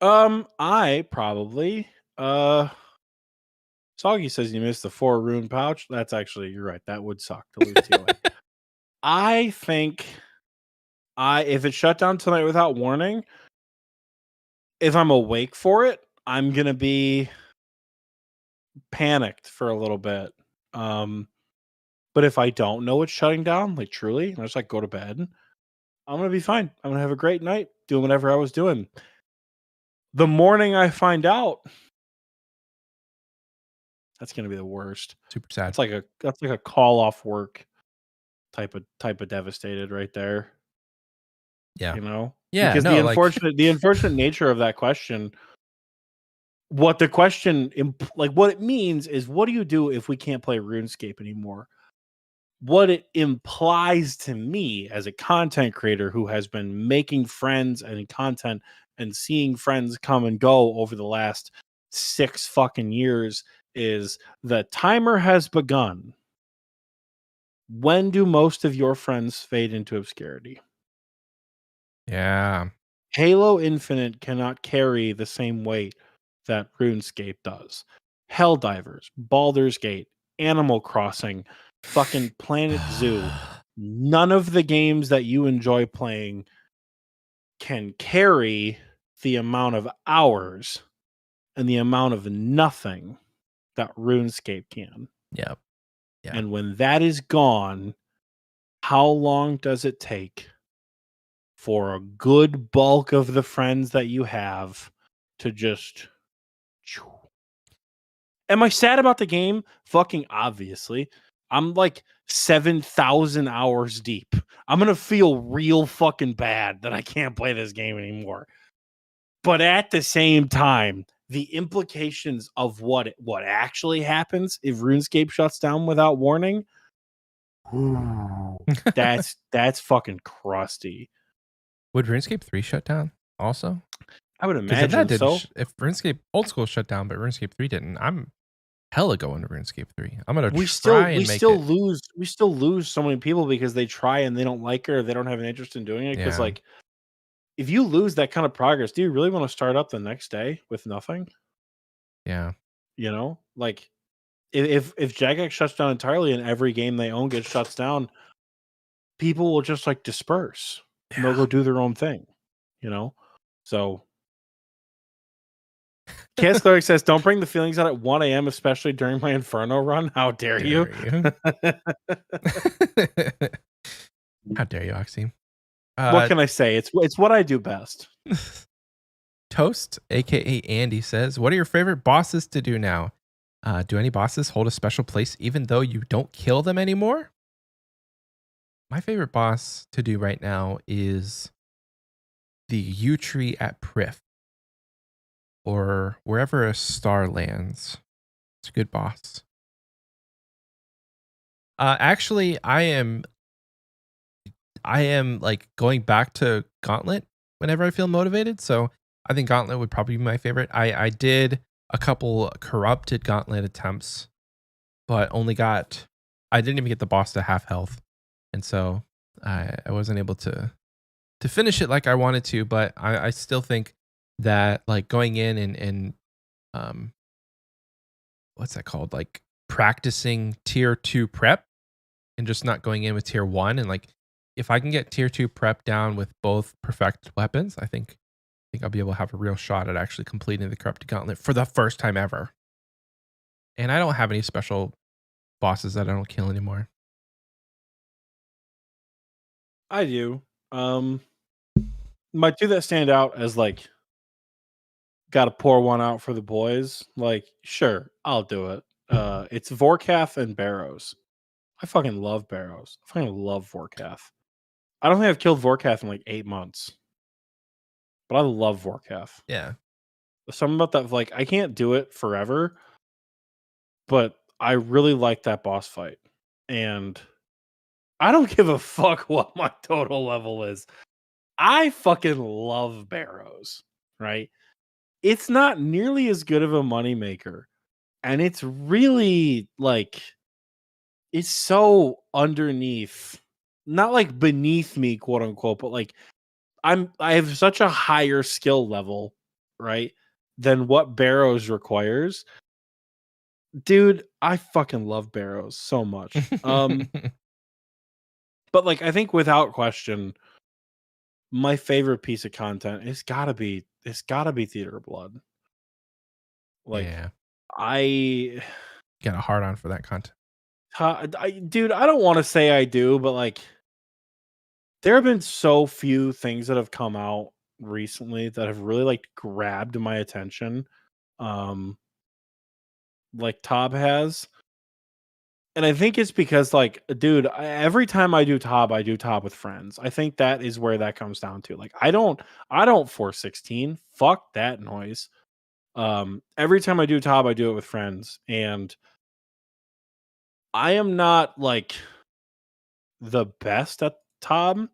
I probably Soggy says you missed the 4 rune pouch. That's actually you're right. That would suck to lose TOA. I think if it shut down tonight without warning, if I'm awake for it, I'm gonna be panicked for a little bit. But if I don't know it's shutting down, like truly, and I just like go to bed, I'm gonna be fine. I'm gonna have a great night doing whatever I was doing. The morning I find out, that's gonna be the worst. Super sad. That's like a call off work type of devastated right there. Yeah. You know? Yeah. Because No. Like. the unfortunate nature of that question, what the question like what it means is, what do you do if we can't play RuneScape anymore? What it implies to me as a content creator who has been making friends and content and seeing friends come and go over the last 6 fucking years is the timer has begun. When do most of your friends fade into obscurity? Yeah. Halo Infinite cannot carry the same weight that RuneScape does. Helldivers, Baldur's Gate, Animal Crossing, fucking Planet Zoo. None of the games that you enjoy playing can carry the amount of hours and the amount of nothing that RuneScape can. Yep. Yeah. And when that is gone, how long does it take for a good bulk of the friends that you have to just... Am I sad about the game? Fucking obviously. I'm like 7,000 hours deep. I'm going to feel real fucking bad that I can't play this game anymore. But at the same time, the implications of what actually happens if RuneScape shuts down without warning, that's fucking crusty. Would RuneScape 3 shut down also? I would Because if that imagine did, so. if RuneScape old school shut down, but RuneScape 3 didn't, I'm hella going to RuneScape 3. I'm gonna We try and make it. we still lose so many people because they try and they don't like it or they don't have an interest in doing it. Because Yeah. like, if you lose that kind of progress, do you really want to start up the next day with nothing? Yeah. You know, like if Jagex shuts down entirely and every game they own gets shuts down, people will just like disperse and they'll go do their own thing. You know, so Chaos Cleric says, "Don't bring the feelings out at 1 a.m., especially during my Inferno run. How dare you?" How dare you, Oxie? What can I say? It's what I do best. Toast, aka Andy, says, "What are your favorite bosses to do now? Do any bosses hold a special place even though you don't kill them anymore?" My favorite boss to do right now is the yew tree at Prif, or wherever a star lands. It's a good boss. Actually, I am like going back to Gauntlet whenever I feel motivated. So I think Gauntlet would probably be my favorite. I did a couple corrupted Gauntlet attempts, but I didn't even get the boss to half health. And so I wasn't able to finish it like I wanted to, but I still think that like going in and what's that called? Like practicing tier 2 prep and just not going in with tier 1, and like if I can get tier 2 prep down with both perfect weapons, I think I'll be able to have a real shot at actually completing the corrupted gauntlet for the first time ever. And I don't have any special bosses that I don't kill anymore. I do. My two that stand out as like, got to pour one out for the boys. Like, sure, I'll do it. It's Vorkath and Barrows. I fucking love Barrows. I fucking love Vorkath. I don't think I've killed Vorkath in like 8 months, but I love Vorkath. Yeah. Something about that, like, I can't do it forever, but I really like that boss fight. And I don't give a fuck what my total level is. I fucking love Barrows, right? It's not nearly as good of a moneymaker. And it's really like, it's so underneath, not like beneath me, quote unquote, but like I have such a higher skill level, right, than what Barrows requires. Dude, I fucking love Barrows so much. But like, I think without question, my favorite piece of content it's gotta be Theater of Blood. Like, Yeah. I Got a hard on for that content. dude, I don't want to say I do, but like there have been so few things that have come out recently that have really like grabbed my attention. Um like Tob has. And I think it's because like dude, every time I do Tob with friends. I think that is where that comes down to. Like I don't 416. Fuck that noise. Every time I do Tob I do it with friends, and I am not like the best at Tob,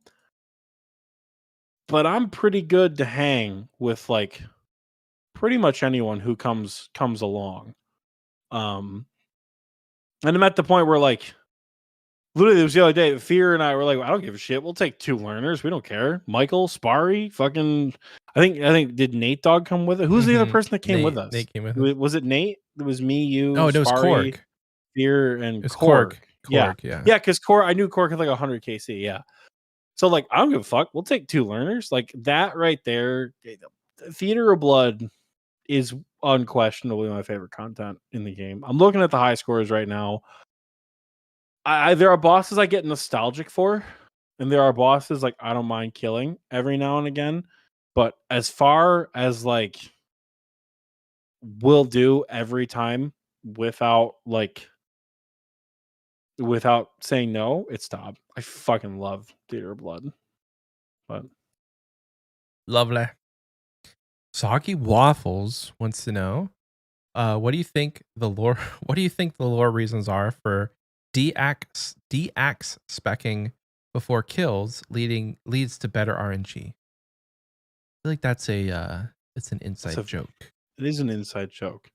but I'm pretty good to hang with like pretty much anyone who comes along. Um and I'm at the point where like literally, it was the other day. Fear and I were like, "I don't give a shit. We'll take 2 learners. We don't care." Michael, Sparry, fucking. I think did Nate Dog come with it? Who's the other person that came with us? Nate came with us. Was it Nate? It was me, you, Oh, no, it was Sparry, Korg. Fear, It and was Korg. Korg. Yeah, Korg, yeah. yeah. Because Korg, I knew Korg had like 100 KC. Yeah. So like, I don't give a fuck. We'll take 2 learners. Like that right there. Theater of Blood is unquestionably my favorite content in the game. I'm looking at the high scores right now. There are bosses I get nostalgic for, and there are bosses like I don't mind killing every now and again. But as far as like will do every time without without saying no, it's Tob. I fucking love Theater of Blood. But Lovely. Soggy Waffles wants to know, what do you think the lore what do you think the lore reasons are for D-axe specking before kills leads to better RNG? I feel like that's it's an inside joke. It is an inside joke.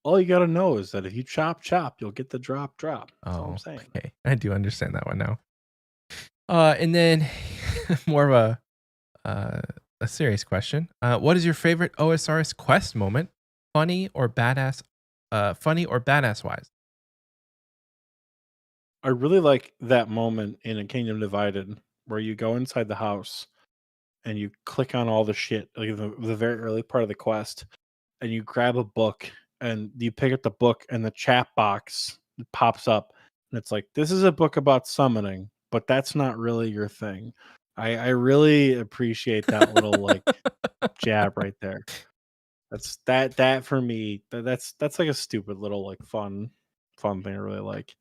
All you gotta know is that if you chop, you'll get the drop. That's all I'm saying. Okay. I do understand that one now. And then more of a serious question. What is your favorite OSRS quest moment? Funny or badass wise? I really like that moment in A Kingdom Divided where you go inside the house and you click on all the shit, like the very early part of the quest, and you grab a book and you pick up the book and the chat box pops up and it's like, this is a book about summoning, but that's not really your thing. I really appreciate that little like jab right there. That for me, that's like a stupid little like fun thing I really like.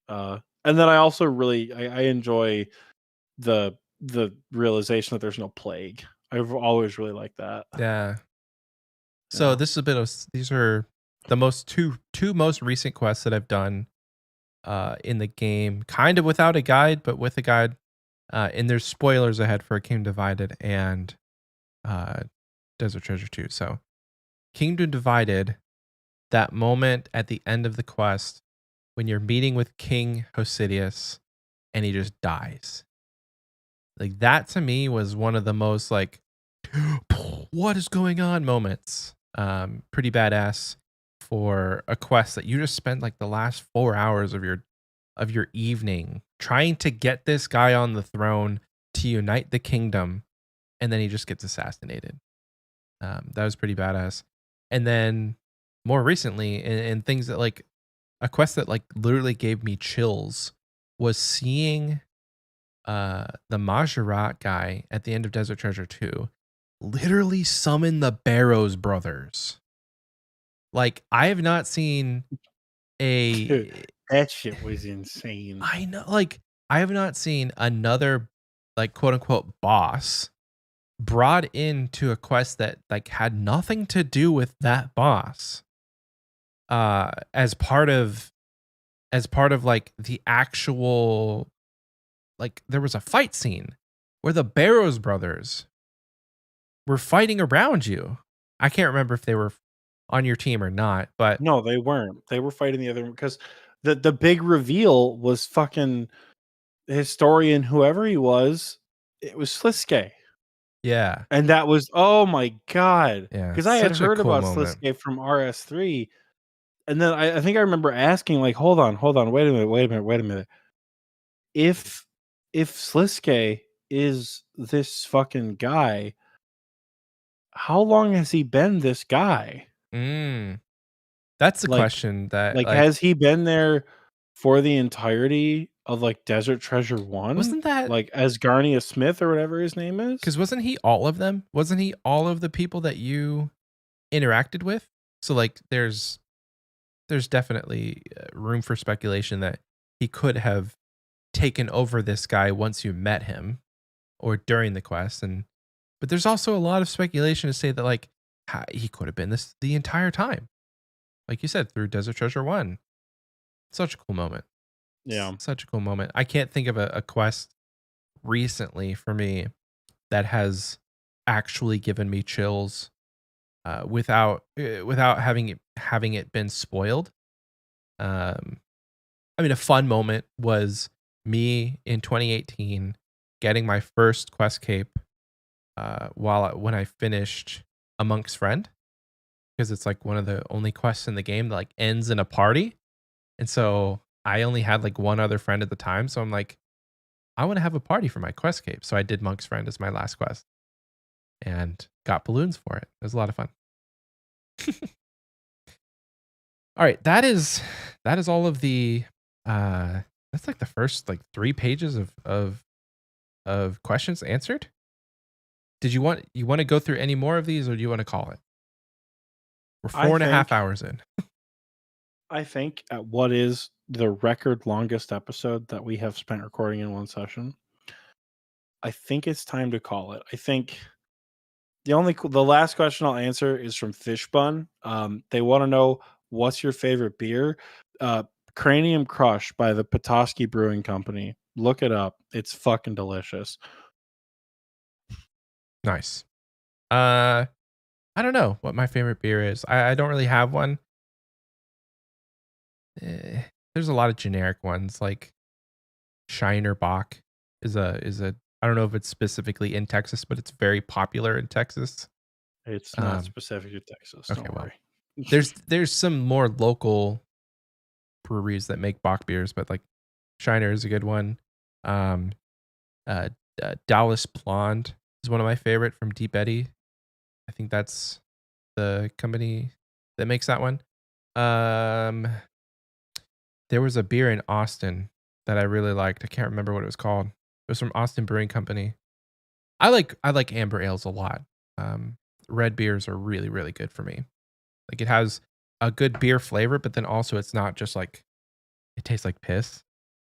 And then I also really I enjoy the realization that there's no plague. I've always really liked that. Yeah. So Yeah. this is a bit of these are the most two most recent quests that I've done in the game, kind of without a guide, but with a guide. And there's spoilers ahead for Kingdom Divided and Desert Treasure 2. So Kingdom Divided, that moment at the end of the quest when you're meeting with King Hosidius and he just dies. Like that to me was one of the most like what is going on moments. Pretty badass for a quest that you just spent like the last 4 hours of your evening trying to get this guy on the throne to unite the kingdom, and then he just gets assassinated. That was pretty badass. And then more recently, and things that like a quest that like literally gave me chills was seeing the Majorat guy at the end of Desert Treasure 2 literally summon the Barrows brothers. Like I have not seen Dude, that shit was insane. I know, like I have not seen another like quote unquote boss brought into a quest that like had nothing to do with that boss as part of like the actual, like there was a fight scene where the Barrows brothers were fighting around you. I can't remember if they were on your team or not, but No, they weren't. They were fighting the other one because the big reveal was fucking historian, whoever he was. It was Sliske. yeah, And that was, oh my god. yeah, Because I had such a heard cool about moment. Sliske from RS3. And then I think I remember asking, like, hold on, wait a minute. If Sliske is this fucking guy, how long has he been this guy? Mm. That's the Like- question that Like, has he been there for the entirety of like Desert Treasure 1? wasn't that Like as Garnia Smith or whatever his name is? because wasn't he all of them? Wasn't he all of the people that you interacted with? So like there's definitely room for speculation that he could have taken over this guy once you met him or during the quest. But there's also a lot of speculation to say that like he could have been this the entire time. Like you said, through Desert Treasure 1. Such a cool moment. Yeah. Such a cool moment. I can't think of a quest recently for me that has actually given me chills without having it been spoiled. I mean, a fun moment was me in 2018 getting my first quest cape when I finished A Monk's Friend, because it's like one of the only quests in the game that like ends in a party, and so I only had like one other friend at the time, so I'm like, I want to have a party for my quest cape, so I did Monk's Friend as my last quest, and got balloons for it. It was a lot of fun. All right, that is all of the that's like the first like 3 pages of questions answered. Did you want to go through any more of these, or do you want to call it? We're 4.5 hours in. I think at what is the record longest episode that we have spent recording in one session, I think it's time to call it. I think the last question I'll answer is from Fishbun. They want to know, what's your favorite beer? Cranium Crush by the Petoskey Brewing Company. Look it up. It's fucking delicious. Nice. I don't know what my favorite beer is. I don't really have one. There's a lot of generic ones, like Shiner Bock is a I don't know if it's specifically in Texas, but it's very popular in Texas. It's not specific to Texas. Okay, Don't worry. There's some more local breweries that make Bock beers, but like Shiner is a good one. Dallas Blonde is one of my favorite from Deep Eddy. I think that's the company that makes that one. There was a beer in Austin that I really liked. I can't remember what it was called. It was from Austin Brewing Company. I like amber ales a lot. Red beers are really, really good for me. Like it has a good beer flavor, but then also it's not just like it tastes like piss.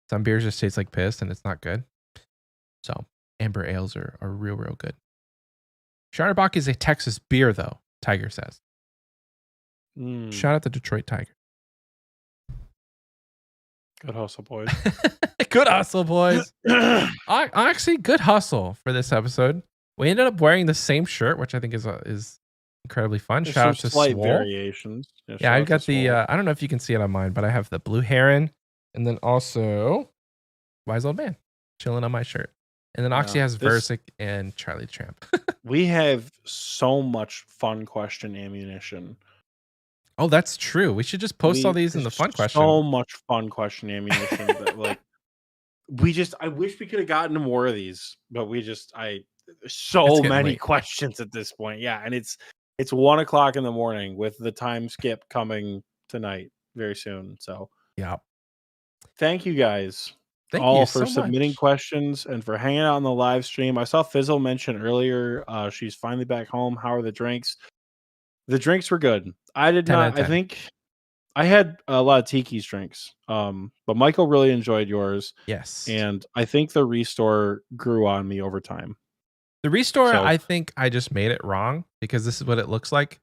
Some beers just taste like piss and it's not good. So amber ales are real, real good. Shinerbach is a Texas beer though, Tiger says. Shout out the Detroit Tiger. Good hustle, boys. Good hustle, boys. Actually, good hustle for this episode. We ended up wearing the same shirt, which I think is incredibly fun. There's Shout out to slight Swole. variations. Yeah, I've got the I don't know if you can see it on mine, but I have the blue heron, and then also Wise Old Man chilling on my shirt. And then Oxie has Versic and Charlie Tramp. We have so much fun question ammunition. Oh, that's true. We should just post all these in the fun question. So much fun question ammunition that like I wish we could have gotten more of these, but so many late. questions at this point. Yeah, and it's 1:00 in the morning with the time skip coming tonight very soon. So yeah, thank you guys for so submitting questions and for hanging out on the live stream. I saw Fizzle mention earlier she's finally back home. How are the drinks? The drinks were good. I did not. I think I had a lot of Tiki's drinks, but Michael really enjoyed yours. Yes, and I think the restore grew on me over time. The restore, I think I just made it wrong because this is what it looks like.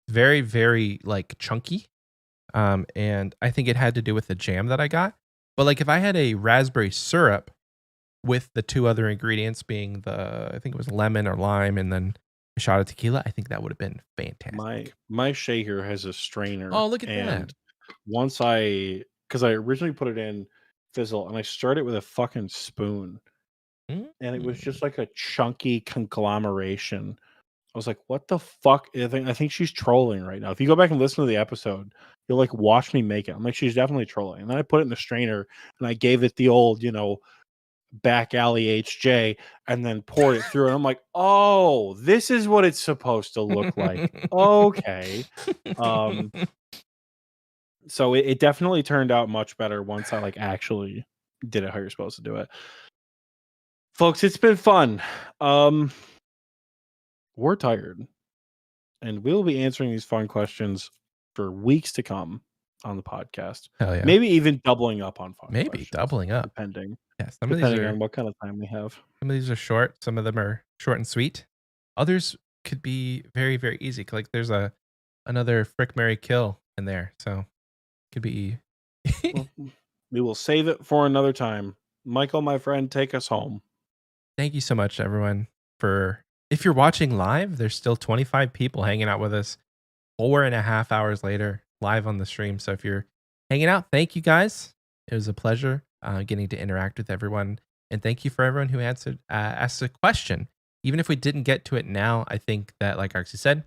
Very, very like chunky. And I think it had to do with the jam that I got. But like if I had a raspberry syrup with the 2 other ingredients being I think it was lemon or lime and then a shot of tequila, I think that would have been fantastic. My shaker has a strainer. Oh, look at that. Once because I originally put it in Fizzle and I started with a fucking spoon. And it was just like a chunky conglomeration. I was like, what the fuck? I think she's trolling right now. If you go back and listen to the episode, you'll like watch me make it. I'm like, she's definitely trolling. And then I put it in the strainer and I gave it the old, back alley HJ and then poured it through. And I'm like, oh, this is what it's supposed to look like. Okay. So it definitely turned out much better once I like actually did it how you're supposed to do it. Folks, it's been fun. We're tired. And we'll be answering these fun questions for weeks to come on the podcast. Hell yeah. Maybe even doubling up on fun Maybe questions. doubling up. Depending. Yeah, some of these Depending are on what kind of time we have. Some of these are short. Some of them are short and sweet. Others could be very, very easy. Like there's another Frick, Marry, Kill in there, so it could be. Well, we will save it for another time. Michael, my friend, take us home. Thank you so much, everyone. If you're watching live, there's still 25 people hanging out with us 4.5 hours later, live on the stream. So if you're hanging out, thank you guys. It was a pleasure getting to interact with everyone. And thank you for everyone who asked a question. Even if we didn't get to it now, I think that, like Oxie said,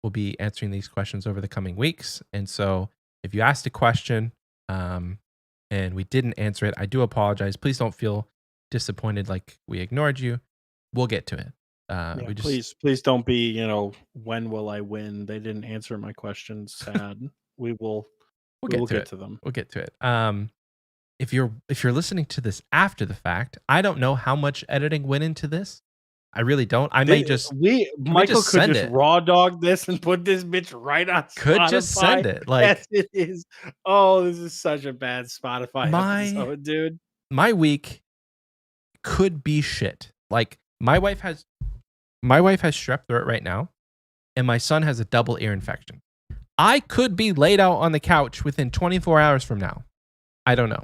we'll be answering these questions over the coming weeks. And so if you asked a question and we didn't answer it, I do apologize. Please don't feel disappointed like we ignored you. We'll get to it. Please don't be, when will I win? They didn't answer my question. Sad. We'll get to them. We'll get to it. If you're listening to this after the fact, I don't know how much editing went into this. I really don't. Michael could just raw dog this and put this bitch right on Spotify. Could just send it. Like, yes, it is. Oh, this is such a bad Spotify episode, dude. My week could be shit. Like my wife has strep throat right now, and my son has a double ear infection. I could be laid out on the couch within 24 hours from now. I don't know.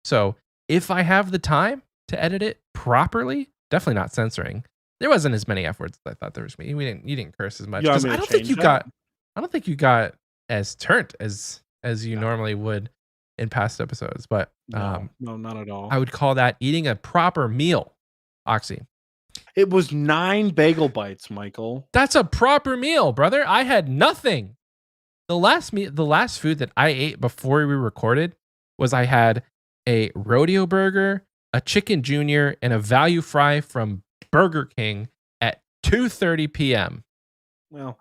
So if I have the time to edit it properly, definitely not censoring. There wasn't as many F words as I thought there was. You didn't curse as much. I don't think you got as turnt as you normally would in past episodes. But no, not at all. I would call that eating a proper meal, Oxie. It was 9 bagel bites, Michael. That's a proper meal, brother. I had nothing. The last food that I ate before we recorded was I had a rodeo burger, a chicken junior, and a value fry from Burger King at 2:30 p.m. Well,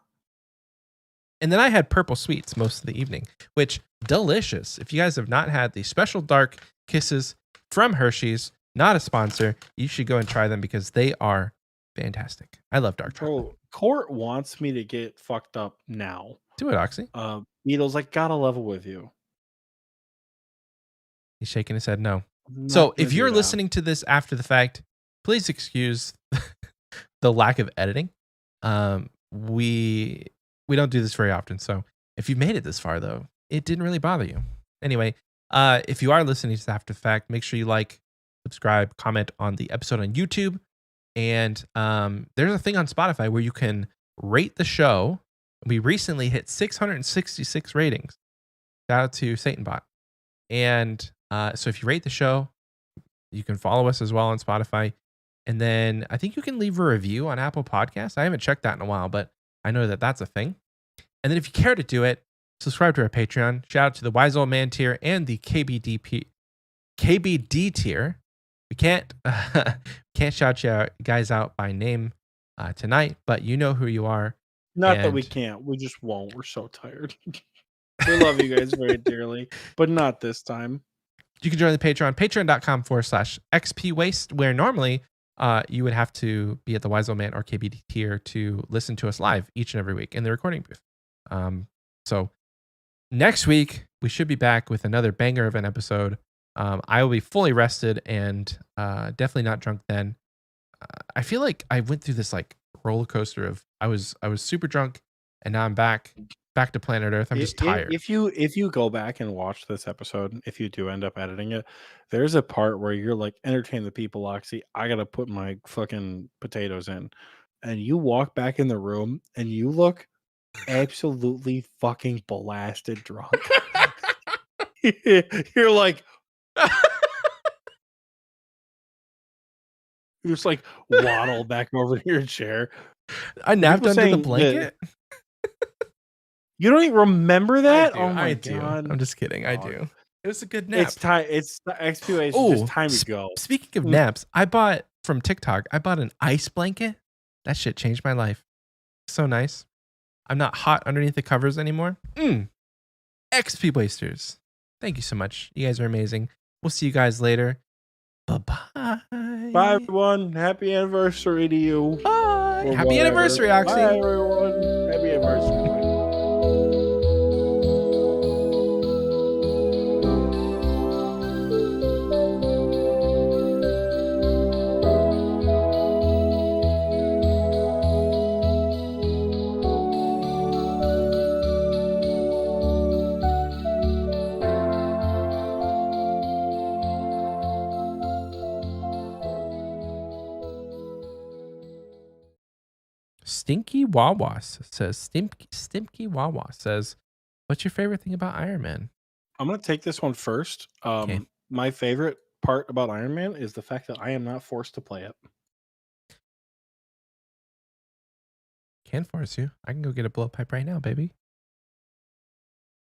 and then I had purple sweets most of the evening, which delicious. If you guys have not had the special dark kisses from Hershey's, not a sponsor, you should go and try them because they are fantastic. I love dark chocolate. Court wants me to get fucked up now. Do it, Oxie. Beatles, like, gotta level with you. He's shaking his head no. So if you're listening to this after the fact, please excuse the lack of editing. We don't do this very often. So if you made it this far, though, it didn't really bother you. Anyway, if you are listening to this after the fact, make sure you like, subscribe, comment on the episode on YouTube. And there's a thing on Spotify where you can rate the show. We recently hit 666 ratings. Shout out to SatanBot. And so if you rate the show, you can follow us as well on Spotify. And then I think you can leave a review on Apple Podcasts. I haven't checked that in a while, but I know that that's a thing. And then if you care to do it, subscribe to our Patreon. Shout out to the Wise Old Man tier and the KBD tier. We can't shout you guys out by name tonight, but you know who you are. Not that we can't. We just won't. We're so tired. We love you guys very dearly, but not this time. You can join the Patreon, patreon.com/Xpwaste, where normally you would have to be at the Wise Old Man or KBD tier to listen to us live each and every week in the recording booth. So next week, we should be back with another banger of an episode. I will be fully rested and definitely not drunk then. I feel like I went through this like roller coaster of I was super drunk and now I'm back to planet Earth. I'm just tired. If you go back and watch this episode, if you do end up editing it, there's a part where you're like, entertain the people, Oxie. I gotta put my fucking potatoes in. And you walk back in the room and you look absolutely fucking blasted drunk. You're like you just like waddle back over to your chair. I napped under the blanket. You don't even remember that? Oh my God. I'm just kidding. I do. It was a good nap. It's time. It's Xpwaste. It's just time to go. Speaking of naps, I bought from TikTok. I bought an ice blanket. That shit changed my life. So nice. I'm not hot underneath the covers anymore. XP Wasters. Thank you so much. You guys are amazing. We'll see you guys later. Bye-bye. Bye, everyone. Happy anniversary to you. Bye. Or Happy whatever. anniversary, Oxie. Bye, everyone. Happy anniversary. Stinky Wawa says, Stimky Wawa says, what's your favorite thing about Iron Man? I'm going to take this one first. Okay. My favorite part about Iron Man is the fact that I am not forced to play it. Can't force you. I can go get a blow pipe right now, baby.